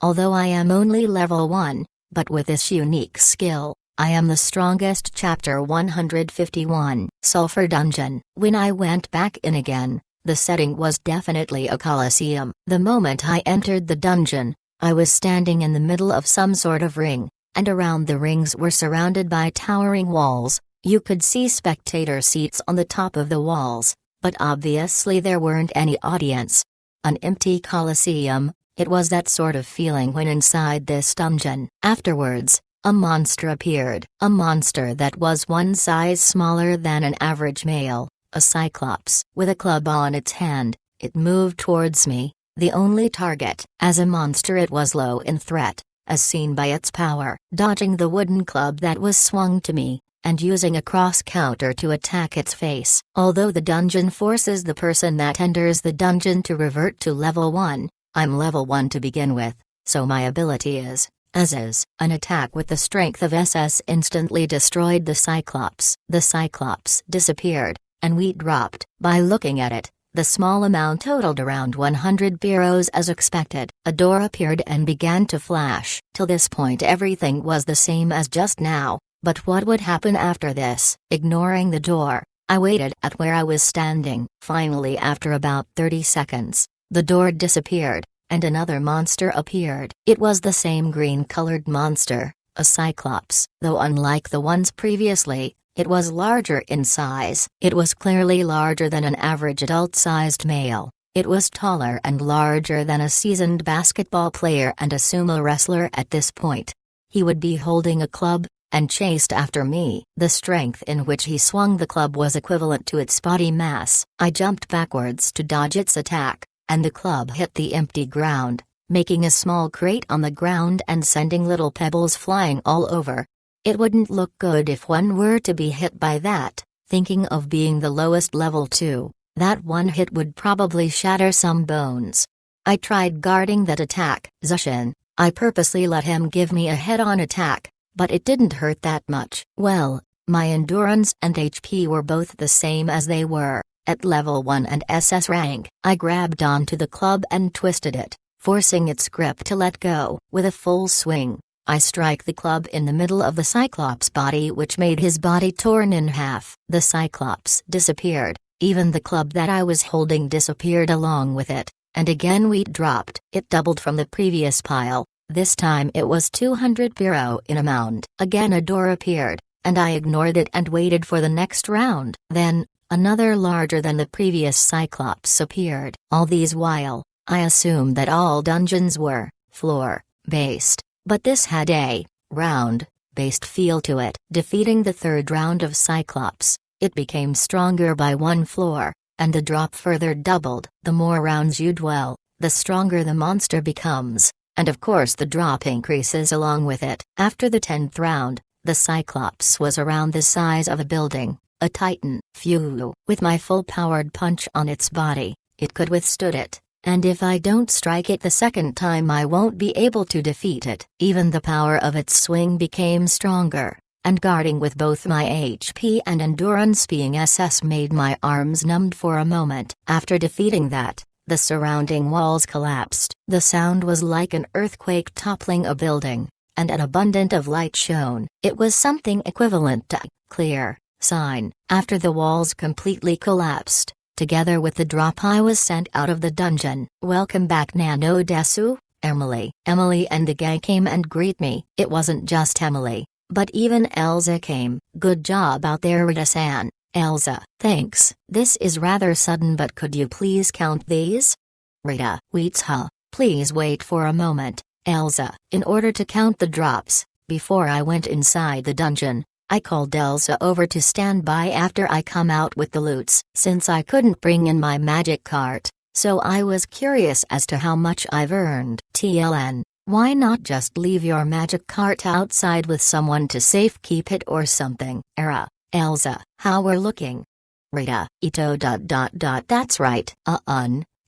Although I am only level 1, but with this unique skill, I am the strongest. Chapter 151, Sulfur Dungeon. When I went back in again, the setting was definitely a coliseum. The moment I entered the dungeon, I was standing in the middle of some sort of ring, and around the rings were surrounded by towering walls. You could see spectator seats on the top of the walls, but obviously there weren't any audience. An empty coliseum. It was that sort of feeling when inside this dungeon. Afterwards, a monster appeared. A monster that was one size smaller than an average male, a cyclops. With a club on its hand, it moved towards me, the only target. As a monster it was low in threat, as seen by its power. Dodging the wooden club that was swung to me, and using a cross counter to attack its face. Although the dungeon forces the person that enters the dungeon to revert to level 1, I'm level 1 to begin with, so my ability is, as is, an attack with the strength of SS instantly destroyed the Cyclops. The Cyclops disappeared, and we dropped. By looking at it, the small amount totaled around 100 euros as expected. A door appeared and began to flash. Till this point everything was the same as just now, but what would happen after this? Ignoring the door, I waited at where I was standing. Finally, after about 30 seconds, the door disappeared, and another monster appeared. It was the same green-colored monster, a Cyclops. Though unlike the ones previously, it was larger in size. It was clearly larger than an average adult-sized male. It was taller and larger than a seasoned basketball player and a sumo wrestler at this point. He would be holding a club, and chased after me. The strength in which he swung the club was equivalent to its body mass. I jumped backwards to dodge its attack, and the club hit the empty ground, making a small crater on the ground and sending little pebbles flying all over. It wouldn't look good if one were to be hit by that. Thinking of being the lowest level 2, that one hit would probably shatter some bones. I tried guarding that attack. Zushin, I purposely let him give me a head-on attack, but it didn't hurt that much. Well, my endurance and HP were both the same as they were at level 1 and SS rank. I grabbed onto the club and twisted it, forcing its grip to let go. With a full swing, I strike the club in the middle of the Cyclops' body, which made his body torn in half. The Cyclops disappeared, even the club that I was holding disappeared along with it, and again we dropped. It doubled from the previous pile. This time it was 200 euro in amount. Again a door appeared, and I ignored it and waited for the next round. Then, another larger than the previous Cyclops appeared. All these while, I assumed that all dungeons were floor-based, but this had a round-based feel to it. Defeating the third round of Cyclops, it became stronger by 1 floor, and the drop further doubled. The more rounds you dwell, the stronger the monster becomes, and of course the drop increases along with it. After the 10th round, the Cyclops was around the size of a building. A titan. Phew. With my full-powered punch on its body, it could withstood it, and if I don't strike it the second time I won't be able to defeat it. Even the power of its swing became stronger, and guarding with both my HP and endurance being SS made my arms numbed for a moment. After defeating that, the surrounding walls collapsed. The sound was like an earthquake toppling a building, and an abundance of light shone. It was something equivalent to clear sign. After the walls completely collapsed, together with the drop I was sent out of the dungeon. Welcome back Nano Desu, Emily. Emily and the gang came and greet me. It wasn't just Emily, but even Elsa came. Good job out there Rita-san. Elsa, thanks. This is rather sudden, but could you please count these? Rita. Weetsa, please wait for a moment. Elsa. In order to count the drops, before I went inside the dungeon, I called Elsa over to stand by after I come out with the loots. Since I couldn't bring in my magic cart, so I was curious as to how much I've earned. TLN, why not just leave your magic cart outside with someone to safekeep it or something? Era. Elsa, how we're looking. Rita. Ito. That's right.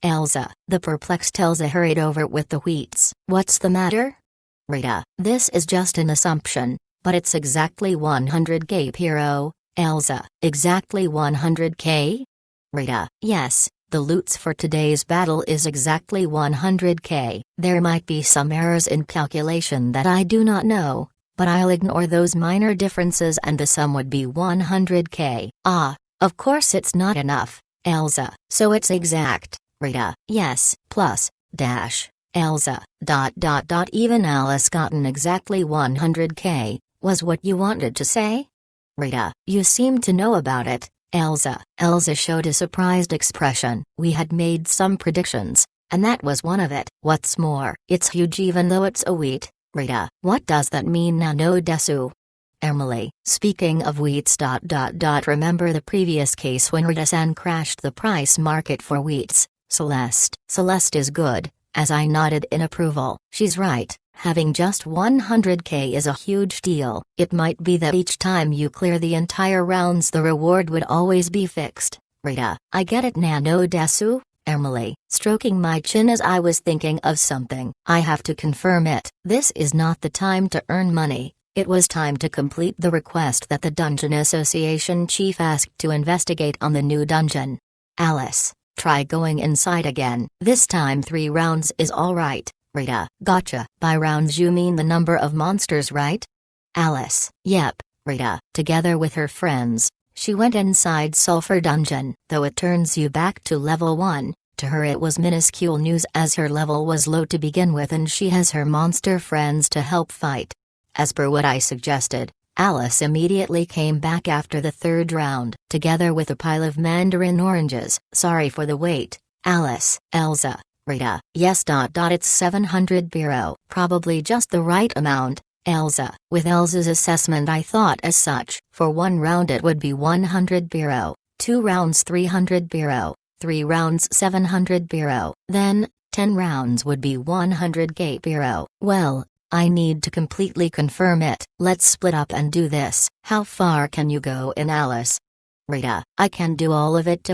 Elsa. The perplexed Elsa hurried over with the wheats. What's the matter? Rita. This is just an assumption, but it's exactly 100k euro. Elsa. Exactly 100k? Rita. Yes, The loots for today's battle is exactly 100k. There might be some errors in calculation that I do not know, but I'll ignore those minor differences and the sum would be 100k. Ah, of course it's not enough, Elsa. So it's exact, Rita. Yes, plus, dash, Elsa, ... Even Alice gotten exactly 100k, was what you wanted to say? Rita, you seem to know about it. Elsa. Elsa showed a surprised expression. We had made some predictions, and that was one of it. What's more, it's huge even though it's a wheat. Rita, what does that mean nano desu? Emily, speaking of wheats. Remember the previous case when Rita-san crashed the price market for wheats, Celeste. Celeste is good, as I nodded in approval. She's right. Having just 100k is a huge deal. It might be that each time you clear the entire rounds the reward would always be fixed. Rita, I get it nano desu? Emily, stroking my chin as I was thinking of something. I have to confirm it. This is not the time to earn money. It was time to complete the request that the Dungeon Association chief asked to investigate on the new dungeon. Alice, try going inside again. This time 3 rounds is alright. Rita, gotcha. By rounds you mean the number of monsters, right? Alice, yep. Rita, together with her friends, she went inside Sulphur Dungeon. Though it turns you back to level 1, to her it was minuscule news as her level was low to begin with and she has her monster friends to help fight. As per what I suggested, Alice immediately came back after the 3rd round, together with a pile of mandarin oranges. Sorry for the wait, Alice. Elsa. Rita, yes. It's 700 biro. Probably just the right amount, Elsa. With Elsa's assessment I thought as such. For 1 round it would be 100 biro, 2 rounds 300 biro, 3 rounds 700 biro. Then, 10 rounds would be 100k biro. Well, I need to completely confirm it. Let's split up and do this. How far can you go in Alice? Rita, I can do all of it.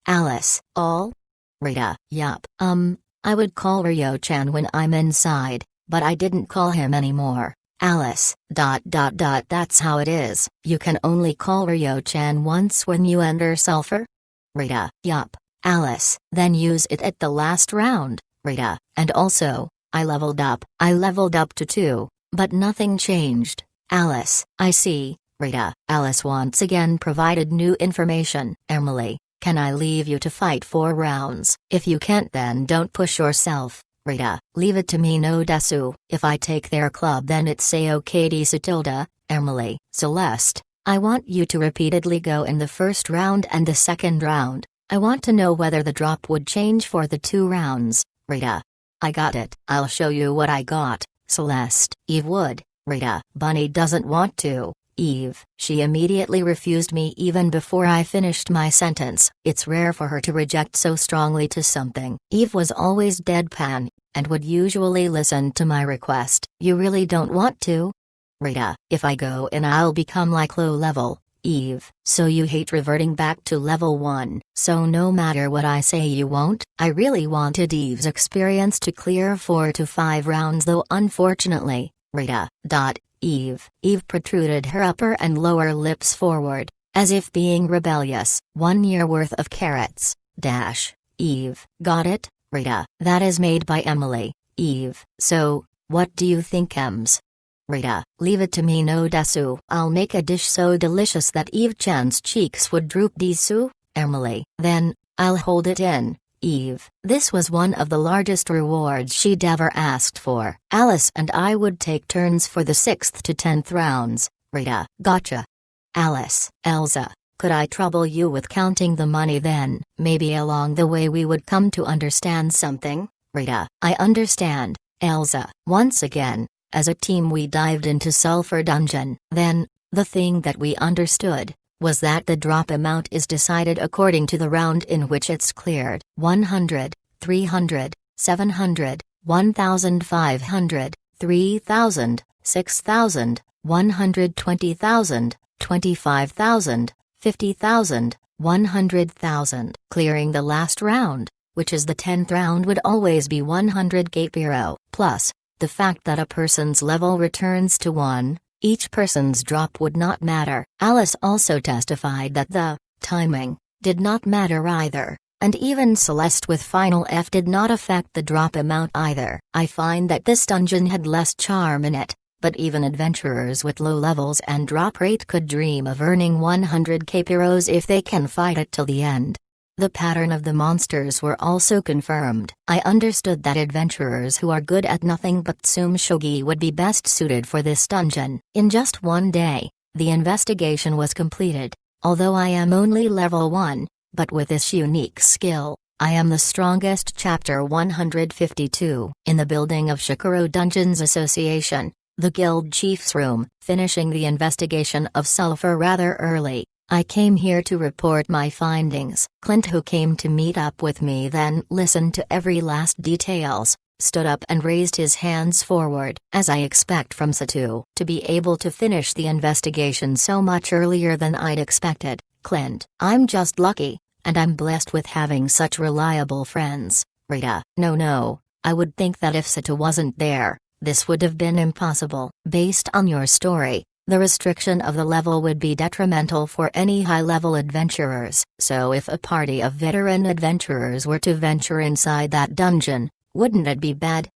Alice, all? Rita, yup. I would call Ryo-chan when I'm inside, but I didn't call him anymore. Alice, ... That's how it is. You can only call Ryo-chan once when you enter Sulphur? Rita, yup. Alice, then use it at the last round. Rita, and also, I leveled up. I leveled up to 2, but nothing changed. Alice, I see. Rita, Alice once again provided new information. Emily, can I leave you to fight 4 rounds? If you can't then don't push yourself. Rita, leave it to me no desu. If I take their club then it's say okay desu. Emily, Celeste, I want you to repeatedly go in the 1st round and the 2nd round. I want to know whether the drop would change for the 2 rounds. Rita, I got it. I'll show you what I got. Celeste, Eve would. Rita, Bunny doesn't want to. Eve, she immediately refused me even before I finished my sentence. It's rare for her to reject so strongly to something. Eve was always deadpan, and would usually listen to my request. You really don't want to? Rita, if I go in I'll become like low level. Eve, so you hate reverting back to level 1. So no matter what I say you won't? I really wanted Eve's experience to clear 4 to 5 rounds though unfortunately. Rita. Eve protruded her upper and lower lips forward, as if being rebellious. 1 year worth of carrots. Eve, got it? Rita, that is made by Emily. Eve, so, what do you think Ems? Rita, leave it to me no desu. I'll make a dish so delicious that Eve-chan's cheeks would droop desu. Emily, then, I'll hold it in. Eve, this was one of the largest rewards she'd ever asked for. Alice and I would take turns for the 6th to 10th rounds. Rita, gotcha. Alice, Elsa, could I trouble you with counting the money then? Maybe along the way we would come to understand something. Rita, I understand. Elsa, once again, as a team we dived into Sulphur Dungeon. Then, the thing that we understood was that the drop amount is decided according to the round in which it's cleared. 100, 300, 700, 1,500, 3,000, 6,000, 120,000, 25,000, 50,000, 100,000. Clearing the last round, which is the 10th round, would always be 100 Gaepiro. Plus, the fact that a person's level returns to 1, each person's drop would not matter. Alice also testified that the timing did not matter either. And even Celeste with final F did not affect the drop amount either. I find that this dungeon had less charm in it, but even adventurers with low levels and drop rate could dream of earning 100k Pyros if they can fight it till the end. The pattern of the monsters were also confirmed. I understood that adventurers who are good at nothing but Tsum Shogi would be best suited for this dungeon. In just one day, the investigation was completed. Although I am only level 1, but with this unique skill, I am the strongest. Chapter 152. In the building of Shikuro Dungeons Association, the guild chief's room, finishing the investigation of Sulfur rather early. I came here to report my findings. Clint, who came to meet up with me, then listened to every last details, stood up and raised his hands forward, as I expect from Satu. To be able to finish the investigation so much earlier than I'd expected, Clint. I'm just lucky, and I'm blessed with having such reliable friends. Rita. No, I would think that if Satu wasn't there, this would have been impossible. Based on your story, the restriction of the level would be detrimental for any high-level adventurers. So if a party of veteran adventurers were to venture inside that dungeon, wouldn't it be bad?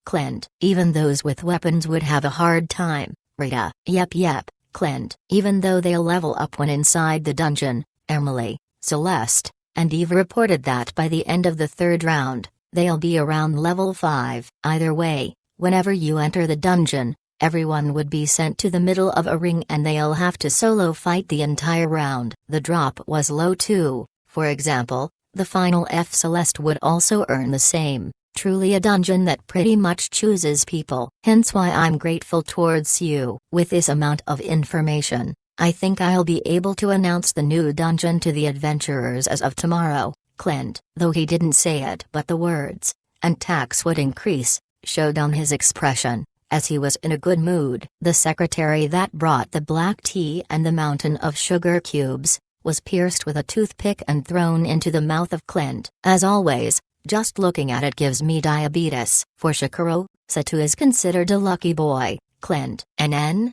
Clint. Even those with weapons would have a hard time. Rita. Yep, Clint. Even though they'll level up when inside the dungeon, Emily, Celeste, and Eve reported that by the end of the third round, they'll be around level 5. Either way, whenever you enter the dungeon, everyone would be sent to the middle of a ring and they'll have to solo fight the entire round. The drop was low too. For example, the final F Celeste would also earn the same. Truly a dungeon that pretty much chooses people. Hence why I'm grateful towards you. With this amount of information, I think I'll be able to announce the new dungeon to the adventurers as of tomorrow. Clint, though he didn't say it, but the words, "and tax would increase," showed on his expression, as he was in a good mood. The secretary that brought the black tea and the mountain of sugar cubes was pierced with a toothpick and thrown into the mouth of Clint. As always, just looking at it gives me diabetes. For Shikuro, Satu is considered a lucky boy. Clint. NN?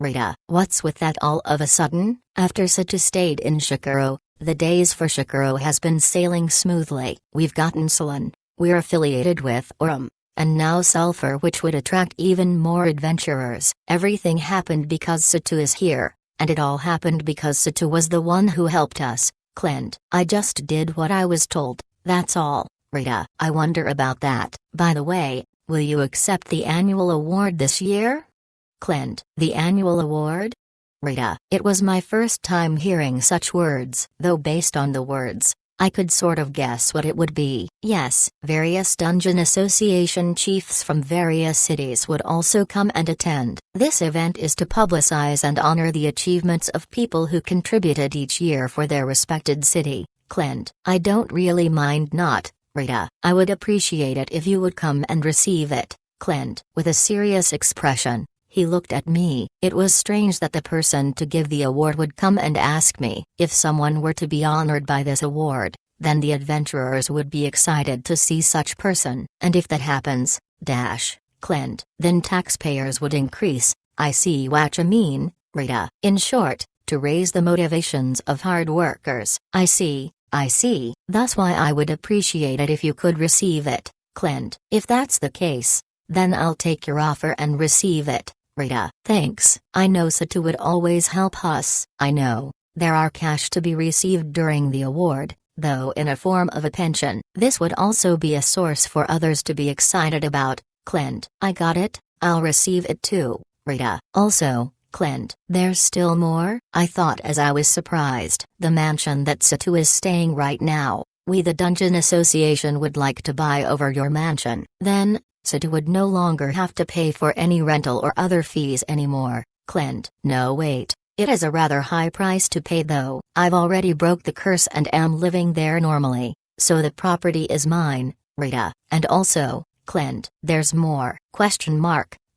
Rita. What's with that all of a sudden? After Satu stayed in Shikuro, the days for Shikuro has been sailing smoothly. We've gotten Salon, we're affiliated with Orum, and now Sulfur, which would attract even more adventurers. Everything happened because Satu is here, and it all happened because Satu was the one who helped us. Clint. I just did what I was told, that's all. Rita. I wonder about that. By the way, will you accept the annual award this year? Clint. The annual award? Rita. It was my first time hearing such words. Though based on the words, I could sort of guess what it would be. Yes, various Dungeon Association chiefs from various cities would also come and attend. This event is to publicize and honor the achievements of people who contributed each year for their respected city. Clint. I don't really mind not. Rita. I would appreciate it if you would come and receive it. Clint. With a serious expression, he looked at me. It was strange that the person to give the award would come and ask me. If someone were to be honored by this award, then the adventurers would be excited to see such person. And if that happens, Clint, then taxpayers would increase. I see what you mean, Rita. In short, to raise the motivations of hard workers. I see. That's why I would appreciate it if you could receive it. Clint. If that's the case, then I'll take your offer and receive it. Rita. Thanks. I know Satu would always help us. I know. There are cash to be received during the award, though in a form of a pension. This would also be a source for others to be excited about. Clint. I got it. I'll receive it too. Rita. Also, Clint. There's still more? I thought as I was surprised. The mansion that Satu is staying right now, we the Dungeon Association would like to buy over your mansion. Then, Satu would no longer have to pay for any rental or other fees anymore. Clint. No wait, it is a rather high price to pay though. I've already broke the curse and am living there normally, so the property is mine, Rita. And also, Clint. There's more.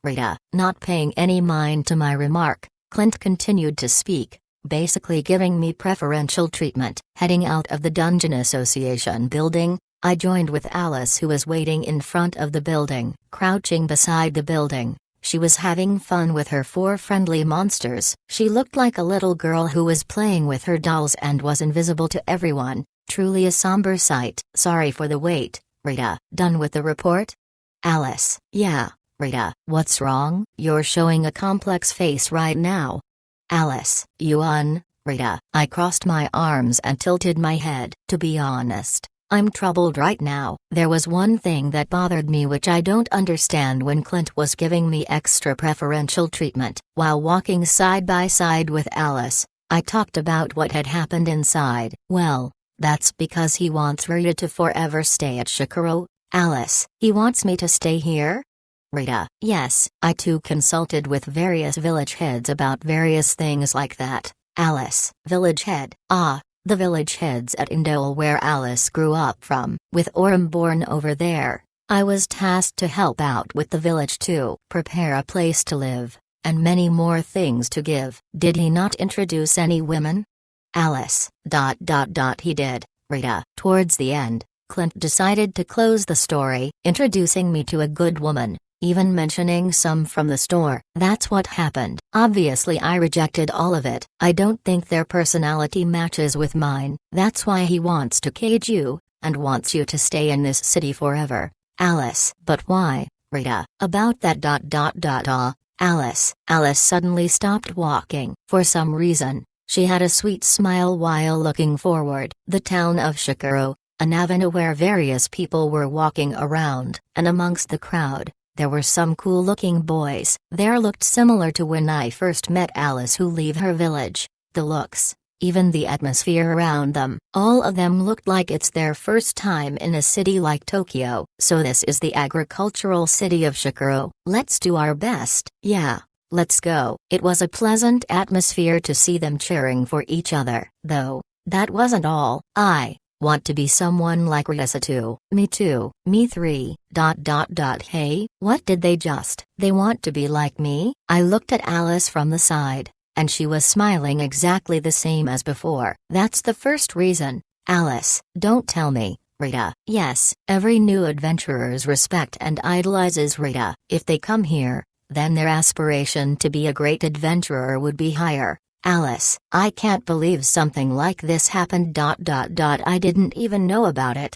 Rita. Not paying any mind to my remark, Clint continued to speak, basically giving me preferential treatment. Heading out of the Dungeon Association building, I joined with Alice, who was waiting in front of the building. Crouching beside the building, she was having fun with her 4 friendly monsters. She looked like a little girl who was playing with her dolls and was invisible to everyone, Truly a somber sight. Sorry for the wait, Rita. Done with the report? Alice. Yeah, Rita. What's wrong? You're showing a complex face right now. Alice. Rita. I crossed my arms and tilted my head. To be honest, I'm troubled right now. There was one thing that bothered me which I don't understand. When Clint was giving me extra preferential treatment while walking side by side with Alice, I talked about what had happened inside. Well, that's because he wants Rita to forever stay at Shikaro. Alice. He wants me to stay here? Rita. Yes, I too consulted with various village heads about various things like that. Alice. Village head. Ah, the village heads at Indole where Alice grew up from. With Orem born over there, I was tasked to help out with the village too. Prepare a place to live, and many more things to give. Did he not introduce any women? Alice. He did, Rita. Towards the end, Clint decided to close the story, introducing me to a good woman, even mentioning some from the store. That's what happened. Obviously I rejected all of it. I don't think their personality matches with mine. That's why he wants to cage you, and wants you to stay in this city forever. Alice. But why, Rita? About that Alice. Alice suddenly stopped walking. For some reason, she had a sweet smile while looking forward. The town of Shikaro, an avenue where various people were walking around, and amongst the crowd, there were some cool-looking boys. There looked similar to when I first met Alice who leave her village. The looks, even the atmosphere around them. All of them looked like it's their first time in a city like Tokyo. So this is the agricultural city of Shikaro. Let's do our best. Yeah, let's go. It was a pleasant atmosphere to see them cheering for each other. Though, that wasn't all. I want to be someone like Risa too. Me too. Me 3. Hey, what did they just? They want to be like me? I looked at Alice from the side, and she was smiling exactly the same as before. That's the first reason. Alice. Don't tell me, Rita. Yes, every new adventurer's respect and idolizes Rita. If they come here, then their aspiration to be a great adventurer would be higher. Alice. I can't believe something like this happened. I didn't even know about it.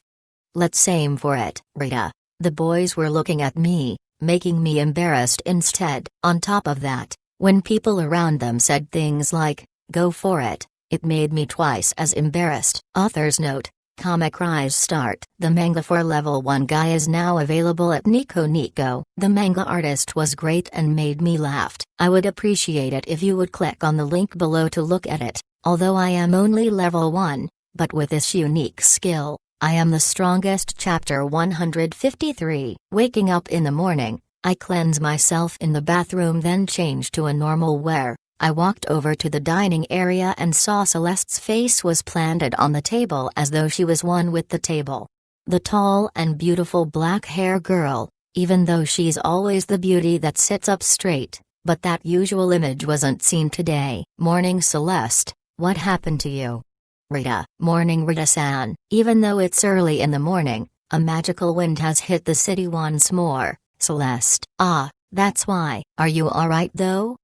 Let's aim for it, Rita. The boys were looking at me, making me embarrassed instead. On top of that, when people around them said things like, go for it, it made me twice as embarrassed. Author's note: Comic Rise start. The manga for level 1 guy is now available at Nico Nico. The manga artist was great and made me laugh. I would appreciate it if you would click on the link below to look at it. Although I am only level 1, but with this unique skill, I am the strongest. Chapter 153. Waking up in the morning, I cleanse myself in the bathroom, then change to a normal wear. I walked over to the dining area and saw Celeste's face was planted on the table as though she was one with the table. The tall and beautiful black hair girl, even though she's always the beauty that sits up straight, but that usual image wasn't seen today. Morning Celeste, what happened to you? Rita. Morning Rita-san. Even though it's early in the morning, a magical wind has hit the city once more. Celeste. Ah, that's why. Are you alright though?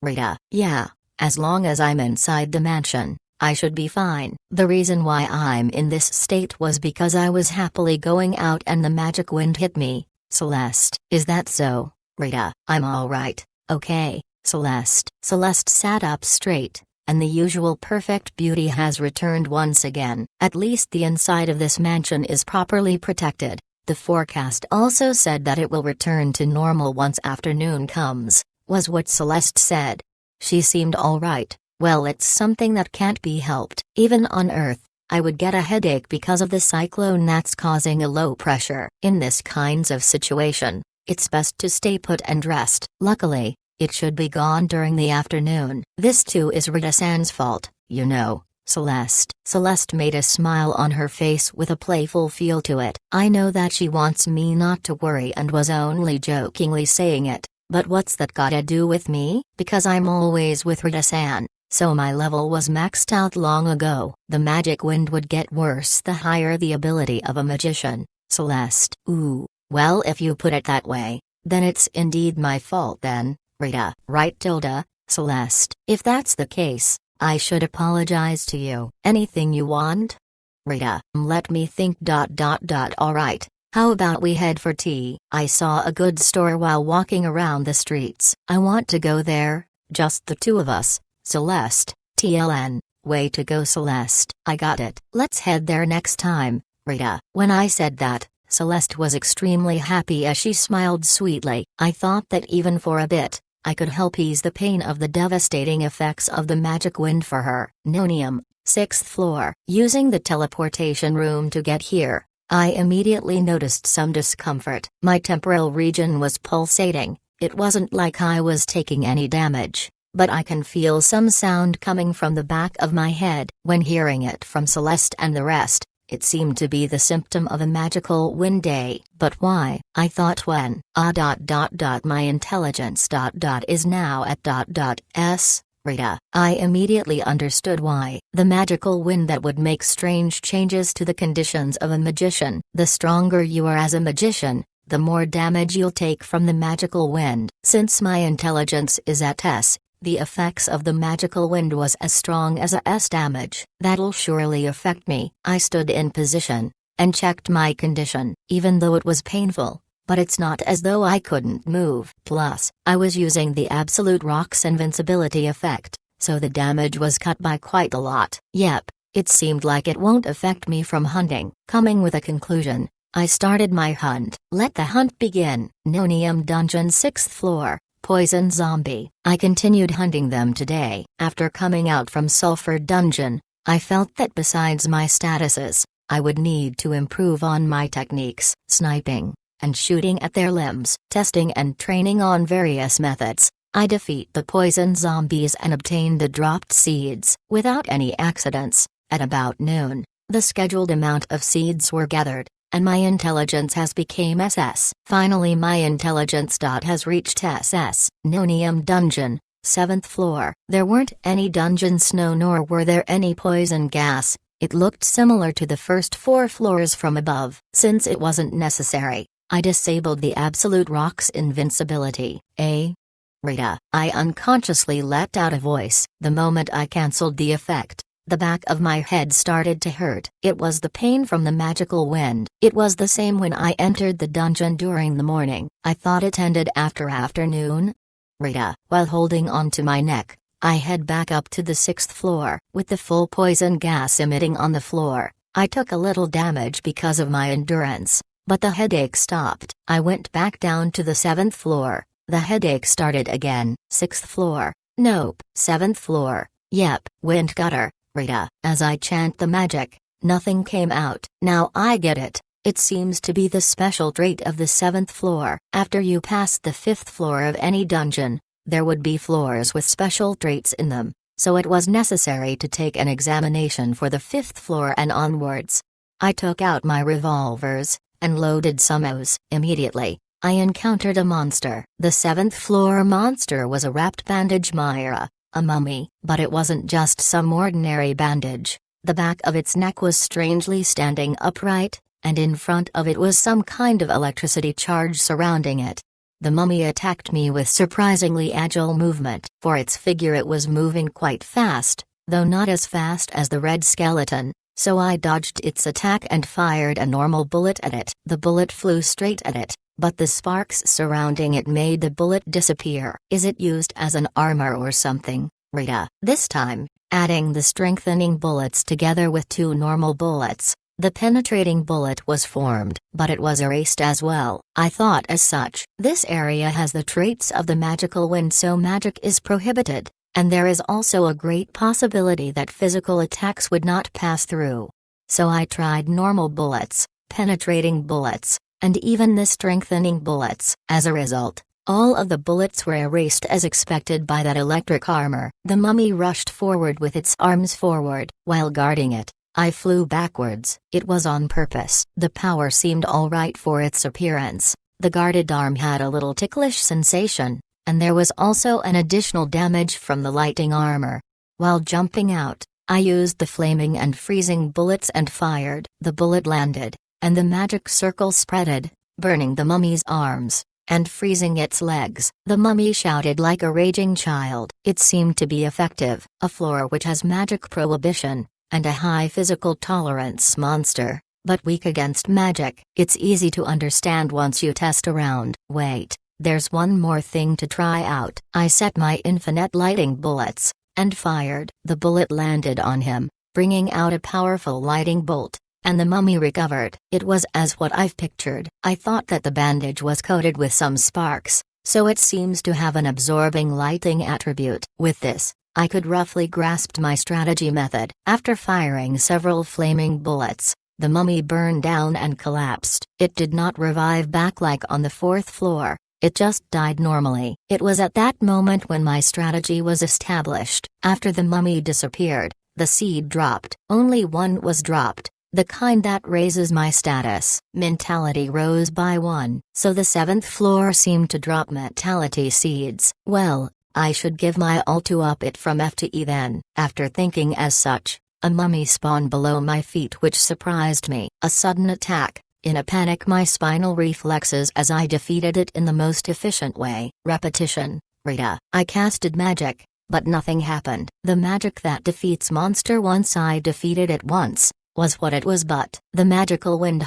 Rita. Yeah, as long as I'm inside the mansion, I should be fine. The reason why I'm in this state was because I was happily going out and the magic wind hit me. Celeste. Is that so? Rita. I'm alright, okay, Celeste. Celeste sat up straight, and the usual perfect beauty has returned once again. At least the inside of this mansion is properly protected. The forecast also said that it will return to normal once afternoon comes, was what Celeste said. She seemed alright. Well, it's something that can't be helped. Even on Earth, I would get a headache because of the cyclone that's causing a low pressure. In this kinds of situation, it's best to stay put and rest. Luckily, it should be gone during the afternoon. This too is Rita-san's fault, you know, Celeste. Celeste made a smile on her face with a playful feel to it. I know that she wants me not to worry and was only jokingly saying it. But what's that gotta do with me? Because I'm always with Rita-san, so my level was maxed out long ago. The magic wind would get worse the higher the ability of a magician. Celeste. Ooh, well if you put it that way, then it's indeed my fault then, Rita. Right Tilda, Celeste. If that's the case, I should apologize to you. Anything you want? Rita, let me think. Alright, how about we head for tea? I saw a good store while walking around the streets. I want to go there, just the two of us. Celeste, TLN, way to go Celeste. I got it. Let's head there next time, Rita. When I said that, Celeste was extremely happy as she smiled sweetly. I thought that even for a bit, I could help ease the pain of the devastating effects of the magic wind for her. Nonium, 6th floor. Using the teleportation room to get here, I immediately noticed some discomfort. My temporal region was pulsating. It wasn't like I was taking any damage, but I can feel some sound coming from the back of my head. When hearing it from Celeste and the rest, it seemed to be the symptom of a magical wind day. But why? I thought when my intelligence is now at s. Rita. I immediately understood why. The magical wind that would make strange changes to the conditions of a magician. The stronger you are as a magician, the more damage you'll take from the magical wind. Since my intelligence is at S, the effects of the magical wind was as strong as a S damage. That'll surely affect me. I stood in position and checked my condition. Even though it was painful, but it's not as though I couldn't move. Plus, I was using the Absolute Rock's invincibility effect, so the damage was cut by quite a lot. Yep, it seemed like it won't affect me from hunting. Coming with a conclusion, I started my hunt. Let the hunt begin. Nonium Dungeon 6th floor, Poison Zombie. I continued hunting them today. After coming out from Sulfur Dungeon, I felt that besides my statuses, I would need to improve on my techniques. Sniping and shooting at their limbs. Testing and training on various methods, I defeat the poison zombies and obtain the dropped seeds. Without any accidents, at about noon, the scheduled amount of seeds were gathered, and my intelligence has became SS. Finally my intelligence has reached SS. Nonium Dungeon, 7th floor. There weren't any dungeon snow nor were there any poison gas. It looked similar to the first 4 floors from above. Since it wasn't necessary, I disabled the Absolute Rock's invincibility. Rita. I unconsciously let out a voice. The moment I cancelled the effect, the back of my head started to hurt. It was the pain from the magical wind. It was the same when I entered the dungeon during the morning. I thought it ended after afternoon. Rita. While holding on to my neck, I head back up to the 6th floor. With the full poison gas emitting on the floor, I took a little damage because of my endurance, but the headache stopped. I went back down to the 7th floor. The headache started again. 6th floor. Nope. 7th floor. Yep. Wind gutter. Rita. As I chant the magic, nothing came out. Now I get it. It seems to be the special trait of the 7th floor. After you pass the 5th floor of any dungeon, there would be floors with special traits in them, so it was necessary to take an examination for the 5th floor and onwards. I took out my revolvers and loaded some O's. Immediately, I encountered a monster. The 7th floor monster was a wrapped bandage Myra, a mummy. But it wasn't just some ordinary bandage. The back of its neck was strangely standing upright, and in front of it was some kind of electricity charge surrounding it. The mummy attacked me with surprisingly agile movement. For its figure it was moving quite fast, though not as fast as the red skeleton. So I dodged its attack and fired a normal bullet at it. The bullet flew straight at it, but the sparks surrounding it made the bullet disappear. Is it used as an armor or something, Rita? This time, adding the strengthening bullets together with 2 normal bullets, the penetrating bullet was formed, but it was erased as well. I thought as such. This area has the traits of the magical wind, so magic is prohibited. And there is also a great possibility that physical attacks would not pass through. So I tried normal bullets, penetrating bullets, and even the strengthening bullets. As a result, all of the bullets were erased as expected by that electric armor. The mummy rushed forward with its arms forward. While guarding it, I flew backwards. It was on purpose. The power seemed alright for its appearance. The guarded arm had a little ticklish sensation, and there was also an additional damage from the lighting armor. While jumping out, I used the flaming and freezing bullets and fired. The bullet landed, and the magic circle spreaded, burning the mummy's arms, and freezing its legs. The mummy shouted like a raging child. It seemed to be effective. A floor which has magic prohibition, and a high physical tolerance monster, but weak against magic. It's easy to understand once you test around. Wait, there's one more thing to try out. I set my infinite lighting bullets, and fired. The bullet landed on him, bringing out a powerful lighting bolt, and the mummy recovered. It was as what I've pictured. I thought that the bandage was coated with some sparks, so it seems to have an absorbing lighting attribute. With this, I could roughly grasp my strategy method. After firing several flaming bullets, the mummy burned down and collapsed. It did not revive back like on the 4th floor, it just died normally. It was at that moment when my strategy was established. After the mummy disappeared, the seed dropped. Only one was dropped, the kind that raises my status. Mentality rose by 1. So the 7th floor seemed to drop mentality seeds. Well, I should give my all to up it from F to E then. After thinking as such, a mummy spawned below my feet which surprised me. A sudden attack. In a panic my spinal reflexes as I defeated it in the most efficient way. Repetition. Rita. I casted magic, but nothing happened. The magic that defeats monster once I defeated it once, was what it was but. The magical wind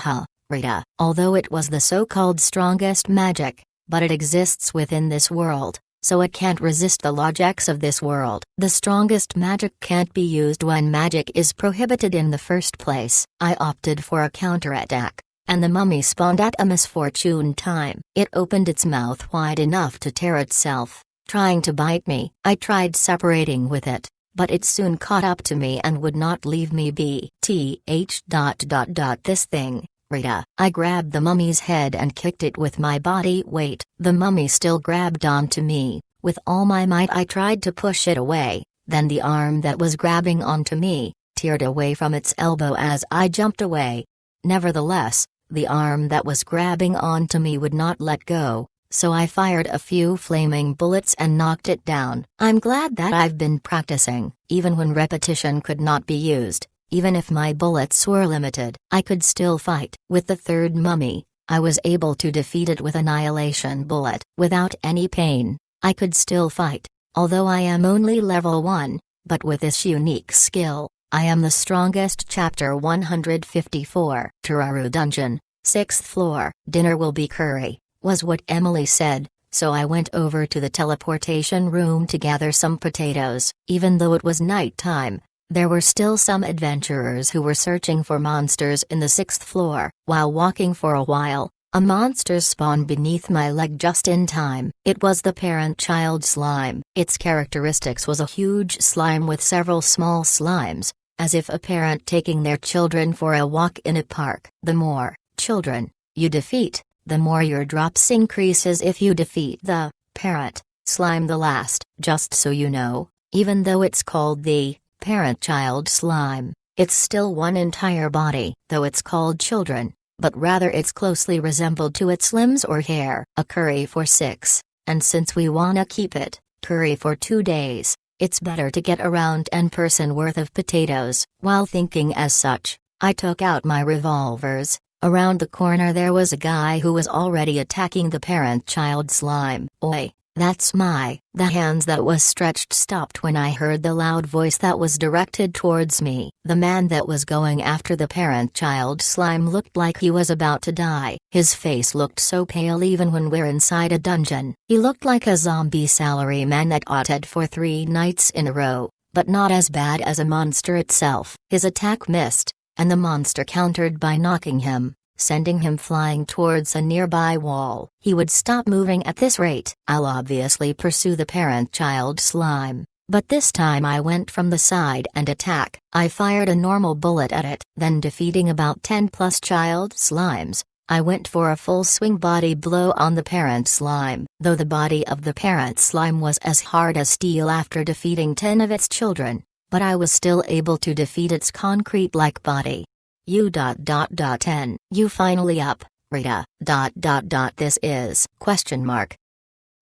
Rita. Although it was the so-called strongest magic, but it exists within this world, so it can't resist the logics of this world. The strongest magic can't be used when magic is prohibited in the first place. I opted for a counterattack, and the mummy spawned at a misfortune time. It opened its mouth wide enough to tear itself, trying to bite me. I tried separating with it, but it soon caught up to me and would not leave me be. This thing, Rita. I grabbed the mummy's head and kicked it with my body weight. The mummy still grabbed onto me. With all my might I tried to push it away, then the arm that was grabbing onto me, teared away from its elbow as I jumped away. Nevertheless, the arm that was grabbing onto me would not let go, so I fired a few flaming bullets and knocked it down. I'm glad that I've been practicing. Even when repetition could not be used, even if my bullets were limited, I could still fight. With the 3rd mummy, I was able to defeat it with annihilation bullet. Without any pain, I could still fight, although I am only level 1, but with this unique skill, I am the strongest. Chapter 154. Turaru Dungeon, 6th floor. Dinner will be curry, was what Emily said, so I went over to the teleportation room to gather some potatoes. Even though it was night time, there were still some adventurers who were searching for monsters in the 6th floor. While walking for a while, a monster spawned beneath my leg just in time. It was the parent-child slime. Its characteristics was a huge slime with several small slimes, as if a parent taking their children for a walk in a park. The more children you defeat, the more your drops increases if you defeat the parent slime the last. Just so you know, even though it's called the parent-child slime, it's still one entire body. Though it's called children, but rather it's closely resembled to its limbs or hair. A curry for 6, and since we wanna keep it curry for 2 days, it's better to get around 10% worth of potatoes. While thinking as such, I took out my revolvers. Around the corner there was a guy who was already attacking the parent-child slime. Oi, that's The hands that was stretched stopped when I heard the loud voice that was directed towards me. The man that was going after the parent-child slime looked like he was about to die. His face looked so pale even when we're inside a dungeon. He looked like a zombie salaryman that outed for 3 nights in a row, but not as bad as a monster itself. His attack missed, and the monster countered by knocking him, sending him flying towards a nearby wall. He would stop moving at this rate. I'll obviously pursue the parent-child slime, but this time I went from the side and attack. I fired a normal bullet at it. Then defeating about 10+ child slimes, I went for a full swing body blow on the parent slime. Though the body of the parent slime was as hard as steel after defeating 10 of its children, but I was still able to defeat its concrete-like body. You finally up, Rita. This is ?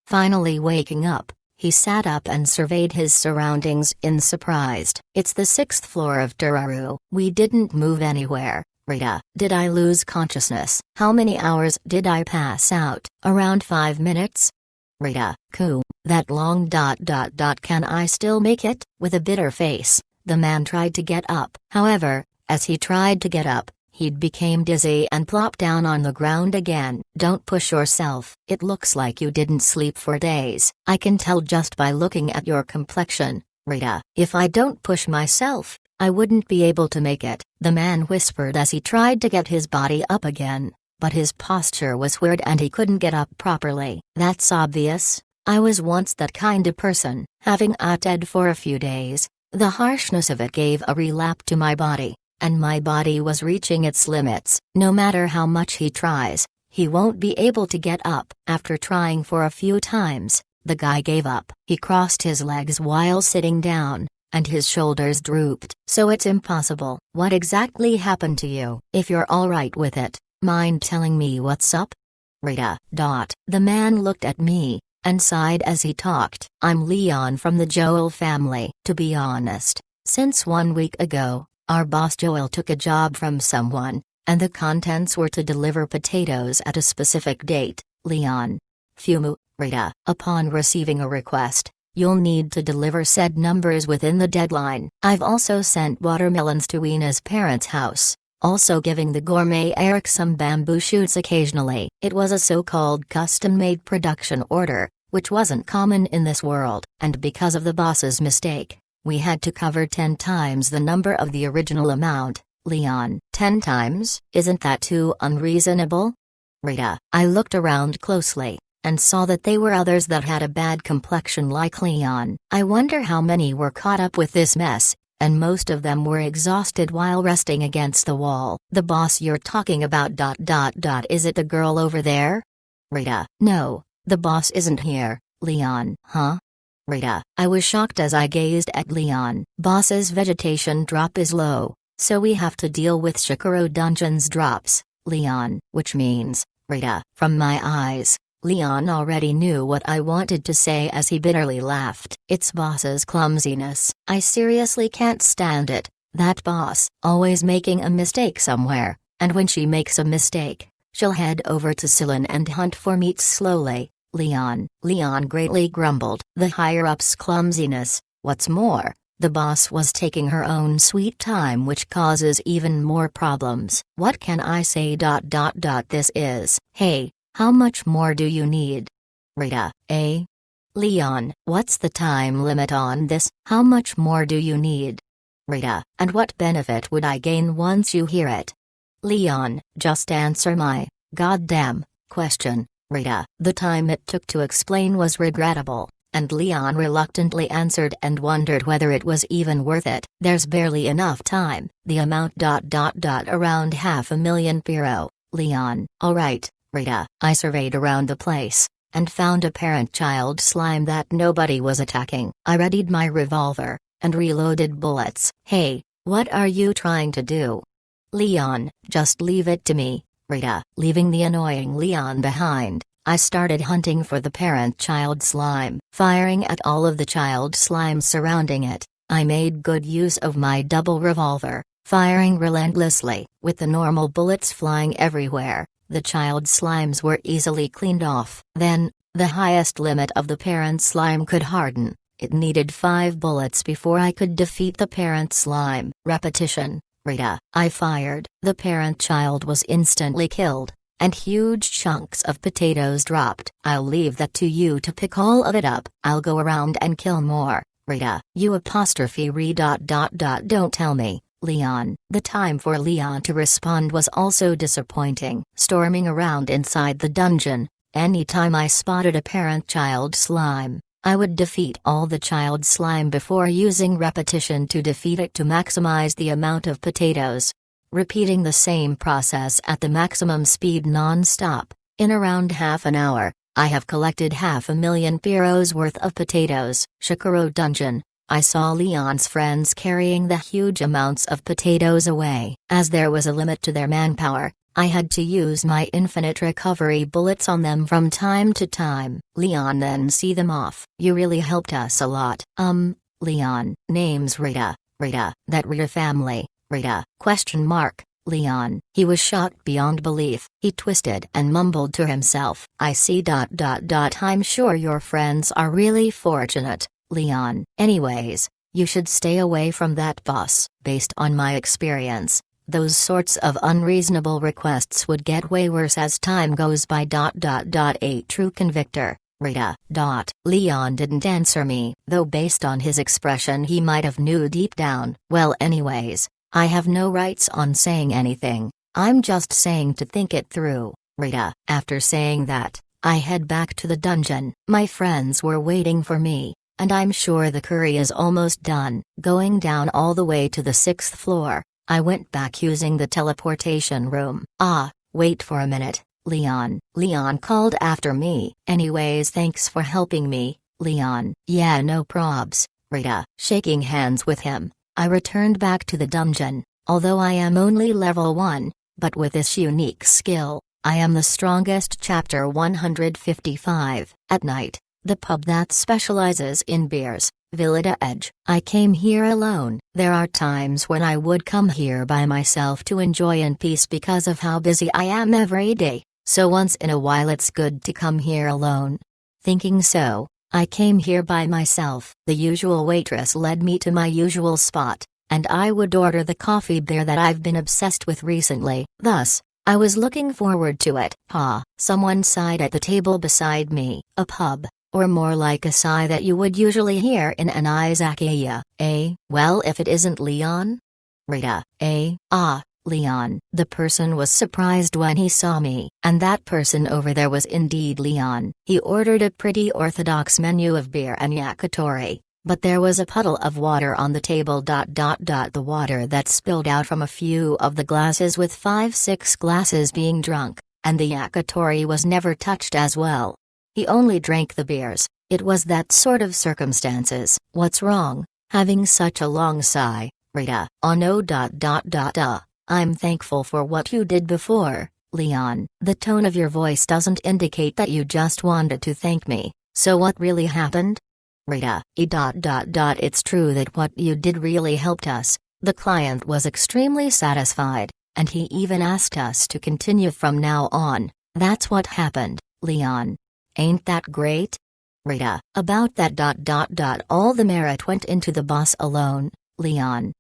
Finally waking up, he sat up and surveyed his surroundings in surprised. It's the 6th floor of Turaru. We didn't move anywhere, Rita. Did I lose consciousness? How many hours did I pass out? Around 5 minutes? Rita. That long. Can I still make it? With a bitter face, The man tried to get up. However, as he tried to get up, he became dizzy and plopped down on the ground again. Don't push yourself. It looks like you didn't sleep for days. I can tell just by looking at your complexion, Rita. If I don't push myself, I wouldn't be able to make it, the man whispered as he tried to get his body up again, but his posture was weird and he couldn't get up properly. That's obvious. I was once that kind of person. Having ATED for a few days, the harshness of it gave a relapse to my body, and my body was reaching its limits. No matter how much he tries, he won't be able to get up. After trying for a few times, the guy gave up. He crossed his legs while sitting down, and his shoulders drooped. So it's impossible. What exactly happened to you? If you're alright with it, mind telling me what's up? Rita. The man looked at me and sighed as he talked. I'm Leon from the Joel family. To be honest, since 1 week ago, our boss Joel took a job from someone, and the contents were to deliver potatoes at a specific date. Leon. Fumu. Rita. Upon receiving a request, you'll need to deliver said numbers within the deadline. I've also sent watermelons to Ina's parents' house, also giving the gourmet Eric some bamboo shoots occasionally. It was a so-called custom-made production order, which wasn't common in this world, and because of the boss's mistake, we had to cover 10 times the number of the original amount. Leon. 10 times? Isn't that too unreasonable? Rita. I looked around closely, and saw that they were others that had a bad complexion like Leon. I wonder how many were caught up with this mess, and most of them were exhausted while resting against the wall. The boss you're talking about. Is it the girl over there? Rita. No, the boss isn't here. Leon. Huh? Rita. I was shocked as I gazed at Leon. Boss's vegetation drop is low, so we have to deal with Shikoro Dungeon's drops. Leon. Which means, Rita. From my eyes, Leon already knew what I wanted to say as he bitterly laughed. It's boss's clumsiness. I seriously can't stand it. That boss, always making a mistake somewhere, and when she makes a mistake, she'll head over to Ceylon and hunt for meat slowly. Leon. Leon greatly grumbled. The higher-up's clumsiness. What's more, the boss was taking her own sweet time, which causes even more problems. What can I say? This is. Hey, how much more do you need? Rita. Leon. What's the time limit on this? How much more do you need? Rita. And what benefit would I gain once you hear it? Leon. Just answer my goddamn question. Rita. The time it took to explain was regrettable, and Leon reluctantly answered and wondered whether it was even worth it. There's barely enough time. The amount. Around 500,000 Piro. Leon. Alright, Rita. I surveyed around the place, and found a parent-child slime that nobody was attacking. I readied my revolver, and reloaded bullets. Hey, what are you trying to do? Leon. Just leave it to me. Rita. Leaving the annoying Leon behind, I started hunting for the parent-child slime. Firing at all of the child slimes surrounding it, I made good use of my double revolver, firing relentlessly. With the normal bullets flying everywhere, the child slimes were easily cleaned off. Then, the highest limit of the parent slime could harden. It needed 5 bullets before I could defeat the parent slime. Repetition. Rita. I fired. The parent-child was instantly killed, and huge chunks of potatoes dropped. I'll leave that to you to pick all of it up. I'll go around and kill more. Rita. You apostrophe re. Don't tell me, Leon. The time for Leon to respond was also disappointing. Storming around inside the dungeon, anytime I spotted a parent-child slime, I would defeat all the child slime before using repetition to defeat it to maximize the amount of potatoes. Repeating the same process at the maximum speed non-stop. In around half an hour, I have collected 500,000 Piros worth of potatoes. Shikoro Dungeon. I saw Leon's friends carrying the huge amounts of potatoes away. As there was a limit to their manpower, I had to use my infinite recovery bullets on them from time to time. Leon then see them off. You really helped us a lot. Leon. Name's Rita. Rita. That Rita family. Rita. Question mark. Leon. He was shocked beyond belief. He twisted and mumbled to himself. I see. I'm sure your friends are really fortunate, Leon. Anyways, You should stay away from that boss. Based on my experience, those sorts of unreasonable requests would get way worse as time goes by. A true convictor, Rita. Leon didn't answer me, though based on his expression he might have knew deep down. Well, anyways, I have no rights on saying anything. I'm just saying to think it through, Rita. After saying that, I head back to the dungeon. My friends were waiting for me, and I'm sure the curry is almost done. Going down all the way to the 6th floor, I went back using the teleportation room. Wait for a minute, Leon. Leon called after me. Anyways, thanks for helping me, Leon. Yeah, no probs, Rita. Shaking hands with him, I returned back to the dungeon. Although I am only level 1, but with this unique skill, I am the strongest. Chapter 155. At night, the pub that specializes in beers, Villada Edge. I came here alone. There are times when I would come here by myself to enjoy in peace because of how busy I am every day, so once in a while it's good to come here alone. Thinking so, I came here by myself. The usual waitress led me to my usual spot, and I would order the coffee beer that I've been obsessed with recently. Thus, I was looking forward to it. Someone sighed at the table beside me. A pub, or more like a sigh that you would usually hear in an izakaya. Well, if it isn't Leon? Rita. Leon. The person was surprised when he saw me, and that person over there was indeed Leon. He ordered a pretty orthodox menu of beer and yakitori, but there was a puddle of water on the table. The water that spilled out from a few of the glasses, with 5-6 glasses being drunk, and the yakitori was never touched as well. He only drank the beers. It was that sort of circumstances. What's wrong, having such a long sigh, Rita? Oh no. I'm thankful for what you did before, Leon. The tone of your voice doesn't indicate that you just wanted to thank me. So what really happened? Rita. It's true that what you did really helped us. The client was extremely satisfied, and he even asked us to continue from now on. That's what happened, Leon. Ain't that great? Rita. About that. All the merit went into the boss alone, Leon.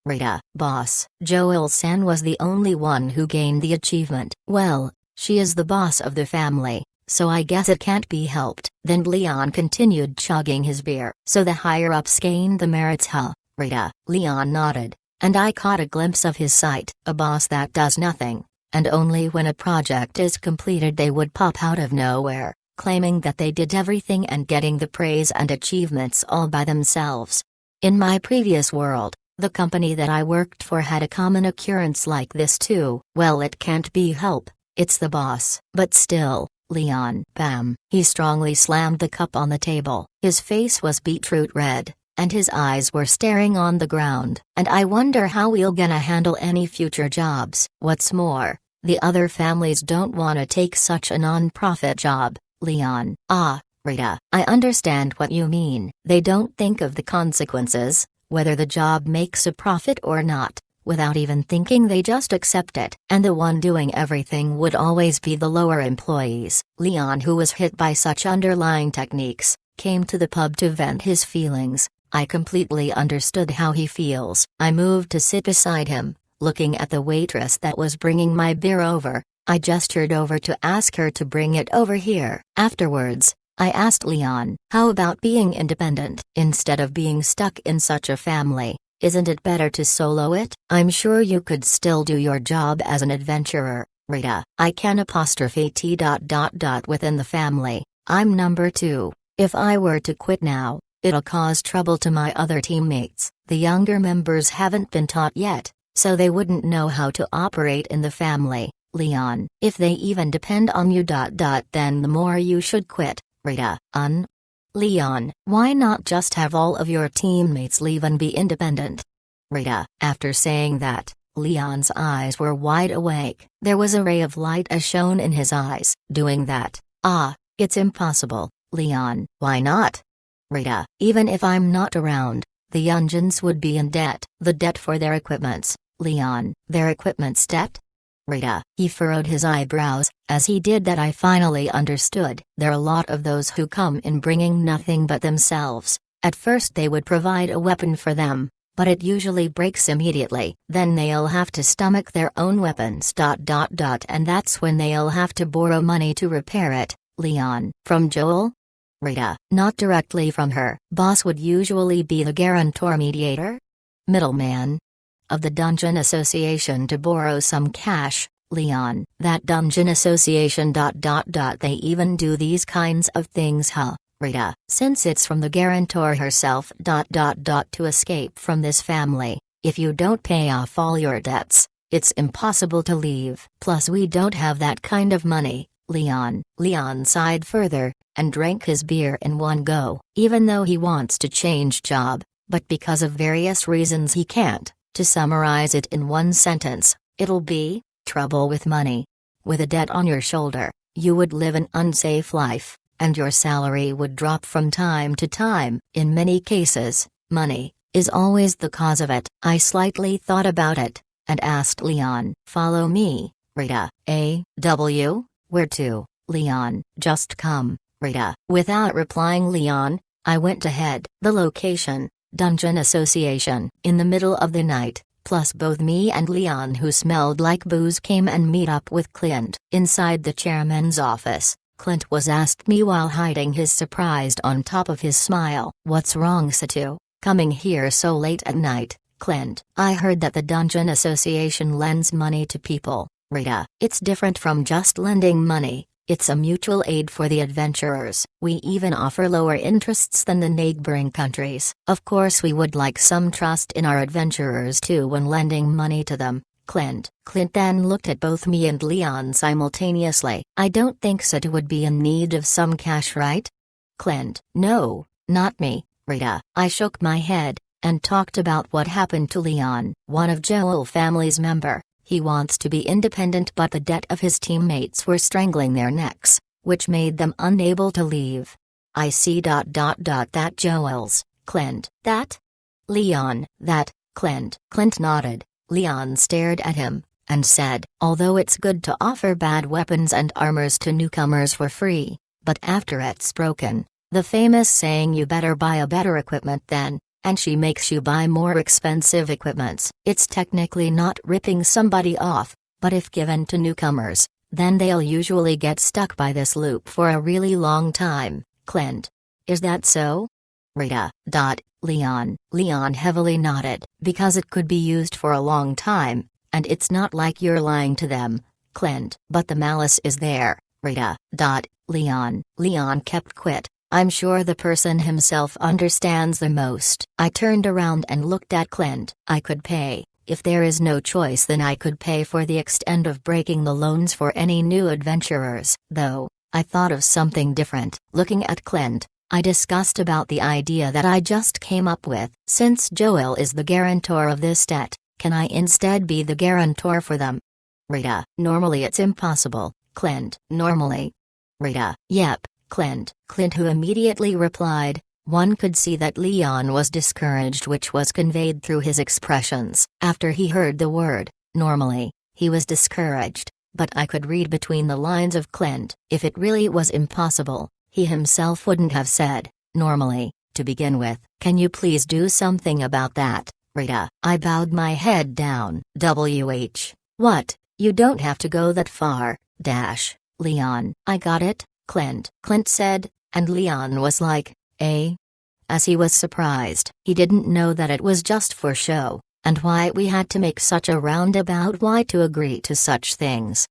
Rita. Boss. Joel-san was the only one who gained the achievement. Well, she is the boss of the family, so I guess it can't be helped. Then Leon continued chugging his beer. So the higher-ups gained the merits, huh? Rita. Leon nodded, and I caught a glimpse of his sight. A boss that does nothing, and only when a project is completed they would pop out of nowhere, claiming that they did everything and getting the praise and achievements all by themselves. In my previous world, the company that I worked for had a common occurrence like this too. Well, it can't be help, it's the boss. But still, Leon. Bam. He strongly slammed the cup on the table. His face was beetroot red, and his eyes were staring on the ground. And I wonder how we're gonna handle any future jobs. What's more, the other families don't wanna take such a non-profit job, Leon. Rita. I understand what you mean. They don't think of the consequences, whether the job makes a profit or not. Without even thinking, they just accept it. And the one doing everything would always be the lower employees. Leon, who was hit by such underlying techniques, came to the pub to vent his feelings. I completely understood how he feels. I moved to sit beside him, looking at the waitress that was bringing my beer over. I gestured over to ask her to bring it over here. Afterwards, I asked Leon, how about being independent? Instead of being stuck in such a family, isn't it better to solo it? I'm sure you could still do your job as an adventurer, Rita. I can ''t. Within the family, I'm number 2. If I were to quit now, it'll cause trouble to my other teammates. The younger members haven't been taught yet, so they wouldn't know how to operate in the family, Leon. If they even depend on you. Then the more you should quit, Rita. Leon, why not just have all of your teammates leave and be independent? Rita. After saying that, Leon's eyes were wide awake. There was a ray of light as shown in his eyes. Doing that? It's impossible, Leon. Why not? Rita. Even if I'm not around, the Yunjins would be in debt. The debt for their equipments, Leon. Their equipment's debt? Rita. He furrowed his eyebrows. As he did that, I finally understood. There are a lot of those who come in bringing nothing but themselves. At first they would provide a weapon for them, but it usually breaks immediately. Then they'll have to stomach their own weapons. And that's when they'll have to borrow money to repair it. Leon. From Joel? Rita. Not directly from her. Boss would usually be the guarantor mediator? Middleman? Of the Dungeon Association to borrow some cash. Leon. That Dungeon Association. They even do these kinds of things, huh? Rita. Since it's from the guarantor herself. To escape from this family, if you don't pay off all your debts, it's impossible to leave. Plus we don't have that kind of money. Leon. Leon sighed further, and drank his beer in one go. Even though he wants to change job, but because of various reasons he can't. To summarize it in one sentence, it'll be trouble with money. With a debt on your shoulder, you would live an unsafe life, and your salary would drop from time to time. In many cases, money is always the cause of it. I slightly thought about it, and asked Leon. Follow me, Rita. A.W.? Where to? Leon. Just come, Rita. Without replying Leon, I went ahead. The location, Dungeon Association. In the middle of the night, plus both me and Leon, who smelled like booze, came and meet up with Clint. Inside the chairman's office, Clint was asked me while hiding his surprise on top of his smile. What's wrong, Satu? Coming here so late at night, Clint? I heard that the Dungeon Association lends money to people, Rita. It's different from just lending money. It's a mutual aid for the adventurers. We even offer lower interests than the neighboring countries. Of course we would like some trust in our adventurers too when lending money to them, Clint. Clint then looked at both me and Leon simultaneously. I don't think Satu would be in need of some cash, right? Clint. No, not me, Rita. I shook my head, and talked about what happened to Leon. One of Joel family's member. He wants to be independent, but the debt of his teammates were strangling their necks, which made them unable to leave. I see. That Joel's, Clint. That? Leon. That, Clint. Clint nodded. Leon stared at him, and said, although it's good to offer bad weapons and armors to newcomers for free, but after it's broken, the famous saying you better buy a better equipment then, and she makes you buy more expensive equipments. It's technically not ripping somebody off, but if given to newcomers, then they'll usually get stuck by this loop for a really long time. Clint. Is that so? Rita. Leon. Leon heavily nodded. Because it could be used for a long time, and it's not like you're lying to them, Clint. But the malice is there, Rita. Leon. Leon kept quiet. I'm sure the person himself understands the most. I turned around and looked at Clint. I could pay. If there is no choice, then I could pay for the extent of breaking the loans for any new adventurers. Though, I thought of something different. Looking at Clint, I discussed about the idea that I just came up with. Since Joel is the guarantor of this debt, can I instead be the guarantor for them? Rita. Normally it's impossible, Clint. Normally. Rita. Yep. Clint. Clint, who immediately replied. One could see that Leon was discouraged, which was conveyed through his expressions. After he heard the word, normally, he was discouraged, but I could read between the lines of Clint. If it really was impossible, he himself wouldn't have said, normally, to begin with. Can you please do something about that, Rita? I bowed my head down. What? You don't have to go that far, Leon. I got it, Clint. Clint said, and Leon was like, eh? As he was surprised. He didn't know that it was just for show, and why we had to make such a roundabout why to agree to such things.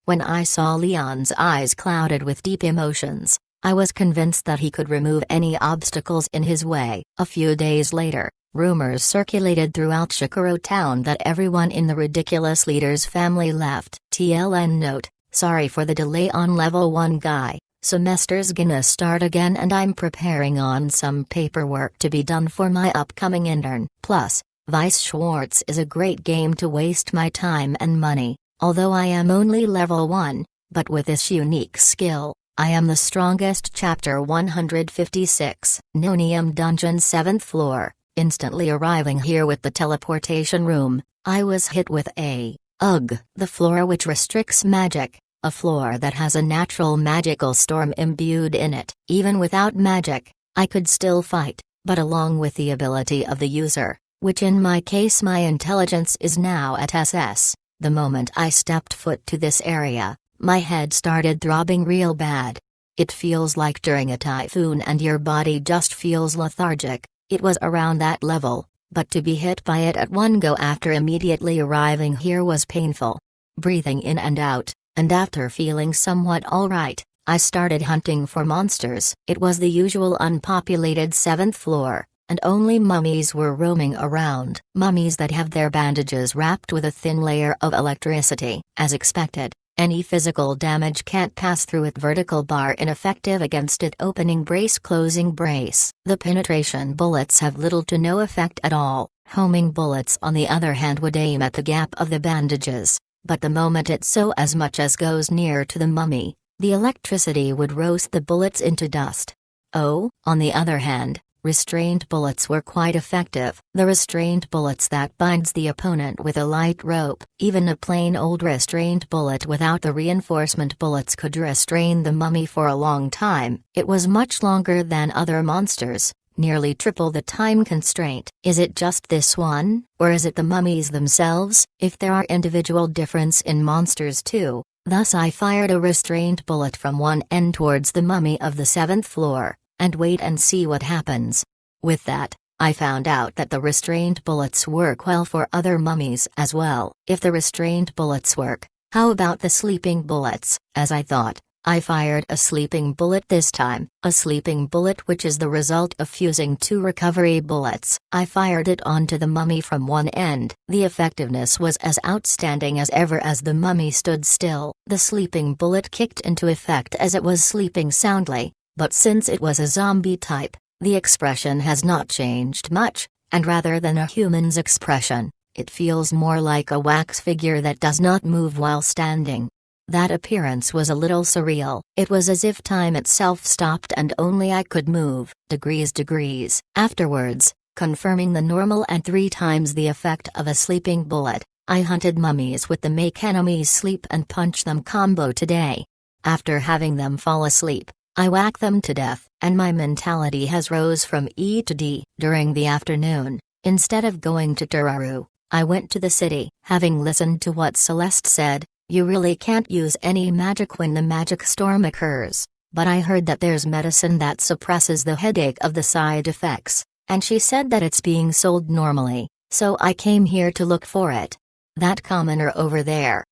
When I saw Leon's eyes clouded with deep emotions, I was convinced that he could remove any obstacles in his way. A few days later, rumors circulated throughout Shikaro town that everyone in the ridiculous leader's family left. TLN note. Sorry for the delay on level 1 guy, semester's gonna start again and I'm preparing on some paperwork to be done for my upcoming intern. Plus, Vice Schwartz is a great game to waste my time and money, although I am only level 1, but with this unique skill, I am the strongest. Chapter 156. Nonium Dungeon 7th floor. Instantly arriving here with the teleportation room, I was hit with a ugh. The floor which restricts magic. A floor that has a natural magical storm imbued in it. Even without magic, I could still fight, but along with the ability of the user, which in my case my intelligence is now at SS, the moment I stepped foot to this area, my head started throbbing real bad. It feels like during a typhoon and your body just feels lethargic. It was around that level, but to be hit by it at one go after immediately arriving here was painful. Breathing in and out, and after feeling somewhat alright, I started hunting for monsters. It was the usual unpopulated 7th floor, and only mummies were roaming around. Mummies that have their bandages wrapped with a thin layer of electricity. As expected, any physical damage can't pass through it. Vertical bar ineffective against it. Opening brace, closing brace. The penetration bullets have little to no effect at all. Homing bullets on the other hand would aim at the gap of the bandages, but the moment it so as much as goes near to the mummy, the electricity would roast the bullets into dust. Oh, on the other hand, restrained bullets were quite effective. The restrained bullets that binds the opponent with a light rope. Even a plain old restrained bullet without the reinforcement bullets could restrain the mummy for a long time. It was much longer than other monsters, nearly triple the time constraint. Is it just this one, or is it the mummies themselves? If there are individual difference in monsters too. Thus I fired a restrained bullet from one end towards the mummy of the 7th floor, and wait and see what happens. With that, I found out that the restrained bullets work well for other mummies as well. If the restrained bullets work, how about the sleeping bullets? As I thought, I fired a sleeping bullet this time. A sleeping bullet which is the result of fusing two recovery bullets. I fired it onto the mummy from one end. The effectiveness was as outstanding as ever as the mummy stood still. The sleeping bullet kicked into effect as it was sleeping soundly. But since it was a zombie type, the expression has not changed much, and rather than a human's expression, it feels more like a wax figure that does not move while standing. That appearance was a little surreal. It was as if time itself stopped and only I could move. Degrees. Afterwards, confirming the normal and 3 times the effect of a sleeping bullet, I hunted mummies with the make enemies sleep and punch them combo today. After having them fall asleep, I whack them to death, and my mentality has rose from E to D. During the afternoon, instead of going to Turaru, I went to the city. Having listened to what Celeste said, you really can't use any magic when the magic storm occurs, but I heard that there's medicine that suppresses the headache of the side effects, and she said that it's being sold normally, so I came here to look for it. That commoner over there,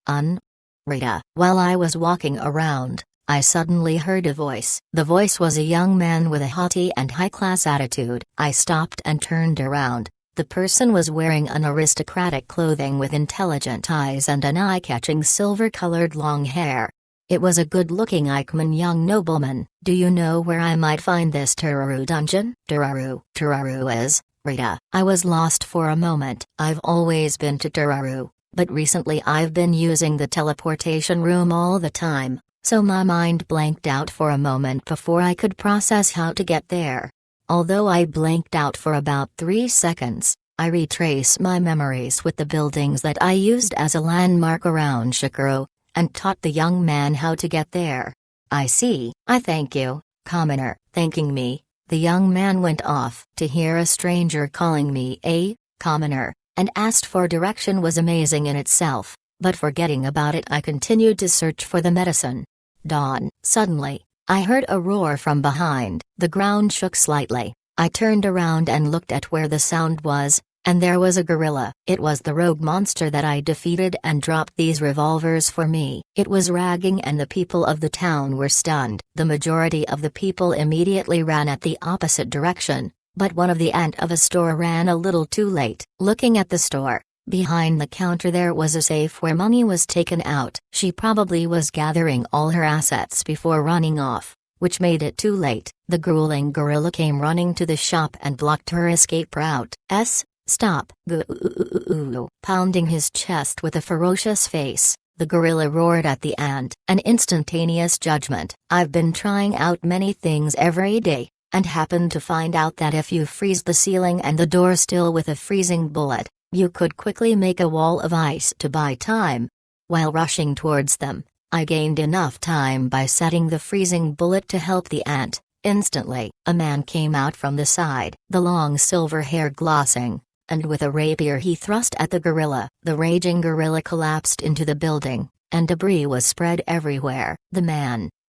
Rita. While I was walking around, I suddenly heard a voice. The voice was a young man with a haughty and high-class attitude. I stopped and turned around. The person was wearing an aristocratic clothing with intelligent eyes and an eye-catching silver-colored long hair. It was a good-looking Eichmann young nobleman. Do you know where I might find this Turaru dungeon? Turaru is, Rita. I was lost for a moment. I've always been to Turaru, but recently I've been using the teleportation room all the time. So my mind blanked out for a moment before I could process how to get there. Although I blanked out for about 3 seconds, I retrace my memories with the buildings that I used as a landmark around Shikaro, and taught the young man how to get there. I see. I thank you, commoner. Thanking me, the young man went off. To hear a stranger calling me a commoner, and asked for direction was amazing in itself, but forgetting about it I continued to search for the medicine. Dawn. Suddenly, I heard a roar from behind. The ground shook slightly. I turned around and looked at where the sound was, and there was a gorilla. It was the rogue monster that I defeated and dropped these revolvers for me. It was ragging and the people of the town were stunned. The majority of the people immediately ran at the opposite direction, but one of the ant of a store ran a little too late. Looking at the store, behind the counter there was a safe where money was taken out. She probably was gathering all her assets before running off, which made it too late. The grueling gorilla came running to the shop and blocked her escape route. Stop. Pounding his chest with a ferocious face, the gorilla roared at the ant. An instantaneous judgment. I've been trying out many things every day, and happened to find out that if you freeze the ceiling and the door still with a freezing bullet, you could quickly make a wall of ice to buy time. While rushing towards them, I gained enough time by setting the freezing bullet to help the ant, Instantly, a man came out from the side, the long silver hair glossing, and with a rapier he thrust at the gorilla. The raging gorilla collapsed into the building, and debris was spread everywhere.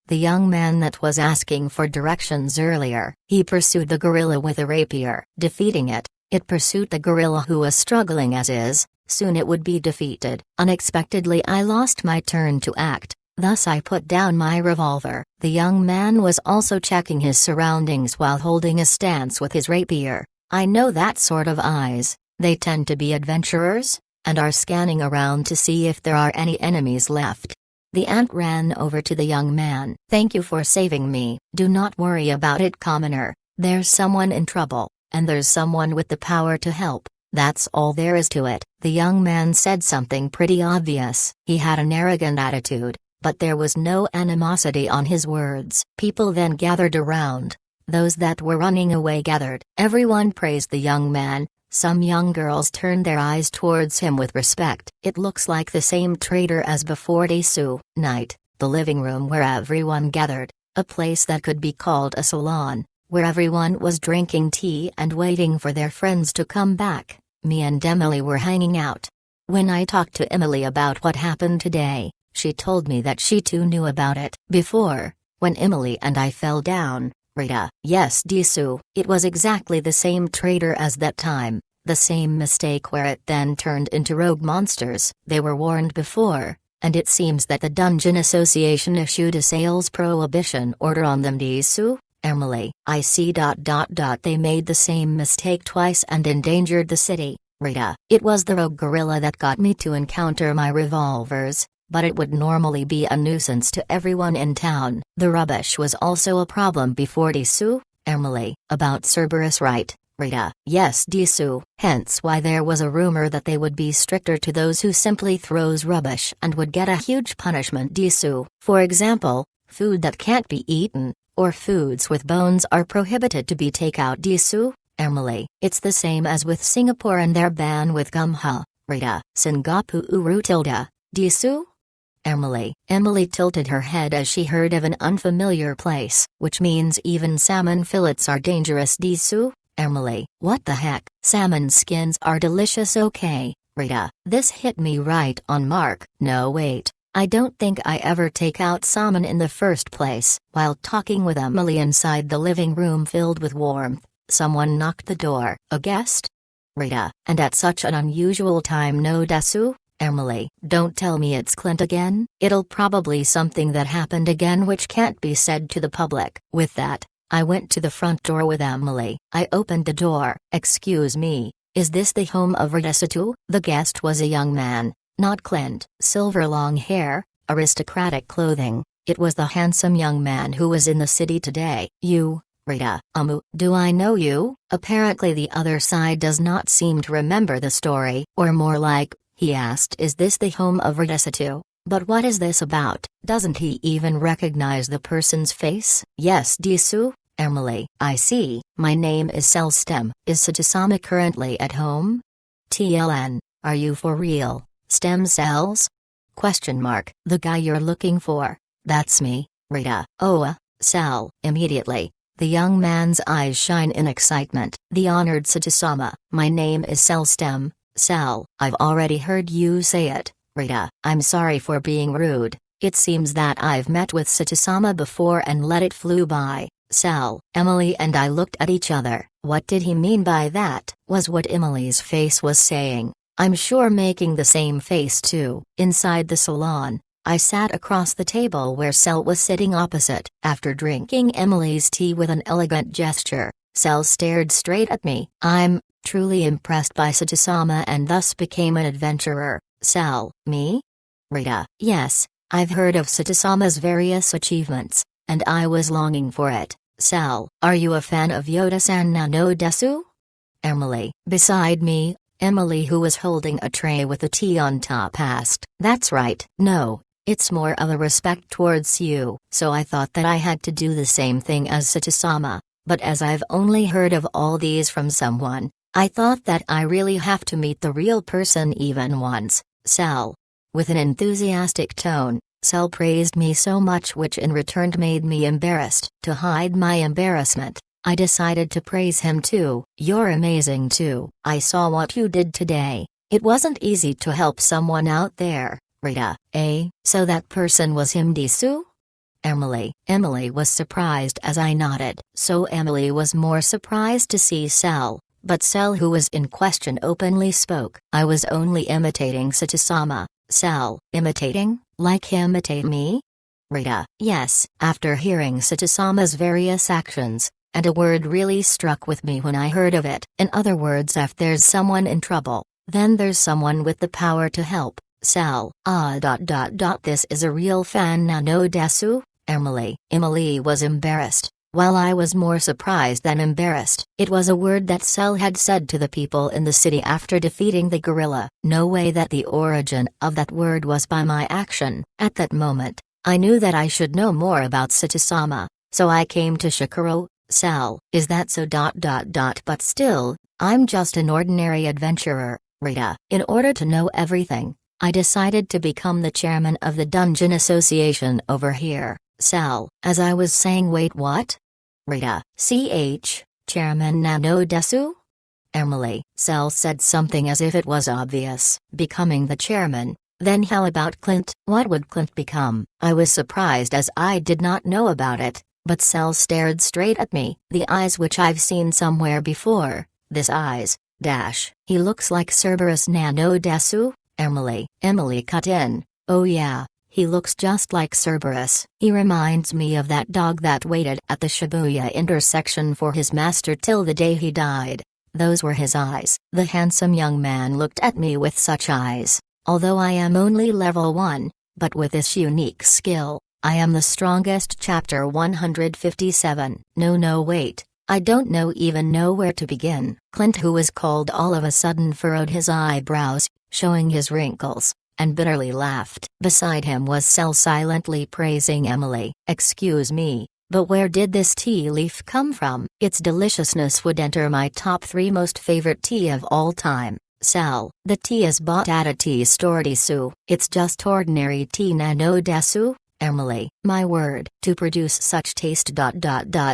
The young man that was asking for directions earlier, he pursued the gorilla with a rapier. Defeating it, it pursued the gorilla who was struggling as is. Soon it would be defeated. Unexpectedly I lost my turn to act, thus I put down my revolver. The young man was also checking his surroundings while holding a stance with his rapier. I know that sort of eyes, they tend to be adventurers, and are scanning around to see if there are any enemies left. The ant ran over to the young man. "Thank you for saving me. Do not worry about it, commoner. There's someone in trouble, and there's someone with the power to help. That's all there is to it." The young man said something pretty obvious. He had an arrogant attitude, but there was no animosity on his words. People then gathered around. Those that were running away gathered. Everyone praised the young man. Some young girls turned their eyes towards him with respect. It looks like the same trader as before. Desu. Night, the living room where everyone gathered, a place that could be called a salon, where everyone was drinking tea and waiting for their friends to come back. Me and Emily were hanging out. When I talked to Emily about what happened today, she told me that she too knew about it before, when Emily and I fell down. Rita. Yes, Desu. It was exactly the same trader as that time, the same mistake where it then turned into rogue monsters. They were warned before, and it seems that the Dungeon Association issued a sales prohibition order on them. Desu. Emily. I see. They made the same mistake twice and endangered the city. Rita. It was the rogue gorilla that got me to encounter my revolvers, but it would normally be a nuisance to everyone in town. The rubbish was also a problem before. Desu. Emily. About Cerberus, right? Rita. Yes, Desu. Hence why there was a rumor that they would be stricter to those who simply throws rubbish and would get a huge punishment. Desu. For example, food that can't be eaten, or foods with bones are prohibited to be takeout. Desu. Emily. It's the same as with Singapore and their ban with gumha. Rita. Singapore tilde. Desu. Emily. Emily tilted her head as she heard of an unfamiliar place, which means even salmon fillets are dangerous. Desu. Emily. What the heck? Salmon skins are delicious. Okay, Rita. This hit me right on mark. No wait. I don't think I ever take out salmon in the first place. While talking with Emily inside the living room filled with warmth, someone knocked the door. A guest? Rita. And at such an unusual time. No, Desu. Emily. Don't tell me it's Clint again. It'll probably something that happened again which can't be said to the public. With that, I went to the front door with Emily. I opened the door. Excuse me, is this the home of Desu? The guest was a young man, not Clint. Silver long hair, aristocratic clothing. It was the handsome young man who was in the city today. You, Rita. Do I know you? Apparently the other side does not seem to remember the story. Or more like, he asked, is this the home of Desu? But what is this about? Doesn't he even recognize the person's face? Yes, Desu. Emily. I see. My name is Celstem. Is Satisama currently at home? TLN. Are you for real? Stem cells? Question mark. The guy you're looking for. That's me, Rita. Oh, Cell. Immediately, the young man's eyes shine in excitement. The honored Satisama. My name is Celstem. Cell. I've already heard you say it, Rita. I'm sorry for being rude. It seems that I've met with Satisama before and let it flew by. Cell. Emily and I looked at each other. What did he mean by that? Was what Emily's face was saying. I'm sure making the same face too. Inside the salon, I sat across the table where Cell was sitting opposite. After drinking Emily's tea with an elegant gesture, Cell stared straight at me. I'm truly impressed by Satisama and thus became an adventurer. Cell. Me? Rita. Yes, I've heard of Satisama's various achievements, and I was longing for it. Cell. Are you a fan of Yoda-san no Desu? Emily. Beside me, Emily, who was holding a tray with the tea on top, asked. That's right. No, it's more of a respect towards you. So I thought that I had to do the same thing as Satisama, but as I've only heard of all these from someone, I thought that I really have to meet the real person even once. Cell. With an enthusiastic tone, Cell praised me so much, which in return made me embarrassed. To hide my embarrassment, I decided to praise him too. You're amazing too. I saw what you did today. It wasn't easy to help someone out there, Rita. So that person was him, Disu? Emily was surprised as I nodded. So Emily was more surprised to see Cell, but Cell, who was in question, openly spoke. I was only imitating Satsuma. Cell, imitating? Like imitate me? Rita, yes. After hearing Satsuma's various actions, and a word really struck with me when I heard of it. In other words, if there's someone in trouble, then there's someone with the power to help. Cell, this is a real fan now, no desu? Emily was embarrassed, while I was more surprised than embarrassed. It was a word that Cell had said to the people in the city after defeating the gorilla. No way that the origin of that word was by my action. At that moment, I knew that I should know more about Satsuma, so I came to Shikoro. Cell, is that so? But still, I'm just an ordinary adventurer, Rita. In order to know everything, I decided to become the chairman of the Dungeon Association over here. Cell, as I was saying, wait, what? Rita, chairman Nano Desu? Emily, Cell said something as if it was obvious. Becoming the chairman, then how about Clint? What would Clint become? I was surprised as I did not know about it, but Cell stared straight at me, the eyes which I've seen somewhere before. This eyes, he looks like Cerberus Nano Desu? Emily cut in, oh yeah. He looks just like Cerberus. He reminds me of that dog that waited at the Shibuya intersection for his master till the day he died. Those were his eyes. The handsome young man looked at me with such eyes. Although I am only level 1, but with this unique skill, I am the strongest. Chapter 157. No wait. I don't even know where to begin. Clint, who was cold, all of a sudden furrowed his eyebrows, showing his wrinkles, and bitterly laughed. Beside him was Cell, silently praising Emily. Excuse me, but where did this tea leaf come from? Its deliciousness would enter my top 3 most favorite tea of all time. Cell, the tea is bought at a tea store, Desu. It's just ordinary tea, Nano Desu? Emily, my word. To produce such taste.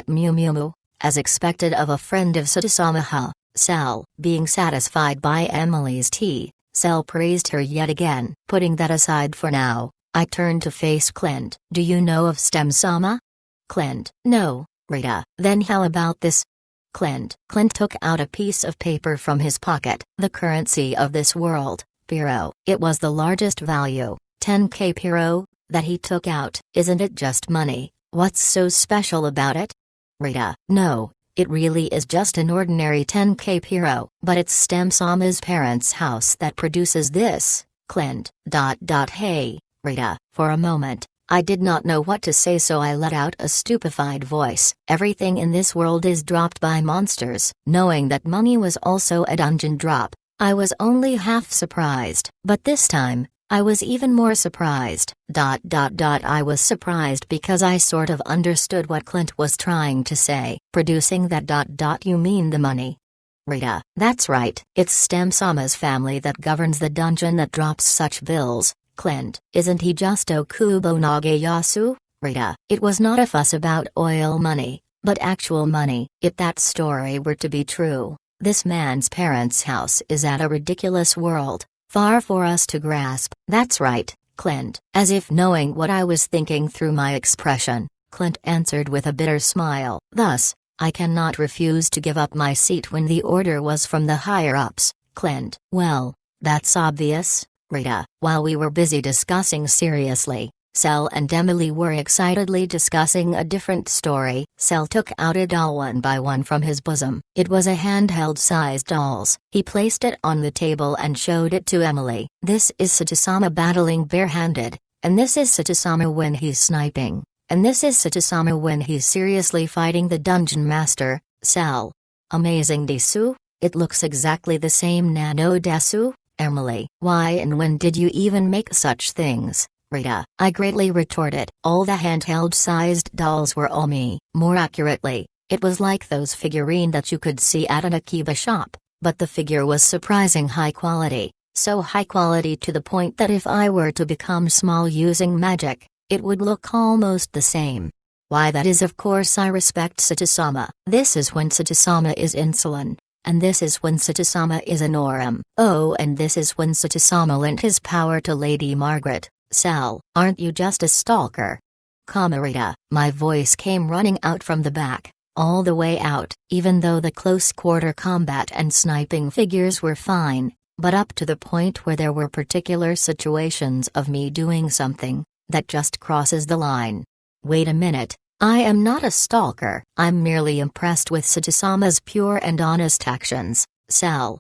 Mew. As expected of a friend of Satsuma. Cell, being satisfied by Emily's tea, Cell praised her yet again. Putting that aside for now, I turned to face Clint. Do you know of Stem-sama? Clint, no, Rita. Then how about this? Clint took out a piece of paper from his pocket. The currency of this world, Piro. It was the largest value, 10k Piro, that he took out. Isn't it just money? What's so special about it? Rita, no. It really is just an ordinary 10k Piro, but it's Stem-sama's parents' house that produces this. Clint. Hey, Rita. For a moment, I did not know what to say, so I let out a stupefied voice. Everything in this world is dropped by monsters. Knowing that money was also a dungeon drop, I was only half surprised. But this time, I was even more surprised. I was surprised because I sort of understood what Clint was trying to say. Producing that. You mean the money? Rita, that's right. It's Stem-sama's family that governs the dungeon that drops such bills. Clint, isn't he just Okubo Nagayasu? Rita, it was not a fuss about oil money, but actual money. If that story were to be true, this man's parents' house is at a ridiculous world. Far for us to grasp. That's right, Clint. As if knowing what I was thinking through my expression, Clint answered with a bitter smile. Thus, I cannot refuse to give up my seat when the order was from the higher-ups. Clint, well, that's obvious, Rita. While we were busy discussing seriously, Cell and Emily were excitedly discussing a different story. Cell took out a doll one by one from his bosom. It was a handheld-sized doll. He placed it on the table and showed it to Emily. This is Satsuma battling barehanded, and this is Satsuma when he's sniping, and this is Satsuma when he's seriously fighting the dungeon master. Cell. Amazing, Desu. It looks exactly the same, Nano Desu. Emily, why and when did you even make such things? Rita, I greatly retorted. All the handheld-sized dolls were all me. More accurately, it was like those figurine that you could see at an Akiba shop, but the figure was surprising high quality. So high quality to the point that if I were to become small using magic, it would look almost the same. Why that is, of course I respect Satisama. This is when Satisama is insolent. And this is when Satisama is anorum. Oh, and this is when Satisama lent his power to Lady Margaret. Sal, aren't you just a stalker? Camarita, my voice came running out from the back, all the way out, even though the close-quarter combat and sniping figures were fine, but up to the point where there were particular situations of me doing something that just crosses the line. Wait a minute. I am not a stalker, I'm merely impressed with Satisama's pure and honest actions. Sal.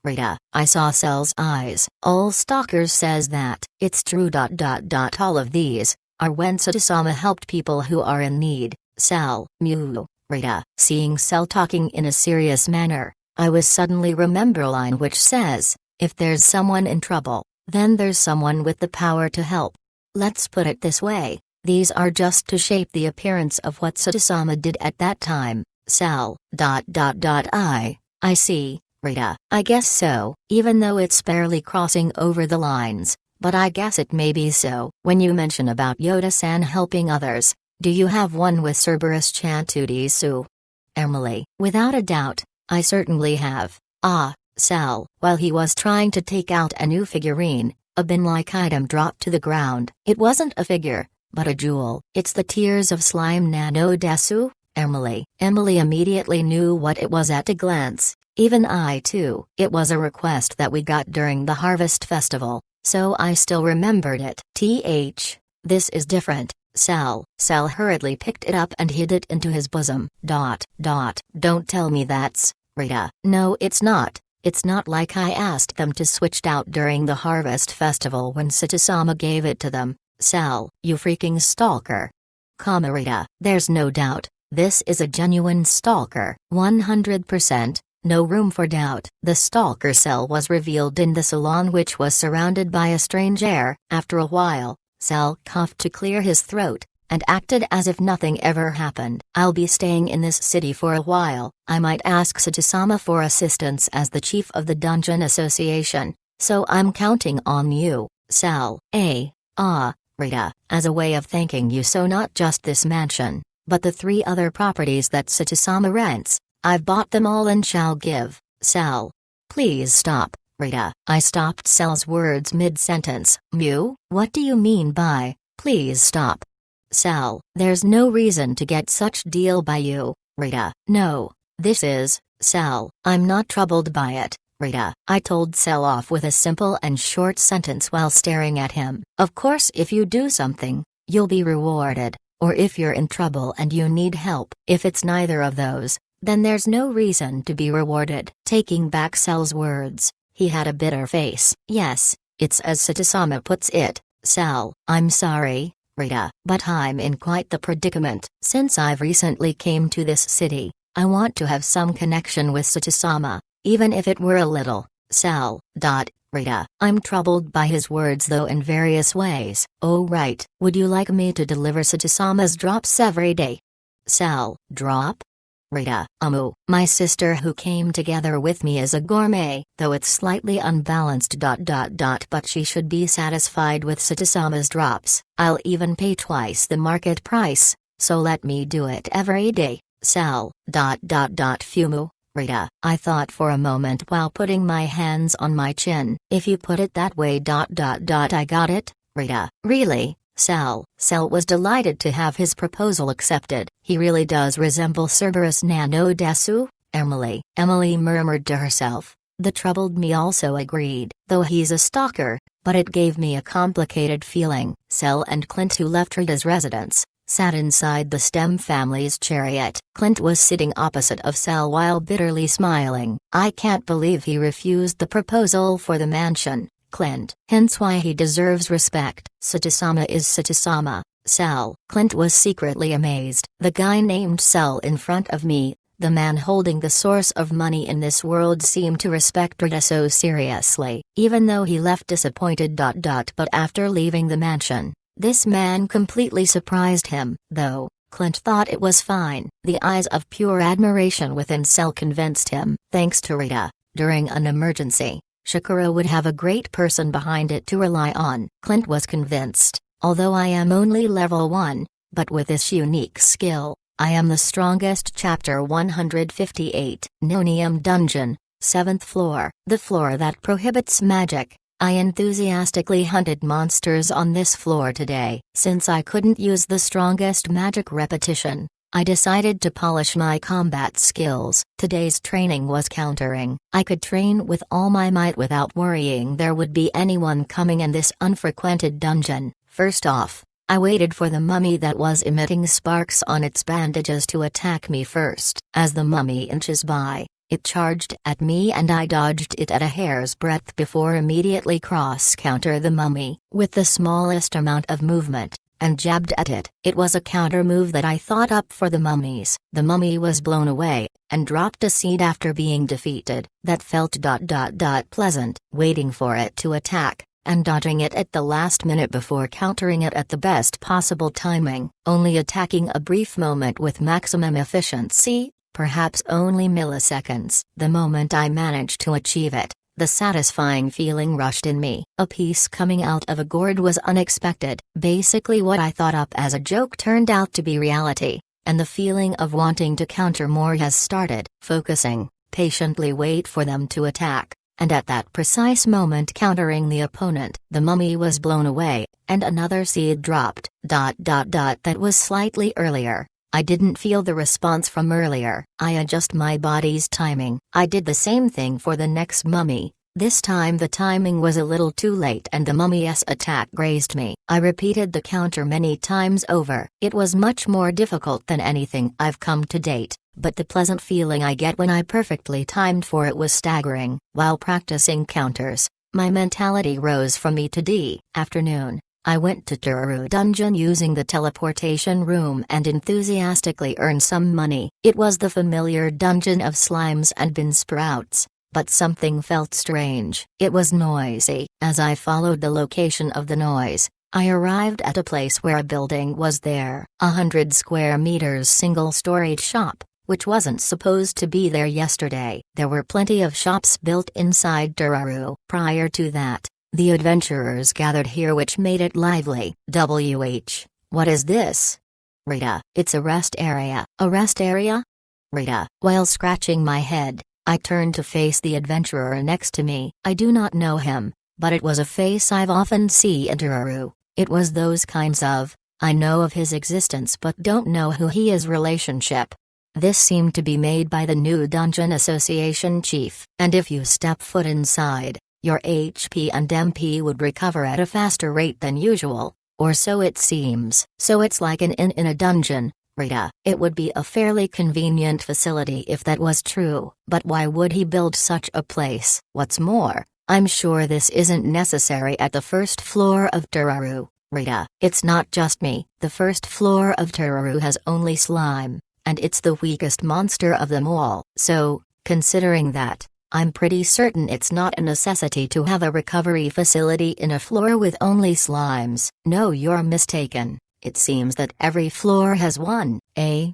Rita, I saw Sal's eyes. All stalkers says that. It's true. All of these are when Satisama helped people who are in need. Sal. Mew. Rita, seeing Sal talking in a serious manner, I was suddenly remember a line which says, if there's someone in trouble, then there's someone with the power to help. Let's put it this way. These are just to shape the appearance of what Satisama did at that time. Sal. I see, Rita. I guess so, even though it's barely crossing over the lines, but I guess it may be so. When you mention about Yoda-san helping others, do you have one with Cerberus Chantudisu? Emily. Without a doubt, I certainly have. Ah, Sal. While he was trying to take out a new figurine, a bin-like item dropped to the ground. It wasn't a figure, but a jewel. It's the Tears of Slime Nano Desu, Emily. Emily immediately knew what it was at a glance. Even I too. It was a request that we got during the Harvest Festival, so I still remembered it. This is different, Sal. Sal hurriedly picked it up and hid it into his bosom. Don't tell me that's, Rita. No, it's not. It's not like I asked them to switch out during the Harvest Festival when Satisama gave it to them. Sal, you freaking stalker. Camarita, there's no doubt, this is a genuine stalker. 100%, no room for doubt. The stalker Sal was revealed in the salon, which was surrounded by a strange air. After a while, Sal coughed to clear his throat, and acted as if nothing ever happened. I'll be staying in this city for a while. I might ask Satisama for assistance as the chief of the Dungeon Association, so I'm counting on you, Sal. Rita, as a way of thanking you, so not just this mansion, but the 3 other properties that Satisama rents, I've bought them all and shall give. Sal. Please stop, Rita. I stopped Sal's words mid-sentence. Mew, what do you mean by, please stop? Sal, there's no reason to get such deal by you, Rita. No, this is, Sal, I'm not troubled by it. Rita, I told Sal off with a simple and short sentence while staring at him. Of course, if you do something, you'll be rewarded, or if you're in trouble and you need help. If it's neither of those, then there's no reason to be rewarded. Taking back Sal's words, he had a bitter face. Yes, it's as Satisama puts it, Sal. I'm sorry, Rita, but I'm in quite the predicament. Since I've recently came to this city, I want to have some connection with Satisama. Even if it were a little, Sal. Rita, I'm troubled by his words though in various ways. Oh right, would you like me to deliver Satisama's drops every day? Sal. Drop? Rita, my sister who came together with me is a gourmet, though it's slightly unbalanced. But she should be satisfied with Satisama's drops. I'll even pay twice the market price, so let me do it every day. Sal. Fumu. Rita, I thought for a moment while putting my hands on my chin. If you put it that way. I got it, Rita. Really, Sal. Sal was delighted to have his proposal accepted. He really does resemble Cerberus Nano Desu, Emily. Emily murmured to herself. The troubled me also agreed, though he's a stalker, but it gave me a complicated feeling. Sal and Clint, who left Rita's residence, sat inside the Stem family's chariot. Clint was sitting opposite of Sal while bitterly smiling. I can't believe he refused the proposal for the mansion, Clint. Hence why he deserves respect. Satisama is Satisama, Sal. Clint was secretly amazed. The guy named Sal in front of me, the man holding the source of money in this world, seemed to respect Rita so seriously, even though he left disappointed. But after leaving the mansion, this man completely surprised him. Though Clint thought it was fine, the eyes of pure admiration within Sal convinced him. Thanks to Rita, during an emergency, Shikaro would have a great person behind it to rely on. Clint was convinced, although I am only level 1, but with this unique skill, I am the strongest. Chapter 158, Nonium Dungeon, 7th floor. The floor that prohibits magic. I enthusiastically hunted monsters on this floor today. Since I couldn't use the strongest magic repetition, I decided to polish my combat skills. Today's training was countering. I could train with all my might without worrying there would be anyone coming in this unfrequented dungeon. First off, I waited for the mummy that was emitting sparks on its bandages to attack me first. As the mummy inches by, it charged at me and I dodged it at a hair's breadth before immediately cross-counter the mummy with the smallest amount of movement, and jabbed at it. It was a counter move that I thought up for the mummies. The mummy was blown away, and dropped a seed after being defeated. That felt pleasant. Waiting for it to attack, and dodging it at the last minute before countering it at the best possible timing, only attacking a brief moment with maximum efficiency, perhaps only milliseconds. The moment I managed to achieve it, the satisfying feeling rushed in me. A piece coming out of a gourd was unexpected. Basically what I thought up as a joke turned out to be reality, and the feeling of wanting to counter more has started. Focusing, patiently wait for them to attack, and at that precise moment countering the opponent. The mummy was blown away, and another seed dropped. That was slightly earlier. I didn't feel the response from earlier. I adjust my body's timing. I did the same thing for the next mummy. This time the timing was a little too late and the mummy's attack grazed me. I repeated the counter many times over. It was much more difficult than anything I've come to date, but the pleasant feeling I get when I perfectly timed for it was staggering. While practicing counters, my mentality rose from E to D. Afternoon. I went to Turaru Dungeon using the teleportation room and enthusiastically earned some money. It was the familiar dungeon of slimes and bean sprouts, but something felt strange. It was noisy. As I followed the location of the noise, I arrived at a place where a building was there. 100 square meters single-storied shop, which wasn't supposed to be there yesterday. There were plenty of shops built inside Turaru. Prior to that, the adventurers gathered here, which made it lively. What is this? Rita, it's a rest area. A rest area? Rita. While scratching my head, I turned to face the adventurer next to me. I do not know him, but it was a face I've often seen in Turaru. It was those kinds of, I know of his existence but don't know who he is relationship. This seemed to be made by the new Dungeon Association chief. And if you step foot inside, your HP and MP would recover at a faster rate than usual, or so it seems. So it's like an inn in a dungeon, Rita. It would be a fairly convenient facility if that was true. But why would he build such a place? What's more, I'm sure this isn't necessary at the first floor of Turaru, Rita. It's not just me. The first floor of Turaru has only slime, and it's the weakest monster of them all. So, considering that, I'm pretty certain it's not a necessity to have a recovery facility in a floor with only slimes. No, you're mistaken. It seems that every floor has one, eh?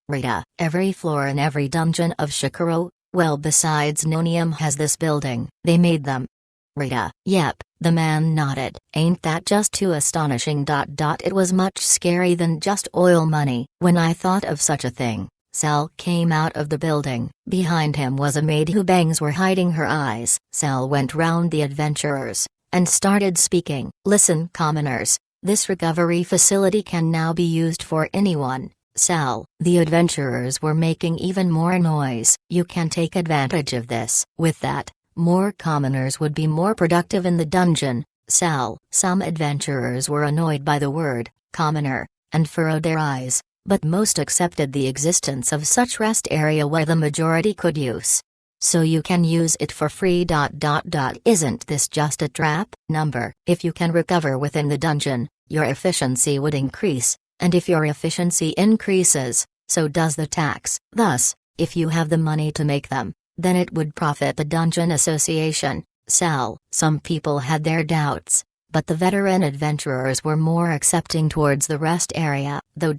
Rita, every floor in every dungeon of Shikaro? Well, besides Nonium has this building. They made them. Rita, yep, the man nodded. Ain't that just too astonishing? It was much scary than just oil money. When I thought of such a thing, Sal came out of the building. Behind him was a maid whose bangs were hiding her eyes. Sal went round the adventurers, and started speaking. Listen, commoners, this recovery facility can now be used for anyone. Sal, the adventurers were making even more noise. You can take advantage of this. With that, more commoners would be more productive in the dungeon. Sal, some adventurers were annoyed by the word, commoner, and furrowed their eyes. But most accepted the existence of such rest area where the majority could use. So you can use it for free. Isn't this just a trap? Number. If you can recover within the dungeon, your efficiency would increase, and if your efficiency increases, so does the tax. Thus, if you have the money to make them, then it would profit the Dungeon Association. Sal. Some people had their doubts, but the veteran adventurers were more accepting towards the rest area. Though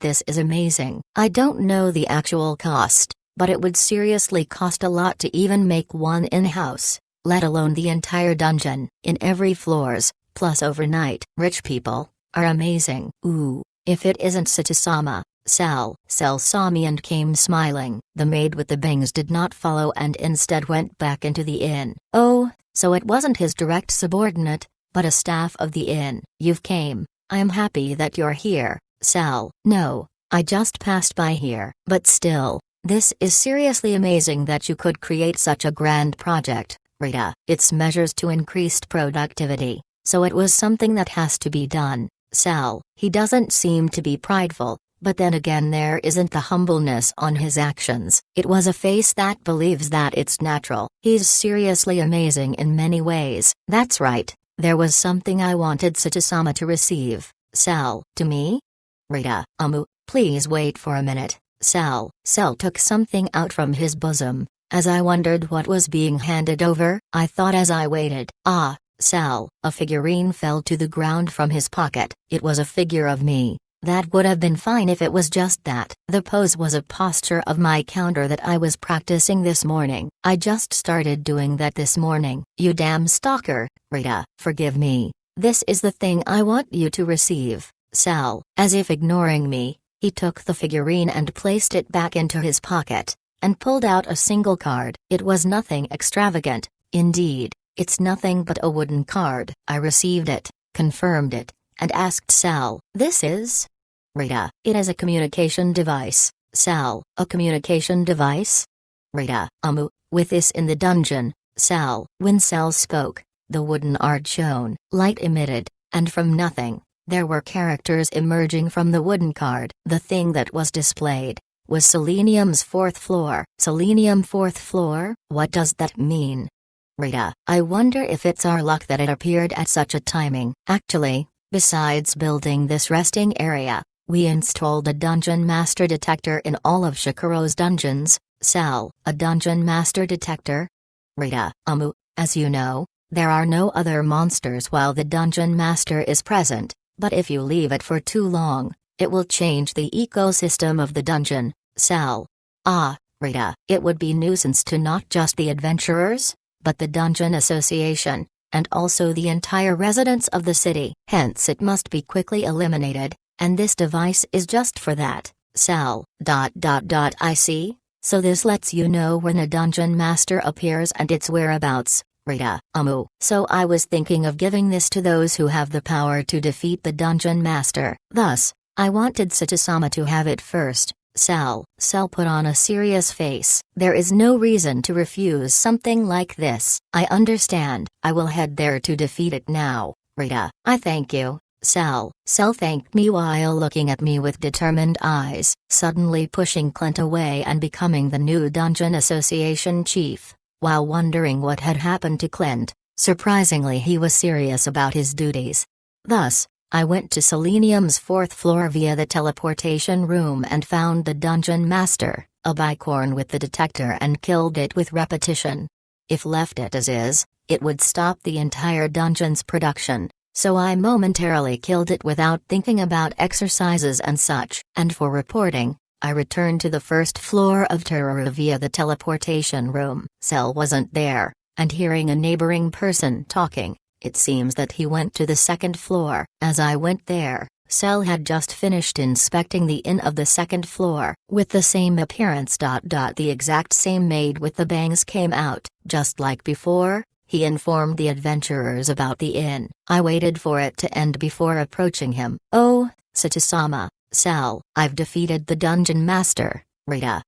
this is amazing. I don't know the actual cost, but it would seriously cost a lot to even make one in-house. let alone the entire dungeon, in every floors, plus overnight. Rich people are amazing. Ooh, if it isn't Satisama. Sal saw me and came smiling. The maid with the bangs did not follow and instead went back into the inn. Oh, so it wasn't his direct subordinate, but a staff of the inn. You've came. I am happy that you're here, Sal. No, I just passed by here. But still, this is seriously amazing that you could create such a grand project, Rita. It's measures to increased productivity, so it was something that has to be done, Sal. He doesn't seem to be prideful. But then again, there isn't the humbleness on his actions. It was a face that believes that it's natural. He's seriously amazing in many ways. That's right, there was something I wanted Satisama to receive. Sal. To me? Rita. Please wait for a minute. Sal took something out from his bosom. As I wondered what was being handed over, I thought as I waited. Sal. A figurine fell to the ground from his pocket. It was a figure of me. That would have been fine if it was just that. The pose was a posture of my counter that I was practicing this morning. I just started doing that this morning. You damn stalker, Rita. Forgive me. This is the thing I want you to receive, Sal. As if ignoring me, he took the figurine and placed it back into his pocket, and pulled out a single card. It was nothing extravagant. Indeed, it's nothing but a wooden card. I received it, confirmed it, and asked Sal. This is? Rita. It is a communication device. Sal. A communication device? Rita. With this in the dungeon, Sal. When Sal spoke, the wooden art shone, light emitted, and from nothing, there were characters emerging from the wooden card. The thing that was displayed was Selenium's 4th floor. Selenium 4th floor? What does that mean? Rita. I wonder if it's our luck that it appeared at such a timing. Actually, besides building this resting area, we installed a dungeon master detector in all of Shikuro's dungeons. Sal. A dungeon master detector? Rita. As you know, there are no other monsters while the dungeon master is present, but if you leave it for too long, it will change the ecosystem of the dungeon. Sal. Rita. It would be nuisance to not just the adventurers, but the dungeon association, and also the entire residents of the city. Hence it must be quickly eliminated. And this device is just for that, Sal. I see, so this lets you know when a dungeon master appears and its whereabouts, Rita. So I was thinking of giving this to those who have the power to defeat the dungeon master. Thus, I wanted Satisama to have it first, Sal. Sal put on a serious face. There is no reason to refuse something like this. I understand. I will head there to defeat it now, Rita. I thank you. Sal thanked me while looking at me with determined eyes, suddenly pushing Clint away and becoming the new Dungeon Association chief. While wondering what had happened to Clint, surprisingly he was serious about his duties. Thus, I went to Selenium's 4th floor via the teleportation room and found the Dungeon Master, a bicorn with the detector, and killed it with repetition. If left it as is, it would stop the entire dungeon's production. So I momentarily killed it without thinking about exercises and such. And for reporting, I returned to the 1st floor of Teruru via the teleportation room. Sal wasn't there, and hearing a neighboring person talking, it seems that he went to the 2nd floor. As I went there, Sal had just finished inspecting the inn of the 2nd floor. With the same appearance. The exact same maid with the bangs came out, just like before. He informed the adventurers about the inn. I waited for it to end before approaching him. Oh, Satisama, Sal, I've defeated the dungeon master, Rita.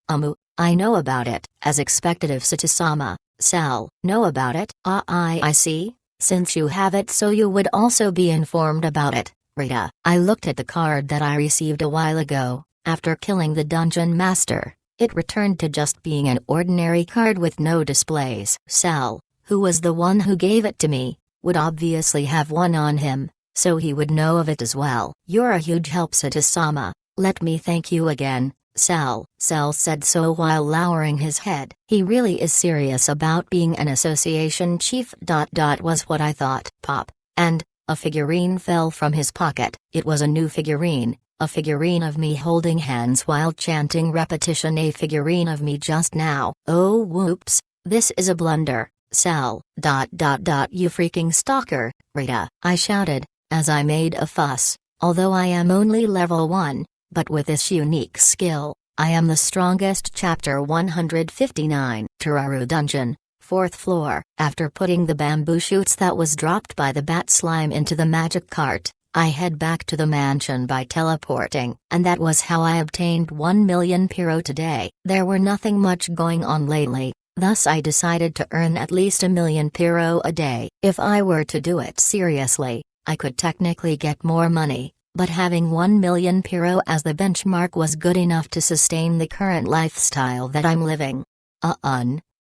I know about it. As expected of Satisama, Sal. Know about it? I see. Since you have it, so you would also be informed about it, Rita. I looked at the card that I received a while ago. After killing the dungeon master, it returned to just being an ordinary card with no displays. Sal, who was the one who gave it to me, would obviously have one on him, so he would know of it as well. You're a huge help, Satisama. Let me thank you again, Sal. Sal said so while lowering his head. He really is serious about being an association chief. Was what I thought. Pop. And a figurine fell from his pocket. It was a new figurine, a figurine of me holding hands while chanting repetition, a figurine of me just now. Oh whoops, this is a blunder. Cell. You freaking stalker, Rita, I shouted, as I made a fuss. Although I am only level 1, but with this unique skill, I am the strongest. Chapter 159. Tararu Dungeon, 4th floor. After putting the bamboo shoots that was dropped by the bat slime into the magic cart, I head back to the mansion by teleporting, and that was how I obtained 1 million Pyro today. There were nothing much going on lately, thus I decided to earn at least 1 million Pyro a day. If I were to do it seriously, I could technically get more money, but having 1 million Pyro as the benchmark was good enough to sustain the current lifestyle that I'm living.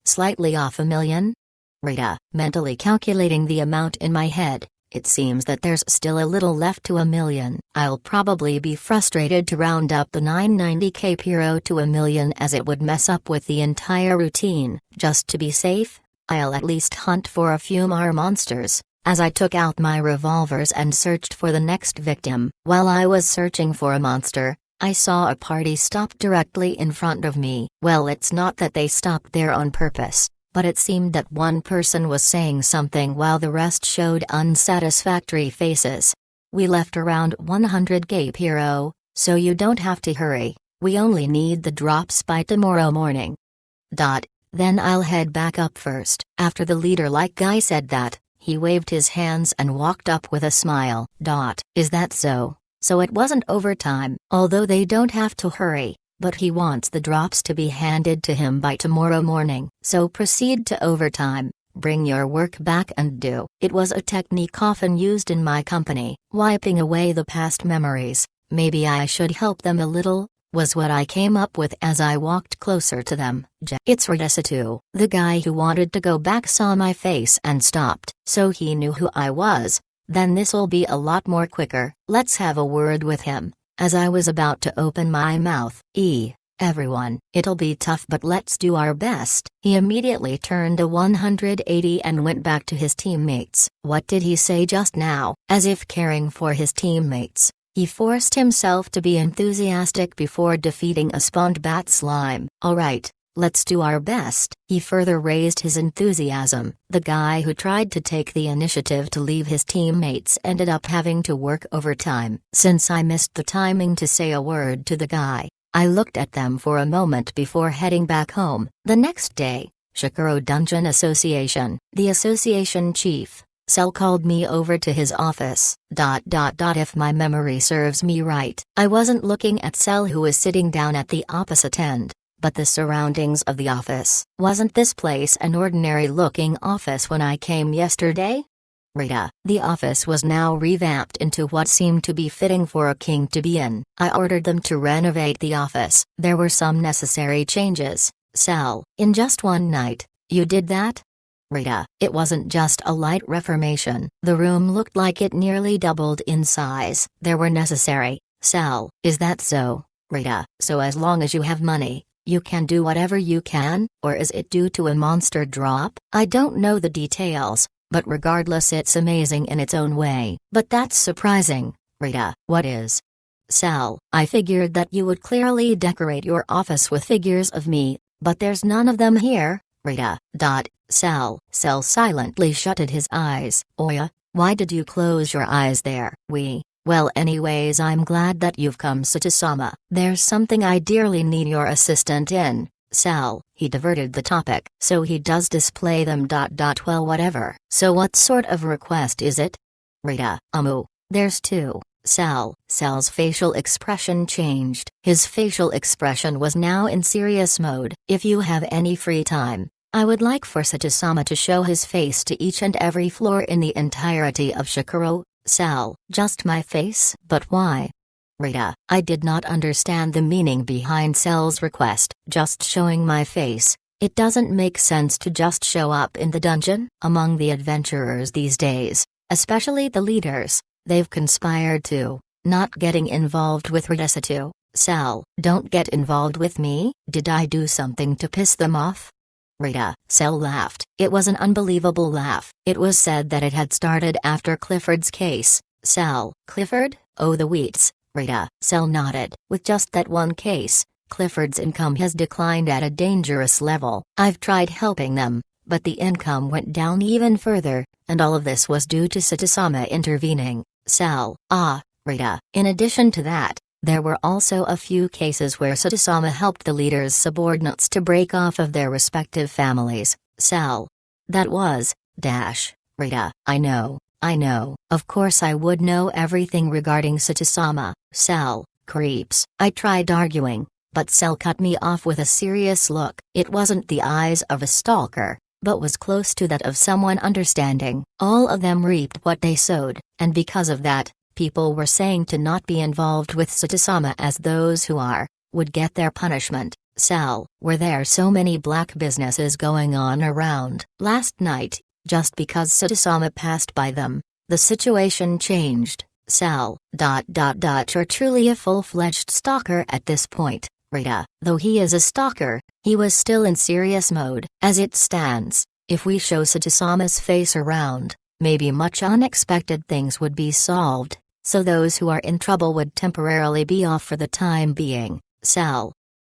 Slightly off 1 million? Rita, mentally calculating the amount in my head. It seems that there's still a little left to 1 million. I'll probably be frustrated to round up the 990k Pyro to 1 million as it would mess up with the entire routine. Just to be safe, I'll at least hunt for a few more monsters. As I took out my revolvers and searched for the next victim. While I was searching for a monster, I saw a party stop directly in front of me. Well, it's not that they stopped there on purpose, but it seemed that one person was saying something while the rest showed unsatisfactory faces. We left around 100k Pyro, so you don't have to hurry. We only need the drops by tomorrow morning. Then I'll head back up first. After the leader-like guy said that, he waved his hands and walked up with a smile. Is that so? So it wasn't overtime. Although they don't have to hurry, but he wants the drops to be handed to him by tomorrow morning. So proceed to overtime. Bring your work back and do. It was a technique often used in my company, wiping away the past memories. Maybe I should help them a little, was what I came up with as I walked closer to them. It's Redesitu. The guy who wanted to go back saw my face and stopped. So he knew who I was. Then this'll be a lot more quicker. Let's have a word with him. As I was about to open my mouth. Everyone, it'll be tough but let's do our best. He immediately turned a 180 and went back to his teammates. What did he say just now? As if caring for his teammates, he forced himself to be enthusiastic before defeating a spawned bat slime. Alright, let's do our best. He further raised his enthusiasm. The guy who tried to take the initiative to leave his teammates ended up having to work overtime. Since I missed the timing to say a word to the guy, I looked at them for a moment before heading back home. The next day, Shikoro Dungeon Association. The association chief, Cell, called me over to his office. If my memory serves me right, I wasn't looking at Cell, who was sitting down at the opposite end, but the surroundings of the office. Wasn't this place an ordinary-looking office when I came yesterday? Rita. The office was now revamped into what seemed to be fitting for a king to be in. I ordered them to renovate the office. There were some necessary changes. Cell. In just one night, you did that? Rita. It wasn't just a light reformation. The room looked like it nearly doubled in size. There were necessary. Cell. Is that so? Rita. So as long as you have money, you can do whatever you can, or is it due to a monster drop? I don't know the details, but regardless it's amazing in its own way. But that's surprising. Rita. What is? Cell. I figured that you would clearly decorate your office with figures of me, but there's none of them here. Rita. Cell. Cell silently shutted his eyes. Oya, why did you close your eyes there? Well, anyways, I'm glad that you've come, Sato-sama. There's something I dearly need your assistant in. Cell. He diverted the topic. So he does display them. Well, whatever. So what sort of request is it? Rita. There's two. Cell. Cell's facial expression changed. His facial expression was now in serious mode. If you have any free time, I would like for Sato-sama to show his face to each and every floor in the entirety of Shikoro. Cell. Just my face? But why? Rita. I did not understand the meaning behind Cell's request. Just showing my face. It doesn't make sense to just show up in the dungeon. Among the adventurers these days, especially the leaders, they've conspired to not getting involved with Redesitu. Cell. Don't get involved with me? Did I do something to piss them off? Rita. Cell laughed. It was an unbelievable laugh. It was said that it had started after Clifford's case. Cell. Clifford? Oh, the Wheats. Rita. Cell nodded. With just that one case, Clifford's income has declined at a dangerous level. I've tried helping them, but the income went down even further, and all of this was due to Satisama intervening. Rita. In addition to that, there were also a few cases where Satisama helped the leaders' subordinates to break off of their respective families. That was, Rita. I know. Of course I would know everything regarding Satisama. Creeps. I tried arguing, but Cell cut me off with a serious look. It wasn't the eyes of a stalker, but was close to that of someone understanding. All of them reaped what they sowed, and because of that, people were saying to not be involved with Satisama as those who would get their punishment. Were there so many black businesses going on around last night, just because Satisama passed by them, the situation changed. You're truly a full-fledged stalker at this point, Rita. Though he is a stalker, he was still in serious mode. As it stands, if we show Satisama's face around, maybe much unexpected things would be solved, so those who are in trouble would temporarily be off for the time being.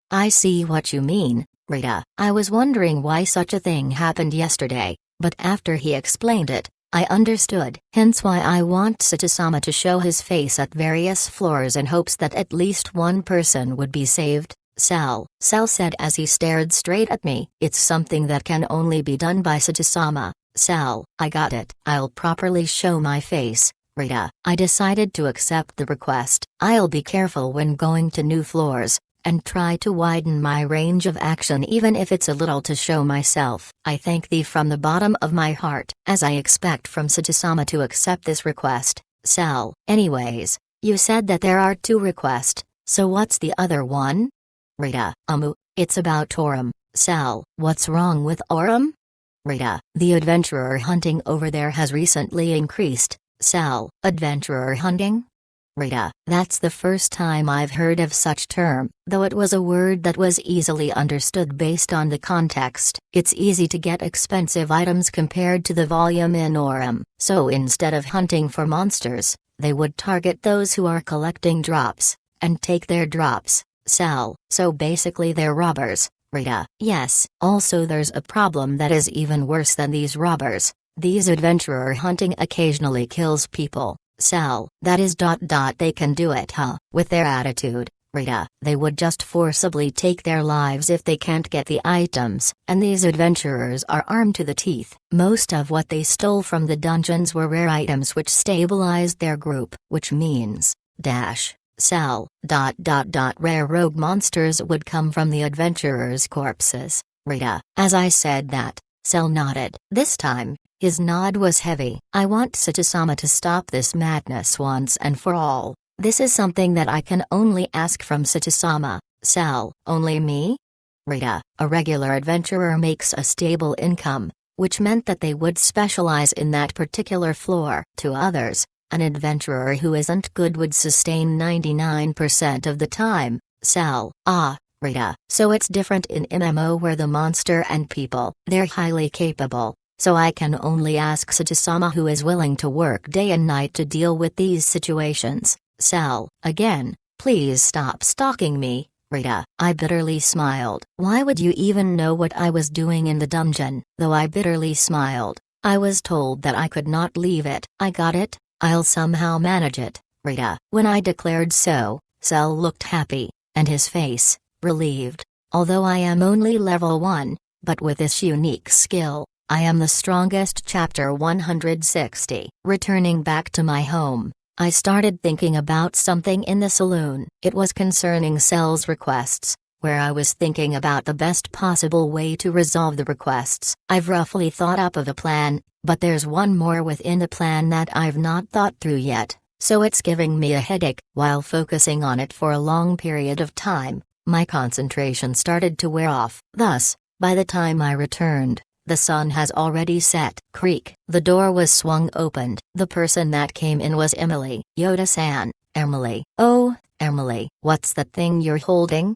I see what you mean, Rita. I was wondering why such a thing happened yesterday, but after he explained it, I understood. Hence why I want Satisama to show his face at various floors in hopes that at least one person would be saved. Cell said as he stared straight at me. It's something that can only be done by Satisama. I got it. I'll properly show my face, Rita. I decided to accept the request. I'll be careful when going to new floors, and try to widen my range of action even if it's a little to show myself. I thank thee from the bottom of my heart, as I expect from Satisama to accept this request. Anyways, you said that there are 2 requests, so what's the other one? Rita. It's about Aurum. What's wrong with Aurum? Rita. The adventurer hunting over there has recently increased. Adventurer hunting? Rita. That's the first time I've heard of such term, though it was a word that was easily understood based on the context. It's easy to get expensive items compared to the volume in Aurum, so instead of hunting for monsters, they would target those who are collecting drops, and take their drops. So basically they're robbers, Rita. Yes. Also there's a problem that is even worse than these robbers. These adventurer hunting occasionally kills people. That is. They can do it, huh? With their attitude, Rita, they would just forcibly take their lives if they can't get the items, and these adventurers are armed to the teeth. Most of what they stole from the dungeons were rare items which stabilized their group, which means, rare rogue monsters would come from the adventurers' corpses, Rita. As I said that, Cell nodded. This time, his nod was heavy. I want Satisama to stop this madness once and for all. This is something that I can only ask from Satisama. Only me? Rita. A regular adventurer makes a stable income, which meant that they would specialize in that particular floor. To others, an adventurer who isn't good would sustain 99% of the time. Rita. So it's different in MMO where the monster and people, they're highly capable. So I can only ask Satisama who is willing to work day and night to deal with these situations. Again, please stop stalking me, Rita. I bitterly smiled. Why would you even know what I was doing in the dungeon? Though I bitterly smiled, I was told that I could not leave it. I got it, I'll somehow manage it, Rita. When I declared so, Cell looked happy, and his face, relieved. Although I am only level 1, but with this unique skill, I am the strongest. Chapter 160. Returning back to my home, I started thinking about something in the saloon. It was concerning Cell's requests, where I was thinking about the best possible way to resolve the requests. I've roughly thought up of a plan, but there's one more within the plan that I've not thought through yet, so it's giving me a headache. While focusing on it for a long period of time, my concentration started to wear off. Thus, by the time I returned, the sun has already set. Creak. The door was swung open. The person that came in was Emily. Yoda-san. Emily. Oh, Emily. What's the thing you're holding?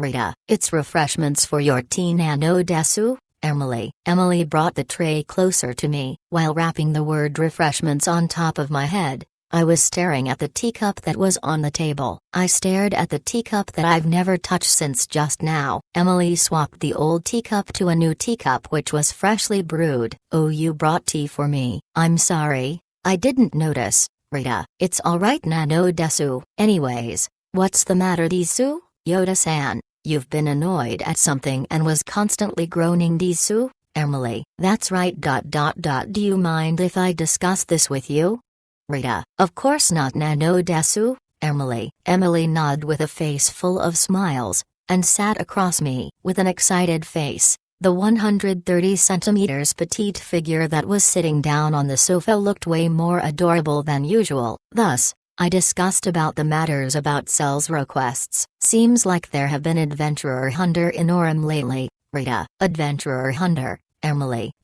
Rita. It's refreshments for your tea no desu, Emily. Emily brought the tray closer to me, while wrapping the word refreshments on top of my head. I was staring at the teacup that was on the table. I stared at the teacup that I've never touched since just now. Emily swapped the old teacup to a new teacup which was freshly brewed. "Oh, you brought tea for me. I'm sorry. I didn't notice, Rita." "It's alright Nano Desu. Anyways, what's the matter Desu? Yoda-san, you've been annoyed at something and was constantly groaning Desu?" Emily: "That's right. Do you mind if I discuss this with you?" Rita: "Of course not Nano Desu." Emily nodded with a face full of smiles, and sat across me with an excited face. The 130 centimeters petite figure that was sitting down on the sofa looked way more adorable than usual. Thus, I discussed about the matters about Cell's requests. "Seems like there have been adventurer hunter in Orem lately." Rita: "Adventurer hunter?"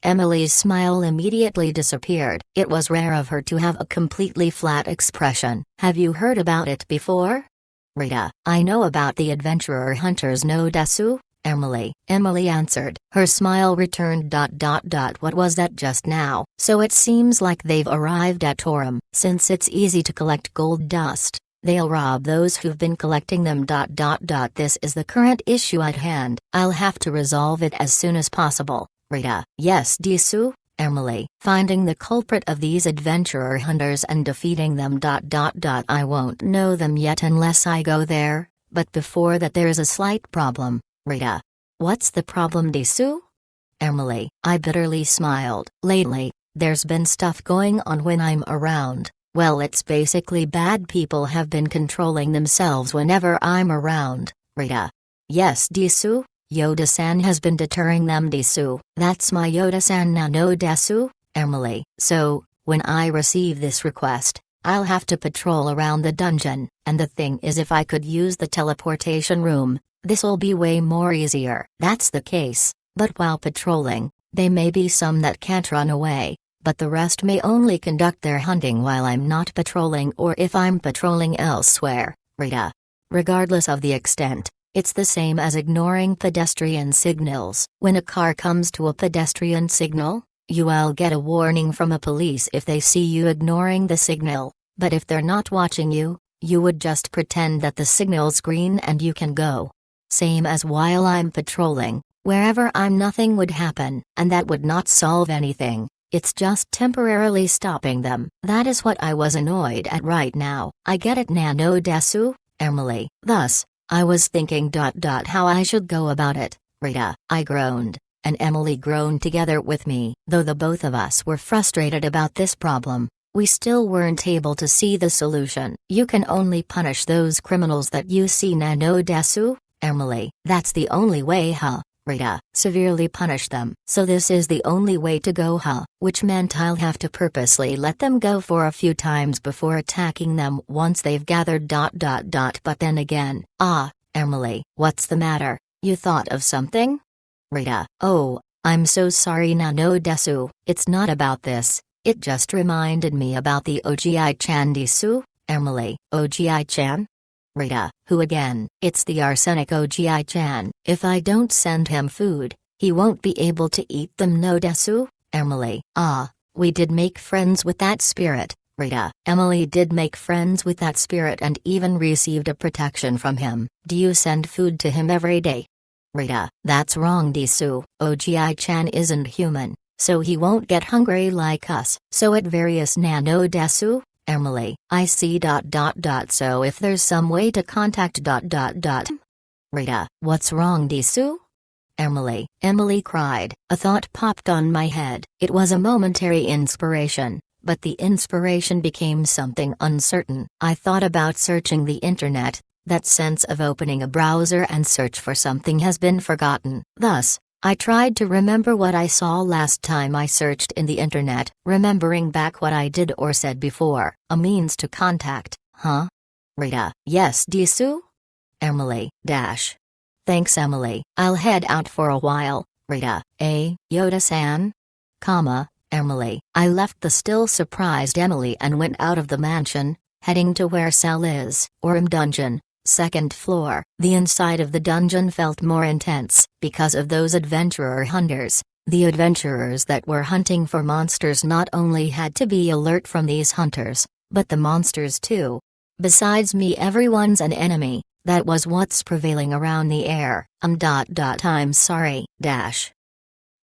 Emily's smile immediately disappeared. It was rare of her to have a completely flat expression. "Have you heard about it before?" Rita: "I know about the adventurer hunters no Desu." Emily answered. Her smile returned. What was that just now? "So it seems like they've arrived at Orem. Since it's easy to collect gold dust, they'll rob those who've been collecting them. This is the current issue at hand. I'll have to resolve it as soon as possible." Rita: "Yes Desu." Finding the culprit of these adventurer hunters and defeating them. I won't know them yet unless I go there, but before that there is a slight problem." Rita: "What's the problem Desu?" I bitterly smiled. "Lately, there's been stuff going on when I'm around. Well, it's basically bad people have been controlling themselves whenever I'm around." Rita: "Yes Desu? Yoda-san has been deterring them Desu." "That's my Yoda-san Nano Desu." "So, when I receive this request, I'll have to patrol around the dungeon, and the thing is if I could use the teleportation room, this'll be way more easier." "That's the case, but while patrolling, they may be some that can't run away, but the rest may only conduct their hunting while I'm not patrolling or if I'm patrolling elsewhere." Rita: "Regardless of the extent, it's the same as ignoring pedestrian signals. When a car comes to a pedestrian signal, you'll get a warning from a police if they see you ignoring the signal, but if they're not watching you, you would just pretend that the signal's green and you can go. Same as while I'm patrolling, wherever I'm nothing would happen, and that would not solve anything. It's just temporarily stopping them. That is what I was annoyed at right now." "I get it Nano Desu." Thus, I was thinking how I should go about it." Rita: I groaned, and Emily groaned together with me. Though the both of us were frustrated about this problem, we still weren't able to see the solution. "You can only punish those criminals that you see Nano Desu." That's the only way huh? Rita: "Severely punish them." "So this is the only way to go huh? Which meant I'll have to purposely let them go for a few times before attacking them once they've gathered. But then again, Emily, what's the matter? You thought of something?" Rita: "Oh, I'm so sorry Nano Desu. It's not about this, it just reminded me about the Ogi-chan Desu." Ogi-chan? Rita: "Who again?" "It's the arsenic Ogi-chan. If I don't send him food, he won't be able to eat them no Desu." We did make friends with that spirit." Rita: "Emily did make friends with that spirit and even received a protection from him." "Do you send food to him every day?" Rita: "That's wrong Desu. Ogi-chan isn't human, so he won't get hungry like us." "So at various Nano Desu?" I see. So if there's some way to contact. Rita: "What's wrong Desu?" Emily cried. A thought popped on my head. It was a momentary inspiration, but the inspiration became something uncertain. I thought about searching the internet. That sense of opening a browser and search for something has been forgotten. Thus, I tried to remember what I saw last time I searched in the internet, remembering back what I did or said before. A means to contact, huh? Rita: "Yes Desu." Thanks Emily. I'll head out for a while." Rita: Yoda-san? Emily. I left the still surprised Emily and went out of the mansion, heading to where Cell is. Orem Dungeon. Second floor. The inside of the dungeon felt more intense, because of those adventurer hunters. The adventurers that were hunting for monsters not only had to be alert from these hunters, but the monsters too. Besides me, everyone's an enemy. That was what's prevailing around the air. I'm sorry.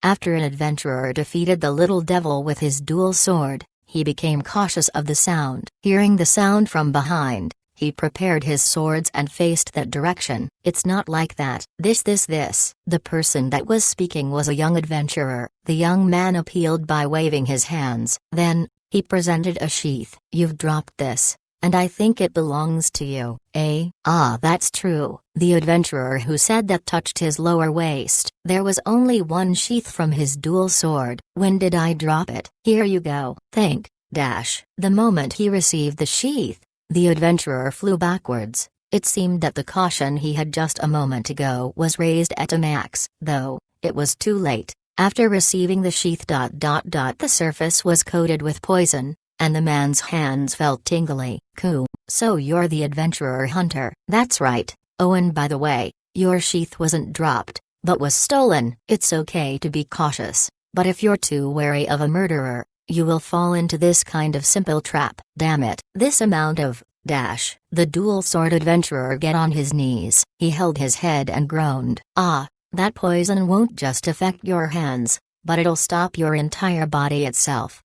After an adventurer defeated the little devil with his dual sword, he became cautious of the sound. Hearing the sound from behind, he prepared his swords and faced that direction. It's not like that. This. The person that was speaking was a young adventurer. The young man appealed by waving his hands. Then, he presented a sheath. You've dropped this, and I think it belongs to you. Eh? Ah, that's true. The adventurer who said that touched his lower waist. There was only one sheath from his dual sword. When did I drop it? Here you go. Thank. The moment he received the sheath, the adventurer flew backwards. It seemed that the caution he had just a moment ago was raised at a max, though, it was too late. After receiving the sheath. The surface was coated with poison, and the man's hands felt tingly. Cool. So you're the adventurer hunter. That's right. Oh, and by the way, your sheath wasn't dropped, but was stolen. It's okay to be cautious, but if you're too wary of a murderer, you will fall into this kind of simple trap. Damn it. This amount of the dual sword adventurer get on his knees. He held his head and groaned. Ah, that poison won't just affect your hands, but it'll stop your entire body itself.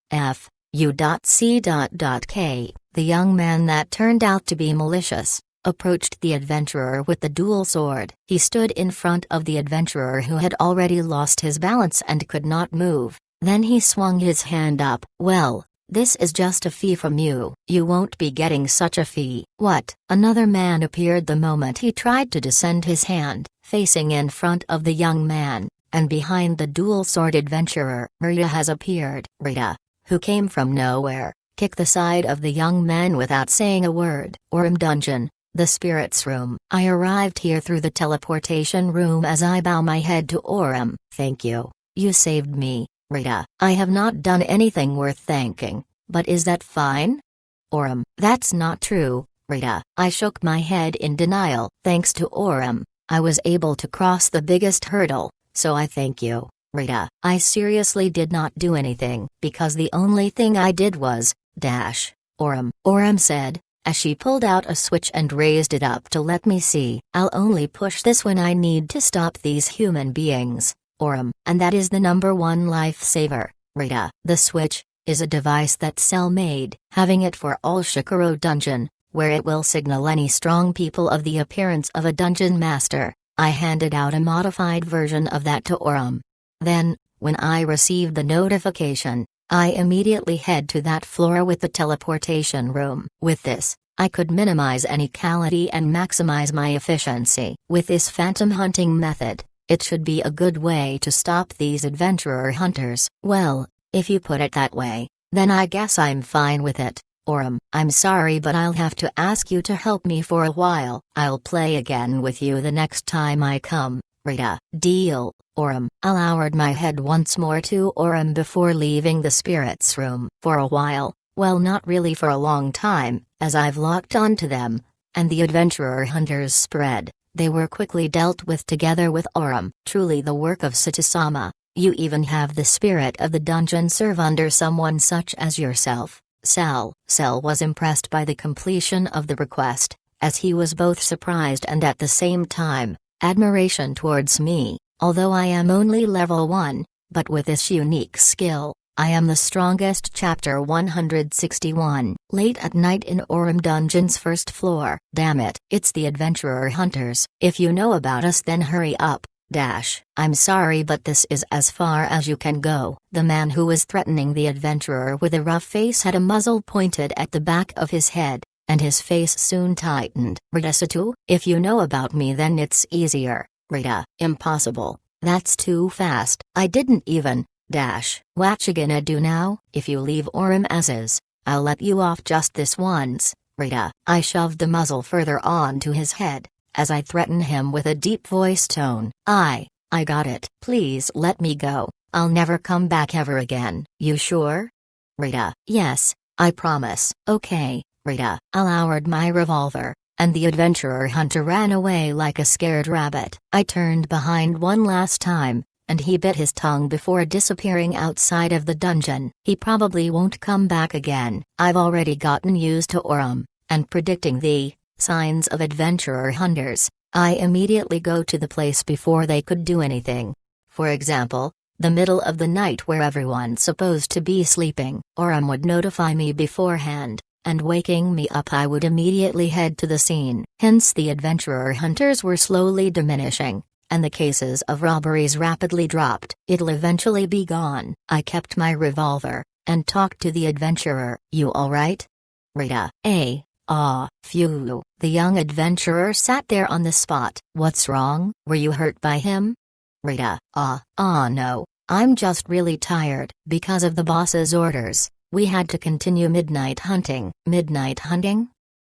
C.K. The young man that turned out to be malicious approached the adventurer with the dual sword. He stood in front of the adventurer who had already lost his balance and could not move. Then he swung his hand up. Well, this is just a fee from you. You won't be getting such a fee. What? Another man appeared the moment he tried to descend his hand, facing in front of the young man, and behind the dual sword adventurer. Rita has appeared. Rita, who came from nowhere, kicked the side of the young man without saying a word. Orem Dungeon, the spirits room. I arrived here through the teleportation room. As I bow my head to Orem. Thank you. You saved me, Rita. I have not done anything worth thanking, but is that fine? Orem. That's not true, Rita. I shook my head in denial. Thanks to Orem, I was able to cross the biggest hurdle, so I thank you, Rita. I seriously did not do anything, because the only thing I did was, Orem said, as she pulled out a switch and raised it up to let me see. I'll only push this when I need to stop these human beings, Orem, and that is the #1 lifesaver, Rita. The switch is a device that Cell made, having it for all Shikaro dungeon, where it will signal any strong people of the appearance of a dungeon master. I handed out a modified version of that to Orem. Then, when I received the notification, I immediately head to that floor with the teleportation room. With this, I could minimize any casualty and maximize my efficiency. With this phantom hunting method, it should be a good way to stop these adventurer hunters. Well, if you put it that way, then I guess I'm fine with it. Orem, I'm sorry, but I'll have to ask you to help me for a while. I'll play again with you the next time I come, Rita. Deal. Orem. I lowered my head once more to Orem before leaving the spirits room. For a while, well, not really for a long time, as I've locked onto them, and the adventurer hunters spread. They were quickly dealt with together with Orem. Truly the work of Satisama. You even have the spirit of the dungeon serve under someone such as yourself. Cell was impressed by the completion of the request, as he was both surprised and at the same time, admiration towards me. Although I am only level 1, but with this unique skill, I am the strongest. Chapter 161. Late at night in Orem Dungeon's first floor. Damn it, it's the adventurer hunters. If you know about us, then hurry up. I'm sorry, but this is as far as you can go. The man who was threatening the adventurer with a rough face had a muzzle pointed at the back of his head, and his face soon tightened. Ritasutu, if you know about me, then it's easier. Rita. Impossible. That's too fast. I didn't even. What you gonna do now? If you leave Orem as is, I'll let you off just this once, Rita. I shoved the muzzle further onto his head, as I threatened him with a deep voice tone. I got it. Please let me go. I'll never come back ever again. You sure? Rita. Yes, I promise. Okay, Rita. I lowered my revolver, and the adventurer hunter ran away like a scared rabbit. I turned behind one last time, and he bit his tongue before disappearing outside of the dungeon. He probably won't come back again. I've already gotten used to Aurum, and predicting the signs of adventurer hunters, I immediately go to the place before they could do anything. For example, the middle of the night where everyone's supposed to be sleeping. Aurum would notify me beforehand, and waking me up I would immediately head to the scene. Hence the adventurer hunters were slowly diminishing, and the cases of robberies rapidly dropped. It'll eventually be gone. I kept my revolver, and talked to the adventurer. You alright? Rita. Phew. The young adventurer sat there on the spot. What's wrong? Were you hurt by him? Rita. No. I'm just really tired. Because of the boss's orders, we had to continue midnight hunting. Midnight hunting?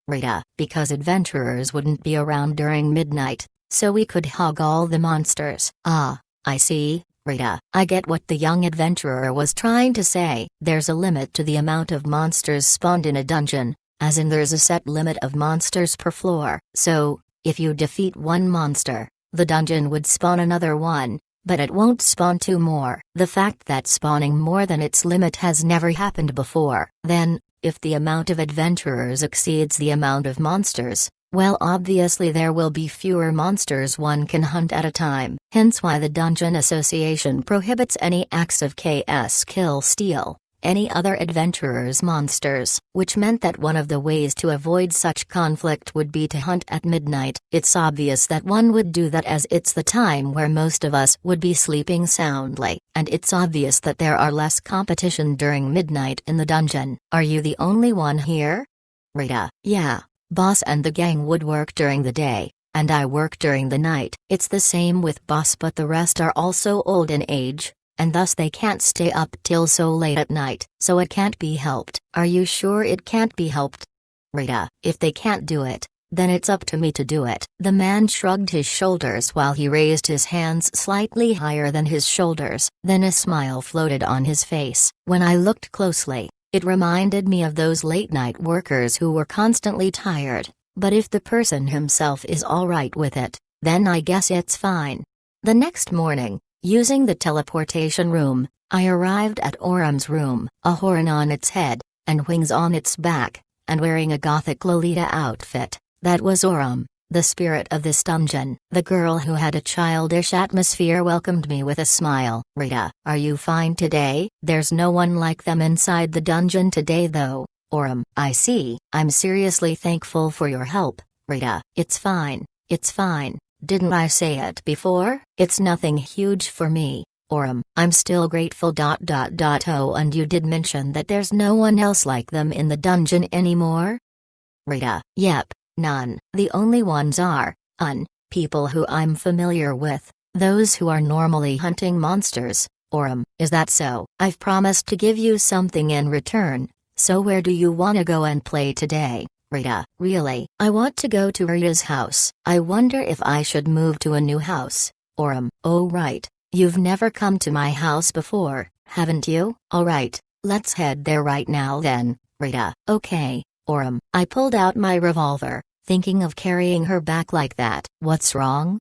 Rita. Because adventurers wouldn't be around during midnight, so we could hog all the monsters. I see, Rita. I get what the young adventurer was trying to say. There's a limit to the amount of monsters spawned in a dungeon, as in there's a set limit of monsters per floor. So, if you defeat one monster, the dungeon would spawn another one, but it won't spawn two more. The fact that spawning more than its limit has never happened before. Then, if the amount of adventurers exceeds the amount of monsters, well, obviously there will be fewer monsters one can hunt at a time. Hence why the Dungeon Association prohibits any acts of KS kill steal any other adventurer's monsters, which meant that one of the ways to avoid such conflict would be to hunt at midnight. It's obvious that one would do that as it's the time where most of us would be sleeping soundly, and it's obvious that there are less competition during midnight in the dungeon. Are you the only one here? Rita. Yeah. Boss and the gang would work during the day, and I work during the night. It's the same with Boss, but the rest are also old in age, and thus they can't stay up till so late at night, so it can't be helped. Are you sure it can't be helped? Rita. If they can't do it, then it's up to me to do it. The man shrugged his shoulders while he raised his hands slightly higher than his shoulders. Then a smile floated on his face. When I looked closely, it reminded me of those late-night workers who were constantly tired, but if the person himself is alright with it, then I guess it's fine. The next morning, using the teleportation room, I arrived at Aurum's room. A horn on its head, and wings on its back, and wearing a gothic Lolita outfit. That was Aurum, the spirit of this dungeon. The girl who had a childish atmosphere welcomed me with a smile. Rita. Are you fine today? There's no one like them inside the dungeon today though. Aurum. I see. I'm seriously thankful for your help, Rita. It's fine. It's fine. Didn't I say it before? It's nothing huge for me, Aurum. I'm still grateful. Oh, and you did mention that there's no one else like them in the dungeon anymore? Rita. Yep, none. The only ones are, people who I'm familiar with, those who are normally hunting monsters. Aurum. Is that so? I've promised to give you something in return, so where do you wanna go and play today? Rita. Really? I want to go to Rita's house. I wonder if I should move to a new house. Aurum. Oh right. You've never come to my house before, haven't you? Alright, let's head there right now then, Rita. Okay, Aurum. I pulled out my revolver, thinking of carrying her back like that. What's wrong?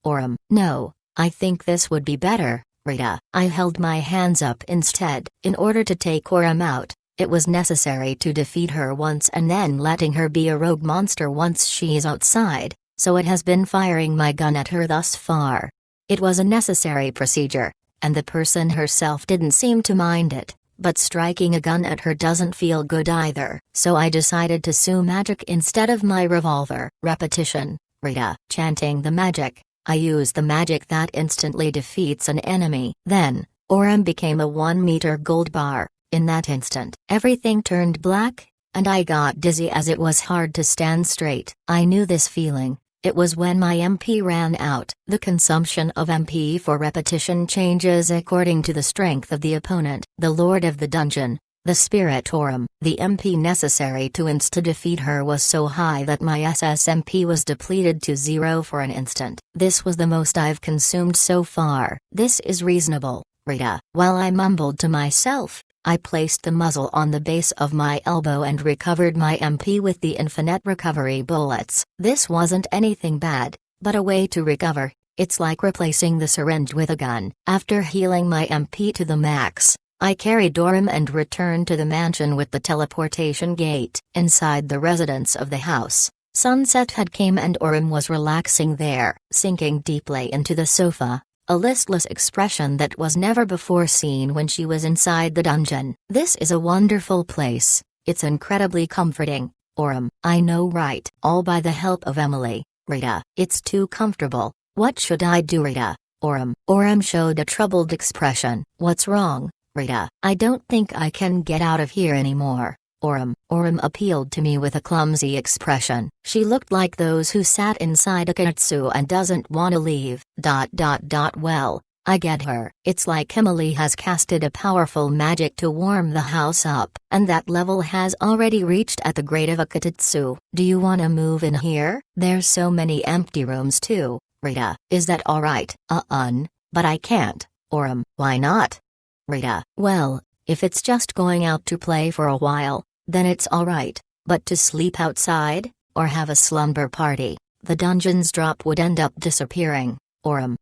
Aurum. No, I think this would be better, Rita. I held my hands up instead. In order to take Aurum out, it was necessary to defeat her once and then letting her be a rogue monster once she's outside, so it has been firing my gun at her thus far. It was a necessary procedure, and the person herself didn't seem to mind it, but striking a gun at her doesn't feel good either. So I decided to sue magic instead of my revolver. Repetition, Rita. Chanting the magic, I use the magic that instantly defeats an enemy. Then, Aurum became a 1-meter gold bar. In that instant, everything turned black, and I got dizzy as it was hard to stand straight. I knew this feeling. It was when my MP ran out. The consumption of MP for repetition changes according to the strength of the opponent. The Lord of the Dungeon, the Spirit Aurum. The MP necessary to insta-defeat her was so high that my SSMP was depleted to 0 for an instant. This was the most I've consumed so far. This is reasonable, Rita. While I mumbled to myself, I placed the muzzle on the base of my elbow and recovered my MP with the infinite recovery bullets. This wasn't anything bad, but a way to recover. It's like replacing the syringe with a gun. After healing my MP to the max, I carried Orem and returned to the mansion with the teleportation gate. Inside the residence of the house, sunset had come and Orem was relaxing there, sinking deeply into the sofa, a listless expression that was never before seen when she was inside the dungeon. This is a wonderful place, it's incredibly comforting, Orem. I know, right? All by the help of Emily, Rita. It's too comfortable. What should I do, Rita? Orem. Orem showed a troubled expression. What's wrong, Rita? I don't think I can get out of here anymore, Orem. Orem appealed to me with a clumsy expression. She looked like those who sat inside a kairitsu and doesn't want to leave. Well, I get her. It's like Emily has casted a powerful magic to warm the house up, and that level has already reached at the grade of a kairitsu. Do you want to move in here? There's so many empty rooms too, Rita. Is that alright? But I can't, Orem. Why not? Rita. Well, if it's just going out to play for a while, then it's alright, but to sleep outside, or have a slumber party, the dungeon's drop would end up disappearing, Orem.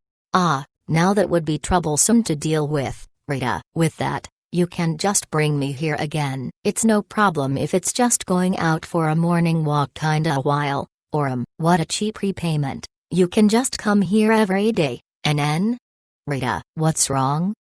Now that would be troublesome to deal with, Rita. With that, you can just bring me here again. It's no problem if it's just going out for a morning walk kinda a while, Orem. What a cheap repayment. You can just come here every day, and Rita. What's wrong?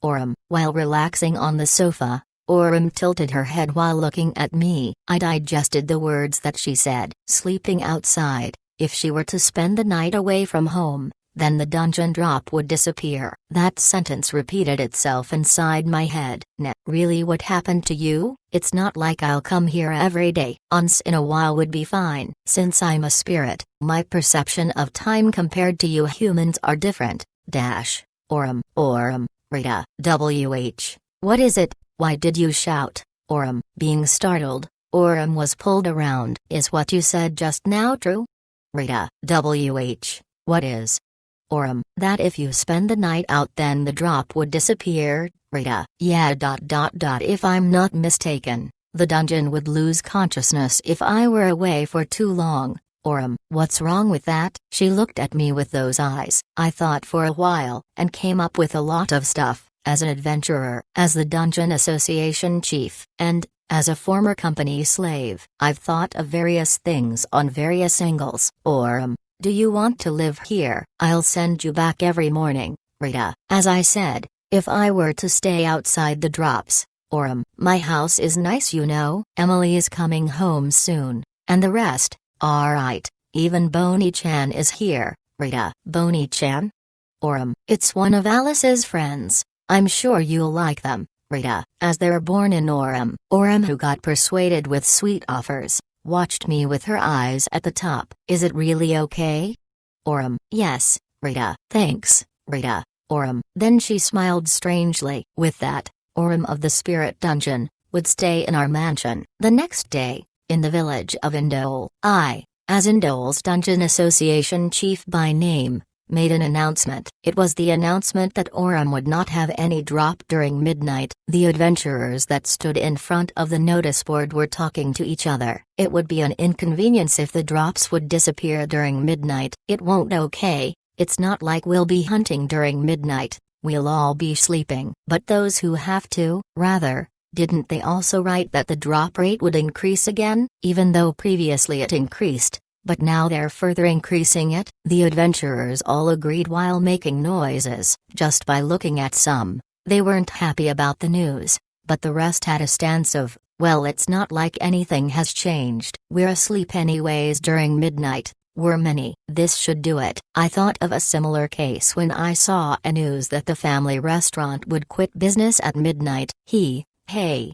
Orem. While relaxing on the sofa, Orem tilted her head while looking at me. I digested the words that she said. Sleeping outside. If she were to spend the night away from home, then the dungeon drop would disappear. That sentence repeated itself inside my head. Really, what happened to you? It's not like I'll come here every day. Once in a while would be fine. Since I'm a spirit, my perception of time compared to you humans are different. Orem. Rita. What is it? Why did you shout? Orem. Being startled, Orem was pulled around. Is what you said just now true? Rita. What is? Orem. That if you spend the night out then the drop would disappear. Rita. Yeah. If I'm not mistaken, the dungeon would lose consciousness if I were away for too long. Orem. What's wrong with that? She looked at me with those eyes. I thought for a while, and came up with a lot of stuff. As an adventurer, as the Dungeon Association chief, and, as a former company slave, I've thought of various things on various angles. Orem. Do you want to live here? I'll send you back every morning, Rita. As I said, if I were to stay outside the drops, Orem. My house is nice, you know. Emily is coming home soon, and the rest. Alright, even Bonnie-chan is here, Rita. Bonnie-chan? Orem. It's one of Alice's friends. I'm sure you'll like them, Rita. As they're born in Orem. Orem, who got persuaded with sweet offers, watched me with her eyes at the top. Is it really okay? Orem. Yes, Rita. Thanks, Rita. Orem. Then she smiled strangely. With that, Orem of the Spirit Dungeon would stay in our mansion. The next day, in the village of Indole, I, as Indole's Dungeon Association chief by name, made an announcement. It was the announcement that Orem would not have any drop during midnight. The adventurers that stood in front of the notice board were talking to each other. It would be an inconvenience if the drops would disappear during midnight. It won't. Okay, it's not like we'll be hunting during midnight, we'll all be sleeping. But those who have to, rather, didn't they also write that the drop rate would increase again, even though previously it increased? But now they're further increasing it? The adventurers all agreed while making noises. Just by looking at some, they weren't happy about the news, but the rest had a stance of, well, it's not like anything has changed. We're asleep anyways during midnight, we're many. This should do it. I thought of a similar case when I saw a news that the family restaurant would quit business at midnight. Hey,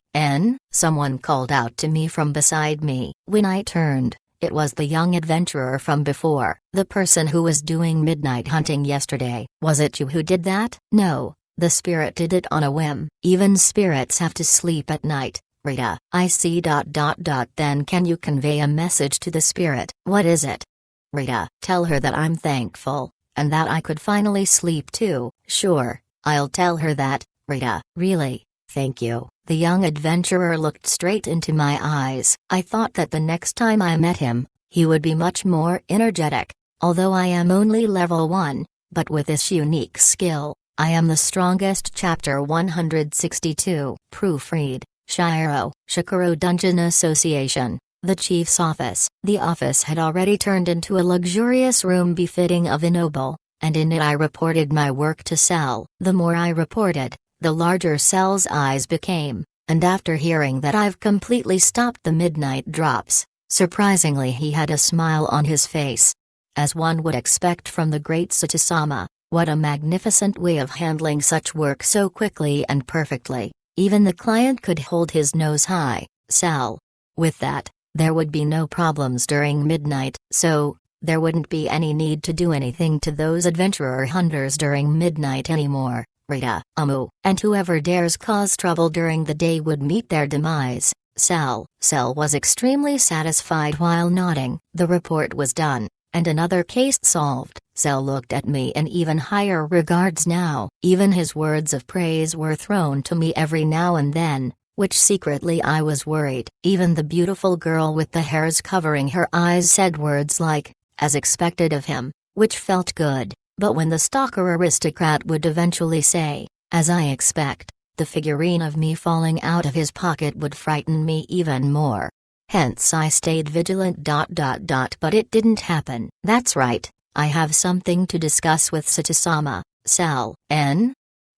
someone called out to me from beside me. When I turned, it was the young adventurer from before, the person who was doing midnight hunting yesterday. Was it you who did that? No, the spirit did it on a whim. Even spirits have to sleep at night, Rita. I see. Then can you convey a message to the spirit? What is it? Rita. Tell her that I'm thankful, and that I could finally sleep too. Sure, I'll tell her that, Rita. Really? Thank you. The young adventurer looked straight into my eyes. I thought that the next time I met him, he would be much more energetic. Although I am only level 1, but with this unique skill, I am the strongest. Chapter 162. Proofread, Shikoro Dungeon Association. The chief's office. The office had already turned into a luxurious room befitting of a noble, and in it I reported my work to Cell. The more I reported, the larger Cell's eyes became, and after hearing that I've completely stopped the midnight drops, surprisingly he had a smile on his face. As one would expect from the great Satsuma, what a magnificent way of handling such work so quickly and perfectly. Even the client could hold his nose high. Cell. With that, there would be no problems during midnight, so there wouldn't be any need to do anything to those adventurer hunters during midnight anymore. Rita, and whoever dares cause trouble during the day would meet their demise. Cell was extremely satisfied while nodding. The report was done, and another case solved. Cell looked at me in even higher regards now. Even his words of praise were thrown to me every now and then, which secretly I was worried. Even the beautiful girl with the hairs covering her eyes said words like, as expected of him, which felt good. But when the stalker aristocrat would eventually say, as I expect, the figurine of me falling out of his pocket would frighten me even more. Hence I stayed vigilant. But it didn't happen. That's right, I have something to discuss with Satsuma. Cell.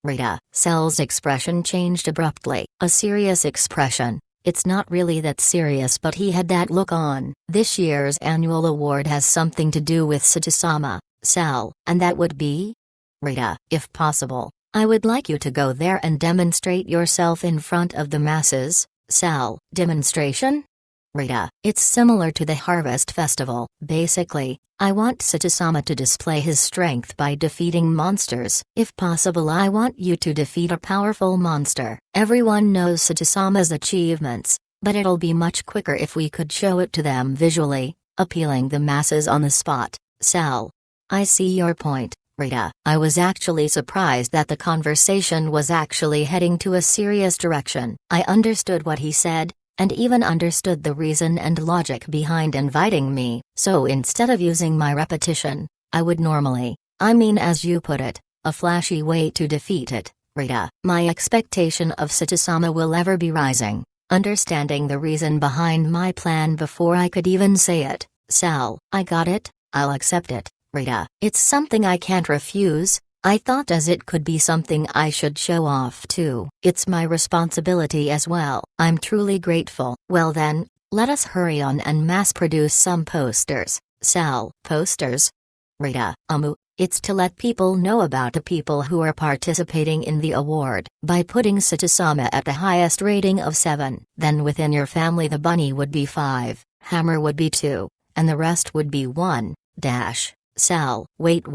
Rita. Cell's expression changed abruptly. A serious expression. It's not really that serious, but he had that look on. This year's annual award has something to do with Satsuma, Cell, and that would be? Rita. If possible, I would like you to go there and demonstrate yourself in front of the masses. Cell. Demonstration? Rita. It's similar to the Harvest Festival. Basically, I want Satsuma to display his strength by defeating monsters. If possible, I want you to defeat a powerful monster. Everyone knows Satsuma's achievements, but it'll be much quicker if we could show it to them visually, appealing the masses on the spot. Cell. I see your point, Rita. I was actually surprised that the conversation was actually heading to a serious direction. I understood what he said, and even understood the reason and logic behind inviting me. So instead of using my repetition, I would normally, as you put it, a flashy way to defeat it, Rita. My expectation of Satsuma will ever be rising, understanding the reason behind my plan before I could even say it. Cell. I got it, I'll accept it, Rita. It's something I can't refuse. I thought as it could be something I should show off too. It's my responsibility as well. I'm truly grateful. Well then, let us hurry on and mass produce some posters. Cell. Posters? Rita. It's to let people know about the people who are participating in the award. By putting Satsuma at the highest rating of 7, then within your family the bunny would be 5, hammer would be 2, and the rest would be 1, dash. Cell. Wait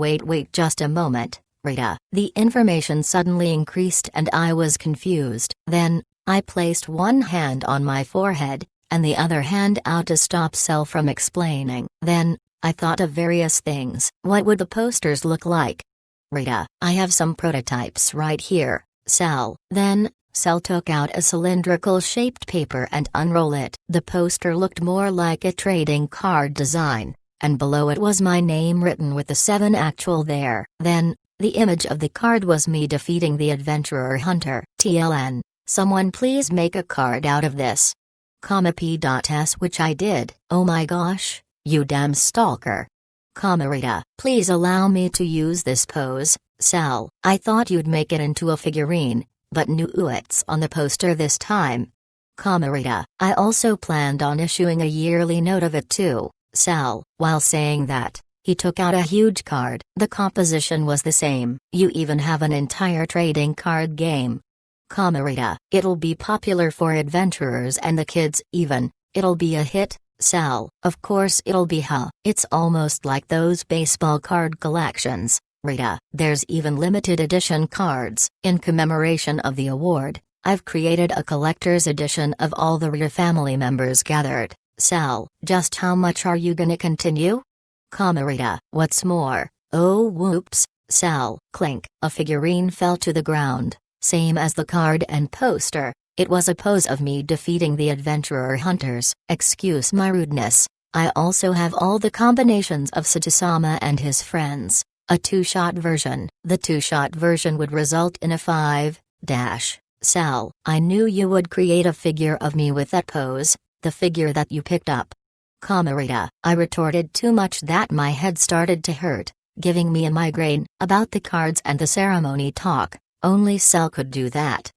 just a moment. Rita. The information suddenly increased and I was confused. Then, I placed one hand on my forehead, and the other hand out to stop Cell from explaining. Then, I thought of various things. What would the posters look like? Rita. I have some prototypes right here. Cell. Then, Cell took out a cylindrical-shaped paper and unrolled it. The poster looked more like a trading card design, and below it was my name written with the 7 actual there. Then, the image of the card was me defeating the adventurer hunter. TLN, someone please make a card out of this. P.S, which I did. Oh my gosh, you damn stalker. Rita, please allow me to use this pose. Cell. I thought you'd make it into a figurine, but no, it's on the poster this time. Rita, I also planned on issuing a yearly note of it too. Cell. While saying that, he took out a huge card. The composition was the same. You even have an entire trading card game. Rita. It'll be popular for adventurers and the kids even. It'll be a hit. Cell. Of course it'll be It's almost like those baseball card collections. Rita. There's even limited edition cards. In commemoration of the award, I've created a collector's edition of all the Rita family members gathered. Cell. Just how much are you gonna continue? Rita. What's more, oh whoops. Cell. Clink. A figurine fell to the ground, same as the card and poster. It was a pose of me defeating the adventurer hunters. Excuse my rudeness, I also have all the combinations of Satsuma and his friends. a two-shot version. The two-shot version would result in a 5 cell. I knew you would create a figure of me with that pose, the figure that you picked up. Camarita, I retorted too much that my head started to hurt, giving me a migraine. About the cards and the ceremony talk, only Cell could do that.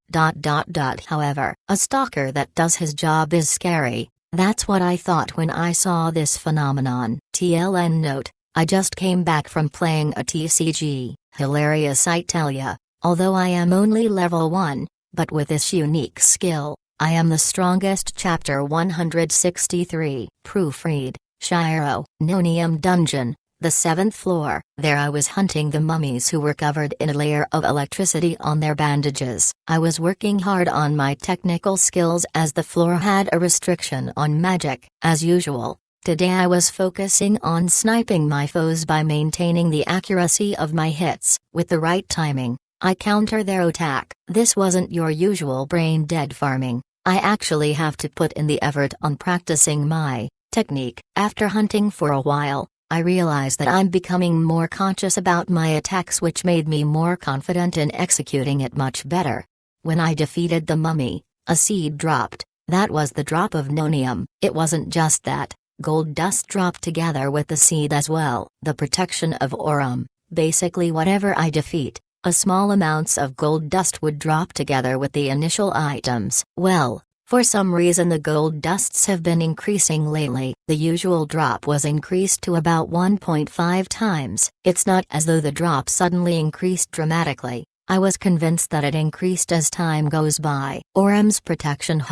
However, a stalker that does his job is scary. That's what I thought when I saw this phenomenon. TLN note, I just came back from playing a TCG, hilarious I tell ya, although I am only level 1, but with this unique skill, I am the strongest. Chapter 163. Proofread, Shiro, Nonium Dungeon, the 7th floor. There I was hunting the mummies who were covered in a layer of electricity on their bandages. I was working hard on my technical skills as the floor had a restriction on magic. As usual, today I was focusing on sniping my foes by maintaining the accuracy of my hits. With the right timing, I counter their attack. This wasn't your usual brain-dead farming. I actually have to put in the effort on practicing my technique. After hunting for a while, I realized that I'm becoming more conscious about my attacks, which made me more confident in executing it much better. When I defeated the mummy, a seed dropped. That was the drop of nonium. It wasn't just that. Gold dust dropped together with the seed as well. The protection of Aurum. Basically whatever I defeat, a small amounts of gold dust would drop together with the initial items. Well, for some reason the gold dusts have been increasing lately. The usual drop was increased to about 1.5 times. It's not as though the drop suddenly increased dramatically. I was convinced that it increased as time goes by. Aurum's protection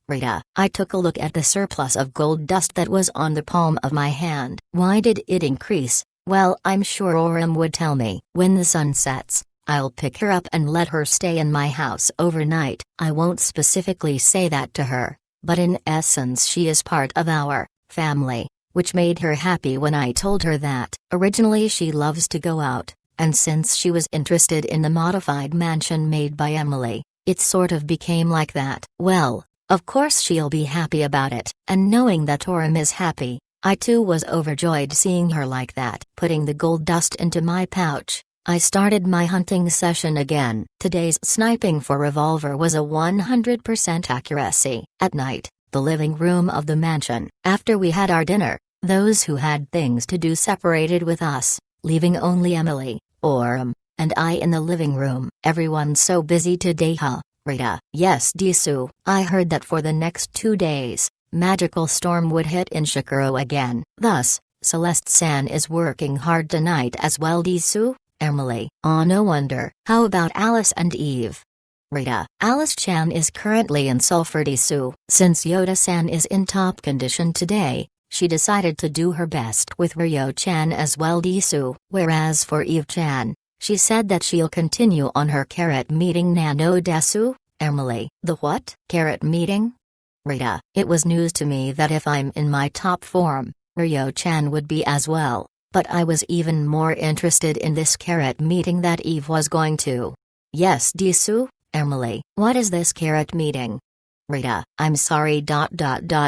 Rita. I took a look at the surplus of gold dust that was on the palm of my hand. Why did it increase? Well, I'm sure Aurum would tell me. When the sun sets, I'll pick her up and let her stay in my house overnight. I won't specifically say that to her, but in essence she is part of our family, which made her happy when I told her that. Originally she loves to go out, and since she was interested in the modified mansion made by Emily, it sort of became like that. Well, of course she'll be happy about it, and knowing that Aurum is happy, I too was overjoyed seeing her like that. Putting the gold dust into my pouch, I started my hunting session again. Today's sniping for revolver was a 100% accuracy. At night, the living room of the mansion. After we had our dinner, those who had things to do separated with us, leaving only Emily, Aurum, and I in the living room. Everyone's so busy today, huh, Rita? Yes, Disu. I heard that for the next 2 days, magical storm would hit in Shikaro again. Thus, Celeste-san is working hard tonight as well, Disu? Emily. Oh, no wonder. How about Alice and Eve? Rita. Alice-chan is currently in Sulphur Disu. Since Yoda-san is in top condition today, she decided to do her best with Ryo-chan as well, Disu. Whereas for Eve-chan, she said that she'll continue on her carrot meeting Nano Desu. Emily. The what? Carrot meeting? Rita. It was news to me that if I'm in my top form, Ryo-chan would be as well. But I was even more interested in this carrot meeting that Eve was going to. Yes, Disu? Emily. What is this carrot meeting? Rita. I'm sorry.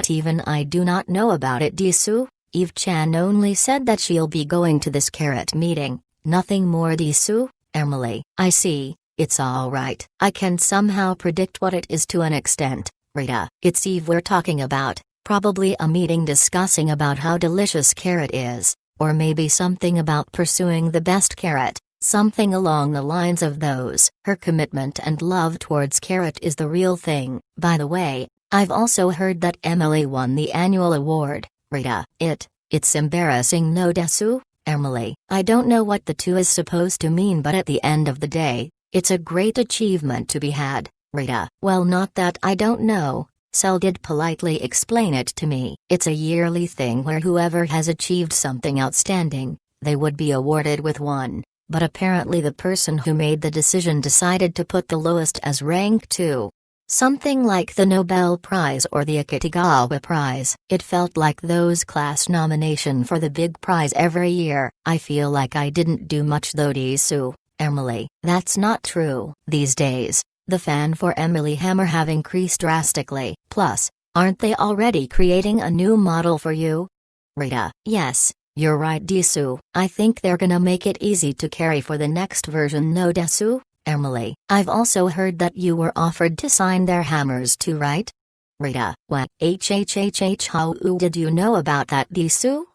Even I do not know about it, Disu. Eve-chan only said that she'll be going to this carrot meeting, nothing more, Disu. Emily. I see, it's alright. I can somehow predict what it is to an extent. Rita. It's Eve we're talking about, probably a meeting discussing about how delicious carrot is. Or maybe something about pursuing the best carrot, something along the lines of those. Her commitment and love towards carrot is the real thing. By the way, I've also heard that Emily won the annual award. Rita. It's embarrassing, no Desu? Emily. I don't know what the two is supposed to mean, but at the end of the day, it's a great achievement to be had. Rita. Well, not that I don't know. Cell did politely explain it to me. It's a yearly thing where whoever has achieved something outstanding, they would be awarded with one, but apparently the person who made the decision decided to put the lowest as rank 2. Something like the Nobel Prize or the Akutagawa Prize. It felt like those class nomination for the big prize every year. I feel like I didn't do much though, Disu. Emily. That's not true. These days, the fan for Emily Hammer have increased drastically. Plus, aren't they already creating a new model for you? Rita. Yes, You're right, Desu. I think they're gonna make it easy to carry for the next version, no Desu? Emily, I've also heard that you were offered to sign their hammers too, right? Rita, what? How did you know about that, Desu?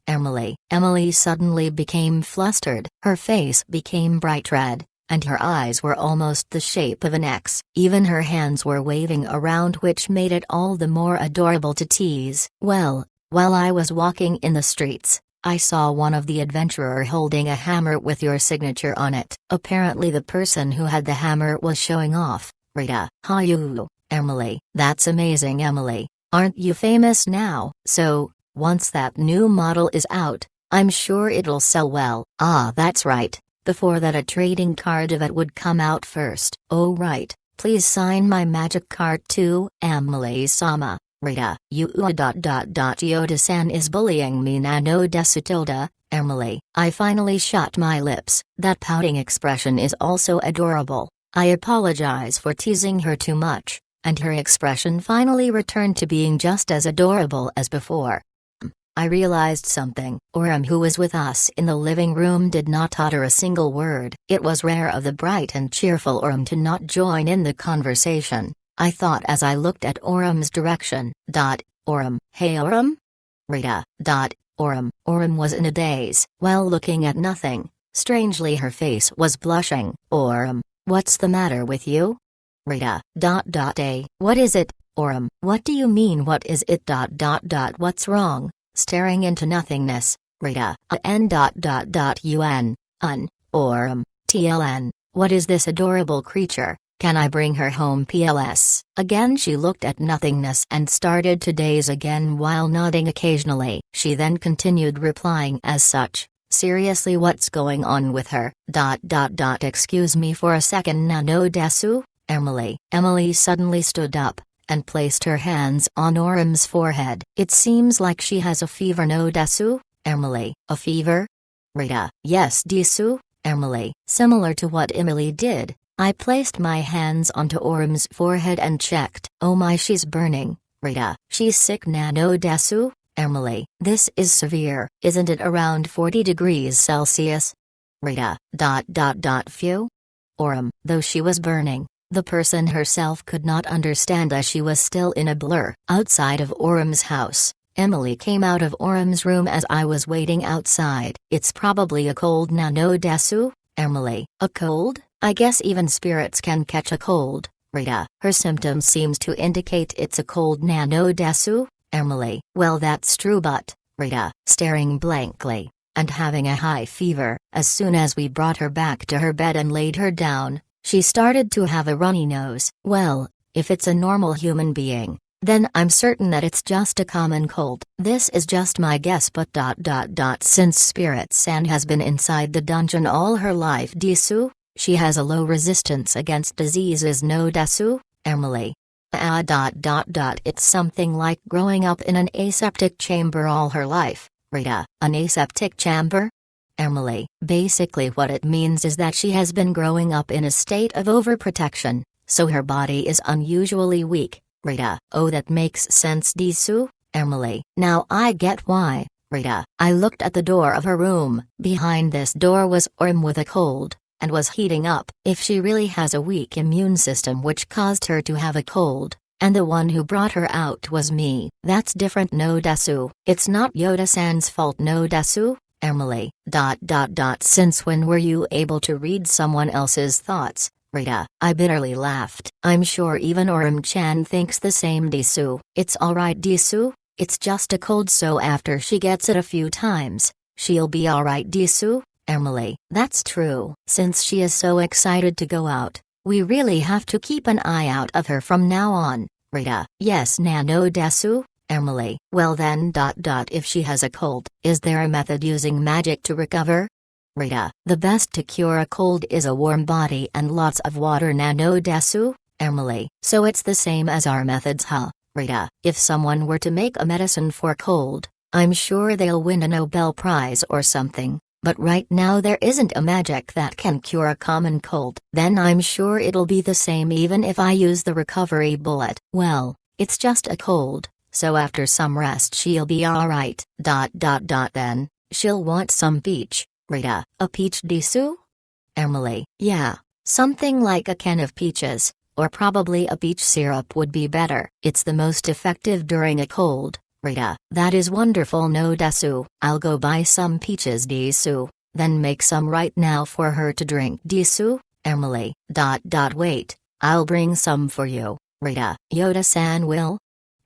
Emily suddenly became flustered. Her face became bright red, and her eyes were almost the shape of an X. Even her hands were waving around, which made it all the more adorable to tease. Well, while I was walking in the streets, I saw one of the adventurer holding a hammer with your signature on it. Apparently the person who had the hammer was showing off. Rita, Emily, that's amazing, Emily. Aren't you famous now? So, once that new model is out, I'm sure it'll sell well. Ah, that's right. Before that, a trading card of it would come out first. Oh right, please sign my magic card too, Emily-sama. Rita, Yoda-san is bullying me, Nano Desu tilde. Emily, I finally shut my lips. That pouting expression is also adorable. I apologize for teasing her too much, and her expression finally returned to being just as adorable as before. I realized something. Orem, who was with us in the living room, did not utter a single word. It was rare of the bright and cheerful Orem to not join in the conversation, I thought as I looked at Orem's direction. Orem, hey Orem? Rita. Orem. Orem was in a daze. While looking at nothing, strangely her face was blushing. Orem, what's the matter with you? Rita. What is it, Orem? What do you mean, what is it? What's wrong? Staring into nothingness, Rita. Orem, TLN, what is this adorable creature? Can I bring her home, PLS? Again she looked at nothingness and started to daze again while nodding occasionally. She then continued replying as such. Seriously, what's going on with her? Excuse me for a second, Nano Desu? Emily. Emily suddenly stood up and placed her hands on Orem's forehead. It seems like she has a fever, no Desu? Emily. A fever? Rita. Yes, Desu. Emily. Similar to what Emily did, I placed my hands onto Orem's forehead and checked. Oh my, she's burning. Rita. She's sick, Nano Desu? Emily. This is severe. Isn't it around 40 degrees Celsius? Rita. Phew. Orem. Though she was burning, the person herself could not understand as she was still in a blur. Outside of Orem's house, Emily came out of Orem's room as I was waiting outside. It's probably a cold, Nano Desu? Emily. A cold? I guess even spirits can catch a cold. Rita. Her symptoms seems to indicate it's a cold, Nano Desu? Emily. Well, that's true, but, Rita, staring blankly, and having a high fever. As soon as we brought her back to her bed and laid her down, she started to have a runny nose. Well, if it's a normal human being, then I'm certain that it's just a common cold. This is just my guess, but since Spirit San has been inside the dungeon all her life, Desu, she has a low resistance against diseases, no Desu? Emily. It's something like growing up in an aseptic chamber all her life. Rita. An aseptic chamber? Emily. Basically what it means is that she has been growing up in a state of overprotection, so her body is unusually weak. Rita. Oh, that makes sense, Desu? Emily. Now I get why. Rita. I looked at the door of her room. Behind this door was Orem with a cold, and was heating up. If she really has a weak immune system which caused her to have a cold, and the one who brought her out was me, that's different, no Desu. It's not Yoda-san's fault, no Desu? Emily. Since when were you able to read someone else's thoughts? Rita. I bitterly laughed. I'm sure even Orem-chan thinks the same, Desu. It's alright, Desu. It's just a cold, so after she gets it a few times, she'll be alright, Desu. Emily. That's true. Since she is so excited to go out, we really have to keep an eye out of her from now on. Rita. Yes, Nano Desu. Emily. Well then, if she has a cold, is there a method using magic to recover? Rita. The best to cure a cold is a warm body and lots of water, Nano Desu. Emily. So it's the same as our methods, huh? Rita. If someone were to make a medicine for cold, I'm sure they'll win a Nobel Prize or something. But right now there isn't a magic that can cure a common cold. Then I'm sure it'll be the same even if I use the recovery bullet. Well, it's just a cold, so after some rest she'll be alright. Then, She'll want some peach, Rita. A peach Disu? Emily, yeah, something like a can of peaches, or probably a peach syrup would be better. It's the most effective during a cold, Rita. That is wonderful no Desu. I'll go buy some peaches Disu, then make some right now for her to drink Disu, Emily. Wait, I'll bring some for you, Rita. Yoda-san will?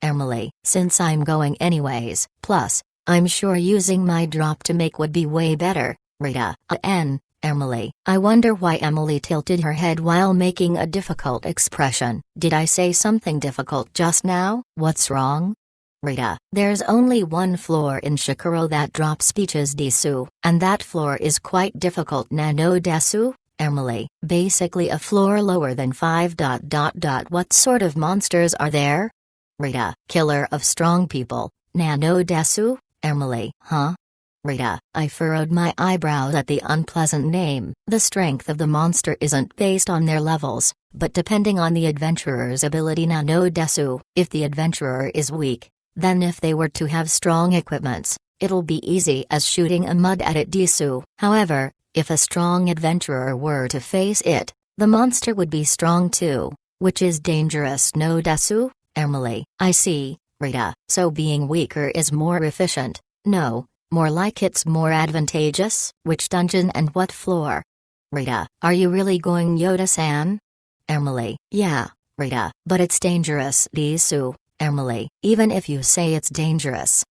Emily, since I'm going anyways, plus, I'm sure using my drop to make would be way better, Rita. Emily. I wonder why Emily tilted her head while making a difficult expression. Did I say something difficult just now? What's wrong? Rita. There's only one floor in Shikoro that drops peaches Disu, and that floor is quite difficult Nano Desu? Emily. Basically a floor lower than 5. What sort of monsters are there? Rita. Killer of strong people, Nano Desu? Emily. Huh? Rita. I furrowed my eyebrows at the unpleasant name. The strength of the monster isn't based on their levels, but depending on the adventurer's ability Nano Desu. If the adventurer is weak, then if they were to have strong equipments, it'll be easy as shooting a mud at it Desu. However, if a strong adventurer were to face it, the monster would be strong too, which is dangerous no Desu? Emily. I see, Rita. So being weaker is more efficient? No, more like it's more advantageous? Which dungeon and what floor? Rita. Are you really going Yoda-san? Emily. Yeah, Rita. But it's dangerous Desu. Emily. Even if you say it's dangerous,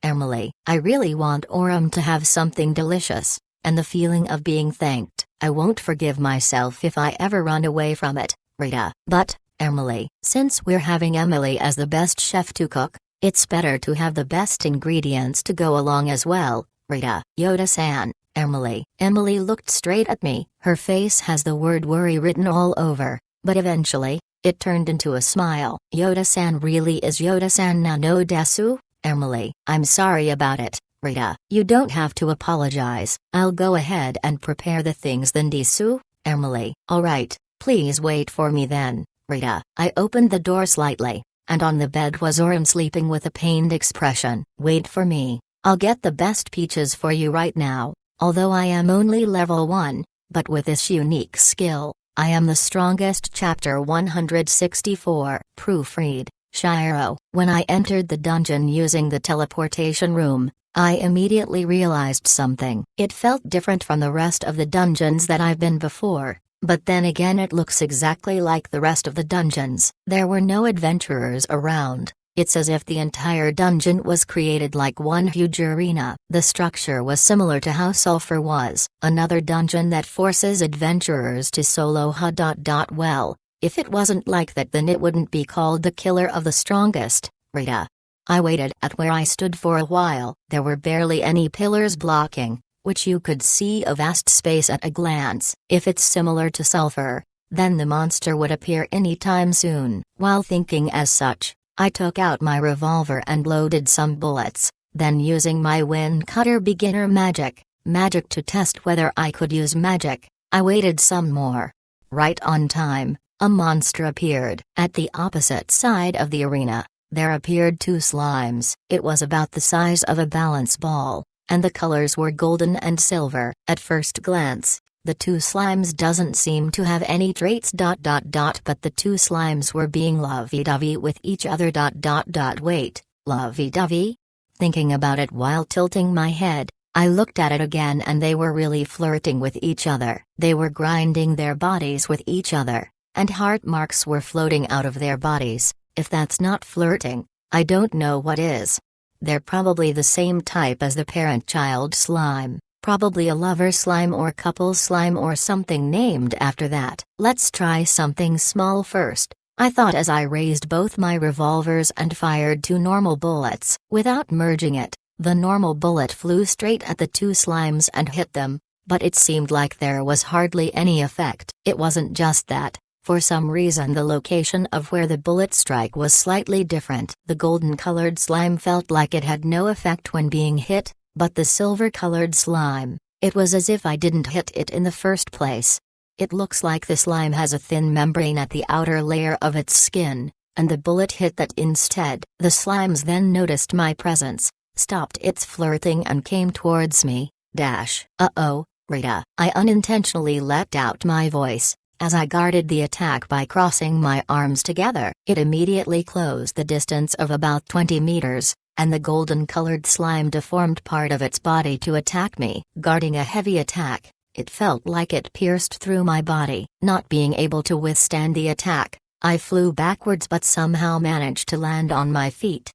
Emily. I really want Oram to have something delicious, and the feeling of being thanked. I won't forgive myself if I ever run away from it, Rita. But, Emily, since we're having Emily as the best chef to cook, it's better to have the best ingredients to go along as well, Rita. Yoda-san, Emily. Emily looked straight at me. Her face has the word worry written all over, but eventually, it turned into a smile. Yoda-san really is Yoda-san Nano Desu? Emily. I'm sorry about it, Rita. You don't have to apologize. I'll go ahead and prepare the things then Desu? Emily. Alright, please wait for me then, Rita. I opened the door slightly, and on the bed was Oram sleeping with a pained expression. Wait for me. I'll get the best peaches for you right now. Although I am only level 1, but with this unique skill, I am the strongest. Chapter 164. Proofread, Shiro. When I entered the dungeon using the teleportation room, I immediately realized something. It felt different from the rest of the dungeons that I've been before, but then again it looks exactly like the rest of the dungeons. There were no adventurers around. It's as if the entire dungeon was created like one huge arena. The structure was similar to how Sulphur was, another dungeon that forces adventurers to solo HUD. Well, if it wasn't like that then it wouldn't be called the killer of the strongest, Rita. I waited at where I stood for a while. There were barely any pillars blocking, which you could see a vast space at a glance. If it's similar to Sulphur, then the monster would appear anytime soon. While thinking as such, I took out my revolver and loaded some bullets, then using my wind cutter beginner magic to test whether I could use magic, I waited some more. Right on time, a monster appeared. At the opposite side of the arena, there appeared 2 slimes. It was about the size of a balance ball, and the colors were golden and silver. At first glance, the 2 slimes doesn't seem to have any traits. But the 2 slimes were being lovey-dovey with each other. Wait, lovey-dovey? Thinking about it while tilting my head, I looked at it again and they were really flirting with each other. They were grinding their bodies with each other, and heart marks were floating out of their bodies. If that's not flirting, I don't know what is. They're probably the same type as the parent-child slime. Probably a lover slime or couple slime or something named after that. Let's try something small first, I thought as I raised both my revolvers and fired 2 normal bullets. Without merging it, the normal bullet flew straight at the 2 slimes and hit them, but it seemed like there was hardly any effect. It wasn't just that. For some reason the location of where the bullet strike was slightly different. The golden-colored slime felt like it had no effect when being hit, but the silver-colored slime, it was as if I didn't hit it in the first place. It looks like the slime has a thin membrane at the outer layer of its skin, and the bullet hit that instead. The slimes then noticed my presence, stopped its flirting and came towards me. Uh-oh, Rita. I unintentionally let out my voice. As I guarded the attack by crossing my arms together, it immediately closed the distance of about 20 meters, and the golden-colored slime deformed part of its body to attack me. Guarding a heavy attack, it felt like it pierced through my body. Not being able to withstand the attack, I flew backwards but somehow managed to land on my feet.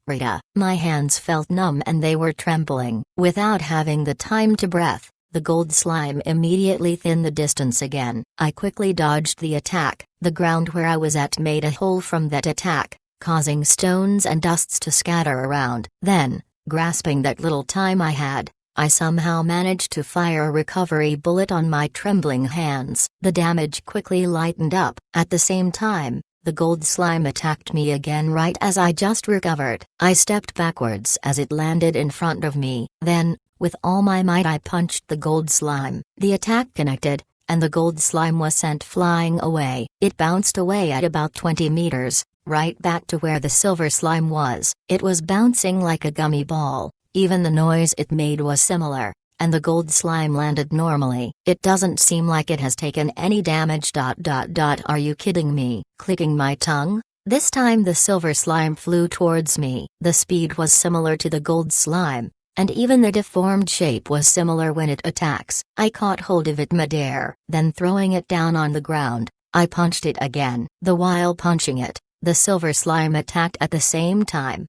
Rita. My hands felt numb and they were trembling. Without having the time to breathe, the gold slime immediately thinned the distance again. I quickly dodged the attack. The ground where I was at made a hole from that attack, causing stones and dusts to scatter around. Then, grasping that little time I had, I somehow managed to fire a recovery bullet on my trembling hands. The damage quickly lightened up. At the same time, the gold slime attacked me again right as I just recovered. I stepped backwards as it landed in front of me. Then, with all my might I punched the gold slime. The attack connected, and the gold slime was sent flying away. It bounced away at about 20 meters, right back to where the silver slime was. It was bouncing like a gummy ball. Even the noise it made was similar, and the gold slime landed normally. It doesn't seem like it has taken any damage. Are you kidding me? Clicking my tongue? This time the silver slime flew towards me. The speed was similar to the gold slime, and even the deformed shape was similar when it attacks. I caught hold of it midair, then throwing it down on the ground, I punched it again. While punching it, the silver slime attacked at the same time.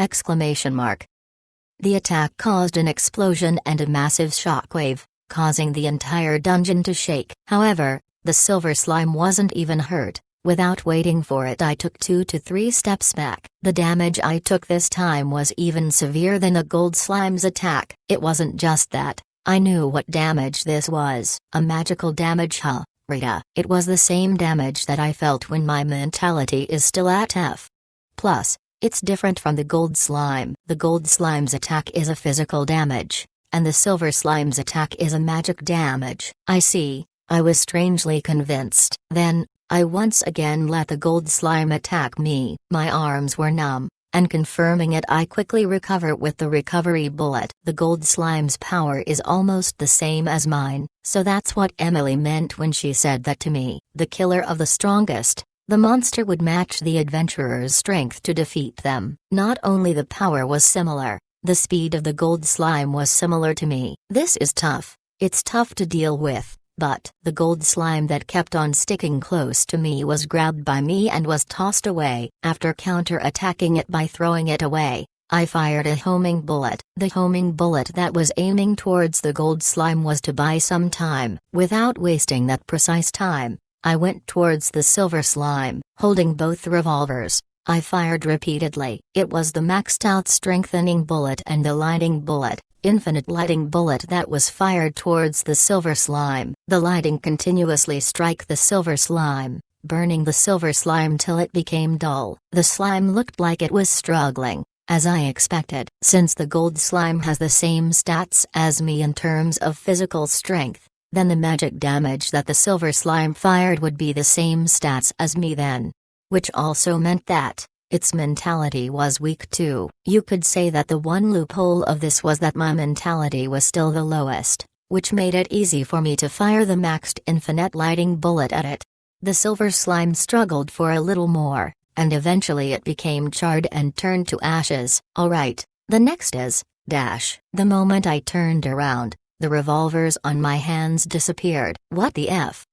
Exclamation mark. The attack caused an explosion and a massive shockwave, causing the entire dungeon to shake. However, the silver slime wasn't even hurt. Without waiting for it, I took 2 to 3 steps back. The damage I took this time was even severe than the gold slime's attack. It wasn't just that, I knew what damage this was. A magical damage, Rita. It was the same damage that I felt when my mentality is still at F. Plus, it's different from the gold slime. The gold slime's attack is a physical damage, and the silver slime's attack is a magic damage. I see. I was strangely convinced. Then, I once again let the gold slime attack me. My arms were numb, and confirming it, I quickly recover with the recovery bullet. The gold slime's power is almost the same as mine, so that's what Emily meant when she said that to me. The killer of the strongest. The monster would match the adventurer's strength to defeat them. Not only the power was similar, the speed of the gold slime was similar to me. This is tough. It's tough to deal with, but the gold slime that kept on sticking close to me was grabbed by me and was tossed away. After counter-attacking it by throwing it away, I fired a homing bullet. The homing bullet that was aiming towards the gold slime was to buy some time. Without wasting that precise time, I went towards the silver slime. Holding both revolvers, I fired repeatedly. It was the maxed out strengthening bullet and the lighting bullet, infinite lighting bullet that was fired towards the silver slime. The lighting continuously struck the silver slime, burning the silver slime till it became dull. The slime looked like it was struggling, as I expected. Since the gold slime has the same stats as me in terms of physical strength, then the magic damage that the silver slime fired would be the same stats as me then. Which also meant that its mentality was weak too. You could say that the one loophole of this was that my mentality was still the lowest, which made it easy for me to fire the maxed infinite lighting bullet at it. The silver slime struggled for a little more, and eventually it became charred and turned to ashes. Alright, the next is, The moment I turned around, the revolvers on my hands disappeared. What the F?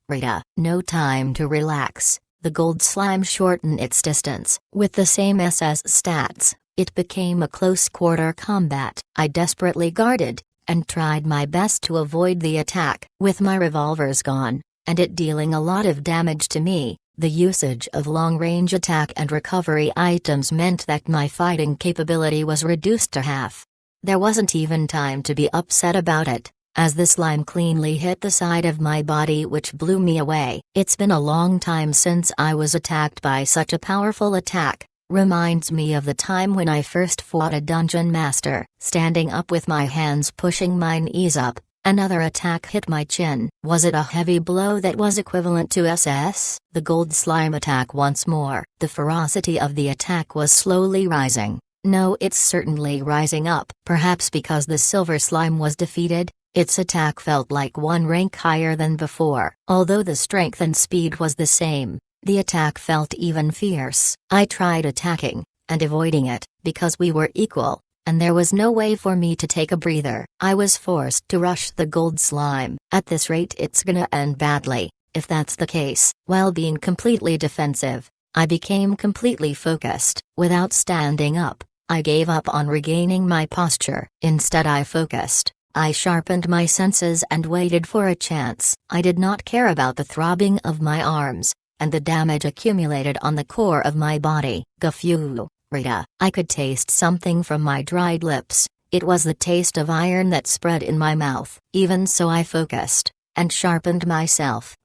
Rita. No time to relax. The gold slime shortened its distance. With the same SS stats, it became a close quarter combat. I desperately guarded, and tried my best to avoid the attack. With my revolvers gone, and it dealing a lot of damage to me, the usage of long-range attack and recovery items meant that my fighting capability was reduced to half. There wasn't even time to be upset about it, as the slime cleanly hit the side of my body, which blew me away. It's been a long time since I was attacked by such a powerful attack. Reminds me of the time when I first fought a dungeon master. Standing up with my hands pushing my knees up, Another attack hit my chin. Was it a heavy blow that was equivalent to SS? The gold slime attack once more. The ferocity of the attack was slowly rising. No, it's certainly rising up. Perhaps because the silver slime was defeated, its attack felt like one rank higher than before. Although the strength and speed was the same, the attack felt even fierce. I tried attacking, and avoiding it, because we were equal, and there was no way for me to take a breather. I was forced to rush the gold slime. At this rate it's gonna end badly, if that's the case. While being completely defensive, I became completely focused. Without standing up, I gave up on regaining my posture. Instead I focused. I sharpened my senses and waited for a chance. I did not care about the throbbing of my arms, and the damage accumulated on the core of my body. Gafu, Rita. I could taste something from my dried lips. It was the taste of iron that spread in my mouth. Even so I focused, and sharpened myself.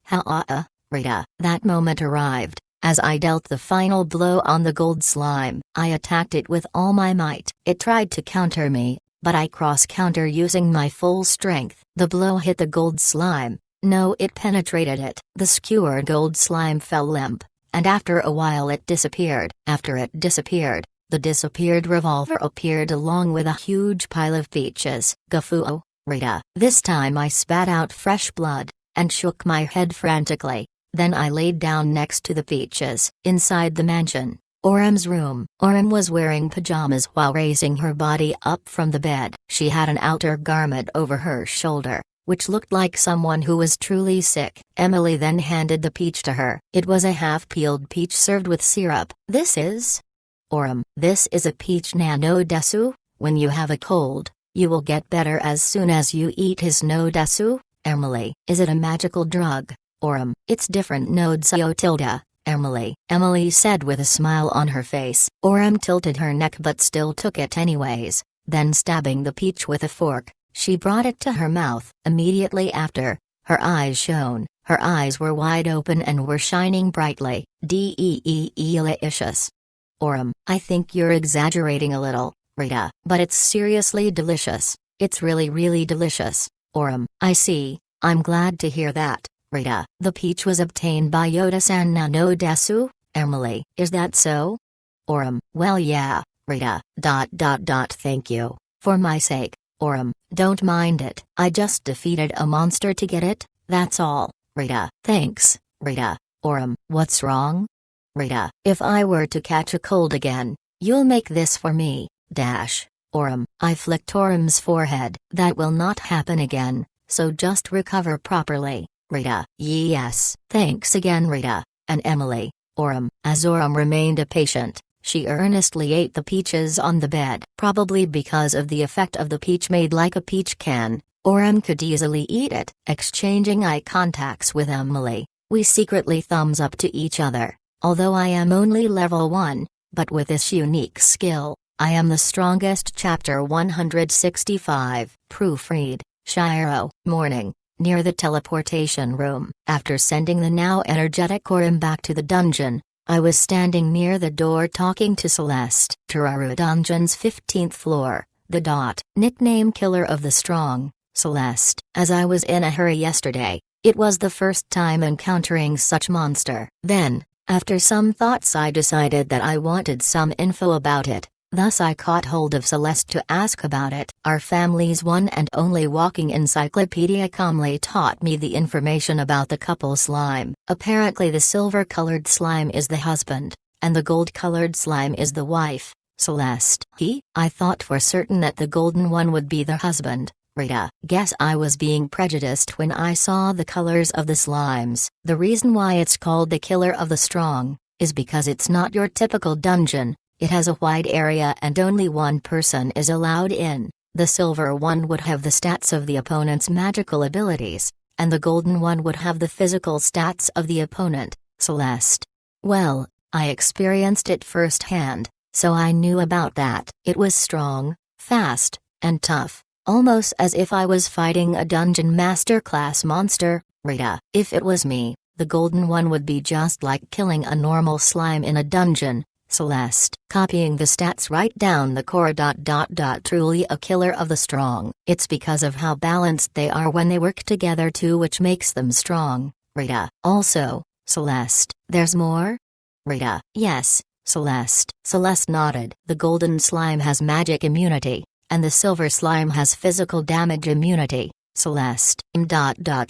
Rita. That moment arrived, as I dealt the final blow on the gold slime. I attacked it with all my might. It tried to counter me, but I cross-counter using my full strength. The blow hit the gold slime. No, it penetrated it. The skewered gold slime fell limp, and after a while it disappeared. After it disappeared, the disappeared revolver appeared along with a huge pile of peaches. Gafu, Rita. This time I spat out fresh blood, and shook my head frantically. Then I laid down next to the peaches. Inside the mansion, Oram's room. Oram was wearing pajamas while raising her body up from the bed. She had an outer garment over her shoulder, which looked like someone who was truly sick. Emily then handed the peach to her. It was a half-peeled peach served with syrup. This is? Oram. This is a peach no desu. When you have a cold, you will get better as soon as you eat his no desu. Emily. Is it a magical drug? Oram. It's different no desu tilde. Emily said with a smile on her face. Oram tilted her neck but still took it anyways. Then stabbing the peach with a fork, she brought it to her mouth. Immediately after, her eyes shone. Her eyes were wide open and were shining brightly. Delicious. Oram. I think you're exaggerating a little, Rita. But it's seriously delicious. It's really delicious. Oram. I see. I'm glad to hear that, Rita. The peach was obtained by Yoda-san no desu. Emily. Is that so? Oram. Well yeah, Rita. Thank you. For my sake, Oram. Don't mind it. I just defeated a monster to get it, that's all, Rita. Thanks, Rita. Oram. What's wrong? Rita. If I were to catch a cold again, you'll make this for me, Oram. I flicked Oram's forehead. That will not happen again, so just recover properly, Rita. Yes. Thanks again, Rita. And Emily. Oram. As Oram remained a patient, she earnestly ate the peaches on the bed. Probably because of the effect of the peach made like a peach can, Oram could easily eat it. Exchanging eye contacts with Emily, we secretly thumbs up to each other. Although I am only level 1, but with this unique skill, I am the strongest. Chapter 165. Proofread, Shiro. Morning. Near the teleportation room. After sending the now energetic Oram back to the dungeon, I was standing near the door talking to Celeste. Tararu Dungeon's 15th floor, the dot. Nickname Killer of the Strong, Celeste. As I was in a hurry yesterday, it was the first time encountering such monster. Then, after some thoughts I decided that I wanted some info about it, thus I caught hold of Celeste to ask about it. Our family's one and only walking encyclopedia calmly taught me the information about the couple slime. Apparently the silver-colored slime is the husband, and the gold-colored slime is the wife, Celeste. I thought for certain that the golden one would be the husband, Rita. Guess I was being prejudiced when I saw the colors of the slimes. The reason why it's called the Killer of the Strong is because it's not your typical dungeon. It has a wide area and only one person is allowed in. The silver one would have the stats of the opponent's magical abilities, and the golden one would have the physical stats of the opponent, Celeste. Well, I experienced it firsthand, so I knew about that. It was strong, fast, and tough. Almost as if I was fighting a dungeon masterclass monster, Rita. If it was me, the golden one would be just like killing a normal slime in a dungeon. Celeste. Copying the stats right down the core. Truly a killer of the strong. It's because of how balanced they are when they work together too, which makes them strong. Rita. Also, Celeste, there's more? Rita. Yes, Celeste. Celeste nodded. The golden slime has magic immunity, and the silver slime has physical damage immunity. Celeste.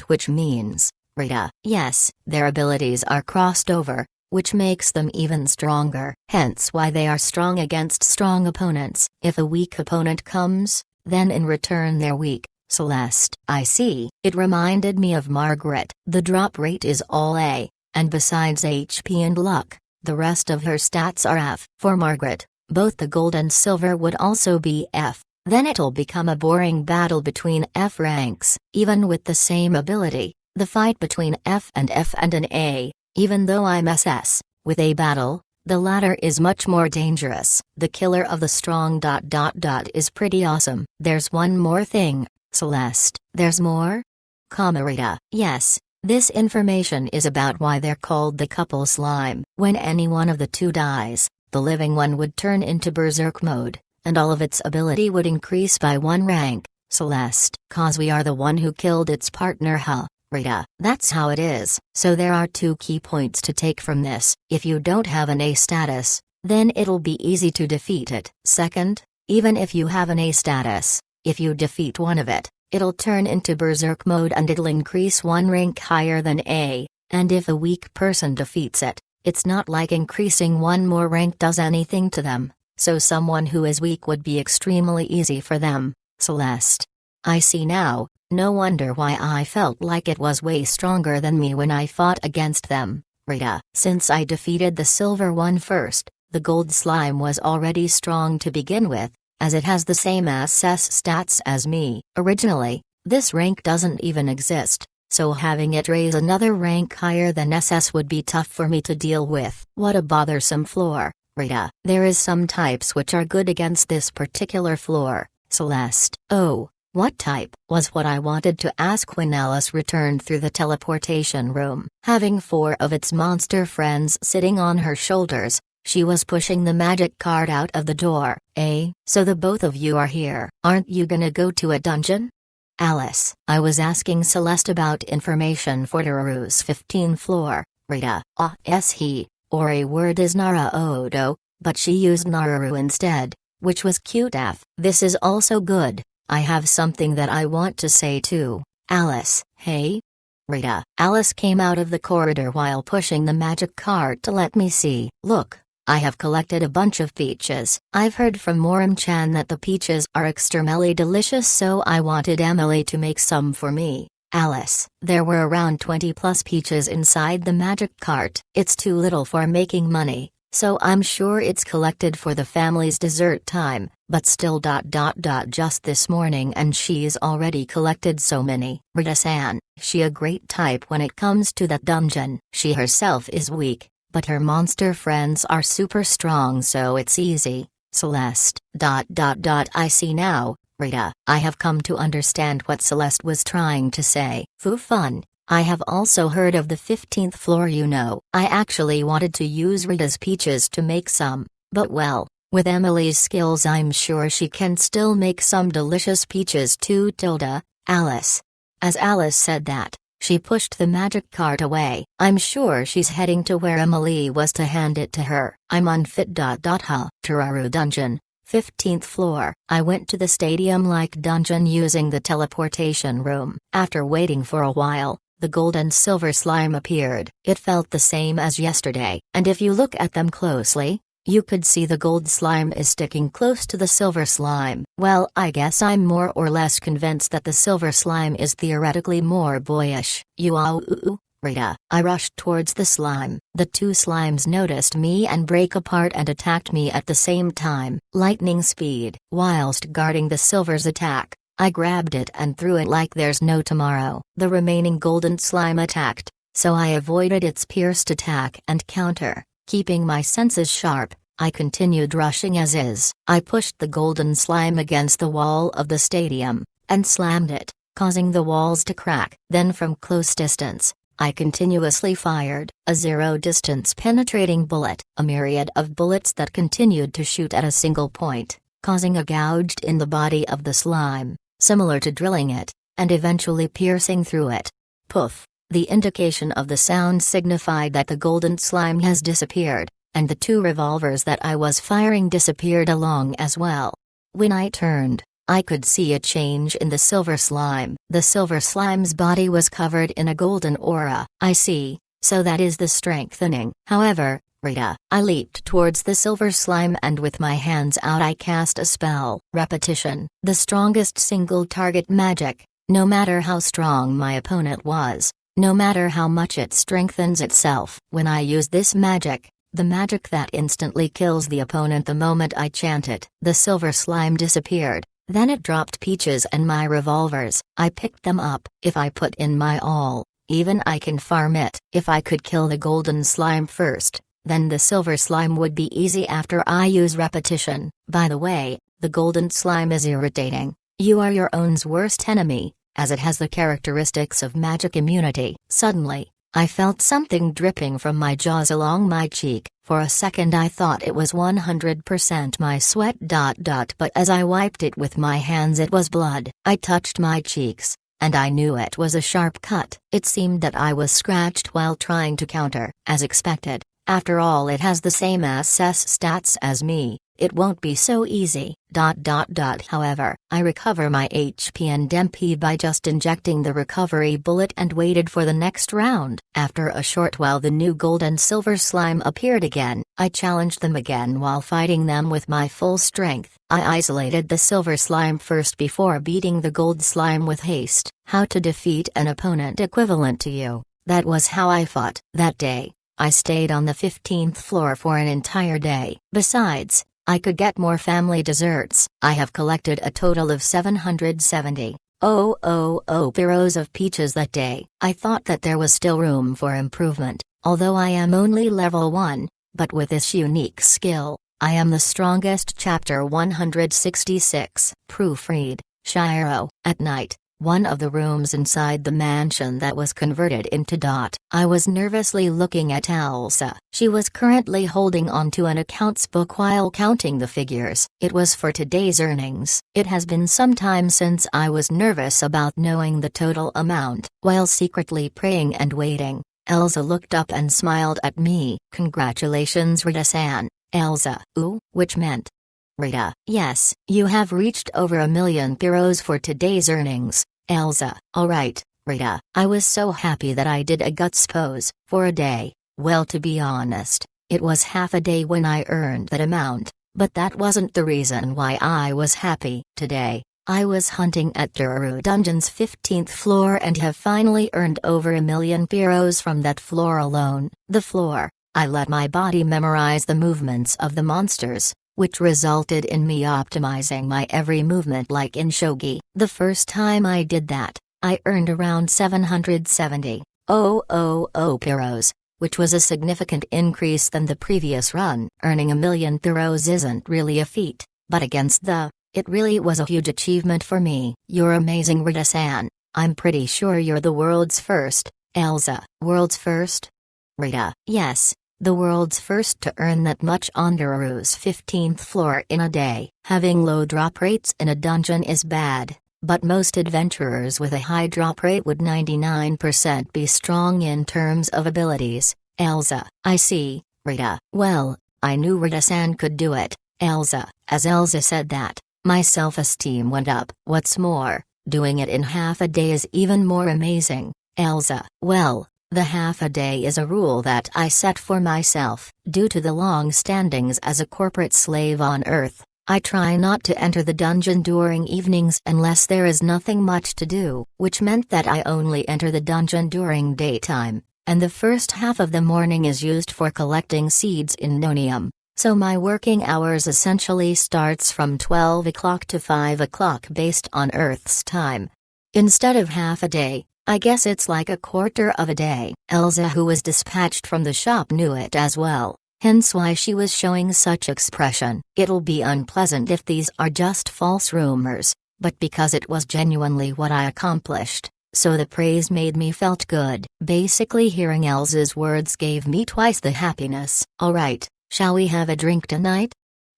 Which means, Rita. Yes, their abilities are crossed over, which makes them even stronger. Hence why they are strong against strong opponents. If a weak opponent comes, then in return they're weak. Celeste. I see. It reminded me of Margaret. The drop rate is all A, and besides HP and luck, the rest of her stats are F. For Margaret, both the gold and silver would also be F. Then it'll become a boring battle between F ranks. Even with the same ability, the fight between F and an A, even though I'm SS, with A battle, the latter is much more dangerous. The killer of the strong. Is pretty awesome. There's one more thing, Celeste. There's more? Rita. Yes, this information is about why they're called the couple slime. When any one of the two dies, the living one would turn into berserk mode, and all of its ability would increase by 1 rank. Celeste. Cause we are the one who killed its partner, huh? Rita. That's how it is. So there are 2 key points to take from this. If you don't have an A status, then it'll be easy to defeat it. Second, even if you have an A status, if you defeat one of it, it'll turn into berserk mode and it'll increase 1 rank higher than A, and if a weak person defeats it, it's not like increasing 1 more rank does anything to them, so someone who is weak would be extremely easy for them. Celeste. I see now. No wonder why I felt like it was way stronger than me when I fought against them. Rita. Since I defeated the silver one first, the gold slime was already strong to begin with, as it has the same SS stats as me. Originally, this rank doesn't even exist, so having it raise another rank higher than SS would be tough for me to deal with. What a bothersome floor, Rita. There is some types which are good against this particular floor. Celeste. Oh. What type? Was what I wanted to ask when Alice returned through the teleportation room. Having 4 of its monster friends sitting on her shoulders, she was pushing the magic card out of the door. So the both of you are here. Aren't you gonna go to a dungeon? Alice. I was asking Celeste about information for Tararu's 15th floor. Rita. He, or a word is Nara-Odo, but she used Nararu instead, which was cute F. This is also good. I have something that I want to say too. Alice. Hey? Rita. Alice came out of the corridor while pushing the magic cart to let me see. Look, I have collected a bunch of peaches. I've heard from Moram-chan that the peaches are extremely delicious, so I wanted Emily to make some for me. Alice. There were around 20 plus peaches inside the magic cart. It's too little for making money, so I'm sure it's collected for the family's dessert time, but still. Just this morning and she's already collected so many. Rita-san, she a great type when it comes to that dungeon. She herself is weak, but her monster friends are super strong, so it's easy. Celeste. I see now, Rita. I have come to understand what Celeste was trying to say. Fun. I have also heard of the 15th floor, you know. I actually wanted to use Rita's peaches to make some, but well, with Emily's skills I'm sure she can still make some delicious peaches too. Alice. As Alice said that, she pushed the magic cart away. I'm sure she's heading to where Emily was to hand it to her. I'm unfit. Tararu Dungeon, 15th floor. I went to the stadium-like dungeon using the teleportation room. After waiting for a while, the gold and silver slime appeared. It felt the same as yesterday, and if you look at them closely, you could see the gold slime is sticking close to the silver slime. Well, I guess I'm more or less convinced that the silver slime is theoretically more boyish. Rita. I rushed towards the slime. The 2 slimes noticed me and break apart and attacked me at the same time. Lightning speed. Whilst guarding the silver's attack, I grabbed it and threw it like there's no tomorrow. The remaining golden slime attacked, so I avoided its pierced attack and counter. Keeping my senses sharp, I continued rushing as is. I pushed the golden slime against the wall of the stadium, and slammed it, causing the walls to crack. Then from close distance, I continuously fired, a zero-distance penetrating bullet, a myriad of bullets that continued to shoot at a single point, causing a gouge in the body of the slime, similar to drilling it, and eventually piercing through it. Poof! The indication of the sound signified that the golden slime has disappeared, and the 2 revolvers that I was firing disappeared along as well. When I turned, I could see a change in the silver slime. The silver slime's body was covered in a golden aura. I see, so that is the strengthening. However, Rita, I leaped towards the silver slime and with my hands out I cast a spell. Repetition. The strongest single target magic. No matter how strong my opponent was, no matter how much it strengthens itself. When I use this magic, the magic that instantly kills the opponent the moment I chant it. The silver slime disappeared. Then it dropped Peaches and my revolvers. I picked them up. If I put in my all, even I can farm it. If I could kill the golden slime first, then the silver slime would be easy after I use repetition. By the way, the golden slime is irritating. You are your own's worst enemy, as it has the characteristics of magic immunity. Suddenly, I felt something dripping from my jaws along my cheek. For a second I thought it was 100% my sweat. But as I wiped it with my hands it was blood. I touched my cheeks, and I knew it was a sharp cut. It seemed that I was scratched while trying to counter. As expected, after all it has the same SS stats as me, it won't be so easy. However, I recover my HP and MP by just injecting the recovery bullet and waited for the next round. After a short while the new gold and silver slime appeared again. I challenged them again while fighting them with my full strength. I isolated the silver slime first before beating the gold slime with haste. How to defeat an opponent equivalent to you. That was how I fought. That day, I stayed on the 15th floor for an entire day. Besides, I could get more family desserts. I have collected a total of 770 piros of peaches that day. I thought that there was still room for improvement, although I am only level 1, but with this unique skill, I am the strongest. Chapter 166. Proofread, Shiro. At night, one of the rooms inside the mansion that was converted into Dot. I was nervously looking at Elsa. She was currently holding onto an accounts book while counting the figures. It was for today's earnings. It has been some time since I was nervous about knowing the total amount. While secretly praying and waiting, Elsa looked up and smiled at me. Congratulations Rita-san. Elsa. Ooh, which meant, Rita. Yes, you have reached over 1,000,000 piros for today's earnings. Elsa. Alright, Rita. I was so happy that I did a guts pose. For a day, well to be honest, it was half a day when I earned that amount, but that wasn't the reason why I was happy. Today, I was hunting at Dururu Dungeon's 15th floor and have finally earned over 1,000,000 piros from that floor alone. The floor, I let my body memorize the movements of the monsters, which resulted in me optimizing my every movement like in shogi. The first time I did that, I earned around 770 piros, which was a significant increase than the previous run. Earning 1,000,000 piros isn't really a feat, but against it really was a huge achievement for me. You're amazing Rita-san. I'm pretty sure you're the world's first. Elsa. World's first? Rita. Yes. The world's first to earn that much on Dururu's 15th floor in a day. Having low drop rates in a dungeon is bad, but most adventurers with a high drop rate would 99% be strong in terms of abilities. Elsa. I see, Rita. Well, I knew Rita-san could do it. Elsa. As Elsa said that, my self-esteem went up. What's more, doing it in half a day is even more amazing. Elsa. Well, the half a day is a rule that I set for myself. Due to the long standings as a corporate slave on Earth, I try not to enter the dungeon during evenings unless there is nothing much to do, which meant that I only enter the dungeon during daytime, and the first half of the morning is used for collecting seeds in Nonium. So my working hours essentially starts from 12 o'clock to 5 o'clock based on Earth's time. Instead of half a day, I guess it's like a quarter of a day. Elsa, who was dispatched from the shop, knew it as well, hence why she was showing such expression. It'll be unpleasant if these are just false rumors, but because it was genuinely what I accomplished, so the praise made me felt good. Basically hearing Elsa's words gave me twice the happiness. Alright, shall we have a drink tonight?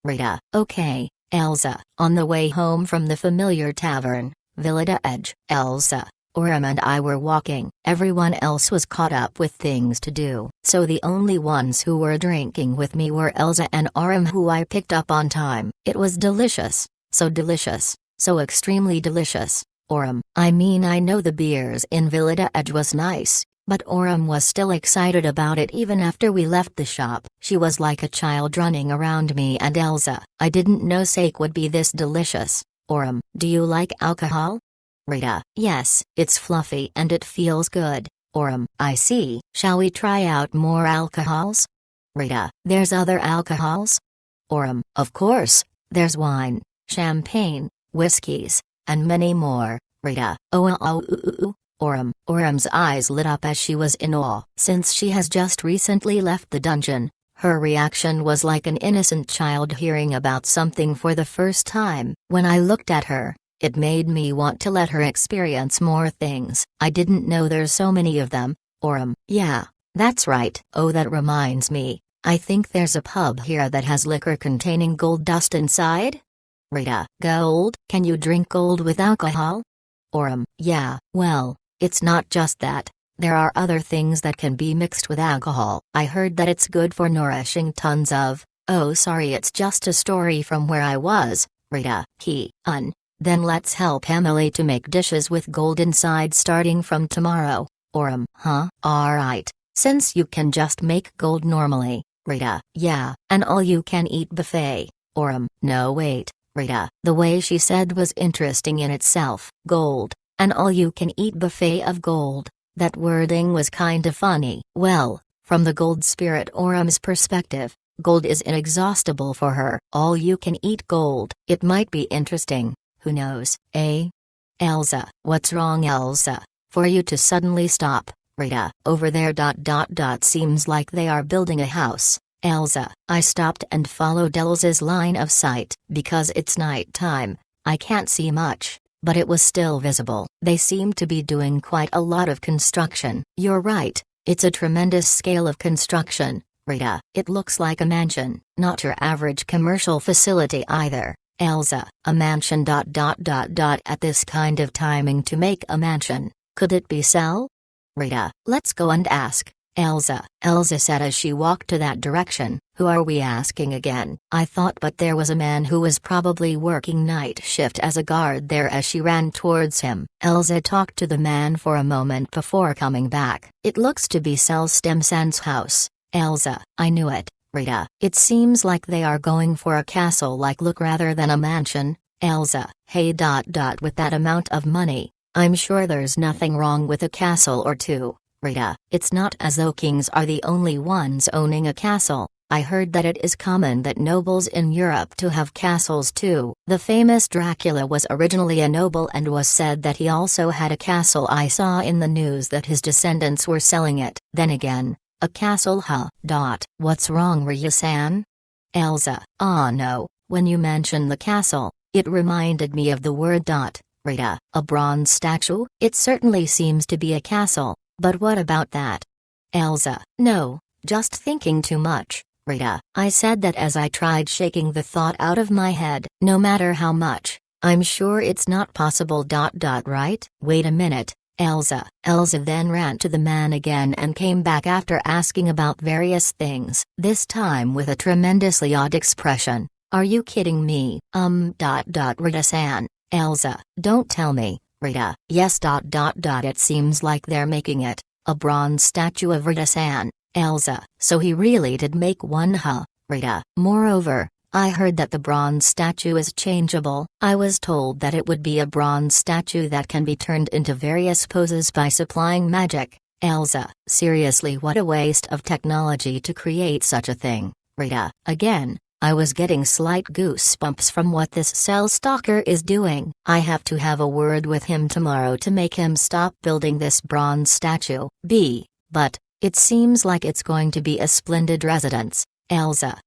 Rita: okay, Elsa. On the way home from the familiar tavern, Villada Edge, Elsa, Oram and I were walking. Everyone else was caught up with things to do, so the only ones who were drinking with me were Elsa and Oram, who I picked up on time. It was delicious, so extremely delicious. Oram: I mean, I know the beers in Villada Edge was nice, but Oram was still excited about it even after we left the shop. She was like a child running around me and Elsa. I didn't know steak would be this delicious. Oram: do you like alcohol? Rita: yes, it's fluffy and it feels good. Oram: I see. Shall we try out more alcohols? Rita: there's other alcohols? Oram: of course, there's wine, champagne, whiskeys, and many more. Rita: Oram's eyes lit up as she was in awe. Since she has just recently left the dungeon, her reaction was like an innocent child hearing about something for the first time. When I looked at her, it made me want to let her experience more things. I didn't know there's so many of them. Oram: yeah, that's right. Oh, that reminds me, I think there's a pub here that has liquor containing gold dust inside? Rita: gold? Can you drink gold with alcohol? Oram: yeah, well, it's not just that. There are other things that can be mixed with alcohol. I heard that it's good for nourishing tons of. Oh, sorry, it's just a story from where I was. Rita: then let's help Emily to make dishes with gold inside starting from tomorrow. Oram: huh? Alright, since you can just make gold normally. Rita: yeah, an all-you-can-eat buffet. Oram: no, wait, Rita, the way she said was interesting in itself. Gold, an all-you-can-eat buffet of gold. That wording was kinda funny. Well, from the gold spirit Oram's perspective, gold is inexhaustible for her. All you can eat gold. It might be interesting. Who knows, eh? Elsa: what's wrong, Elsa? For you to suddenly stop. Rita: over there. Seems like they are building a house. Elsa: I stopped and followed Elsa's line of sight. Because it's night time, I can't see much, but it was still visible. They seem to be doing quite a lot of construction. You're right, it's a tremendous scale of construction, Rita. It looks like a mansion, not your average commercial facility either. Elsa: a mansion. At this kind of timing to make a mansion, could it be sell? Rita: let's go and ask. Elsa said as she walked to that direction. Who are we asking again? I thought, but there was a man who was probably working night shift as a guard there. As she ran towards him, Elsa talked to the man for a moment before coming back. It looks to be Stemsan's house. Elsa: I knew it, Rita. It seems like they are going for a castle-like look rather than a mansion. Elsa: hey. With that amount of money, I'm sure there's nothing wrong with a castle or two. Rita: it's not as though kings are the only ones owning a castle. I heard that it is common that nobles in Europe to have castles too. The famous Dracula was originally a noble and was said that he also had a castle. I saw in the news that his descendants were selling it. Then again, a castle, huh? What's wrong, Rita-san? Elsa: ah no, when you mentioned the castle, it reminded me of the word. Rita: a bronze statue? It certainly seems to be a castle. But what about that? Elsa: no, just thinking too much, Rita. I said that as I tried shaking the thought out of my head. No matter how much, I'm sure it's not possible. Right? Wait a minute, Elsa. Elsa then ran to the man again and came back after asking about various things, this time with a tremendously odd expression. Are you kidding me? Rita-san. Elsa: don't tell me. Rita: yes. It seems like they're making it, a bronze statue of Rita-san. Elsa: so he really did make one, huh? Rita: moreover, I heard that the bronze statue is changeable. I was told that it would be a bronze statue that can be turned into various poses by supplying magic. Elsa: seriously, what a waste of technology to create such a thing. Rita: again, I was getting slight goosebumps from what this cell stalker is doing. I have to have a word with him tomorrow to make him stop building this bronze statue. But it seems like it's going to be a splendid residence. Elsa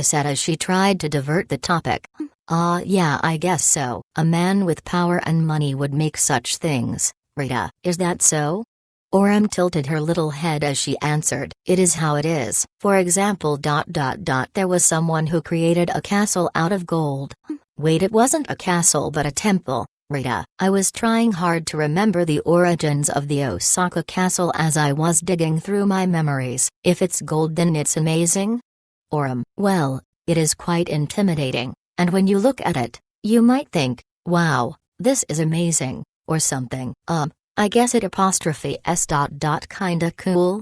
said as she tried to divert the topic. Yeah, I guess so. A man with power and money would make such things. Rita, is that so? Orem tilted her little head as she answered, it is how it is. For example, there was someone who created a castle out of gold. Wait, it wasn't a castle but a temple, Rita. I was trying hard to remember the origins of the Osaka castle as I was digging through my memories. If it's gold, then it's amazing? Orem, well, it is quite intimidating, and when you look at it, you might think, wow, this is amazing, or something. I guess it apostrophe s. Kinda cool?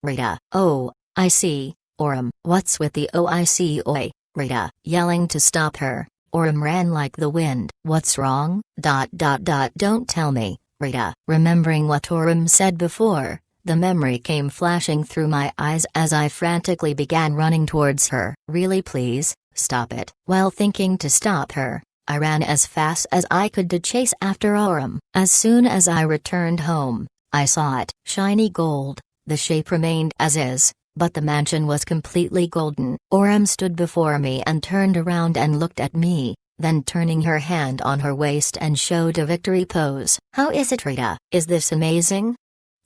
Rita, oh, I see. Orem, what's with the oh I see oi? Rita, yelling to stop her. Orem ran like the wind. What's wrong? Don't tell me, Rita. Remembering what Orem said before, the memory came flashing through my eyes as I frantically began running towards her. Really, please, stop it. While thinking to stop her, I ran as fast as I could to chase after Orem. As soon as I returned home, I saw it. Shiny gold, the shape remained as is, but the mansion was completely golden. Orem stood before me and turned around and looked at me, then turning her hand on her waist and showed a victory pose. How is it, Rita? Is this amazing?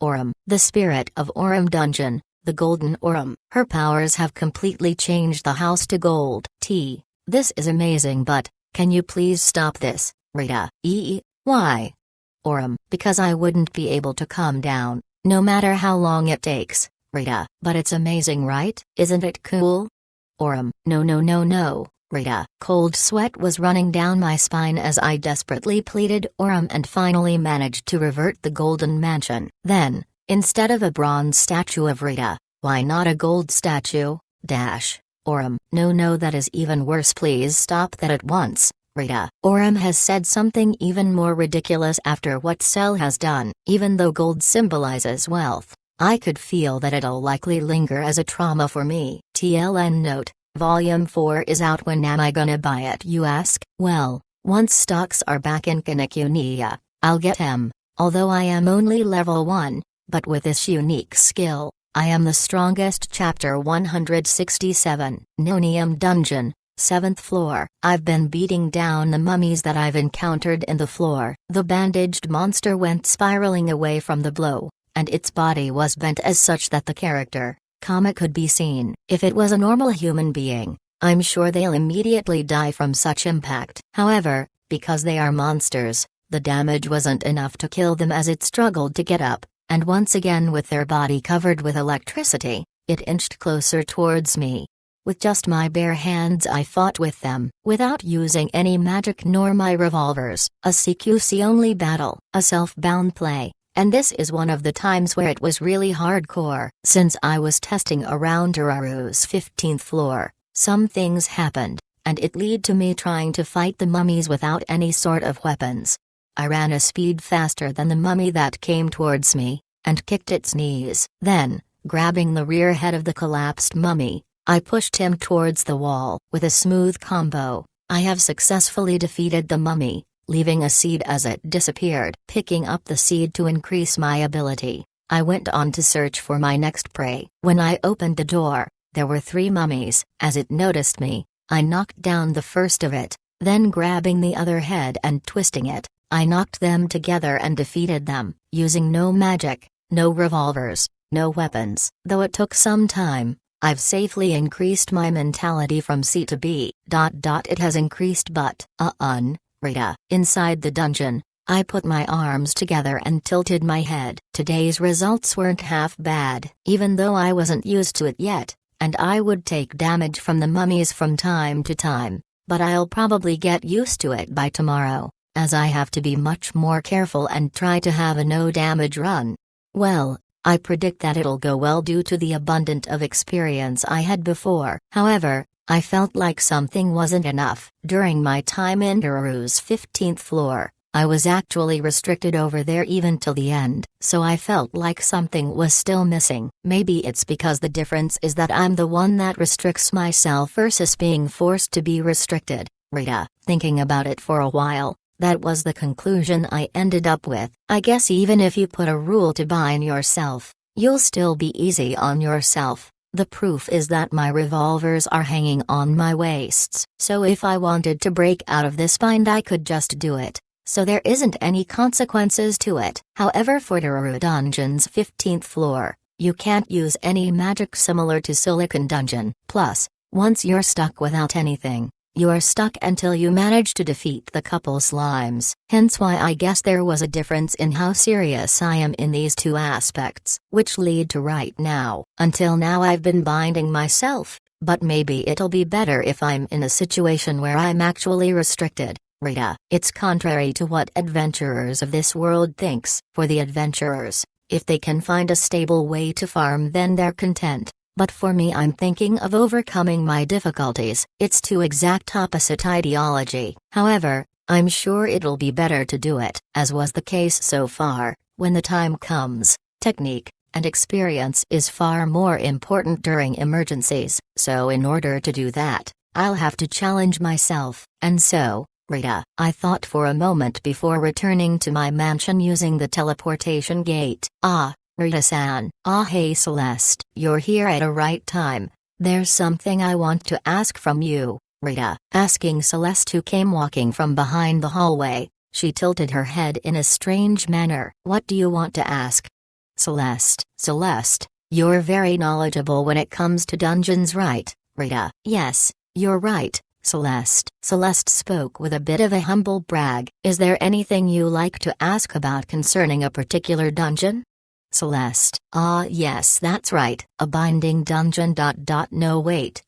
Orem, the spirit of Orem Dungeon, the golden Orem. Her powers have completely changed the house to gold. This is amazing, but can you please stop this, Rita? Why? Orem, because I wouldn't be able to calm down, no matter how long it takes, Rita. But it's amazing, right? Isn't it cool? Orem, no, Rita. Cold sweat was running down my spine as I desperately pleaded Orem and finally managed to revert the golden mansion. Then, instead of a bronze statue of Rita, why not a gold statue? Orem, no, that is even worse. Please stop that at once, Rita. Orem has said something even more ridiculous after what Cell has done. Even though gold symbolizes wealth, I could feel that it'll likely linger as a trauma for me. TLN note, Volume 4 is out. When am I gonna buy it, you ask? Well, once stocks are back in Kinokuniya, I'll get him. Although I am only level 1, but with this unique skill, I am the strongest. Chapter 167, Nonium Dungeon, 7th floor. I've been beating down the mummies that I've encountered in the floor. The bandaged monster went spiraling away from the blow, and its body was bent as such that the character, could be seen. If it was a normal human being, I'm sure they'll immediately die from such impact. However, because they are monsters, the damage wasn't enough to kill them as it struggled to get up. And once again, with their body covered with electricity, it inched closer towards me. With just my bare hands I fought with them, without using any magic nor my revolvers. A CQC-only battle, a self-bound play, and this is one of the times where it was really hardcore. Since I was testing around Uraru's 15th floor, some things happened, and it led to me trying to fight the mummies without any sort of weapons. I ran a speed faster than the mummy that came towards me, and kicked its knees. Then, grabbing the rear head of the collapsed mummy, I pushed him towards the wall. With a smooth combo, I have successfully defeated the mummy, leaving a seed as it disappeared. Picking up the seed to increase my ability, I went on to search for my next prey. When I opened the door, there were 3 mummies. As it noticed me, I knocked down the first of it, then grabbing the other head and twisting it, I knocked them together and defeated them, using no magic, no revolvers, no weapons. Though it took some time, I've safely increased my mentality from C to B. It has increased, but, Rita. Inside the dungeon, I put my arms together and tilted my head. Today's results weren't half bad, even though I wasn't used to it yet, and I would take damage from the mummies from time to time, but I'll probably get used to it by tomorrow, as I have to be much more careful and try to have a no-damage run. Well, I predict that it'll go well due to the abundant of experience I had before. However, I felt like something wasn't enough. During my time in Uraru's 15th floor, I was actually restricted over there even till the end, so I felt like something was still missing. Maybe it's because the difference is that I'm the one that restricts myself versus being forced to be restricted. Rita, thinking about it for a while, that was the conclusion I ended up with. I guess even if you put a rule to bind yourself, you'll still be easy on yourself. The proof is that my revolvers are hanging on my waists, so if I wanted to break out of this bind I could just do it. so there isn't any consequences to it. However, for Doruru Dungeon's 15th floor, you can't use any magic similar to Silicon Dungeon. Plus, once you're stuck without anything, you're stuck until you manage to defeat the couple slimes. Hence why I guess there was a difference in how serious I am in these two aspects, which lead to right now. Until now I've been binding myself, but maybe it'll be better if I'm in a situation where I'm actually restricted. Rita, it's contrary to what adventurers of this world thinks. For the adventurers, if they can find a stable way to farm, then they're content. But for me, I'm thinking of overcoming my difficulties. It's two exact opposite ideology. However, I'm sure it'll be better to do it, as was the case so far. When the time comes, technique and experience is far more important during emergencies. So in order to do that, I'll have to challenge myself. And so, Rita, I thought for a moment before returning to my mansion using the teleportation gate. Rita-san. Hey Celeste. You're here at a right time. There's something I want to ask from you, Rita. Asking Celeste, who came walking from behind the hallway. She tilted her head in a strange manner. What do you want to ask? Celeste. Celeste, you're very knowledgeable when it comes to dungeons, right, Rita? Yes, you're right, Celeste. Celeste spoke with a bit of a humble brag. Is there anything you like to ask about concerning a particular dungeon? Celeste. Yes, that's right. A binding dungeon. No, wait.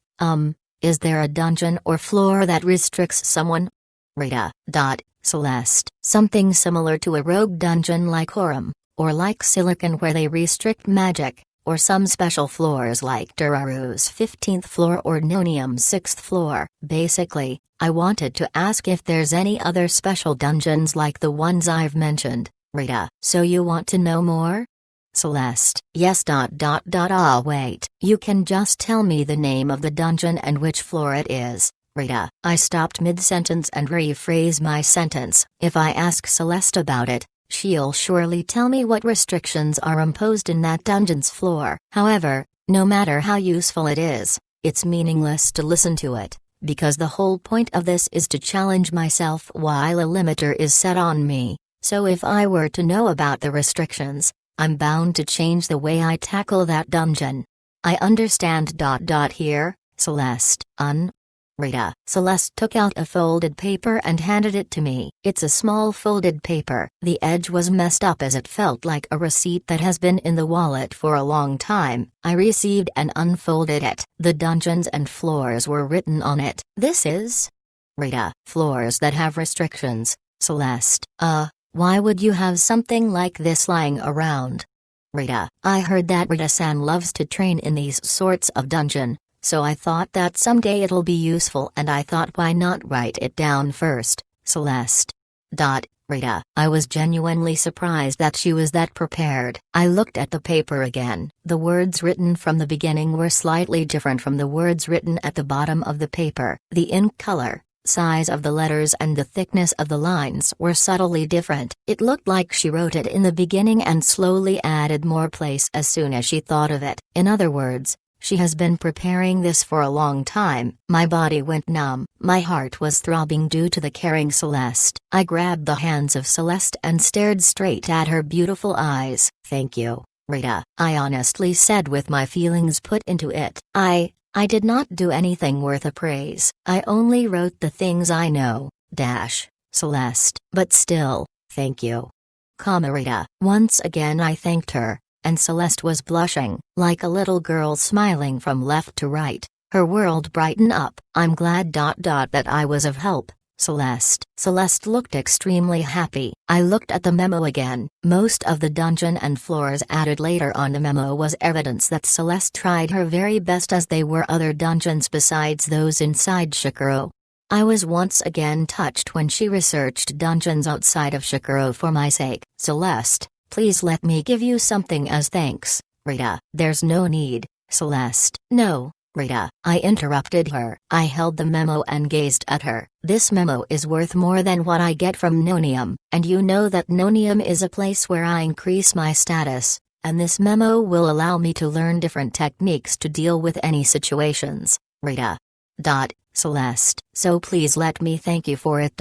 Is there a dungeon or floor that restricts someone? Rita. Celeste. Something similar to a rogue dungeon like Aurum, or like Silicon, where they restrict magic, or some special floors like Doruru's 15th floor or Nonium's 6th floor. Basically, I wanted to ask if there's any other special dungeons like the ones I've mentioned, Rita. So you want to know more? Celeste. Yes. Wait. You can just tell me the name of the dungeon and which floor it is, Rita. I stopped mid-sentence and rephrase my sentence. If I ask Celeste about it, she'll surely tell me what restrictions are imposed in that dungeon's floor. However, no matter how useful it is, it's meaningless to listen to it, because the whole point of this is to challenge myself while a limiter is set on me. So if I were to know about the restrictions, I'm bound to change the way I tackle that dungeon. I understand. Here, Celeste. Rita. Celeste took out a folded paper and handed it to me. It's a small folded paper. The edge was messed up as it felt like a receipt that has been in the wallet for a long time. I received and unfolded it. The dungeons and floors were written on it. This is? Rita. Floors that have restrictions, Celeste. Why would you have something like this lying around? Rita. I heard that Rita-san loves to train in these sorts of dungeon, so I thought that someday it'll be useful, and I thought, why not write it down first, Celeste. Rita. I was genuinely surprised that she was that prepared. I looked at the paper again. The words written from the beginning were slightly different from the words written at the bottom of the paper. The ink color, size of the letters and the thickness of the lines were subtly different. It looked like she wrote it in the beginning and slowly added more place as soon as she thought of it. In other words, she has been preparing this for a long time. My body went numb. My heart was throbbing due to the caring Celeste. I grabbed the hands of Celeste and stared straight at her beautiful eyes. Thank you, Rita, I honestly said with my feelings put into it. I did not do anything worth a praise. I only wrote the things I know, Celeste. But still, thank you. Rita. Once again I thanked her, and Celeste was blushing, like a little girl smiling from left to right. Her world brightened up. I'm glad that I was of help, Celeste. Celeste looked extremely happy. I looked at the memo again. Most of the dungeon and floors added later on the memo was evidence that Celeste tried her very best, as they were other dungeons besides those inside Shikaro. I was once again touched when she researched dungeons outside of Shikaro for my sake. Celeste, please let me give you something as thanks, Rita. There's no need, Celeste. No, Rita, I interrupted her. I held the memo and gazed at her. This memo is worth more than what I get from Nonium, and you know that Nonium is a place where I increase my status, and this memo will allow me to learn different techniques to deal with any situations, Rita. Celeste. So please let me thank you for it.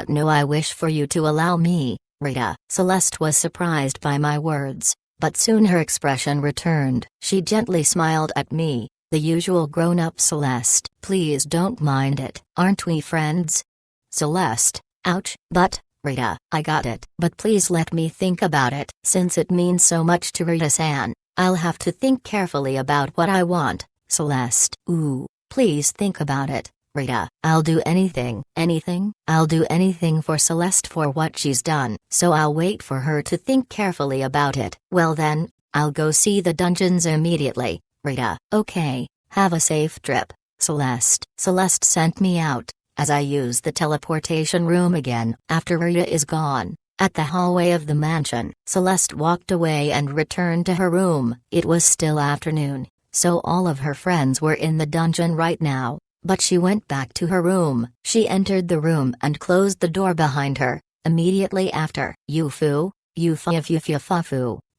No, I wish for you to allow me, Rita. Celeste was surprised by my words, but soon her expression returned. She gently smiled at me, the usual grown-up Celeste. Please don't mind it. Aren't we friends? Celeste. Ouch, but, Rita, I got it. But please let me think about it. Since it means so much to Rita-san, I'll have to think carefully about what I want. Celeste. Ooh, please think about it, Rita. I'll do anything. Anything? I'll do anything for Celeste for what she's done. So I'll wait for her to think carefully about it. Well then, I'll go see the dungeons immediately, Rita. Okay, have a safe trip, Celeste. Celeste sent me out, as I use the teleportation room again. After Rita is gone, at the hallway of the mansion, Celeste walked away and returned to her room. It was still afternoon, so all of her friends were in the dungeon right now, but she went back to her room. She entered the room and closed the door behind her. Immediately after, Yufu,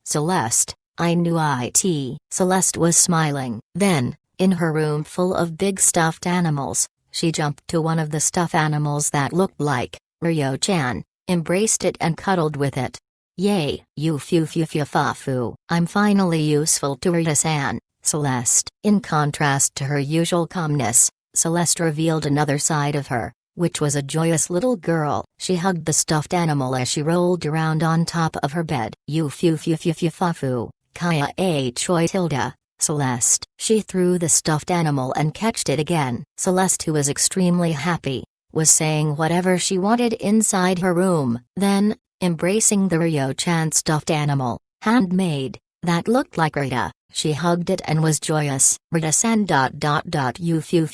Celeste, I knew it. Celeste was smiling. Then, in her room full of big stuffed animals, she jumped to one of the stuffed animals that looked like Ryo-chan, embraced it and cuddled with it. Yay, Yufu. I'm finally useful to Rita-san, Celeste. In contrast to her usual calmness, Celeste revealed another side of her, which was a joyous little girl. She hugged the stuffed animal as she rolled around on top of her bed. Yufu, Kaya a choi tilde, Celeste. She threw the stuffed animal and catched it again. Celeste, who was extremely happy, was saying whatever she wanted inside her room. Then, embracing the Ryo-chan stuffed animal, handmade, that looked like Rita, she hugged it and was joyous. Rita-san. Yufu,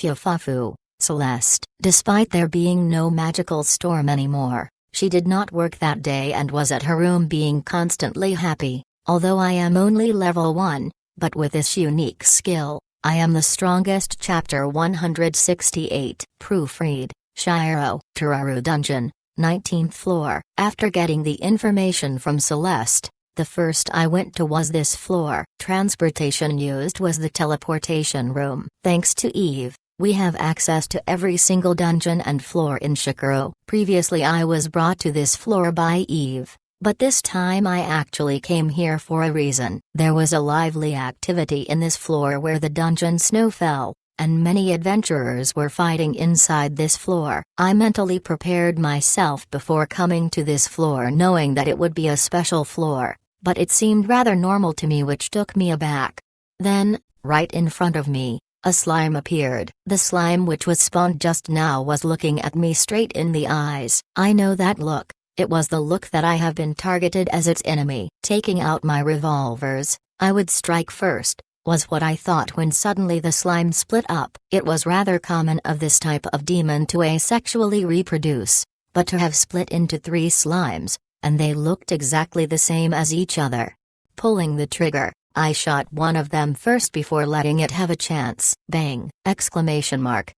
Celeste. Despite there being no magical storm anymore, she did not work that day and was at her room being constantly happy. Although I am only level 1, but with this unique skill, I am the strongest. Chapter 168. Proofread, Shiro. Turaru Dungeon, 19th floor. After getting the information from Celeste, the first I went to was this floor. Transportation used was the teleportation room. Thanks to Eve, we have access to every single dungeon and floor in Shikaro. Previously I was brought to this floor by Eve, but this time I actually came here for a reason. There was a lively activity in this floor where the dungeon snow fell, and many adventurers were fighting inside this floor. I mentally prepared myself before coming to this floor knowing that it would be a special floor, but it seemed rather normal to me, which took me aback. Then, right in front of me, a slime appeared. The slime which was spawned just now was looking at me straight in the eyes. I know that look. It was the look that I have been targeted as its enemy. Taking out my revolvers, I would strike first, was what I thought when suddenly the slime split up. It was rather common of this type of demon to asexually reproduce, but to have split into 3 slimes, and they looked exactly the same as each other. Pulling the trigger, I shot one of them first before letting it have a chance. Bang! Exclamation mark.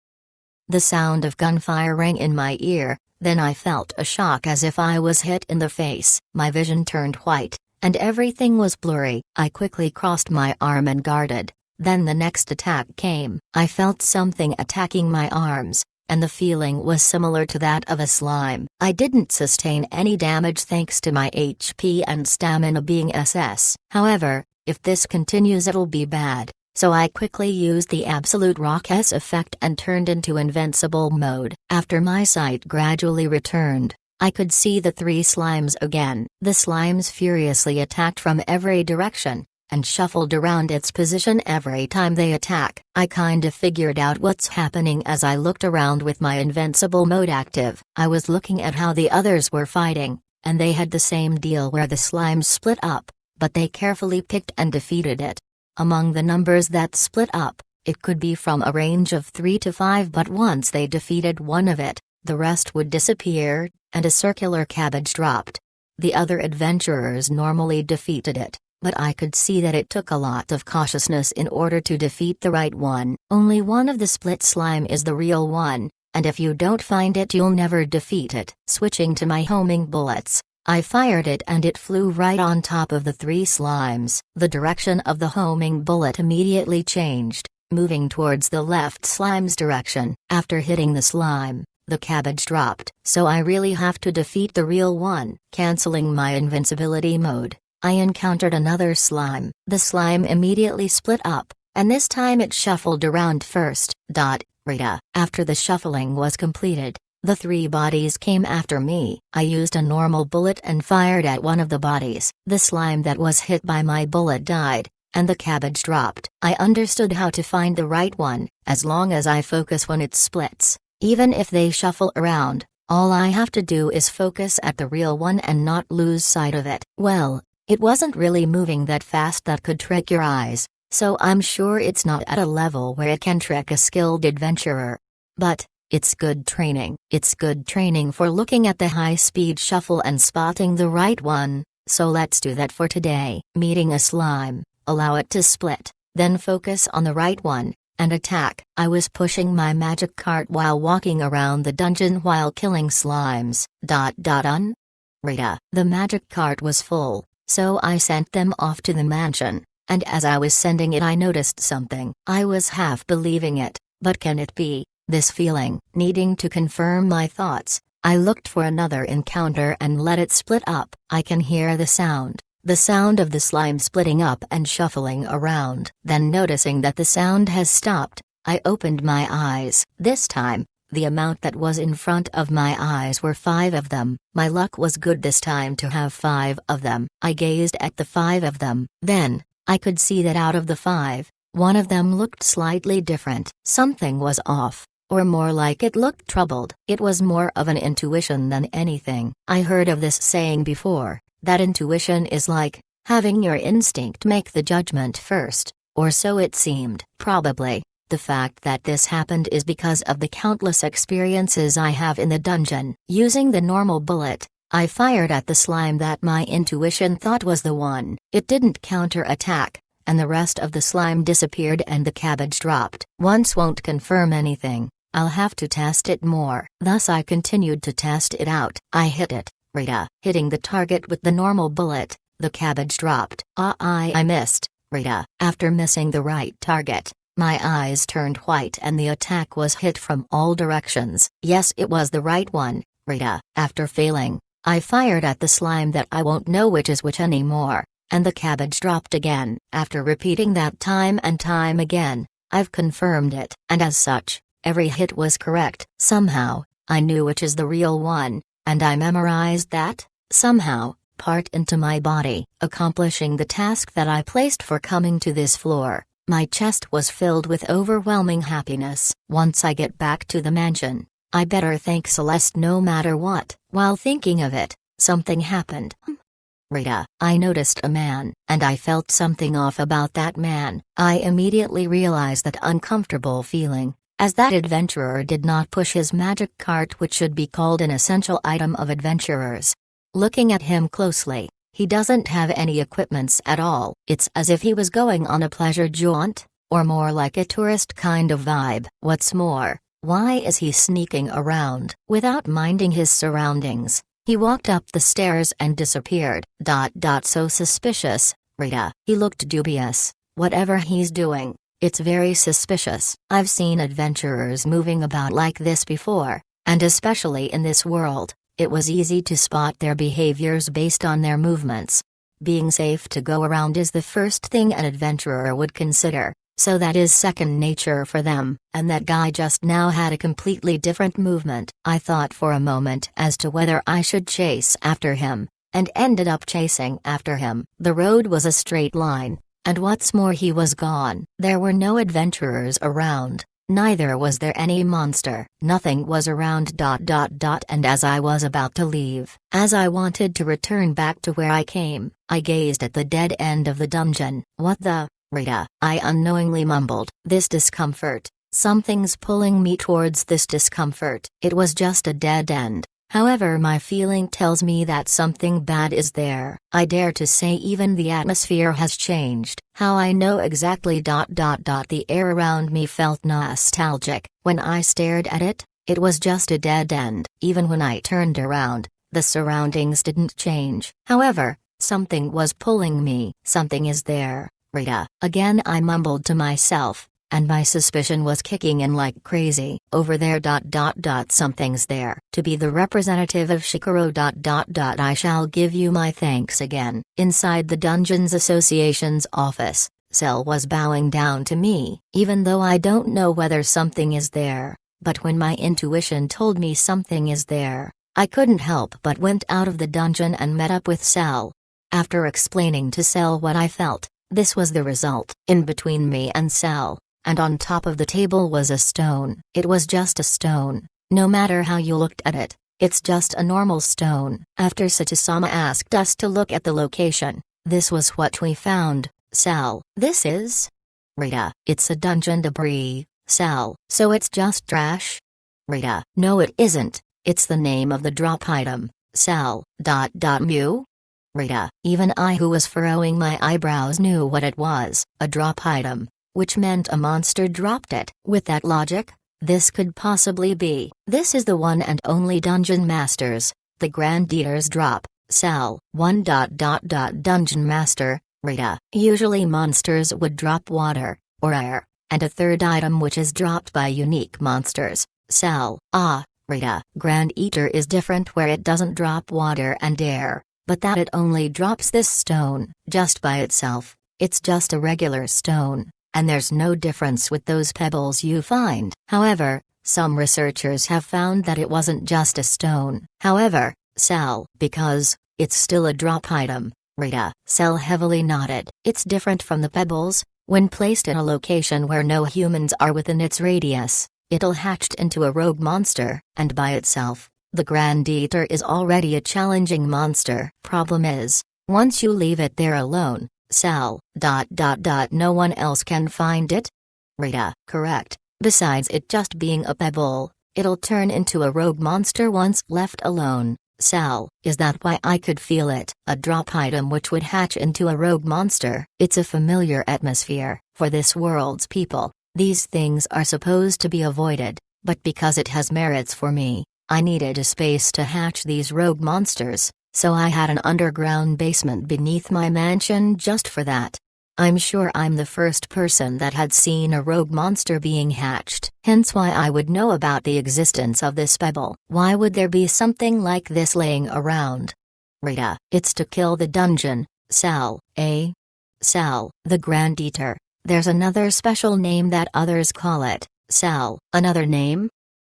The sound of gunfire rang in my ear, then I felt a shock as if I was hit in the face. My vision turned white, and everything was blurry. I quickly crossed my arm and guarded. Then the next attack came. I felt something attacking my arms, and the feeling was similar to that of a slime. I didn't sustain any damage thanks to my HP and stamina being SS. However, if this continues it'll be bad, so I quickly used the Absolute Rock S effect and turned into invincible mode. After my sight gradually returned, I could see the 3 slimes again. The slimes furiously attacked from every direction, and shuffled around its position every time they attack. I kinda figured out what's happening as I looked around with my invincible mode active. I was looking at how the others were fighting, and they had the same deal where the slimes split up, but they carefully picked and defeated it. Among the numbers that split up, it could be from a range of 3 to 5, but once they defeated one of it, the rest would disappear, and a circular cabbage dropped. The other adventurers normally defeated it, but I could see that it took a lot of cautiousness in order to defeat the right one. Only one of the split slime is the real one, and if you don't find it you'll never defeat it. Switching to my homing bullets, I fired it and it flew right on top of the 3 slimes. The direction of the homing bullet immediately changed, moving towards the left slime's direction. After hitting the slime, the cabbage dropped. So I really have to defeat the real one. Canceling my invincibility mode, I encountered another slime. The slime immediately split up, and this time it shuffled around first. Rita. After the shuffling was completed, the 3 bodies came after me. I used a normal bullet and fired at one of the bodies. The slime that was hit by my bullet died, and the cabbage dropped. I understood how to find the right one. As long as I focus when it splits, even if they shuffle around, all I have to do is focus at the real one and not lose sight of it. Well, it wasn't really moving that fast that could trick your eyes, so I'm sure it's not at a level where it can trick a skilled adventurer. But it's good training. It's good training for looking at the high-speed shuffle and spotting the right one, so let's do that for today. Meeting a slime, allow it to split, then focus on the right one, and attack. I was pushing my magic cart while walking around the dungeon while killing slimes. Rita. The magic cart was full, so I sent them off to the mansion, and as I was sending it I noticed something. I was half believing it, but can it be? This feeling, needing to confirm my thoughts, I looked for another encounter and let it split up. I can hear the sound of the slime splitting up and shuffling around. Then noticing that the sound has stopped, I opened my eyes. This time, the amount that was in front of my eyes were 5 of them. My luck was good this time to have 5 of them. I gazed at the 5 of them. Then, I could see that out of the 5, one of them looked slightly different. Something was off. Or more like it looked troubled. It was more of an intuition than anything. I heard of this saying before, that intuition is like having your instinct make the judgment first, or so it seemed. Probably, the fact that this happened is because of the countless experiences I have in the dungeon. Using the normal bullet, I fired at the slime that my intuition thought was the one. It didn't counter-attack, and the rest of the slime disappeared and the cabbage dropped. Once won't confirm anything. I'll have to test it more. Thus I continued to test it out. I hit it, Rita. Hitting the target with the normal bullet, the cabbage dropped. I missed, Rita. After missing the right target, my eyes turned white and the attack was hit from all directions. Yes, it was the right one, Rita. After failing, I fired at the slime that I won't know which is which anymore, and the cabbage dropped again. After repeating that time and time again, I've confirmed it. And as such, every hit was correct. Somehow, I knew which is the real one, and I memorized that, somehow, part into my body. Accomplishing the task that I placed for coming to this floor, my chest was filled with overwhelming happiness. Once I get back to the mansion, I better thank Celeste no matter what. While thinking of it, something happened. Rita. I noticed a man, and I felt something off about that man. I immediately realized that uncomfortable feeling, as that adventurer did not push his magic cart, which should be called an essential item of adventurers. Looking at him closely, he doesn't have any equipments at all. It's as if he was going on a pleasure jaunt, or more like a tourist kind of vibe. What's more, why is he sneaking around? Without minding his surroundings, he walked up the stairs and disappeared. So suspicious, Rita. He looked dubious. Whatever he's doing, it's very suspicious. I've seen adventurers moving about like this before, and especially in this world, it was easy to spot their behaviors based on their movements. Being safe to go around is the first thing an adventurer would consider, so that is second nature for them. And that guy just now had a completely different movement. I thought for a moment as to whether I should chase after him, and ended up chasing after him. The road was a straight line. And what's more, he was gone. There were no adventurers around, neither was there any monster. Nothing was around. And as I was about to leave, as I wanted to return back to where I came, I gazed at the dead end of the dungeon. What the, Rita? I unknowingly mumbled. This discomfort, something's pulling me towards this discomfort. It was just a dead end. However, my feeling tells me that something bad is there. I dare to say even the atmosphere has changed. How I know exactly. The air around me felt nostalgic. When I stared at it, it was just a dead end. Even when I turned around, the surroundings didn't change. However, something was pulling me. Something is there, Rita. Again I mumbled to myself, and my suspicion was kicking in like crazy. Over there. Something's there. To be the representative of Shikaro. I shall give you my thanks again. Inside the Dungeons Association's office, Cell was bowing down to me, even though I don't know whether something is there. But when my intuition told me something is there, I couldn't help but went out of the dungeon and met up with Cell. After explaining to Cell what I felt, this was the result. In between me and Cell, and on top of the table was a stone. It was just a stone. No matter how you looked at it, it's just a normal stone. After Satisama asked us to look at the location, this was what we found. Cell: this is? Rita: it's a dungeon debris. Cell: so it's just trash? Rita: no, it isn't. It's the name of the drop item. Cell: Mew? Rita: even I, who was furrowing my eyebrows, knew what it was, a drop item, which meant a monster dropped it. With that logic, this could possibly be. This is the one and only Dungeon Master's, the Grand Eater's drop. Cell: Dungeon Master. Rita: usually monsters would drop water, or air, and a third item which is dropped by unique monsters. Cell: ah, Rita. Grand Eater is different, where it doesn't drop water and air, but that it only drops this stone. Just by itself, it's just a regular stone, and there's no difference with those pebbles you find. However, some researchers have found that it wasn't just a stone. However, Cell: because it's still a drop item. Rita. Cell heavily nodded. It's different from the pebbles. When placed in a location where no humans are within its radius, it'll hatch into a rogue monster, and by itself, the Grand Eater is already a challenging monster. Problem is, once you leave it there alone, Cell: no one else can find it? Rita. Correct. Besides it just being a pebble, it'll turn into a rogue monster once left alone. Cell: is that why I could feel it? A drop item which would hatch into a rogue monster. It's a familiar atmosphere for this world's people. These things are supposed to be avoided, but because it has merits for me, I needed a space to hatch these rogue monsters, so I had an underground basement beneath my mansion just for that. I'm sure I'm the first person that had seen a rogue monster being hatched, hence why I would know about the existence of this pebble. Why would there be something like this laying around? Rita. It's to kill the dungeon. Cell: eh? Cell: the Grand Eater. There's another special name that others call it. Cell: another name?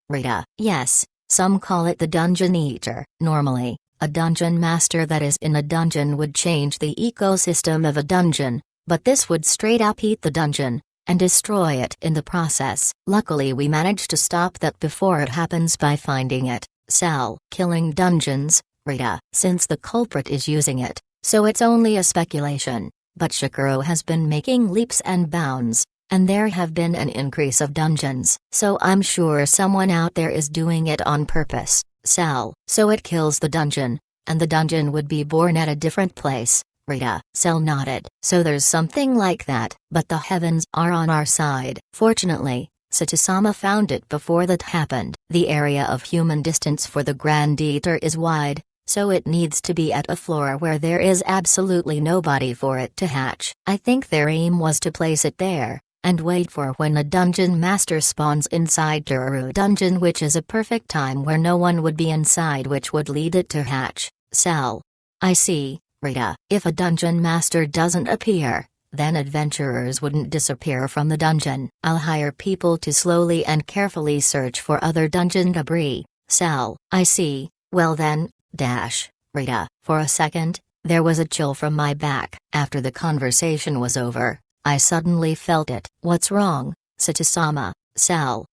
Rita. Yes, some call it the Dungeon Eater. Normally, a dungeon master that is in a dungeon would change the ecosystem of a dungeon, but this would straight up eat the dungeon, and destroy it in the process. Luckily we managed to stop that before it happens by finding it. Cell: killing dungeons. Rita. Since the culprit is using it, so it's only a speculation, but Shikaro has been making leaps and bounds, and there have been an increase of dungeons, so I'm sure someone out there is doing it on purpose. Cell: so it kills the dungeon, and the dungeon would be born at a different place. Rita. Cell nodded. So there's something like that, but the heavens are on our side. Fortunately, Satisama found it before that happened. The area of human distance for the Grand Eater is wide, so it needs to be at a floor where there is absolutely nobody for it to hatch. I think their aim was to place it there, and wait for when a dungeon master spawns inside Dururu dungeon, which is a perfect time where no one would be inside, which would lead it to hatch. Cell: I see. Rita. If a dungeon master doesn't appear, then adventurers wouldn't disappear from the dungeon. I'll hire people to slowly and carefully search for other dungeon debris. Cell: I see. Well then, Rita. For a second, there was a chill from my back. After the conversation was over, I suddenly felt it. What's wrong, Satisama? Cell: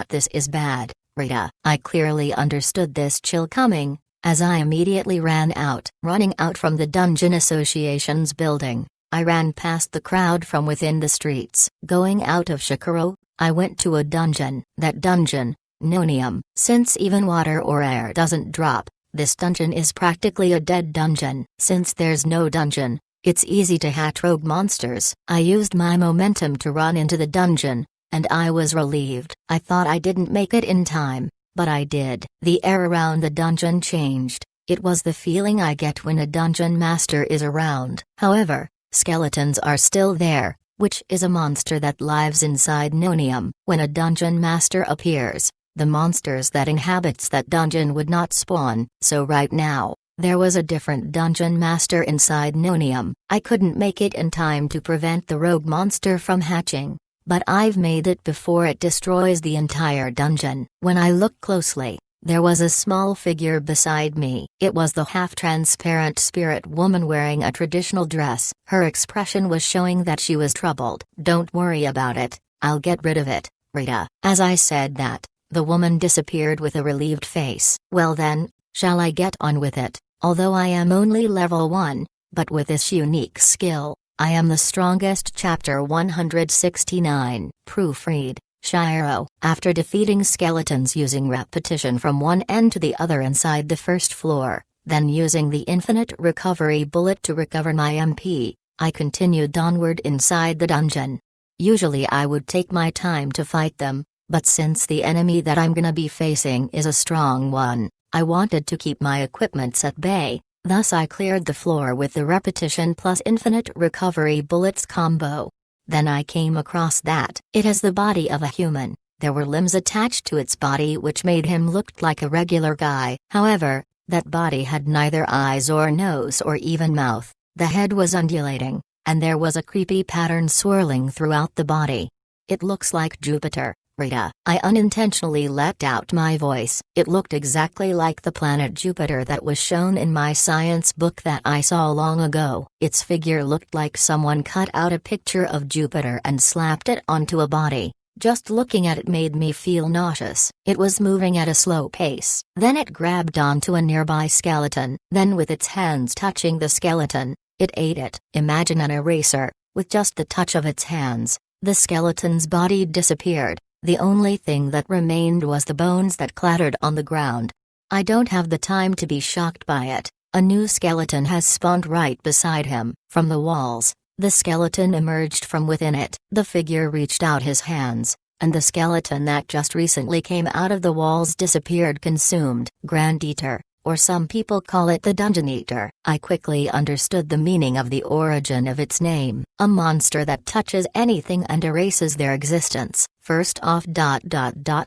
this is bad, Rita. I clearly understood this chill coming, as I immediately ran out. Running out from the Dungeon Association's building, I ran past the crowd from within the streets. Going out of Shikaro, I went to a dungeon. That dungeon, Nonium. Since even water or air doesn't drop, this dungeon is practically a dead dungeon. Since there's no dungeon, it's easy to hatch rogue monsters. I used my momentum to run into the dungeon, and I was relieved. I thought I didn't make it in time, but I did. The air around the dungeon changed. It was the feeling I get when a dungeon master is around. However, skeletons are still there, which is a monster that lives inside Nonium. When a dungeon master appears, the monsters that inhabits that dungeon would not spawn, so right now, there was a different dungeon master inside Nonium. I couldn't make it in time to prevent the rogue monster from hatching, but I've made it before it destroys the entire dungeon. When I looked closely, there was a small figure beside me. It was the half-transparent spirit woman wearing a traditional dress. Her expression was showing that she was troubled. "Don't worry about it, I'll get rid of it, Rita." As I said that, the woman disappeared with a relieved face. "Well then, shall I get on with it? Although I am only level 1, but with this unique skill, I am the strongest." Chapter 169. Proofread, Shiro. After defeating skeletons using repetition from one end to the other inside the first floor, then using the infinite recovery bullet to recover my MP, I continued onward inside the dungeon. Usually I would take my time to fight them, but since the enemy that I'm gonna be facing is a strong one, I wanted to keep my equipments at bay, thus I cleared the floor with the repetition plus infinite recovery bullets combo. Then I came across that. It has the body of a human. There were limbs attached to its body which made him look like a regular guy. However, that body had neither eyes or nose or even mouth. The head was undulating, and there was a creepy pattern swirling throughout the body. "It looks like Jupiter, Rita." I unintentionally let out my voice. It looked exactly like the planet Jupiter that was shown in my science book that I saw long ago. Its figure looked like someone cut out a picture of Jupiter and slapped it onto a body. Just looking at it made me feel nauseous. It was moving at a slow pace. Then it grabbed onto a nearby skeleton. Then with its hands touching the skeleton, it ate it. Imagine an eraser. With just the touch of its hands, the skeleton's body disappeared. The only thing that remained was the bones that clattered on the ground. I don't have the time to be shocked by it. A new skeleton has spawned right beside him. From the walls, the skeleton emerged from within it. The figure reached out his hands, and the skeleton that just recently came out of the walls disappeared consumed. Grand Eater, or some people call it the Dungeon Eater. I quickly understood the meaning of the origin of its name. A monster that touches anything and erases their existence. First off,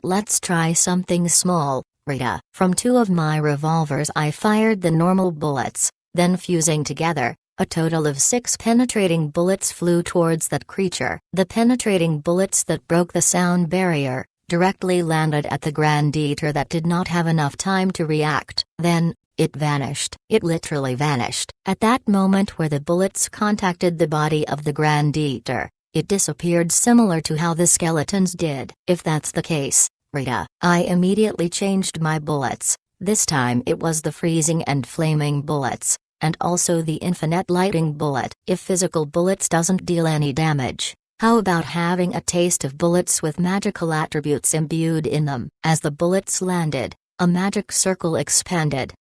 let's try something small, Rita. From 2 of my revolvers I fired the normal bullets, then fusing together, a total of 6 penetrating bullets flew towards that creature. The penetrating bullets that broke the sound barrier directly landed at the Grand Eater that did not have enough time to react. Then, it vanished. It literally vanished. At that moment where the bullets contacted the body of the Grand Eater, it disappeared similar to how the skeletons did. If that's the case, Rita, I immediately changed my bullets. This time it was the freezing and flaming bullets, and also the infinite lighting bullet. If physical bullets doesn't deal any damage, how about having a taste of bullets with magical attributes imbued in them? As the bullets landed, a magic circle expanded.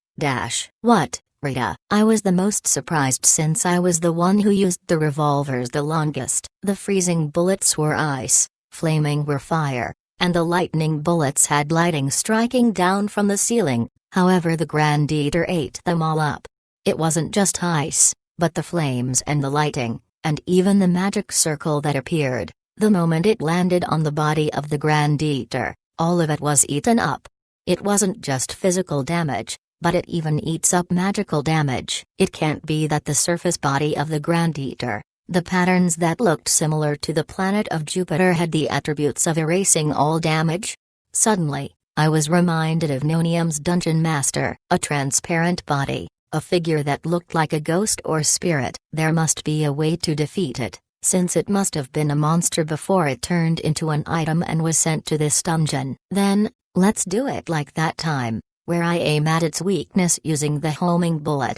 What, Rita? I was the most surprised since I was the one who used the revolvers the longest. The freezing bullets were ice, flaming were fire, and the lightning bullets had lighting striking down from the ceiling. However, the Grand Eater ate them all up. It wasn't just ice, but the flames and the lighting, and even the magic circle that appeared, the moment it landed on the body of the Grand Eater. All of it was eaten up. It wasn't just physical damage, but it even eats up magical damage. It can't be that the surface body of the Grand Eater, the patterns that looked similar to the planet of Jupiter, had the attributes of erasing all damage. Suddenly, I was reminded of Nonium's Dungeon Master, a transparent body, a figure that looked like a ghost or spirit. There must be a way to defeat it, since it must have been a monster before it turned into an item and was sent to this dungeon. Then, let's do it like that time, where I aim at its weakness using the homing bullet,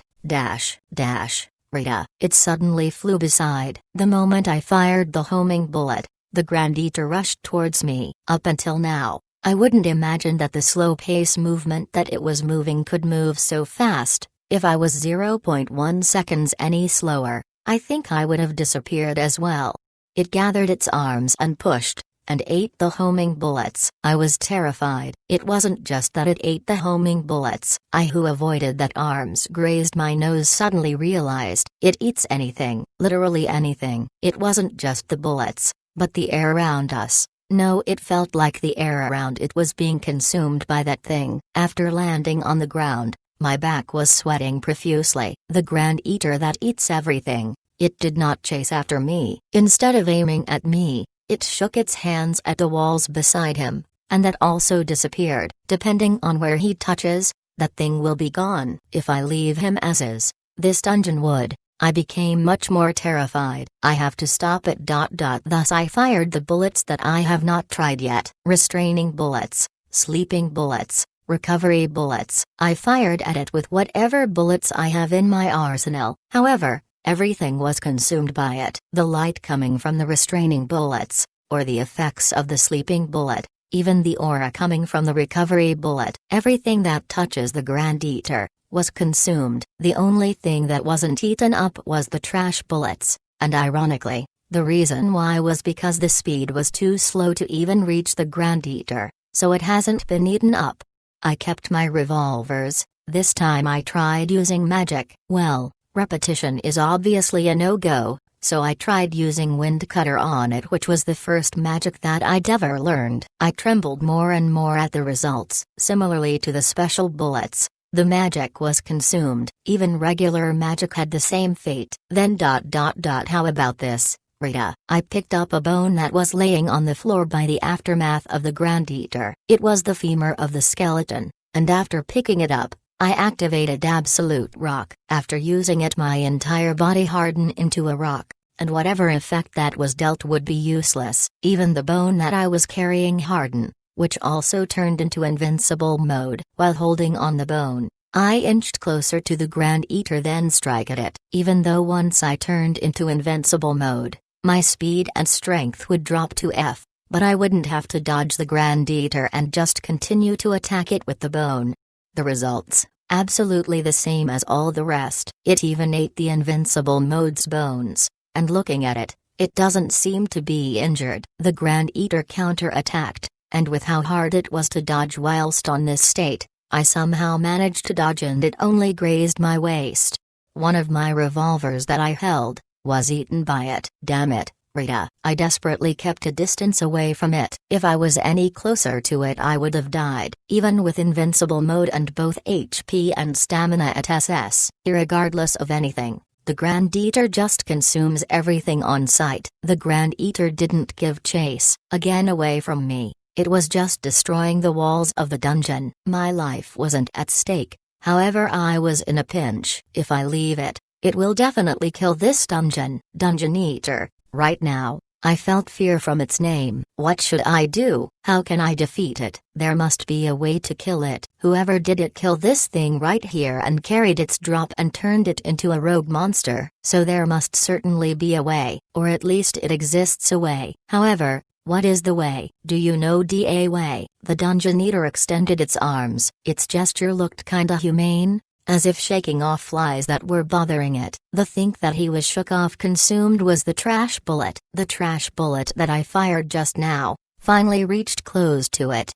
Rita. It suddenly flew beside. The moment I fired the homing bullet, the Grand Eater rushed towards me. Up until now, I wouldn't imagine that the slow pace movement that it was moving could move so fast. If I was 0.1 seconds any slower, I think I would have disappeared as well. It gathered its arms and pushed, and ate the homing bullets. I was terrified. It wasn't just that it ate the homing bullets. I, who avoided that arms grazed my nose, suddenly realized it eats anything, literally anything. It wasn't just the bullets, but the air around us. No, it felt like the air around it was being consumed by that thing. After landing on the ground, my back was sweating profusely. The Grand Eater that eats everything. It did not chase after me. Instead of aiming at me, it shook its hands at the walls beside him, and that also disappeared. Depending on where he touches, that thing will be gone. If I leave him as is, this dungeon would. I became much more terrified. I have to stop it. Thus I fired the bullets that I have not tried yet. Restraining bullets, sleeping bullets, recovery bullets. I fired at it with whatever bullets I have in my arsenal. However, everything was consumed by it. The light coming from the restraining bullets, or the effects of the sleeping bullet, even the aura coming from the recovery bullet, everything that touches the Grand Eater was consumed. The only thing that wasn't eaten up was the trash bullets, and ironically, the reason why was because the speed was too slow to even reach the Grand Eater, so it hasn't been eaten up. I kept my revolvers. This time I tried using magic. Well, repetition is obviously a no-go, so I tried using Wind Cutter on it, which was the first magic that I'd ever learned. I trembled more and more at the results. Similarly to the special bullets, the magic was consumed. Even regular magic had the same fate. Then how about this, Rita? I picked up a bone that was laying on the floor by the aftermath of the Grand Eater. It was the femur of the skeleton, and after picking it up, I activated Absolute Rock. After using it, my entire body hardened into a rock, and whatever effect that was dealt would be useless. Even the bone that I was carrying hardened, which also turned into invincible mode. While holding on the bone, I inched closer to the Grand Eater, then strike at it. Even though once I turned into invincible mode, my speed and strength would drop to F, but I wouldn't have to dodge the Grand Eater and just continue to attack it with the bone. The results, absolutely the same as all the rest. It even ate the invincible mode's bones, and looking at it, it doesn't seem to be injured. The Grand Eater counter-attacked, and with how hard it was to dodge whilst on this state, I somehow managed to dodge and it only grazed my waist. One of my revolvers that I held was eaten by it. Damn it, Rita. I desperately kept a distance away from it. If I was any closer to it, I would have died. Even with invincible mode and both HP and stamina at SS. Irregardless of anything, the Grand Eater just consumes everything on sight. The Grand Eater didn't give chase again away from me. It was just destroying the walls of the dungeon. My life wasn't at stake, however I was in a pinch. If I leave it, it will definitely kill this Dungeon Eater. Right now, I felt fear from its name. What should I do? How can I defeat it? There must be a way to kill it. Whoever did it killed this thing right here and carried its drop and turned it into a rogue monster. So there must certainly be a way, or at least it exists a way. However, what is the way? Do you know the way? The Dungeon Eater extended its arms. Its gesture looked kinda humane, as if shaking off flies that were bothering it. The thing that he was shook off consumed was the trash bullet. The trash bullet that I fired just now finally reached close to it.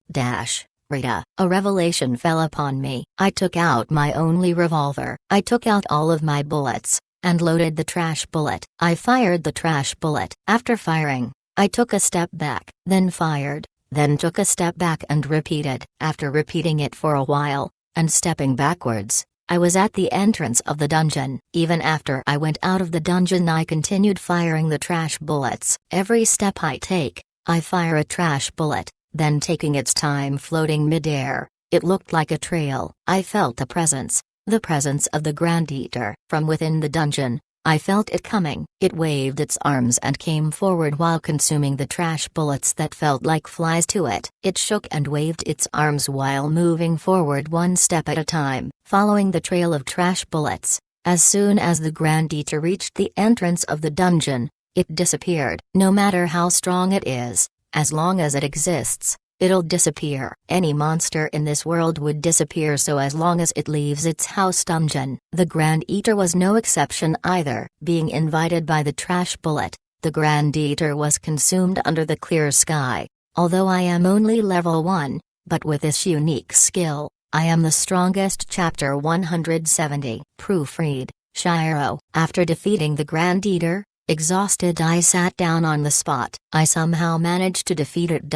Rita, a revelation fell upon me. I took out my only revolver. I took out all of my bullets, and loaded the trash bullet. I fired the trash bullet. After firing, I took a step back, then fired, then took a step back and repeated. After repeating it for a while, and stepping backwards, I was at the entrance of the dungeon. Even after I went out of the dungeon, I continued firing the trash bullets. Every step I take, I fire a trash bullet, then taking its time floating mid-air. It looked like a trail. I felt the presence of the Grand Eater. From within the dungeon, I felt it coming. It waved its arms and came forward while consuming the trash bullets that felt like flies to it. It shook and waved its arms while moving forward one step at a time, following the trail of trash bullets. As soon as the Grand Eater reached the entrance of the dungeon, it disappeared. No matter how strong it is, as long as it exists, it'll disappear. Any monster in this world would disappear so as long as it leaves its house dungeon. The Grand Eater was no exception either. Being invited by the trash bullet, The Grand Eater was consumed under the clear sky. Although I am only level 1, but with this unique skill, I am the strongest. Chapter 170. Proofread, Shiro. After defeating the Grand Eater, exhausted, I sat down on the spot. I somehow managed to defeat it.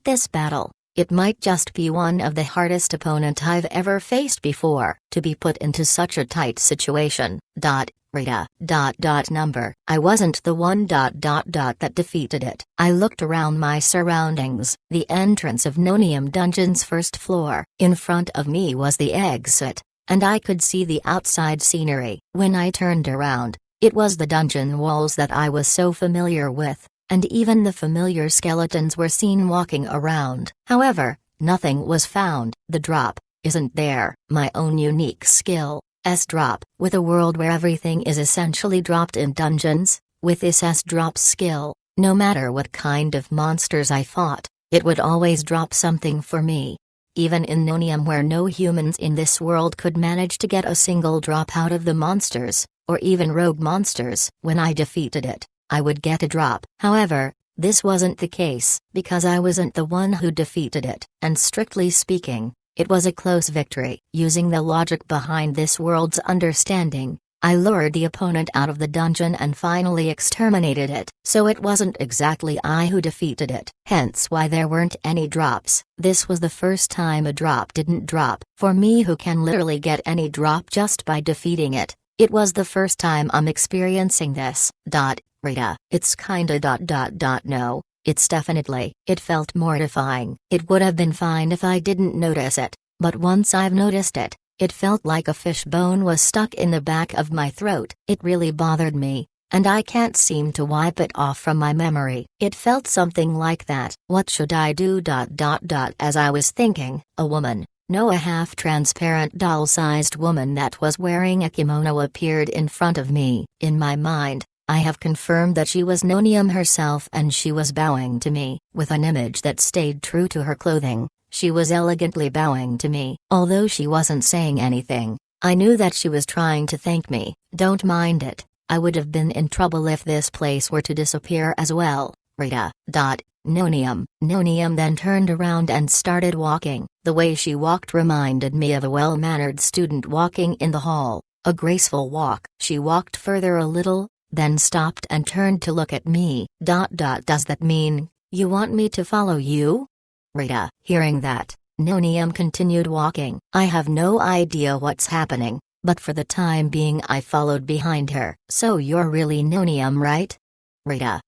This battle, it might just be one of the hardest opponent I've ever faced before. To be put into such a tight situation. Rita. Number. I wasn't the one. That defeated it. I looked around my surroundings. The entrance of Nonium Dungeon's first floor. In front of me was the exit, and I could see the outside scenery. When I turned around, it was the dungeon walls that I was so familiar with, and even the familiar skeletons were seen walking around. However, nothing was found. The drop isn't there. My own unique skill, S-drop. With a world where everything is essentially dropped in dungeons, with this S-drop skill, no matter what kind of monsters I fought, it would always drop something for me. Even in Nonium, where no humans in this world could manage to get a single drop out of the monsters, or even rogue monsters, when I defeated it, I would get a drop. However, this wasn't the case, because I wasn't the one who defeated it, and strictly speaking, it was a close victory. Using the logic behind this world's understanding, I lured the opponent out of the dungeon and finally exterminated it. So it wasn't exactly I who defeated it. Hence why there weren't any drops. This was the first time a drop didn't drop. For me, who can literally get any drop just by defeating it, it was the first time I'm experiencing this. Rita. It's kinda. No. It's definitely. It felt mortifying. It would have been fine if I didn't notice it, but once I've noticed it, it felt like a fishbone was stuck in the back of my throat. It really bothered me, and I can't seem to wipe it off from my memory. It felt something like that. What should I do? As I was thinking, a woman, no, a half-transparent doll-sized woman that was wearing a kimono appeared in front of me. In my mind, I have confirmed that she was Nonium herself, and she was bowing to me. With an image that stayed true to her clothing, she was elegantly bowing to me. Although she wasn't saying anything, I knew that she was trying to thank me. Don't mind it, I would have been in trouble if this place were to disappear as well. Rita. Nonium. Nonium then turned around and started walking. The way she walked reminded me of a well-mannered student walking in the hall, a graceful walk. She walked further a little, then stopped and turned to look at me. Does that mean, you want me to follow you? Rita. Hearing that, Nonium continued walking. I have no idea what's happening, but for the time being I followed behind her. So you're really Nonium, right? Rita.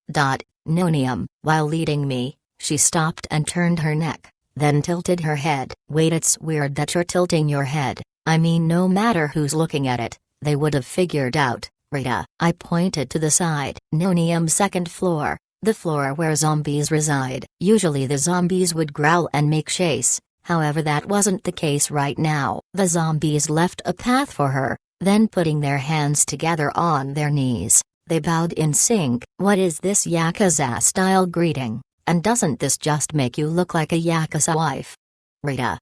Nonium. While leading me, she stopped and turned her neck, then tilted her head. Wait, it's weird that you're tilting your head. I mean, no matter who's looking at it, they would have figured out. Rita. I pointed to the side. Nonium's second floor, the floor where zombies reside. Usually the zombies would growl and make chase, however that wasn't the case right now. The zombies left a path for her, then putting their hands together on their knees, they bowed in sync. What is this Yakuza-style greeting, and doesn't this just make you look like a Yakuza wife? Rita.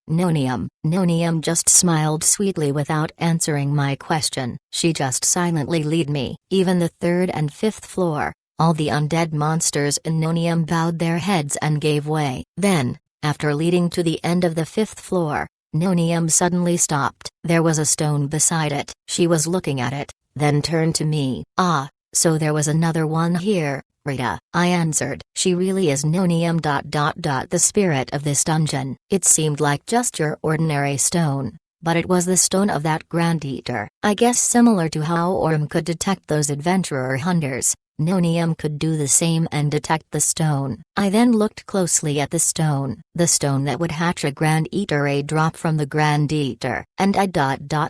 Nonium. Nonium just smiled sweetly without answering my question. She just silently led me. Even the third and fifth floor, all the undead monsters in Nonium bowed their heads and gave way. Then, after leading to the end of the fifth floor, Nonium suddenly stopped. There was a stone beside it. She was looking at it, then turned to me. Ah, so there was another one here, Rita. I answered. She really is Nonium. The spirit of this dungeon. It seemed like just your ordinary stone, but it was the stone of that Grand Eater. I guess similar to how Orm could detect those adventurer hunters, Nonium could do the same and detect the stone. I then looked closely at the stone that would hatch a Grand Eater, a drop from the Grand Eater. And I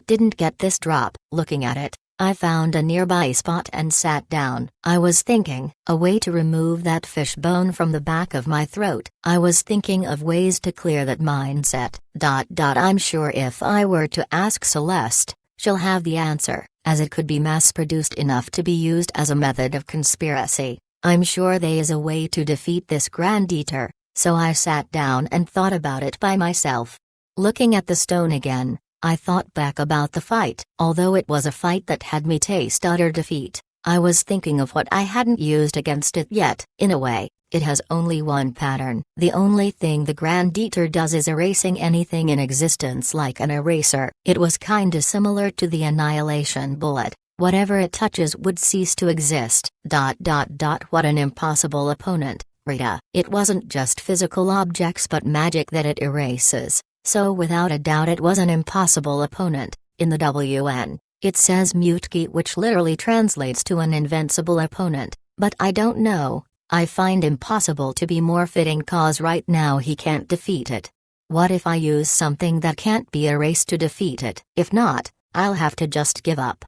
didn't get this drop. Looking at it, I found a nearby spot and sat down. I was thinking, a way to remove that fish bone from the back of my throat. I was thinking of ways to clear that mindset. I'm sure if I were to ask Celeste, she'll have the answer, as it could be mass-produced enough to be used as a method of conspiracy. I'm sure there is a way to defeat this Grand Eater, so I sat down and thought about it by myself. Looking at the stone again, I thought back about the fight. Although it was a fight that had me taste utter defeat, I was thinking of what I hadn't used against it yet. In a way, it has only one pattern. The only thing the Grand Eater does is erasing anything in existence like an eraser. It was kinda similar to the Annihilation Bullet. Whatever it touches would cease to exist. What an impossible opponent, Rita. It wasn't just physical objects but magic that it erases, so without a doubt it was an impossible opponent. In the WN, it says Muteki, which literally translates to an invincible opponent, but I don't know. I find impossible to be more fitting cause right now he can't defeat it. What if I use something that can't be erased to defeat it? If not, I'll have to just give up.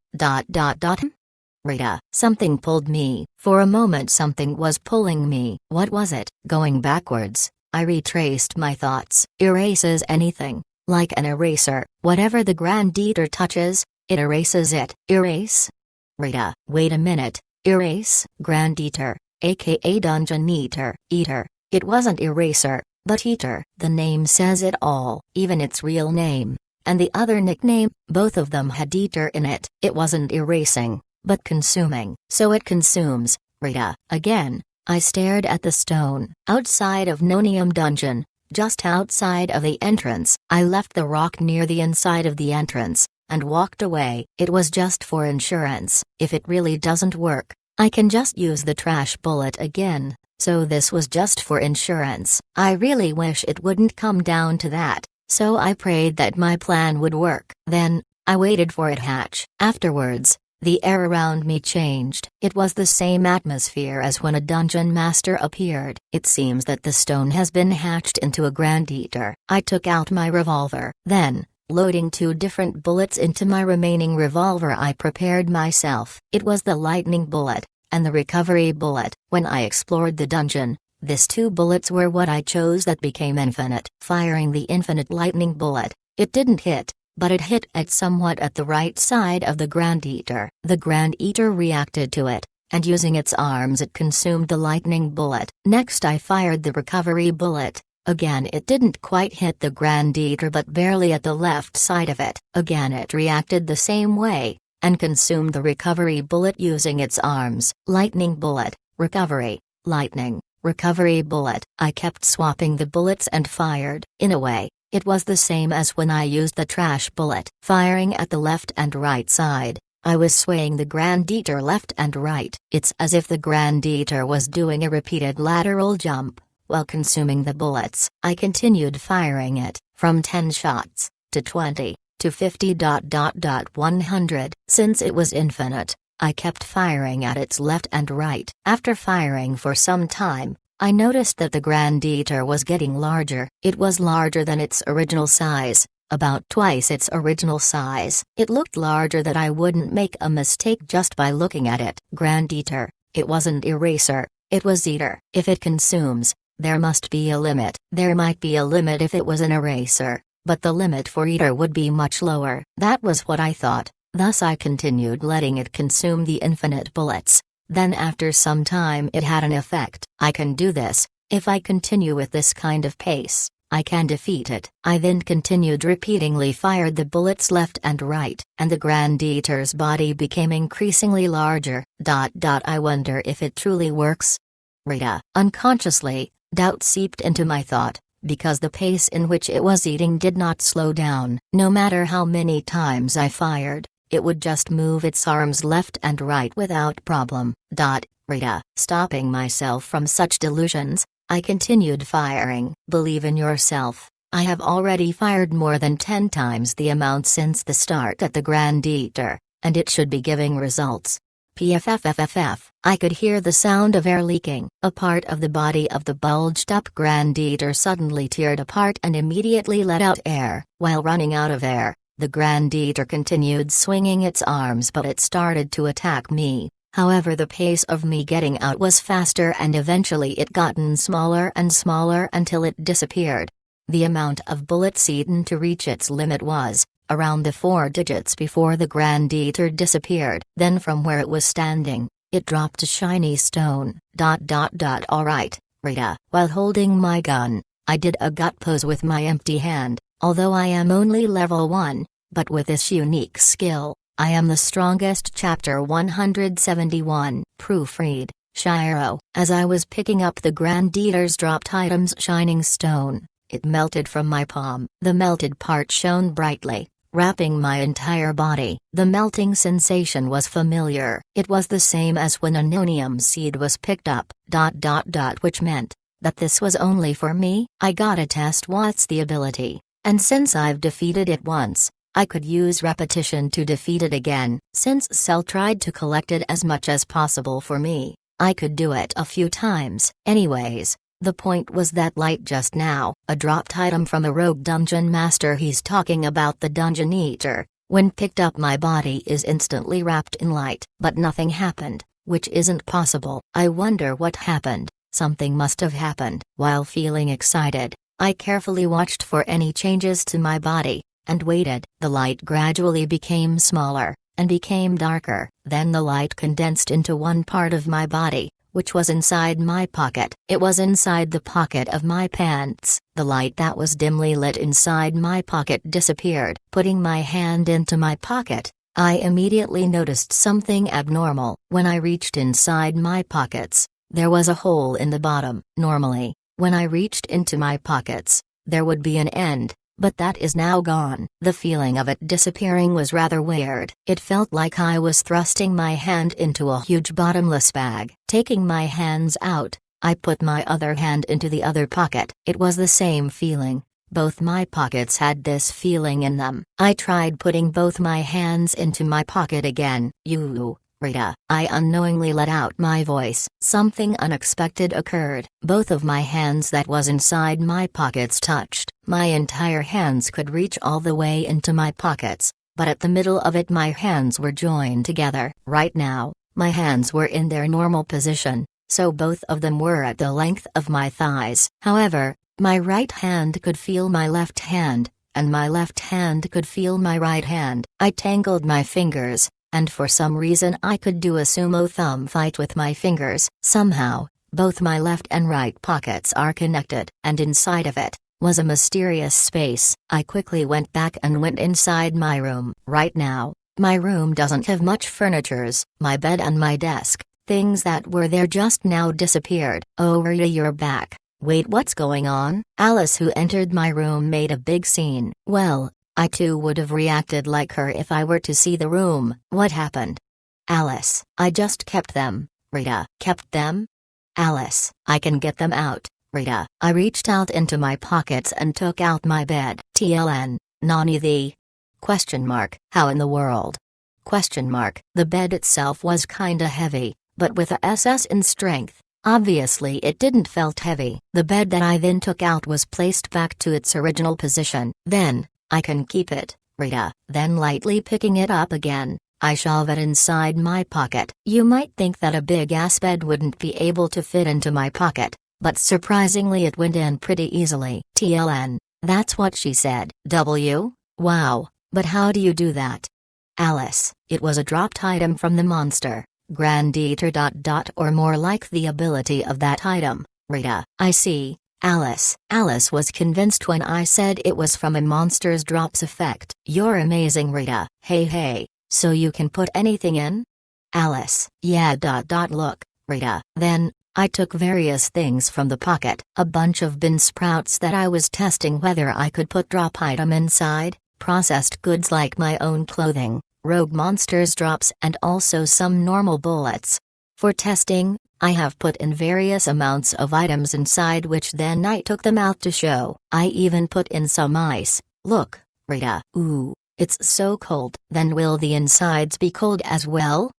Rita, something pulled me. For a moment something was pulling me. What was it? Going backwards, I retraced my thoughts. Erases anything, like an eraser. Whatever the Grand Eater touches, it erases it. Erase? Rita, wait a minute. Erase? Grand Eater, aka Dungeon Eater. Eater. It wasn't eraser, but Eater. The name says it all. Even its real name. And the other nickname, both of them had Eater in it. It wasn't erasing, but consuming. So it consumes, Rita. Again, I stared at the stone. Outside of Nonium Dungeon, just outside of the entrance, I left the rock near the inside of the entrance, and walked away. It was just for insurance. If it really doesn't work, I can just use the trash bullet again, so this was just for insurance. I really wish it wouldn't come down to that. So I prayed that my plan would work. Then, I waited for it hatch. Afterwards, the air around me changed. It was the same atmosphere as when a dungeon master appeared. It seems that the stone has been hatched into a Grand Eater. I took out my revolver. Then, loading 2 different bullets into my remaining revolver, I prepared myself. It was the lightning bullet, and the recovery bullet. When I explored the dungeon, these 2 bullets were what I chose that became infinite. Firing the infinite lightning bullet, it didn't hit, but it hit somewhat at the right side of the Grand Eater. The Grand Eater reacted to it, and using its arms it consumed the lightning bullet. Next I fired the recovery bullet. Again it didn't quite hit the Grand Eater but barely at the left side of it. Again it reacted the same way, and consumed the recovery bullet using its arms. Lightning bullet, recovery, lightning. Recovery bullet. I kept swapping the bullets and fired. In a way, it was the same as when I used the trash bullet. Firing at the left and right side, I was swaying the Grand Eater left and right. It's as if the Grand Eater was doing a repeated lateral jump, while consuming the bullets. I continued firing it, from 10 shots, to 20, to 50. 100. Since it was infinite, I kept firing at its left and right. After firing for some time, I noticed that the Grand Eater was getting larger. It was larger than its original size, about twice its original size. It looked larger that I wouldn't make a mistake just by looking at it. Grand Eater, it wasn't eraser, it was Eater. If it consumes, there must be a limit. There might be a limit if it was an eraser, but the limit for Eater would be much lower. That was what I thought. Thus I continued letting it consume the infinite bullets. Then after some time it had an effect. I can do this. If I continue with this kind of pace, I can defeat it. I then continued repeatedly fired the bullets left and right, and the Grand Eater's body became increasingly larger. I wonder if it truly works? Rita. Unconsciously, doubt seeped into my thought, because the pace in which it was eating did not slow down. No matter how many times I fired, it would just move its arms left and right without problem. Rita. Stopping myself from such delusions, I continued firing. Believe in yourself. I have already fired more than 10 times the amount since the start at the Grand Eater, and it should be giving results. PFFFFF. I could hear the sound of air leaking. A part of the body of the bulged-up Grand Eater suddenly teared apart and immediately let out air. While running out of air, the Grand Eater continued swinging its arms, but it started to attack me. However, the pace of me getting out was faster and eventually it gotten smaller and smaller until it disappeared. The amount of bullets eaten to reach its limit was around the 4 digits before the Grand Eater disappeared. Then from where it was standing, it dropped a shiny stone. Alright, Rita. While holding my gun, I did a gut pose with my empty hand. Although I am only level 1, but with this unique skill, I Am the Strongest Chapter 171 Proofread, Shiro. As I was picking up the Grand Eater's dropped item's shining stone, it melted from my palm. The melted part shone brightly, wrapping my entire body. The melting sensation was familiar. It was the same as when a nonium seed was picked up, which meant that this was only for me. I gotta test what's the ability, and since I've defeated it once, I could use repetition to defeat it again. Since Cell tried to collect it as much as possible for me, I could do it a few times. Anyways, the point was that light just now, a dropped item from a rogue dungeon master. He's talking about the Dungeon Eater. When picked up, my body is instantly wrapped in light. But nothing happened, which isn't possible. I wonder what happened. Something must have happened. While feeling excited, I carefully watched for any changes to my body, and waited. The light gradually became smaller, and became darker. Then the light condensed into one part of my body, which was inside my pocket. It was inside the pocket of my pants. The light that was dimly lit inside my pocket disappeared. Putting my hand into my pocket, I immediately noticed something abnormal. When I reached inside my pockets, there was a hole in the bottom. Normally, when I reached into my pockets, there would be an end, but that is now gone. The feeling of it disappearing was rather weird. It felt like I was thrusting my hand into a huge bottomless bag. Taking my hands out, I put my other hand into the other pocket. It was the same feeling. Both my pockets had this feeling in them. I tried putting both my hands into my pocket again. Rita. I unknowingly let out my voice. Something unexpected occurred. Both of my hands that was inside my pockets touched. My entire hands could reach all the way into my pockets, but at the middle of it my hands were joined together. Right now, my hands were in their normal position, so both of them were at the length of my thighs. However, my right hand could feel my left hand, and my left hand could feel my right hand. I tangled my fingers, and for some reason I could do a sumo thumb fight with my fingers. Somehow, both my left and right pockets are connected, and inside of it was a mysterious space. I quickly went back and went inside my room. Right now, my room doesn't have much furnitures. My bed and my desk, things that were there just now, disappeared. Oh Rita, you're back. Wait, what's going on? Alice, who entered my room, made a big scene. Well, I too would have reacted like her if I were to see the room. What happened? Alice, I just kept them. Rita, kept them? Alice, I can get them out. Rita, I reached out into my pockets and took out my bed. TLN, Nani the? Question mark. How in the world? Question mark. The bed itself was kinda heavy, but with a SS in strength, obviously it didn't felt heavy. The bed that I then took out was placed back to its original position. Then, I can keep it, Rita. Then lightly picking it up again, I shove it inside my pocket. You might think that a big-ass bed wouldn't be able to fit into my pocket, but surprisingly it went in pretty easily. TLN, that's what she said. Wow, but how do you do that? Alice, it was a dropped item from the monster, Grand Eater. Or more like the ability of that item. Rita, I see. Alice was convinced when I said it was from a monster's drops effect. You're amazing, Rita. Hey, so you can put anything in? Alice, yeah. Look, Rita. Then, I took various things from the pocket, a bunch of bean sprouts that I was testing whether I could put drop item inside, processed goods like my own clothing, rogue monsters drops, and also some normal bullets. For testing, I have put in various amounts of items inside, which then I took them out to show. I even put in some ice. Look, Rita. Ooh, it's so cold. Then will the insides be cold as well?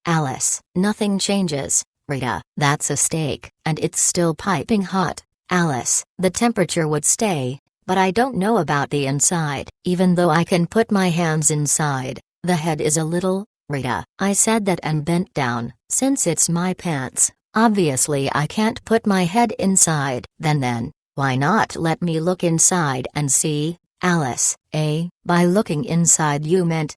Alice, nothing changes, Rita. That's a steak, and it's still piping hot. Alice, the temperature would stay, but I don't know about the inside. Even though I can put my hands inside, the head is a little. Rita, I said that and bent down. Since it's my pants, obviously I can't put my head inside. Then, why not let me look inside and see? Alice, by looking inside you meant,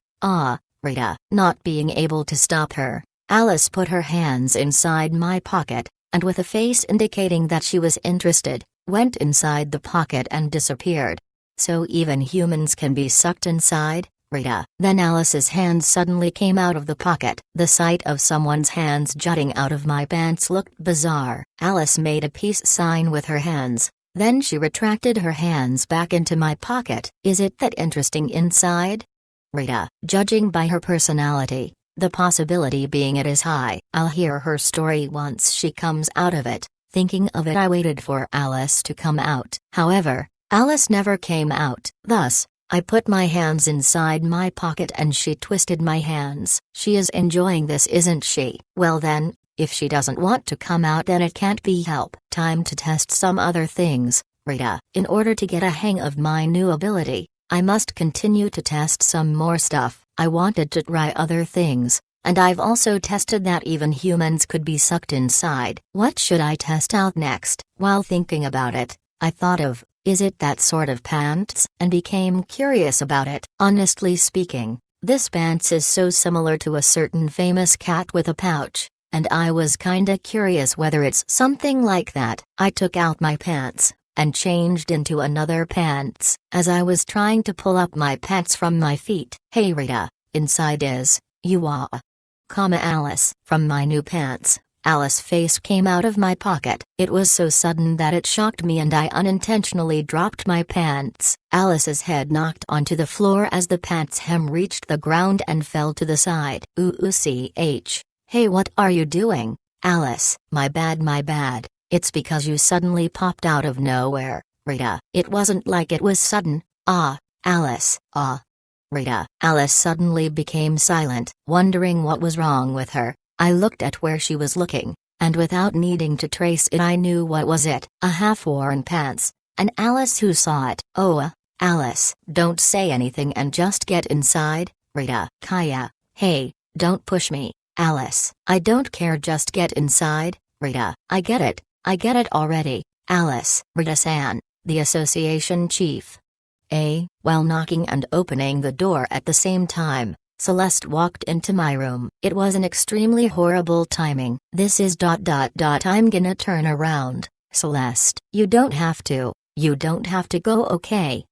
Rita. Not being able to stop her, Alice put her hands inside my pocket, and with a face indicating that she was interested, went inside the pocket and disappeared. So even humans can be sucked inside? Rita. Then Alice's hand suddenly came out of the pocket. The sight of someone's hands jutting out of my pants looked bizarre. Alice made a peace sign with her hands. Then she retracted her hands back into my pocket. Is it that interesting inside? Rita. Judging by her personality, the possibility being it is high. I'll hear her story once she comes out of it. Thinking of it, I waited for Alice to come out. However, Alice never came out. Thus, I put my hands inside my pocket and she twisted my hands. She is enjoying this, isn't she? Well then, if she doesn't want to come out, then it can't be helped. Time to test some other things, Rita. In order to get a hang of my new ability, I must continue to test some more stuff. I wanted to try other things, and I've also tested that even humans could be sucked inside. What should I test out next? While thinking about it, I thought of, is it that sort of pants? And became curious about it. Honestly speaking, this pants is so similar to a certain famous cat with a pouch, and I was kinda curious whether it's something like that. I took out my pants and changed into another pants as I was trying to pull up my pants from my feet. Hey Rita, inside is, you are, Alice. From my new pants, Alice's face came out of my pocket. It was so sudden that it shocked me and I unintentionally dropped my pants. Alice's head knocked onto the floor as the pants hem reached the ground and fell to the side. Ch. Hey, what are you doing, Alice? My bad. It's because you suddenly popped out of nowhere, Rita. It wasn't like it was sudden. Alice. Rita. Alice suddenly became silent, wondering what was wrong with her. I looked at where she was looking, and without needing to trace it I knew what was it. A half-worn pants. And Alice who saw it. Alice, don't say anything and just get inside, Rita. Kaya. Hey, don't push me, Alice. I don't care, just get inside, Rita. I get it already, Alice. Rita-san, the association chief. While knocking and opening the door at the same time, Celeste walked into my room. It was an extremely horrible timing. This is ... I'm gonna turn around, Celeste. You don't have to go, okay?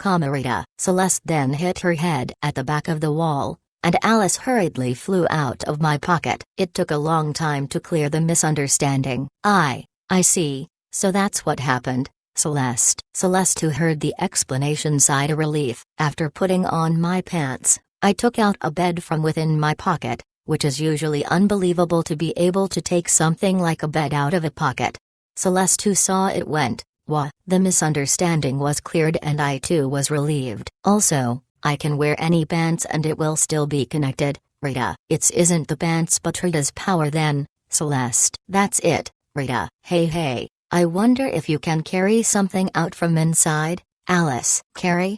Rita. Celeste then hit her head at the back of the wall, and Alice hurriedly flew out of my pocket. It took a long time to clear the misunderstanding. I see, so that's what happened, Celeste. Celeste, who heard the explanation, sighed a relief. After putting on my pants, I took out a bed from within my pocket, which is usually unbelievable to be able to take something like a bed out of a pocket. Celeste, who saw it, went, "Wah." The misunderstanding was cleared and I too was relieved. Also, I can wear any pants and it will still be connected, Rita. It isn't the pants but Rita's power then, Celeste. That's it, Rita. Hey, I wonder if you can carry something out from inside, Alice. Carry?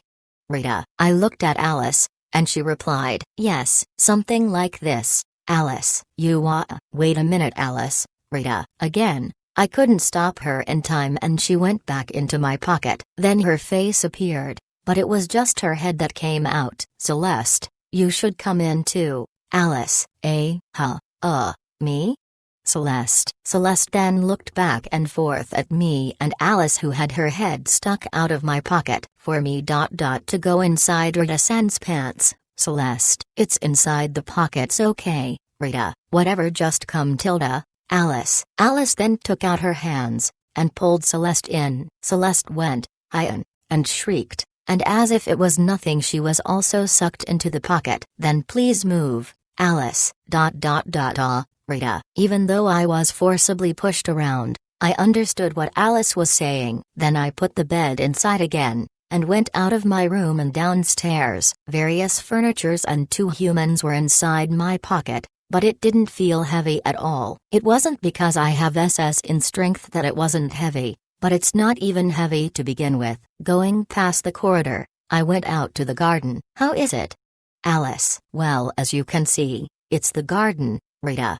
Rita. I looked at Alice, and she replied, yes, something like this, Alice. Wait a minute, Alice. Rita. Again, I couldn't stop her in time and she went back into my pocket. Then her face appeared, but it was just her head that came out. Celeste, you should come in too, Alice. Me? Celeste then looked back and forth at me and Alice, who had her head stuck out of my pocket. For me ... to go inside Rita-san's pants, Celeste. It's inside the pockets, okay, Rita. Whatever, just come Alice. Alice then took out her hands, and pulled Celeste in. Celeste went, and shrieked, and as if it was nothing she was also sucked into the pocket. Then please move, Alice. Rita. Even though I was forcibly pushed around, I understood what Alice was saying. Then I put the bed inside again, and went out of my room and downstairs. Various furnitures and 2 humans were inside my pocket, but it didn't feel heavy at all. It wasn't because I have SS in strength that it wasn't heavy, but it's not even heavy to begin with. Going past the corridor, I went out to the garden. How is it, Alice? Well, as you can see, it's the garden, Rita.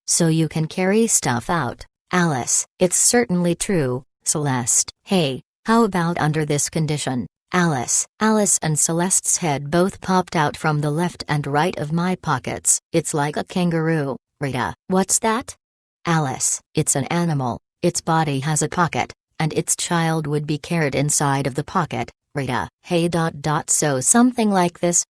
So you can carry stuff out, Alice. It's certainly true, Celeste. Hey, how about under this condition, Alice? Alice and Celeste's head both popped out from the left and right of my pockets. It's like a kangaroo, Rita. What's that? Alice. It's an animal, its body has a pocket, and its child would be carried inside of the pocket, Rita. Hey. So something like this,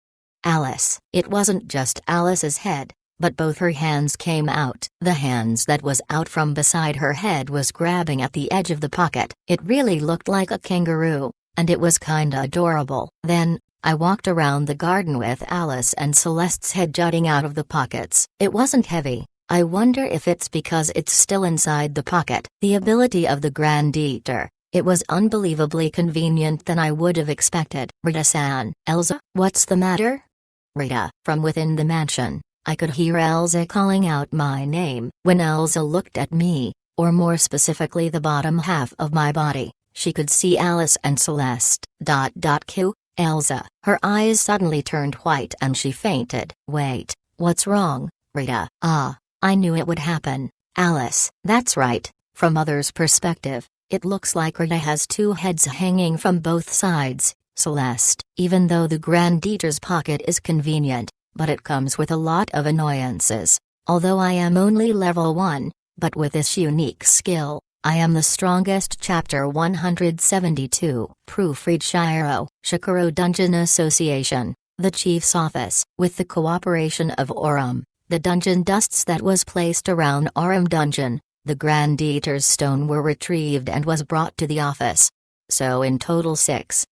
Alice. It wasn't just Alice's head, but both her hands came out. The hands that was out from beside her head was grabbing at the edge of the pocket. It really looked like a kangaroo, and it was kinda adorable. Then, I walked around the garden with Alice and Celeste's head jutting out of the pockets. It wasn't heavy. I wonder if it's because it's still inside the pocket. The ability of the Grand Eater. It was unbelievably convenient than I would have expected. Rita-san. Elsa, what's the matter? Rita. From within the mansion, I could hear Elsa calling out my name. When Elsa looked at me, or more specifically the bottom half of my body, she could see Alice and Celeste. Q. Elsa. Her eyes suddenly turned white and she fainted. Wait, what's wrong, Rita? I knew it would happen. Alice. That's right. From others' perspective, it looks like Rita has two heads hanging from both sides. Celeste. Even though the Grand Eater's pocket is convenient, but it comes with a lot of annoyances. Although I am only level 1, but with this unique skill, I am the strongest. Chapter 172. Proofread Shikoro Dungeon Association, the Chief's Office. With the cooperation of Aurum, the dungeon dusts that was placed around Aurum Dungeon, the Grand Eater's stone were retrieved and was brought to the office. So in total 6.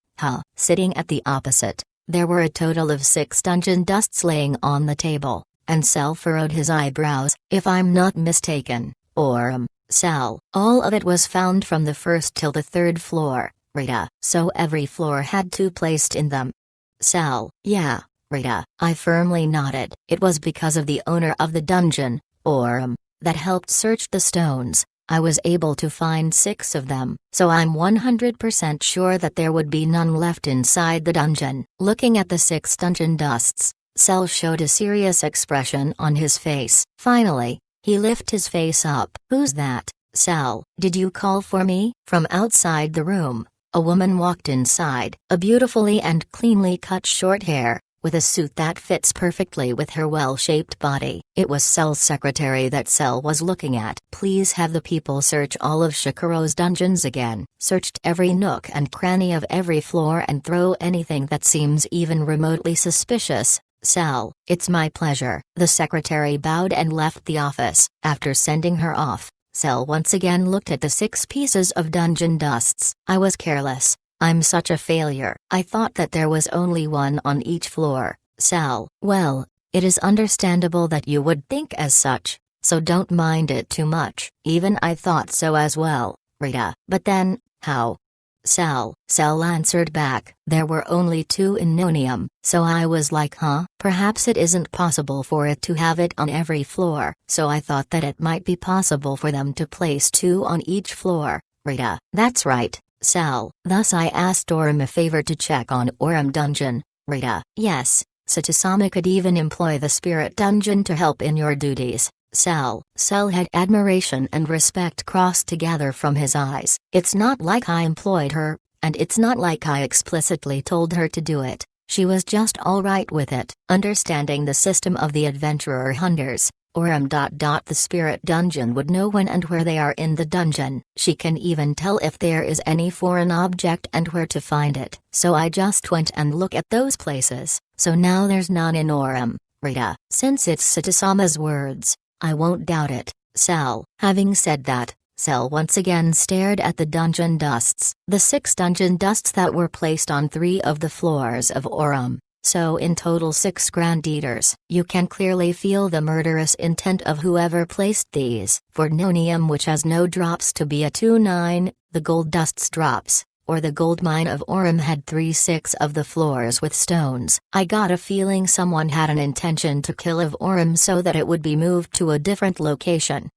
Sitting at the opposite, there were a total of 6 dungeon dusts laying on the table, and Cell furrowed his eyebrows. If I'm not mistaken, Aurum, Cell, all of it was found from the first till the 3rd floor, Rita. So every floor had 2 placed in them. Cell. Yeah, Rita. I firmly nodded. It was because of the owner of the dungeon, Aurum, that helped search the stones. I was able to find 6 of them, so I'm 100% sure that there would be none left inside the dungeon. Looking at the 6 dungeon dusts, Cell showed a serious expression on his face. Finally, he lifted his face up. Who's that, Cell? Did you call for me? From outside the room, a woman walked inside. A beautifully and cleanly cut short hair, with a suit that fits perfectly with her well-shaped body. It was Cell's secretary that Cell was looking at. Please have the people search all of Shikuro's dungeons again. Searched every nook and cranny of every floor and throw anything that seems even remotely suspicious. Cell. It's my pleasure. The secretary bowed and left the office. After sending her off, Cell once again looked at the 6 pieces of dungeon dusts. I was careless. I'm such a failure. I thought that there was only 1 on each floor. Cell. Well, it is understandable that you would think as such, so don't mind it too much. Even I thought so as well, Rita. But then, how? Cell. Cell answered back. There were only 2 in Nonium, so I was like, Perhaps it isn't possible for it to have it on every floor, so I thought that it might be possible for them to place 2 on each floor, Rita. That's right, Cell. Thus I asked Aurum a favor to check on Aurum Dungeon, Rita. Yes, Satsuma could even employ the Spirit Dungeon to help in your duties. Cell. Cell had admiration and respect crossed together from his eyes. It's not like I employed her, and it's not like I explicitly told her to do it. She was just alright with it. Understanding the system of the adventurer hunters, Aurum. The Spirit Dungeon would know when and where they are in the dungeon. She can even tell if there is any foreign object and where to find it. So I just went and looked at those places. So now there's none in Aurum, Rita. Since it's Satsuma's words, I won't doubt it, Cell. Having said that, Cell once again stared at the dungeon dusts. The 6 dungeon dusts that were placed on 3 of the floors of Aurum. So in total 6 Grand Eaters. You can clearly feel the murderous intent of whoever placed these. For Nonium, which has no drops to be a 2-9, the gold dusts drops, or the gold mine of Aurum had 3/6 of the floors with stones. I got a feeling someone had an intention to kill of Aurum so that it would be moved to a different location.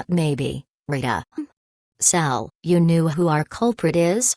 Maybe, Rita. Cell. You knew who our culprit is?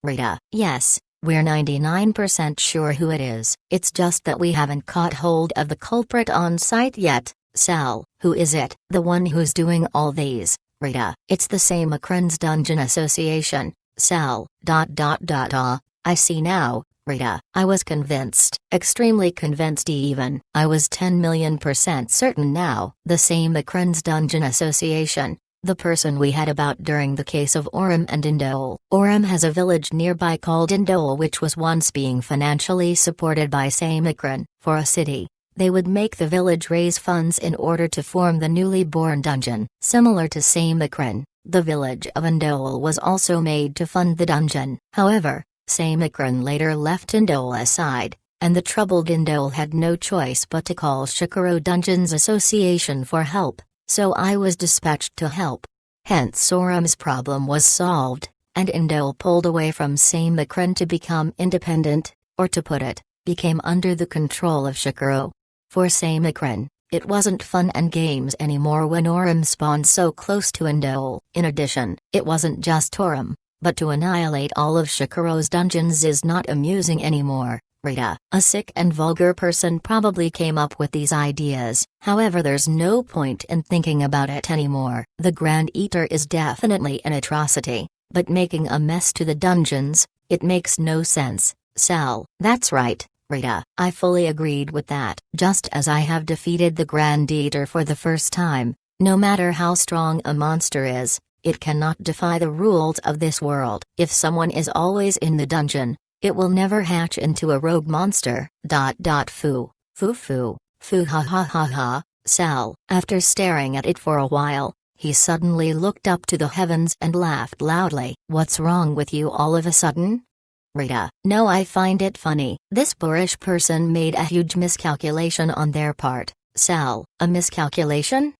Rita. Yes. We're 99% sure who it is. It's just that we haven't caught hold of the culprit on site yet. Cell. Who is it? The one who's doing all these, Rita. It's the same Akron's Dungeon Association. Cell. I see now, Rita. I was convinced. Extremely convinced even. I was 10,000,000% certain now. The same Akron's Dungeon Association. the person we had about during the case of Orem and Indole. Orem has a village nearby called Indole, which was once being financially supported by Samikran. For a city, they would make the village raise funds in order to form the newly born dungeon. Similar to Samikran, the village of Indole was also made to fund the dungeon. However, Samikran later left Indole aside, and the troubled Indole had no choice but to call Shikaro Dungeons Association for help, so I was dispatched to help. Hence Orem's problem was solved, and Indole pulled away from Samikran to become independent, or to put it, became under the control of Shikaro. For Samikran, it wasn't fun and games anymore when Orem spawned so close to Indole. In addition, it wasn't just Orem, but to annihilate all of Shikaro's dungeons is not amusing anymore. Rita, a sick and vulgar person, probably came up with these ideas. However, there's no point in thinking about it anymore. The Grand Eater is definitely an atrocity, but making a mess to the dungeons, it makes no sense. Sal. That's right, Rita. I fully agreed with that. Just as I have defeated the Grand Eater for the first time, no matter how strong a monster is, it cannot defy the rules of this world. If someone is always in the dungeon, it will never hatch into a rogue monster. Foo. Foo ha ha ha ha. Sal. After staring at it for a while, he suddenly looked up to the heavens and laughed loudly. What's wrong with you all of a sudden? Rita. No, I find it funny. This boorish person made a huge miscalculation on their part. Sal. A miscalculation?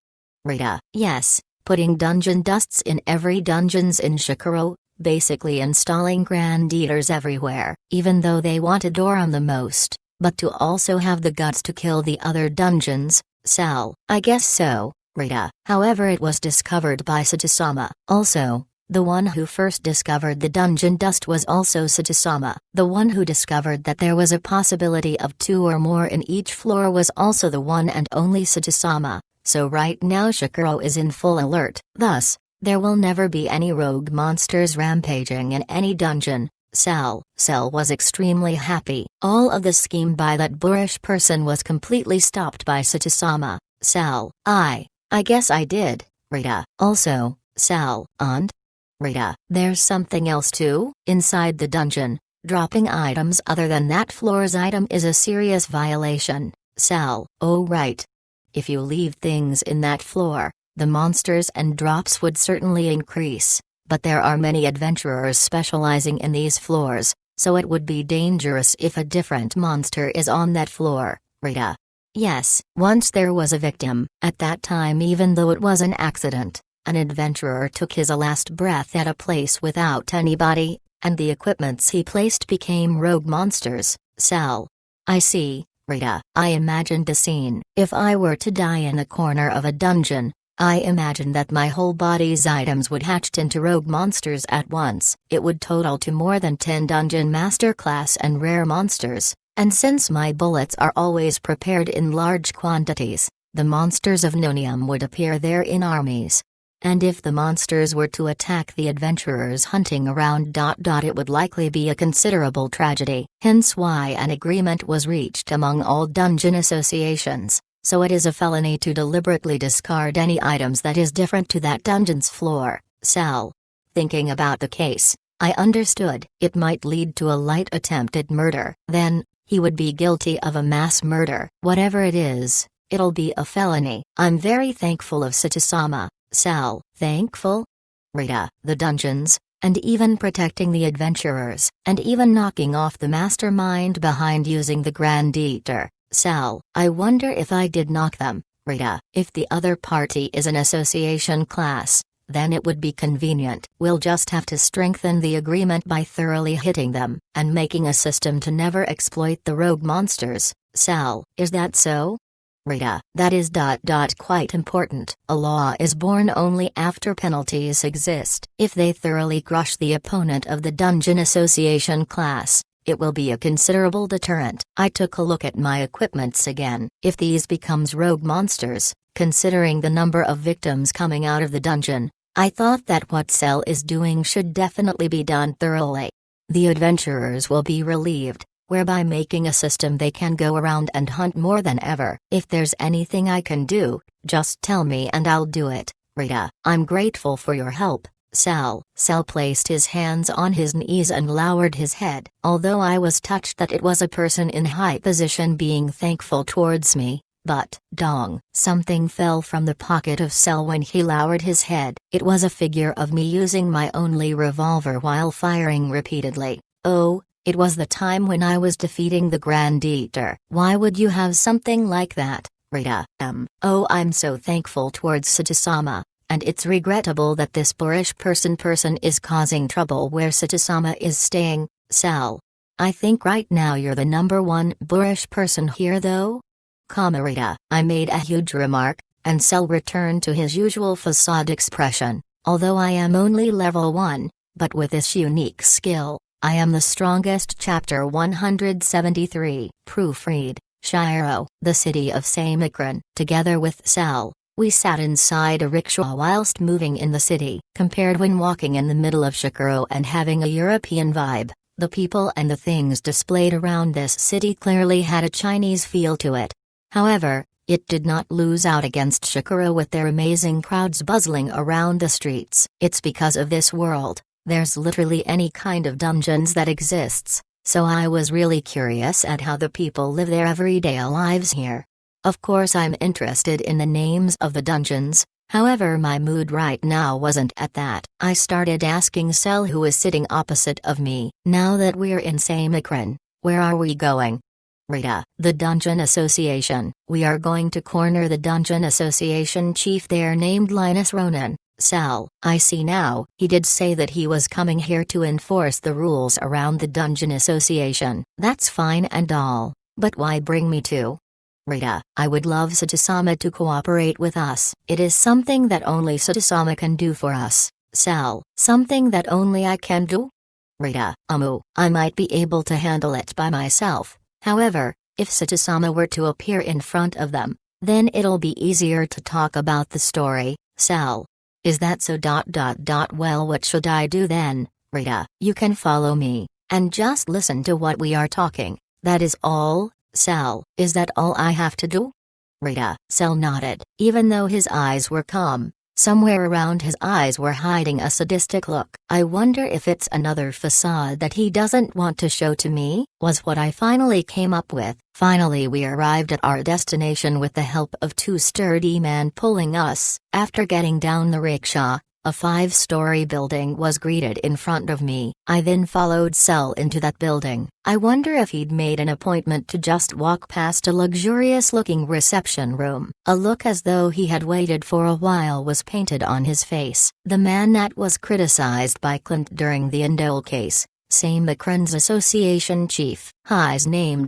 Rita. Yes, putting dungeon dusts in every dungeons in Shikaro, basically installing Grand Eaters everywhere, even though they wanted Orem the most, but to also have the guts to kill the other dungeons. Sal. I guess so, Rita. However, it was discovered by Satsuma. Also, the one who first discovered the dungeon dust was also Satsuma. The one who discovered that there was a possibility of 2 or more in each floor was also the one and only Satsuma. So right now Shikaro is in full alert. Thus, there will never be any rogue monsters rampaging in any dungeon. Sal was extremely happy. All of the scheme by that boorish person was completely stopped by Satsuma. Sal. I guess I did, Rita. Also, Sal. And? Rita. There's something else too? Inside the dungeon, dropping items other than that floor's item is a serious violation. Sal. Oh right. If you leave things in that floor, the monsters and drops would certainly increase, but there are many adventurers specializing in these floors, so it would be dangerous if a different monster is on that floor. Rita. Yes, once there was a victim. At that time, even though it was an accident, an adventurer took his last breath at a place without anybody, and the equipments he placed became rogue monsters. Sal. I see, Rita. I imagined the scene. If I were to die in a corner of a dungeon, I imagine that my whole body's items would hatch into rogue monsters at once. It would total to more than 10 dungeon master class and rare monsters, and since my bullets are always prepared in large quantities, the monsters of Nonium would appear there in armies. And if the monsters were to attack the adventurers hunting around. It would likely be a considerable tragedy. Hence why an agreement was reached among all dungeon associations. So it is a felony to deliberately discard any items that is different to that dungeon's floor. Sal. Thinking about the case, I understood it might lead to a light attempted murder. Then, he would be guilty of a mass murder. Whatever it is, it'll be a felony. I'm very thankful of Satsuma. Sal. Thankful? Rita. The dungeons, and even protecting the adventurers, and even knocking off the mastermind behind using the Grand Eater. Sal. I wonder if I did knock them. Rita. If the other party is an association class, then it would be convenient. We'll just have to strengthen the agreement by thoroughly hitting them, and making a system to never exploit the rogue monsters. Sal. Is that so? Rita. That is. Quite important. A law is born only after penalties exist. If they thoroughly crush the opponent of the dungeon association class, it will be a considerable deterrent. I took a look at my equipments again. If these becomes rogue monsters, considering the number of victims coming out of the dungeon, I thought that what Cell is doing should definitely be done thoroughly. The adventurers will be relieved, whereby making a system they can go around and hunt more than ever. If there's anything I can do, just tell me and I'll do it. Rita, I'm grateful for your help, Cell. Cell placed his hands on his knees and lowered his head. Although I was touched that it was a person in high position being thankful towards me, but, dong, something fell from the pocket of Cell when he lowered his head. It was a figure of me using my only revolver while firing repeatedly. Oh, it was the time when I was defeating the Grand Eater. Why would you have something like that, Rita? Oh, I'm so thankful towards Satisama, and it's regrettable that this boorish person is causing trouble where Satisama is staying, Cell. I think right now you're the number one boorish person here though? Rita. I made a huge remark, and Cell returned to his usual facade expression. Although I am only level 1, but with this unique skill, I am the strongest. Chapter 173. Proofread. Shiro, the city of Samakran. Together with Cell, we sat inside a rickshaw whilst moving in the city. Compared when walking in the middle of Shikaro and having a European vibe, the people and the things displayed around this city clearly had a Chinese feel to it. However, it did not lose out against Shikaro with their amazing crowds bustling around the streets. It's because of this world, there's literally any kind of dungeons that exists, so I was really curious at how the people live their everyday lives here. Of course I'm interested in the names of the dungeons, however my mood right now wasn't at that. I started asking Cell, who is sitting opposite of me. Now that we're in Samakran, where are we going? Rita, the Dungeon Association. We are going to corner the Dungeon Association chief there named Linus Ronan. Cell, I see now. He did say that he was coming here to enforce the rules around the Dungeon Association. That's fine and all, but why bring me to? Rita, I would love Satisama to cooperate with us. It is something that only Satisama can do for us. Cell, something that only I can do? Rita, I might be able to handle it by myself. However, if Satisama were to appear in front of them, then it'll be easier to talk about the story. Cell. Is that so? Well, what should I do then, Rita? You can follow me, and just listen to what we are talking. That is all, Cell. Is that all I have to do? Rita. Cell nodded. Even though his eyes were calm, somewhere around his eyes were hiding a sadistic look. I wonder if it's another facade that he doesn't want to show to me, was what I finally came up with. Finally we arrived at our destination with the help of two sturdy men pulling us. After getting down the rickshaw, a 5-story building was greeted in front of me. I then followed Cell into that building. I wonder if he'd made an appointment to just walk past a luxurious-looking reception room. A look as though he had waited for a while was painted on his face. The man that was criticized by Clint during the Indole case, Samakran's association chief. His name.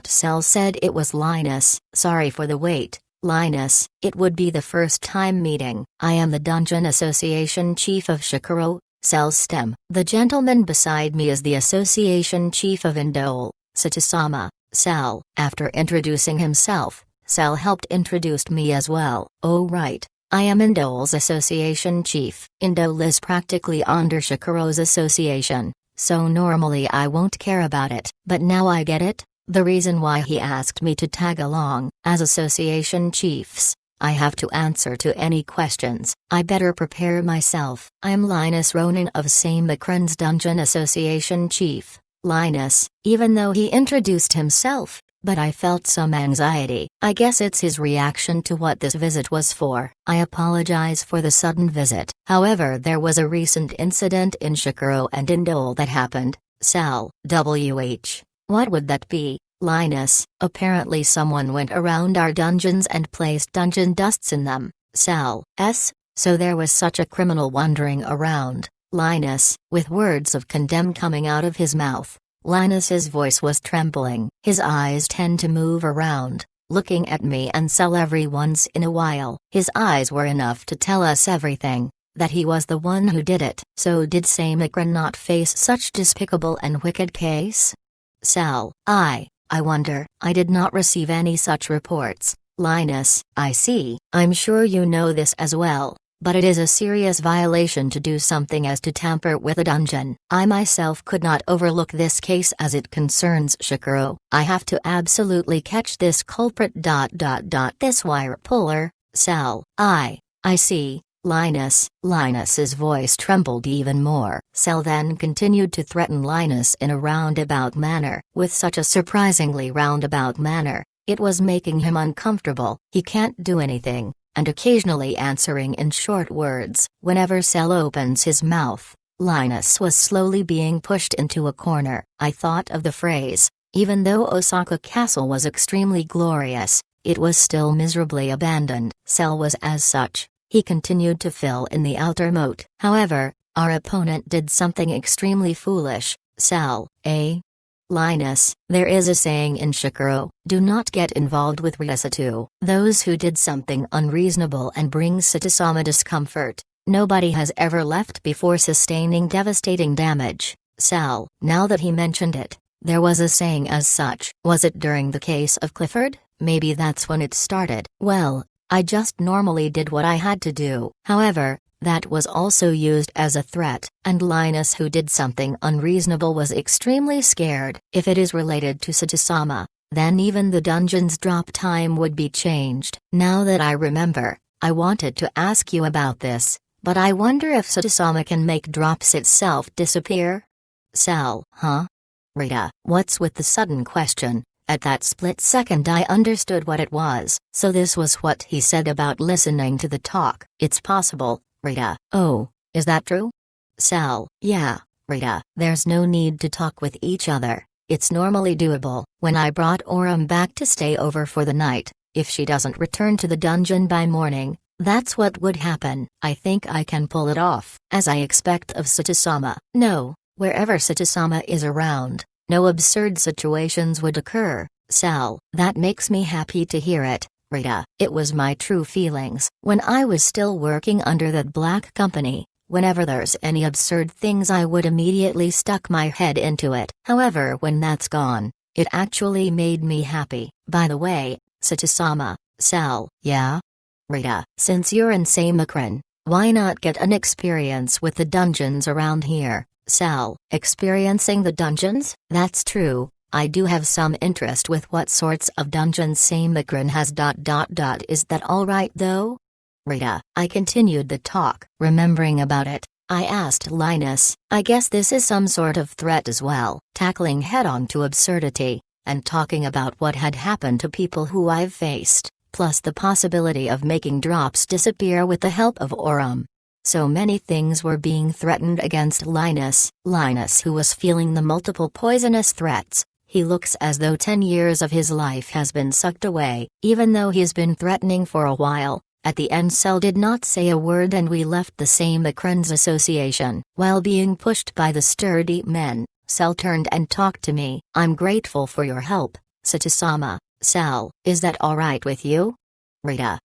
Cell said it was Linus. Sorry for the wait, Linus. It would be the first time meeting. I am the Dungeon Association Chief of Shikaro, Cell Stem. The gentleman beside me is the Association Chief of Indole, Satisama. Cell. After introducing himself, Cell helped introduce me as well. Oh right, I am Indole's Association Chief. Indole is practically under Shikaro's association, so normally I won't care about it. But now I get it. The reason why he asked me to tag along. As association chiefs, I have to answer to any questions. I better prepare myself. I'm Linus Ronan of Samakran's Dungeon Association Chief. Linus, even though he introduced himself, but I felt some anxiety. I guess it's his reaction to what this visit was for. I apologize for the sudden visit. However, there was a recent incident in Shikaro and Indole that happened. Cell. WH. What would that be, Linus? Apparently someone went around our dungeons and placed dungeon dusts in them. Cell. So there was such a criminal wandering around, Linus. With words of contempt coming out of his mouth, Linus's voice was trembling. His eyes tend to move around, looking at me and Cell every once in a while. His eyes were enough to tell us everything, that he was the one who did it. So did Samakran not face such despicable and wicked case? Cell. I wonder. I did not receive any such reports, Linus. I see. I'm sure you know this as well, but it is a serious violation to do something as to tamper with a dungeon. I myself could not overlook this case as it concerns Shikaro. I have to absolutely catch this culprit. This wire puller. Cell. I see. Linus's voice trembled even more. Cell then continued to threaten Linus in a roundabout manner. With such a surprisingly roundabout manner, it was making him uncomfortable. He can't do anything, and occasionally answering in short words. Whenever Cell opens his mouth, Linus was slowly being pushed into a corner. I thought of the phrase, even though Osaka Castle was extremely glorious, it was still miserably abandoned. Cell was as such. He continued to fill in the outer moat. However, our opponent did something extremely foolish. Cell, Linus, there is a saying in Shikaro, do not get involved with Ryasatu. Those who did something unreasonable and bring Saitama discomfort. Nobody has ever left before sustaining devastating damage. Cell, now that he mentioned it, there was a saying as such. Was it during the case of Clifford? Maybe that's when it started. Well, I just normally did what I had to do. However, that was also used as a threat, and Linus, who did something unreasonable, was extremely scared. If it is related to Saitama, then even the dungeon's drop time would be changed. Now that I remember, I wanted to ask you about this, but I wonder if Saitama can make drops itself disappear? Cell, huh? Rita, what's with the sudden question? At that split second I understood what it was. So this was what he said about listening to the talk. It's possible, Rita. Oh, is that true? Cell, yeah, Rita, there's no need to talk with each other. It's normally doable. When I brought Oram back to stay over for the night, if she doesn't return to the dungeon by morning, that's what would happen. I think I can pull it off, as I expect of Saitama. No, wherever Saitama is around, no absurd situations would occur. Cell, that makes me happy to hear it, Rita. It was my true feelings. When I was still working under that black company, whenever there's any absurd things I would immediately stuck my head into it. However, when that's gone, it actually made me happy. By the way, Saitama, Cell, yeah? Rita, since you're in Seimakren, why not get an experience with the dungeons around here? Cell, experiencing the dungeons? That's true, I do have some interest with what sorts of dungeons Seimakren has. Is that alright though? Rita, I continued the talk. Remembering about it, I asked Linus, I guess this is some sort of threat as well. Tackling head-on to absurdity, and talking about what had happened to people who I've faced, plus the possibility of making drops disappear with the help of Oram. So many things were being threatened against Linus. Linus, who was feeling the multiple poisonous threats, he looks as though 10 years of his life has been sucked away. Even though he's been threatening for a while, at the end Cell did not say a word and we left the Seimakren's association. While being pushed by the sturdy men, Cell turned and talked to me. I'm grateful for your help, Saitama. Cell, is that alright with you? Rita,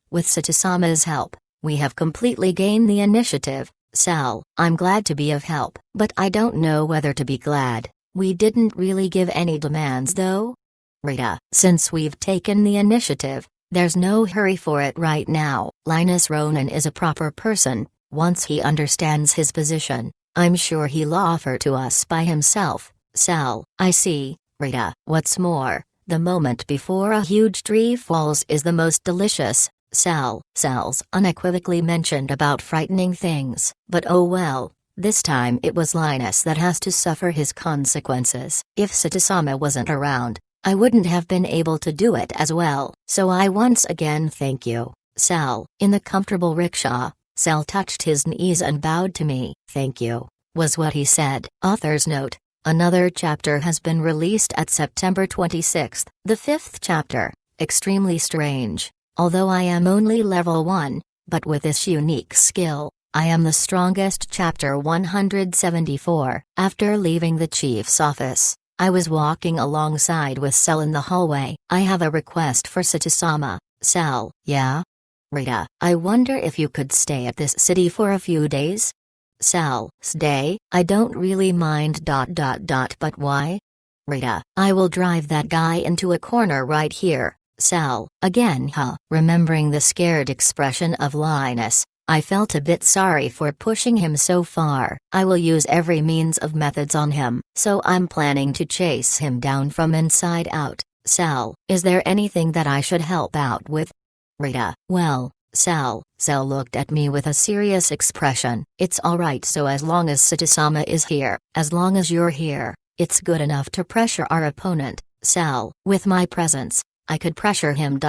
with Saitama's help, we have completely gained the initiative. Cell, I'm glad to be of help. But I don't know whether to be glad. We didn't really give any demands though? Rita, since we've taken the initiative, there's no hurry for it right now. Linus Ronan is a proper person. Once he understands his position, I'm sure he'll offer to us by himself. Cell, I see, Rita. What's more, the moment before a huge tree falls is the most delicious. Cell's unequivocally mentioned about frightening things, but oh well, this time it was Linus that has to suffer his consequences. If Saitama wasn't around, I wouldn't have been able to do it as well. So I once again thank you, Cell. In the comfortable rickshaw, Cell touched his knees and bowed to me. Thank you, was what he said. Author's note: another chapter has been released at September 26th. The 5th chapter, extremely strange. Although I am only level 1, but with this unique skill, I am the strongest. Chapter 174. After leaving the chief's office, I was walking alongside with Cell in the hallway. I have a request for Saitama. Cell, yeah? Rita, I wonder if you could stay at this city for a few days? Cell, stay? I don't really mind. But why? Rita, I will drive that guy into a corner right here. Cell, again huh? Remembering the scared expression of Linus, I felt a bit sorry for pushing him so far. I will use every means of methods on him. So I'm planning to chase him down from inside out. Cell, is there anything that I should help out with? Rita, well, Cell looked at me with a serious expression. It's alright, so as long as Satisama is here, as long as you're here, it's good enough to pressure our opponent, Cell. With my presence, I could pressure him.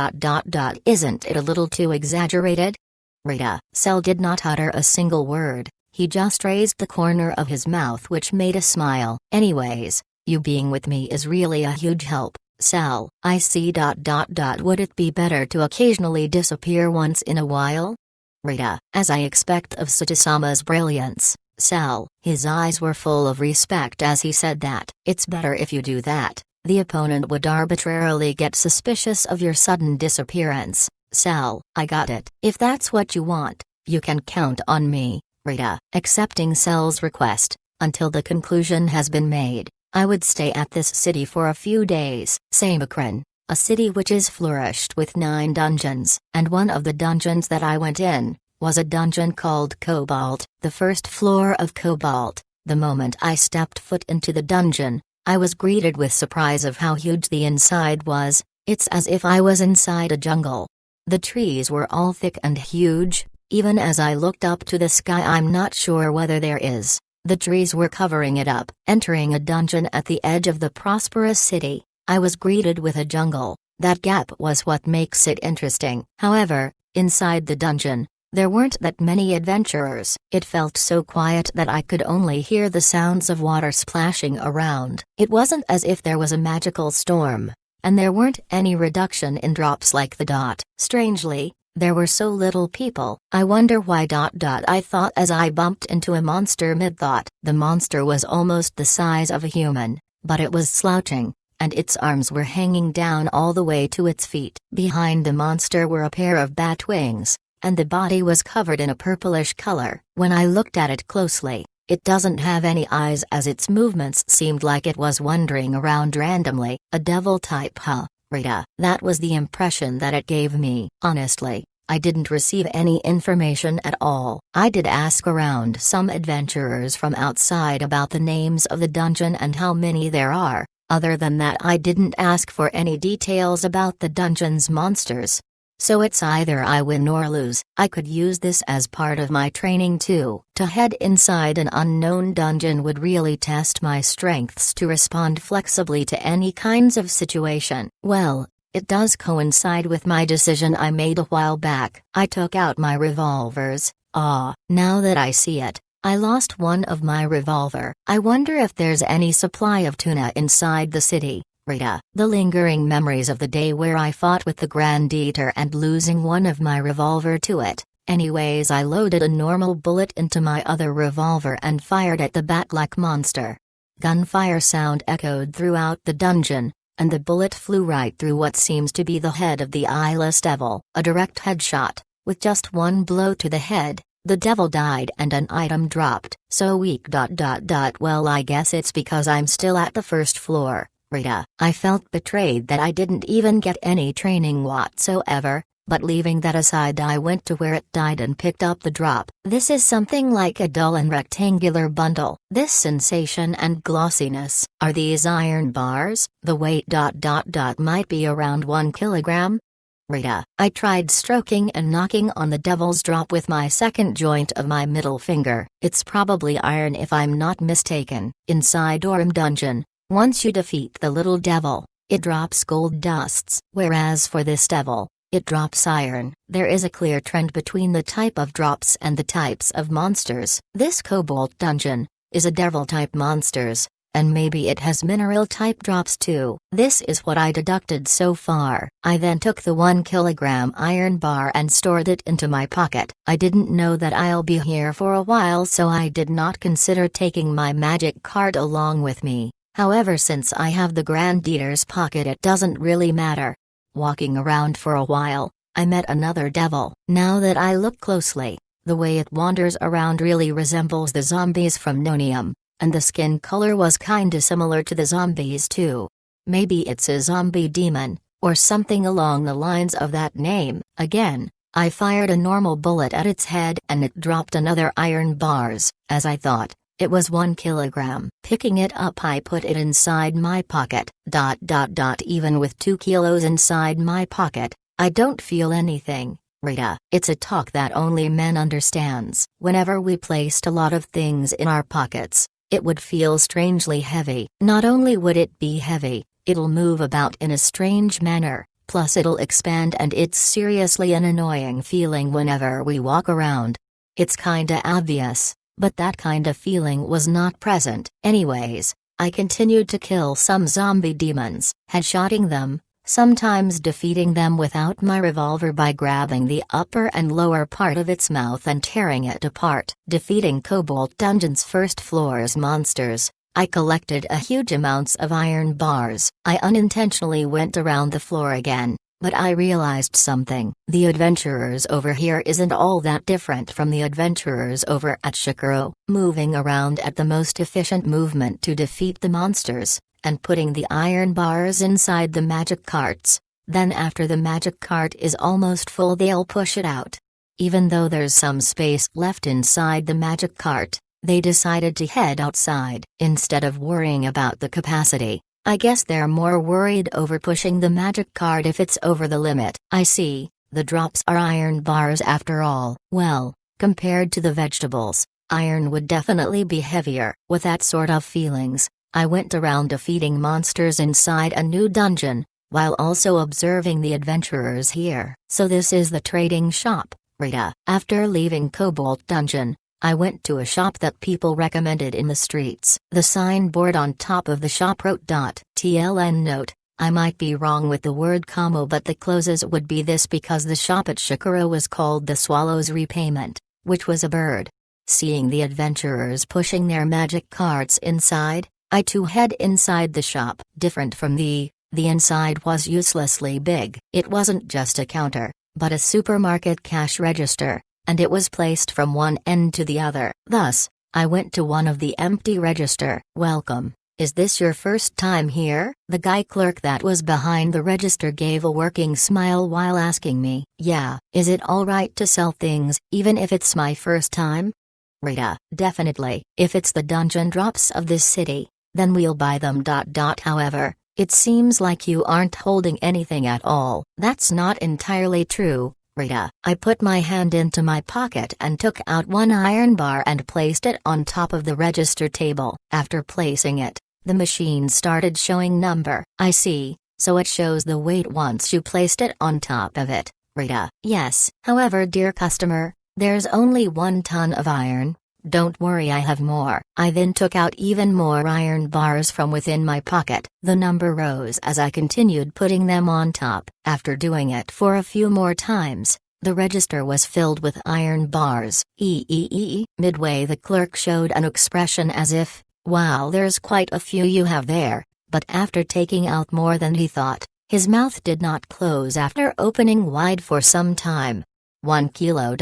Isn't it a little too exaggerated? Rita. Cell did not utter a single word, he just raised the corner of his mouth which made a smile. Anyways, you being with me is really a huge help, Cell. I see. Would it be better to occasionally disappear once in a while? Rita. As I expect of Satisama's brilliance, Cell. His eyes were full of respect as he said that. It's better if you do that. The opponent would arbitrarily get suspicious of your sudden disappearance, Cell. I got it. If that's what you want, you can count on me, Rita. Accepting Cell's request, until the conclusion has been made, I would stay at this city for a few days. Samakran, a city which is flourished with 9 dungeons, and one of the dungeons that I went in was a dungeon called Cobalt, the first floor of Cobalt. The moment I stepped foot into the dungeon, I was greeted with surprise of how huge the inside was. It's as if I was inside a jungle. The trees were all thick and huge. Even as I looked up to the sky, I'm not sure whether there is. The trees were covering it up. Entering a dungeon at the edge of the prosperous city, I was greeted with a jungle. That gap was what makes it interesting. However, inside the dungeon, there weren't that many adventurers. It felt so quiet that I could only hear the sounds of water splashing around. It wasn't as if there was a magical storm, and there weren't any reduction in drops like the dot. Strangely, there were so little people. I wonder why. I thought as I bumped into a monster mid-thought. The monster was almost the size of a human, but it was slouching, and its arms were hanging down all the way to its feet. Behind the monster were a pair of bat wings, and the body was covered in a purplish color. When I looked at it closely, it doesn't have any eyes, as its movements seemed like it was wandering around randomly. A devil type, huh, Rita? That was the impression that it gave me. Honestly, I didn't receive any information at all. I did ask around some adventurers from outside about the names of the dungeon and how many there are. Other than that, I didn't ask for any details about the dungeon's monsters. So it's either I win or lose. I could use this as part of my training too. To head inside an unknown dungeon would really test my strengths to respond flexibly to any kinds of situation. Well, it does coincide with my decision I made a while back. I took out my revolvers. Now that I see it, I lost one of my revolver. I wonder if there's any supply of tuna inside the city. Rita. The lingering memories of the day where I fought with the Grand Eater and losing one of my revolver to it. Anyways, I loaded a normal bullet into my other revolver and fired at the bat-like monster. Gunfire sound echoed throughout the dungeon, and the bullet flew right through what seems to be the head of the eyeless devil. A direct headshot, with just one blow to the head. The devil died and an item dropped. So weak. Well, I guess it's because I'm still at the first floor. Rita. I felt betrayed that I didn't even get any training whatsoever, but leaving that aside, I went to where it died and picked up the drop. This is something like a dull and rectangular bundle. This sensation and glossiness. Are these iron bars? The weight. Might be around 1 kilogram. Rita. I tried stroking and knocking on the devil's drop with my second joint of my middle finger. It's probably iron if I'm not mistaken. Inside Orm Dungeon, once you defeat the little devil, it drops gold dusts. Whereas for this devil, it drops iron. There is a clear trend between the type of drops and the types of monsters. This Cobalt dungeon is a devil-type monsters, and maybe it has mineral-type drops too. This is what I deducted so far. I then took the 1 kilogram iron bar and stored it into my pocket. I didn't know that I'll be here for a while, so I did not consider taking my magic card along with me. However, since I have the Grand Eater's pocket, it doesn't really matter. Walking around for a while, I met another devil. Now that I look closely, the way it wanders around really resembles the zombies from Nonium, and the skin color was kinda similar to the zombies too. Maybe it's a zombie demon, or something along the lines of that name. Again, I fired a normal bullet at its head and it dropped another iron bars. As I thought, it was 1 kilogram. Picking it up, I put it inside my pocket. Even with 2 kilos inside my pocket, I don't feel anything. Rita, it's a talk that only men understands. Whenever we placed a lot of things in our pockets, it would feel strangely heavy. Not only would it be heavy, it'll move about in a strange manner, plus it'll expand, and it's seriously an annoying feeling whenever we walk around. It's kinda obvious, but that kind of feeling was not present. Anyways, I continued to kill some zombie demons, headshotting them, sometimes defeating them without my revolver by grabbing the upper and lower part of its mouth and tearing it apart. Defeating Cobalt Dungeon's first floor's monsters, I collected a huge amounts of iron bars. I unintentionally went around the floor again, but I realized something. The adventurers over here isn't all that different from the adventurers over at Shikaro, moving around at the most efficient movement to defeat the monsters, and putting the iron bars inside the magic carts. Then after the magic cart is almost full, they'll push it out. Even though there's some space left inside the magic cart, they decided to head outside. Instead of worrying about the capacity, I guess they're more worried over pushing the magic cart if it's over the limit. I see, the drops are iron bars after all. Well, compared to the vegetables, iron would definitely be heavier. With that sort of feelings, I went around defeating monsters inside a new dungeon, while also observing the adventurers here. So this is the trading shop, Rita. After leaving Cobalt Dungeon, I went to a shop that people recommended in the streets. The signboard on top of the shop wrote .tln note. I might be wrong with the word comma, but the closes would be this because the shop at Shikaro was called the Swallow's Repayment, which was a bird. Seeing the adventurers pushing their magic carts inside, I too head inside the shop. Different from the inside was uselessly big. It wasn't just a counter, but a supermarket cash register, and it was placed from one end to the other. Thus, I went to one of the empty register. "Welcome, is this your first time here?" The guy clerk that was behind the register gave a working smile while asking me. "Yeah, is it alright to sell things, even if it's my first time?" Rita, "Definitely. If it's the dungeon drops of this city, then we'll buy them. However, it seems like you aren't holding anything at all." "That's not entirely true, Rita." I put my hand into my pocket and took out one iron bar and placed it on top of the register table. After placing it, the machine started showing number. "I see, so it shows the weight once you placed it on top of it, Rita." "Yes. However, dear customer, there's only 1 ton of iron. Don't worry, I have more." I then took out even more iron bars from within my pocket. The number rose as I continued putting them on top. After doing it for a few more times, the register was filled with iron bars. Midway the clerk showed an expression as if, "Wow, there's quite a few you have there," but after taking out more than he thought, his mouth did not close after opening wide for some time. 1 kilo.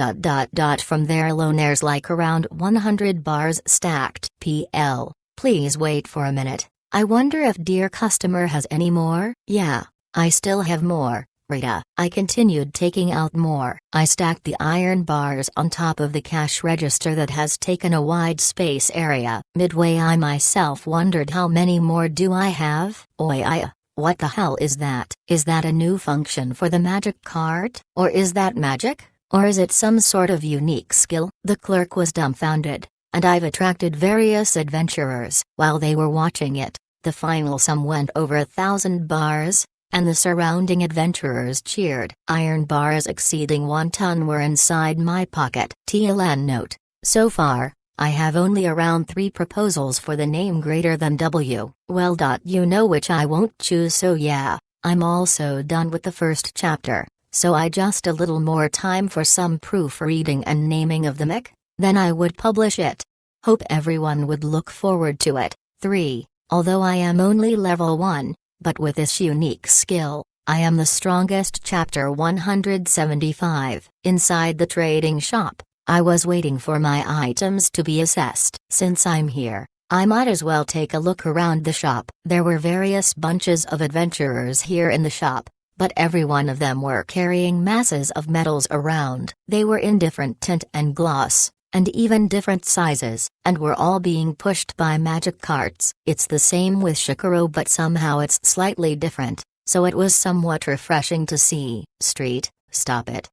From there alone there's like around 100 bars stacked. PL, please wait for a minute. I wonder if dear customer has any more?" "Yeah, I still have more, Rita." I continued taking out more. I stacked the iron bars on top of the cash register that has taken a wide space area. Midway I myself wondered, how many more do I have? What the hell is that? Is that a new function for the magic cart? Or is that magic? Or is it some sort of unique skill? The clerk was dumbfounded, and I've attracted various adventurers. While they were watching it, the final sum went over 1,000 bars, and the surrounding adventurers cheered. Iron bars exceeding 1 ton were inside my pocket. TLN note: so far, I have only around 3 proposals for the name greater than W. Well, you know which I won't choose, so yeah, I'm also done with the first chapter. So I just a little more time for some proofreading and naming of the mic, then I would publish it. Hope everyone would look forward to it. 3. Although I am only level 1, but with this unique skill, I am the strongest. Chapter 175. Inside the trading shop, I was waiting for my items to be assessed. Since I'm here, I might as well take a look around the shop. There were various bunches of adventurers here in the shop, but every one of them were carrying masses of metals around. They were in different tint and gloss, and even different sizes, and were all being pushed by magic carts. It's the same with Shikaro, but somehow it's slightly different, so it was somewhat refreshing to see. Street, stop it.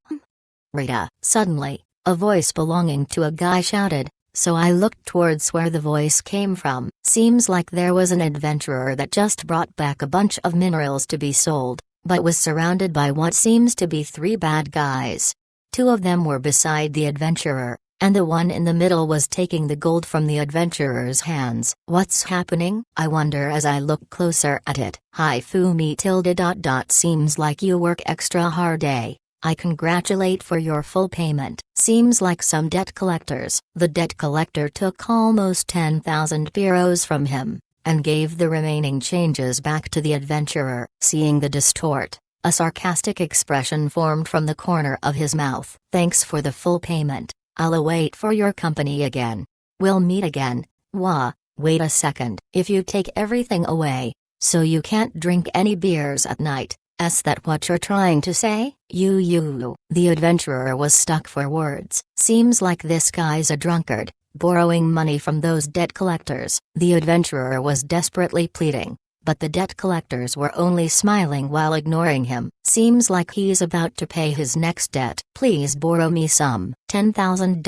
Rita. Suddenly, a voice belonging to a guy shouted, so I looked towards where the voice came from. Seems like there was an adventurer that just brought back a bunch of minerals to be sold, but was surrounded by what seems to be three bad guys. Two of them were beside the adventurer, and the one in the middle was taking the gold from the adventurer's hands. What's happening? I wonder as I look closer at it. Hi Fumi tilde ... Seems like you work extra hard, eh? I congratulate for your full payment. Seems like some debt collectors. The debt collector took almost 10,000 euros from him, and gave the remaining changes back to the adventurer. Seeing the distort, a sarcastic expression formed from the corner of his mouth. Thanks for the full payment. I'll await for your company again. We'll meet again. Wah, wait a second. If you take everything away, so you can't drink any beers at night, is that what you're trying to say? You. The adventurer was stuck for words. Seems like this guy's a drunkard, borrowing money from those debt collectors. The adventurer was desperately pleading, but the debt collectors were only smiling while ignoring him. Seems like he's about to pay his next debt. Please borrow me some. 10,000.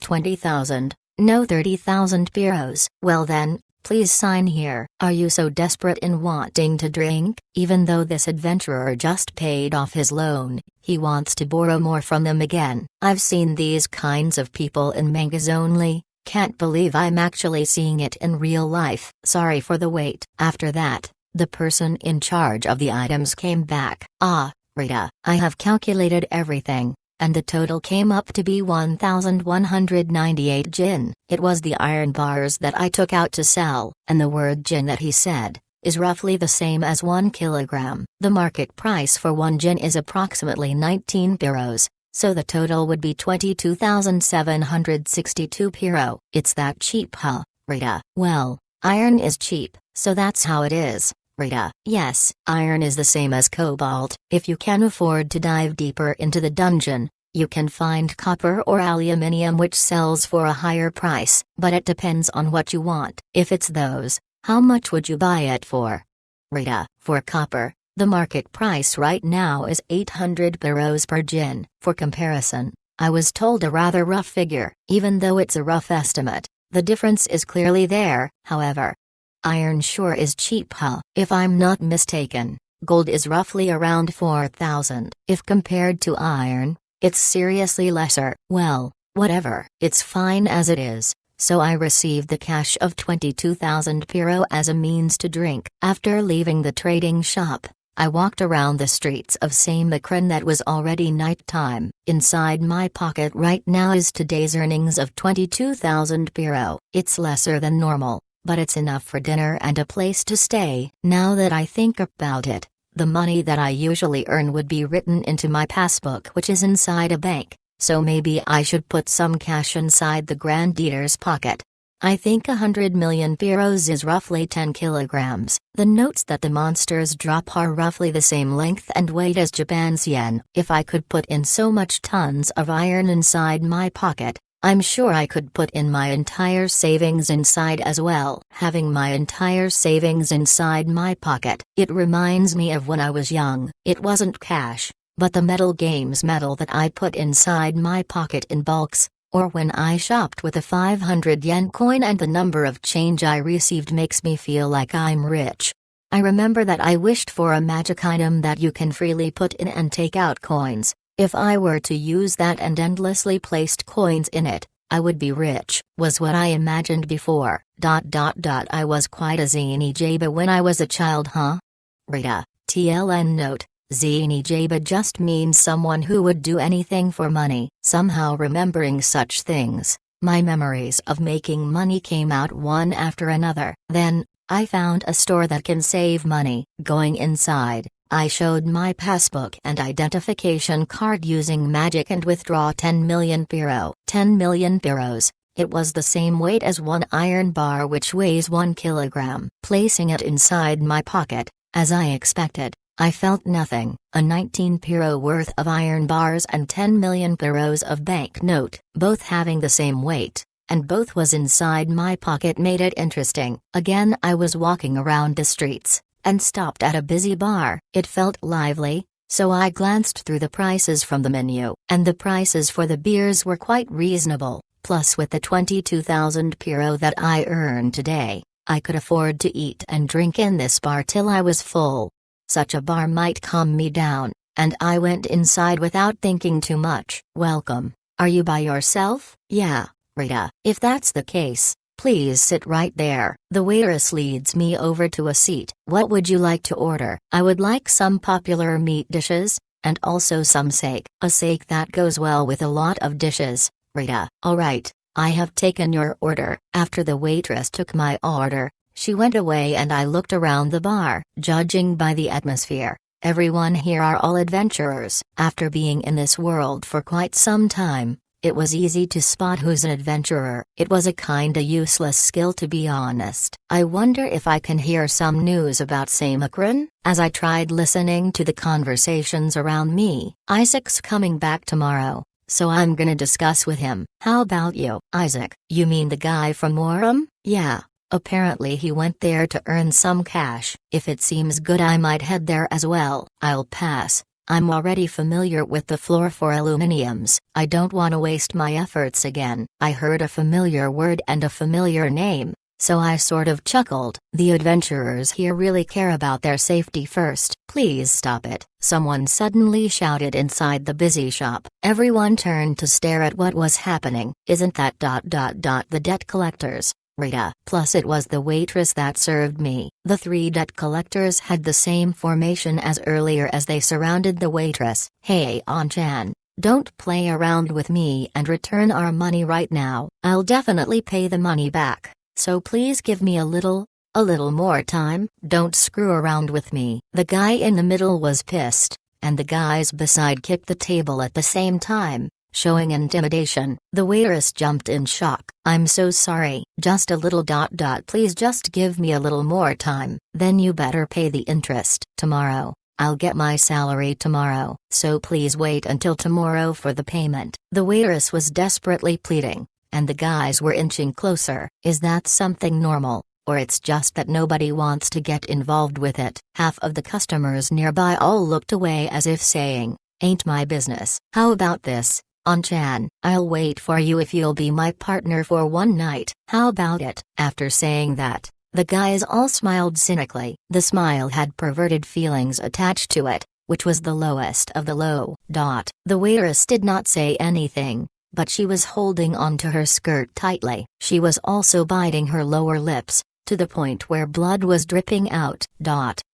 20,000. No, 30,000 euros. Well then, please sign here. Are you so desperate in wanting to drink? Even though this adventurer just paid off his loan, he wants to borrow more from them again. I've seen these kinds of people in mangas only. Can't believe I'm actually seeing it in real life. Sorry for the wait. After that, the person in charge of the items came back. Ah, Rita, I have calculated everything, and the total came up to be 1,198 jin. It was the iron bars that I took out to sell, and the word jin that he said is roughly the same as 1 kilogram. The market price for 1 jin is approximately 19 euros. So the total would be 22,762 euro. It's that cheap, huh, Rita? Well, iron is cheap, so that's how it is, Rita. Yes, iron is the same as cobalt. If you can afford to dive deeper into the dungeon, you can find copper or aluminium which sells for a higher price, but it depends on what you want. If it's those, how much would you buy it for? Rita, for copper, the market price right now is 800 euros per jin. For comparison, I was told a rather rough figure. Even though it's a rough estimate, the difference is clearly there. However, iron sure is cheap, huh? If I'm not mistaken, gold is roughly around 4,000. If compared to iron, it's seriously lesser. Well, whatever. It's fine as it is. So I received the cash of 22,000 euro as a means to drink. After leaving the trading shop, I walked around the streets of Samakran. That was already night time. Inside my pocket right now is today's earnings of 22,000 euro. It's lesser than normal, but it's enough for dinner and a place to stay. Now that I think about it, the money that I usually earn would be written into my passbook, which is inside a bank, so maybe I should put some cash inside the Grand Eater's pocket. I think 100 million euros is roughly 10 kilograms. The notes that the monsters drop are roughly the same length and weight as Japan's yen. If I could put in so much tons of iron inside my pocket, I'm sure I could put in my entire savings inside as well. Having my entire savings inside my pocket, it reminds me of when I was young. It wasn't cash, but the metal games metal that I put inside my pocket in bulks. Or when I shopped with a 500 yen coin, and the number of change I received makes me feel like I'm rich. I remember that I wished for a magic item that you can freely put in and take out coins. If I were to use that and endlessly placed coins in it, I would be rich, was what I imagined before. I was quite a zini jaba when I was a child, huh? Rita, TLN note. Zini jaba just means someone who would do anything for money. Somehow remembering such things, my memories of making money came out one after another. Then, I found a store that can save money. Going inside, I showed my passbook and identification card using magic and withdraw 10 million euro. 10 million euros. It was the same weight as one iron bar, which weighs 1 kilogram. Placing it inside my pocket, as I expected, I felt nothing. A 19 euro worth of iron bars and 10 million euros of banknote, both having the same weight, and both was inside my pocket, made it interesting. Again I was walking around the streets, and stopped at a busy bar. It felt lively, so I glanced through the prices from the menu, and the prices for the beers were quite reasonable, plus with the 22,000 euro that I earned today, I could afford to eat and drink in this bar till I was full. Such a bar might calm me down, and I went inside without thinking too much. "Welcome. Are you by yourself?" "Yeah, Rita." "If that's the case, please sit right there." The waitress leads me over to a seat. "What would you like to order?" "I would like some popular meat dishes, and also some steak." "A steak that goes well with a lot of dishes, Rita." "All right, I have taken your order." After the waitress took my order, she went away and I looked around the bar. Judging by the atmosphere, everyone here are all adventurers. After being in this world for quite some time, it was easy to spot who's an adventurer. It was a kinda useless skill, to be honest. I wonder if I can hear some news about Samakran? As I tried listening to the conversations around me, "Isaac's coming back tomorrow, so I'm gonna discuss with him." "How about you?" "Isaac, you mean the guy from Morum?" "Yeah. Apparently he went there to earn some cash. If it seems good, I might head there as well." "I'll pass. I'm already familiar with the floor for aluminiums. I don't want to waste my efforts again." I heard a familiar word and a familiar name, so I sort of chuckled. The adventurers here really care about their safety first. "Please stop it," someone suddenly shouted inside the busy shop. Everyone turned to stare at what was happening. "Isn't that the debt collectors, Rita?" Plus it was the waitress that served me. The three debt collectors had the same formation as earlier as they surrounded the waitress. "Hey An-chan, don't play around with me and return our money right now." "I'll definitely pay the money back, so please give me a little more time. Don't screw around with me." The guy in the middle was pissed, and the guys beside kicked the table at the same time, showing intimidation. The waitress jumped in shock. "I'm so sorry. Just a little please just give me a little more time." "Then you better pay the interest." "Tomorrow. I'll get my salary tomorrow, so please wait until tomorrow for the payment." The waitress was desperately pleading, and the guys were inching closer. Is that something normal, or it's just that nobody wants to get involved with it? Half of the customers nearby all looked away as if saying, "Ain't my business." "How about this, An-chan? I'll wait for you if you'll be my partner for one night. How about it?" After saying that, the guys all smiled cynically. The smile had perverted feelings attached to it, which was the lowest of the low. The waitress did not say anything, but she was holding onto her skirt tightly. She was also biting her lower lips, to the point where blood was dripping out.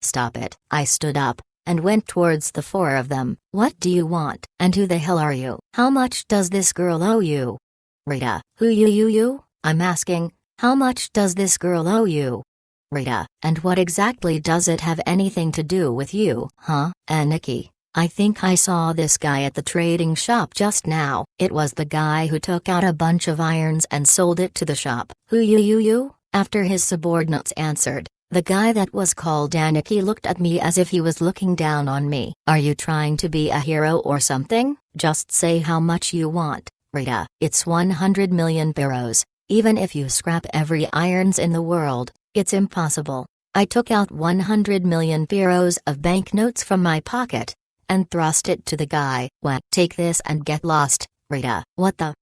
"Stop it." I stood up and went towards the four of them. "What do you want? And who the hell are you? How much does this girl owe you?" "Rita." "Who you? I'm asking, how much does this girl owe you?" "Rita." "And what exactly does it have anything to do with you, huh?" "Nikki, I think I saw this guy at the trading shop just now." It was the guy who took out a bunch of irons and sold it to the shop. "Who you?" After his subordinates answered, the guy that was called Aniki looked at me as if he was looking down on me. "Are you trying to be a hero or something? Just say how much you want, Rita." "It's 100 million euros. Even if you scrap every irons in the world, it's impossible." I took out 100 million euros of banknotes from my pocket and thrust it to the guy. "What? Take this and get lost, Rita." "What the?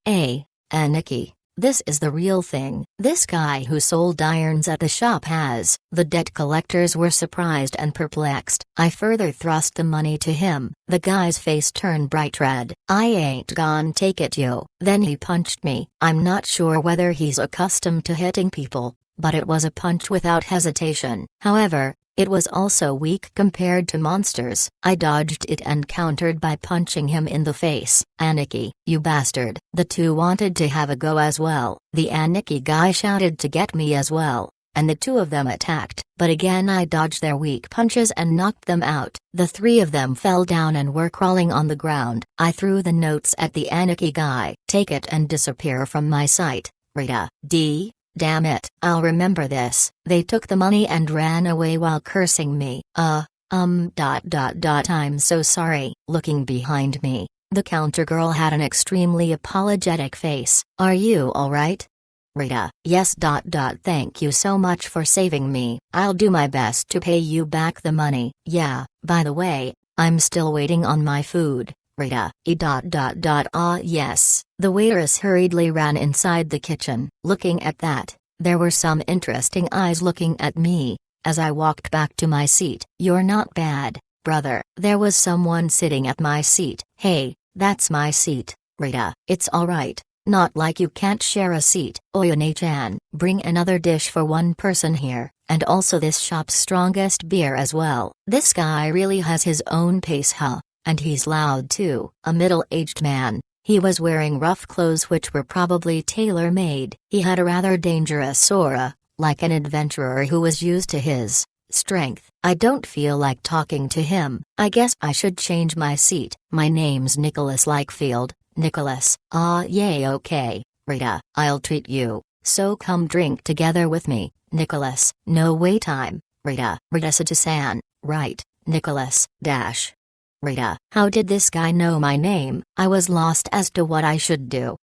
Aniki, this is the real thing. This guy who sold irons at the shop has." The debt collectors were surprised and perplexed. I further thrust the money to him. The guy's face turned bright red. "I ain't gonna take it, yo." Then he punched me. I'm not sure whether he's accustomed to hitting people, but it was a punch without hesitation. However, it was also weak compared to monsters. I dodged it and countered by punching him in the face. "Aniki, you bastard." The two wanted to have a go as well. The Aniki guy shouted to get me as well, and the two of them attacked. But again I dodged their weak punches and knocked them out. The three of them fell down and were crawling on the ground. I threw the notes at the Aniki guy. "Take it and disappear from my sight, Rita." Damn it, I'll remember this." They took the money and ran away while cursing me. I'm so sorry." Looking behind me, the counter girl had an extremely apologetic face. "Are you alright, Rita?" "Yes. Thank you so much for saving me. I'll do my best to pay you back the money." "Yeah, by the way, I'm still waiting on my food, Rita. Ah yes. The waitress hurriedly ran inside the kitchen. Looking at that, there were some interesting eyes looking at me, as I walked back to my seat. You're not bad, brother. There was someone sitting at my seat. Hey, that's my seat, Rita. It's alright. Not like you can't share a seat. Oyone-chan, bring another dish for one person here, and also this shop's strongest beer as well. This guy really has his own pace, huh? And he's loud too. A middle-aged man. He was wearing rough clothes which were probably tailor-made. He had a rather dangerous aura, like an adventurer who was used to his strength. I don't feel like talking to him. I guess I should change my seat. My name's Nicholas Lakefield. Nicholas. Ah yay, okay, Rita. I'll treat you. So come drink together with me, Nicholas. No wait time, Rita. Rita-san, right, Nicholas, dash. Rita. How did this guy know my name? I was lost as to what I should do.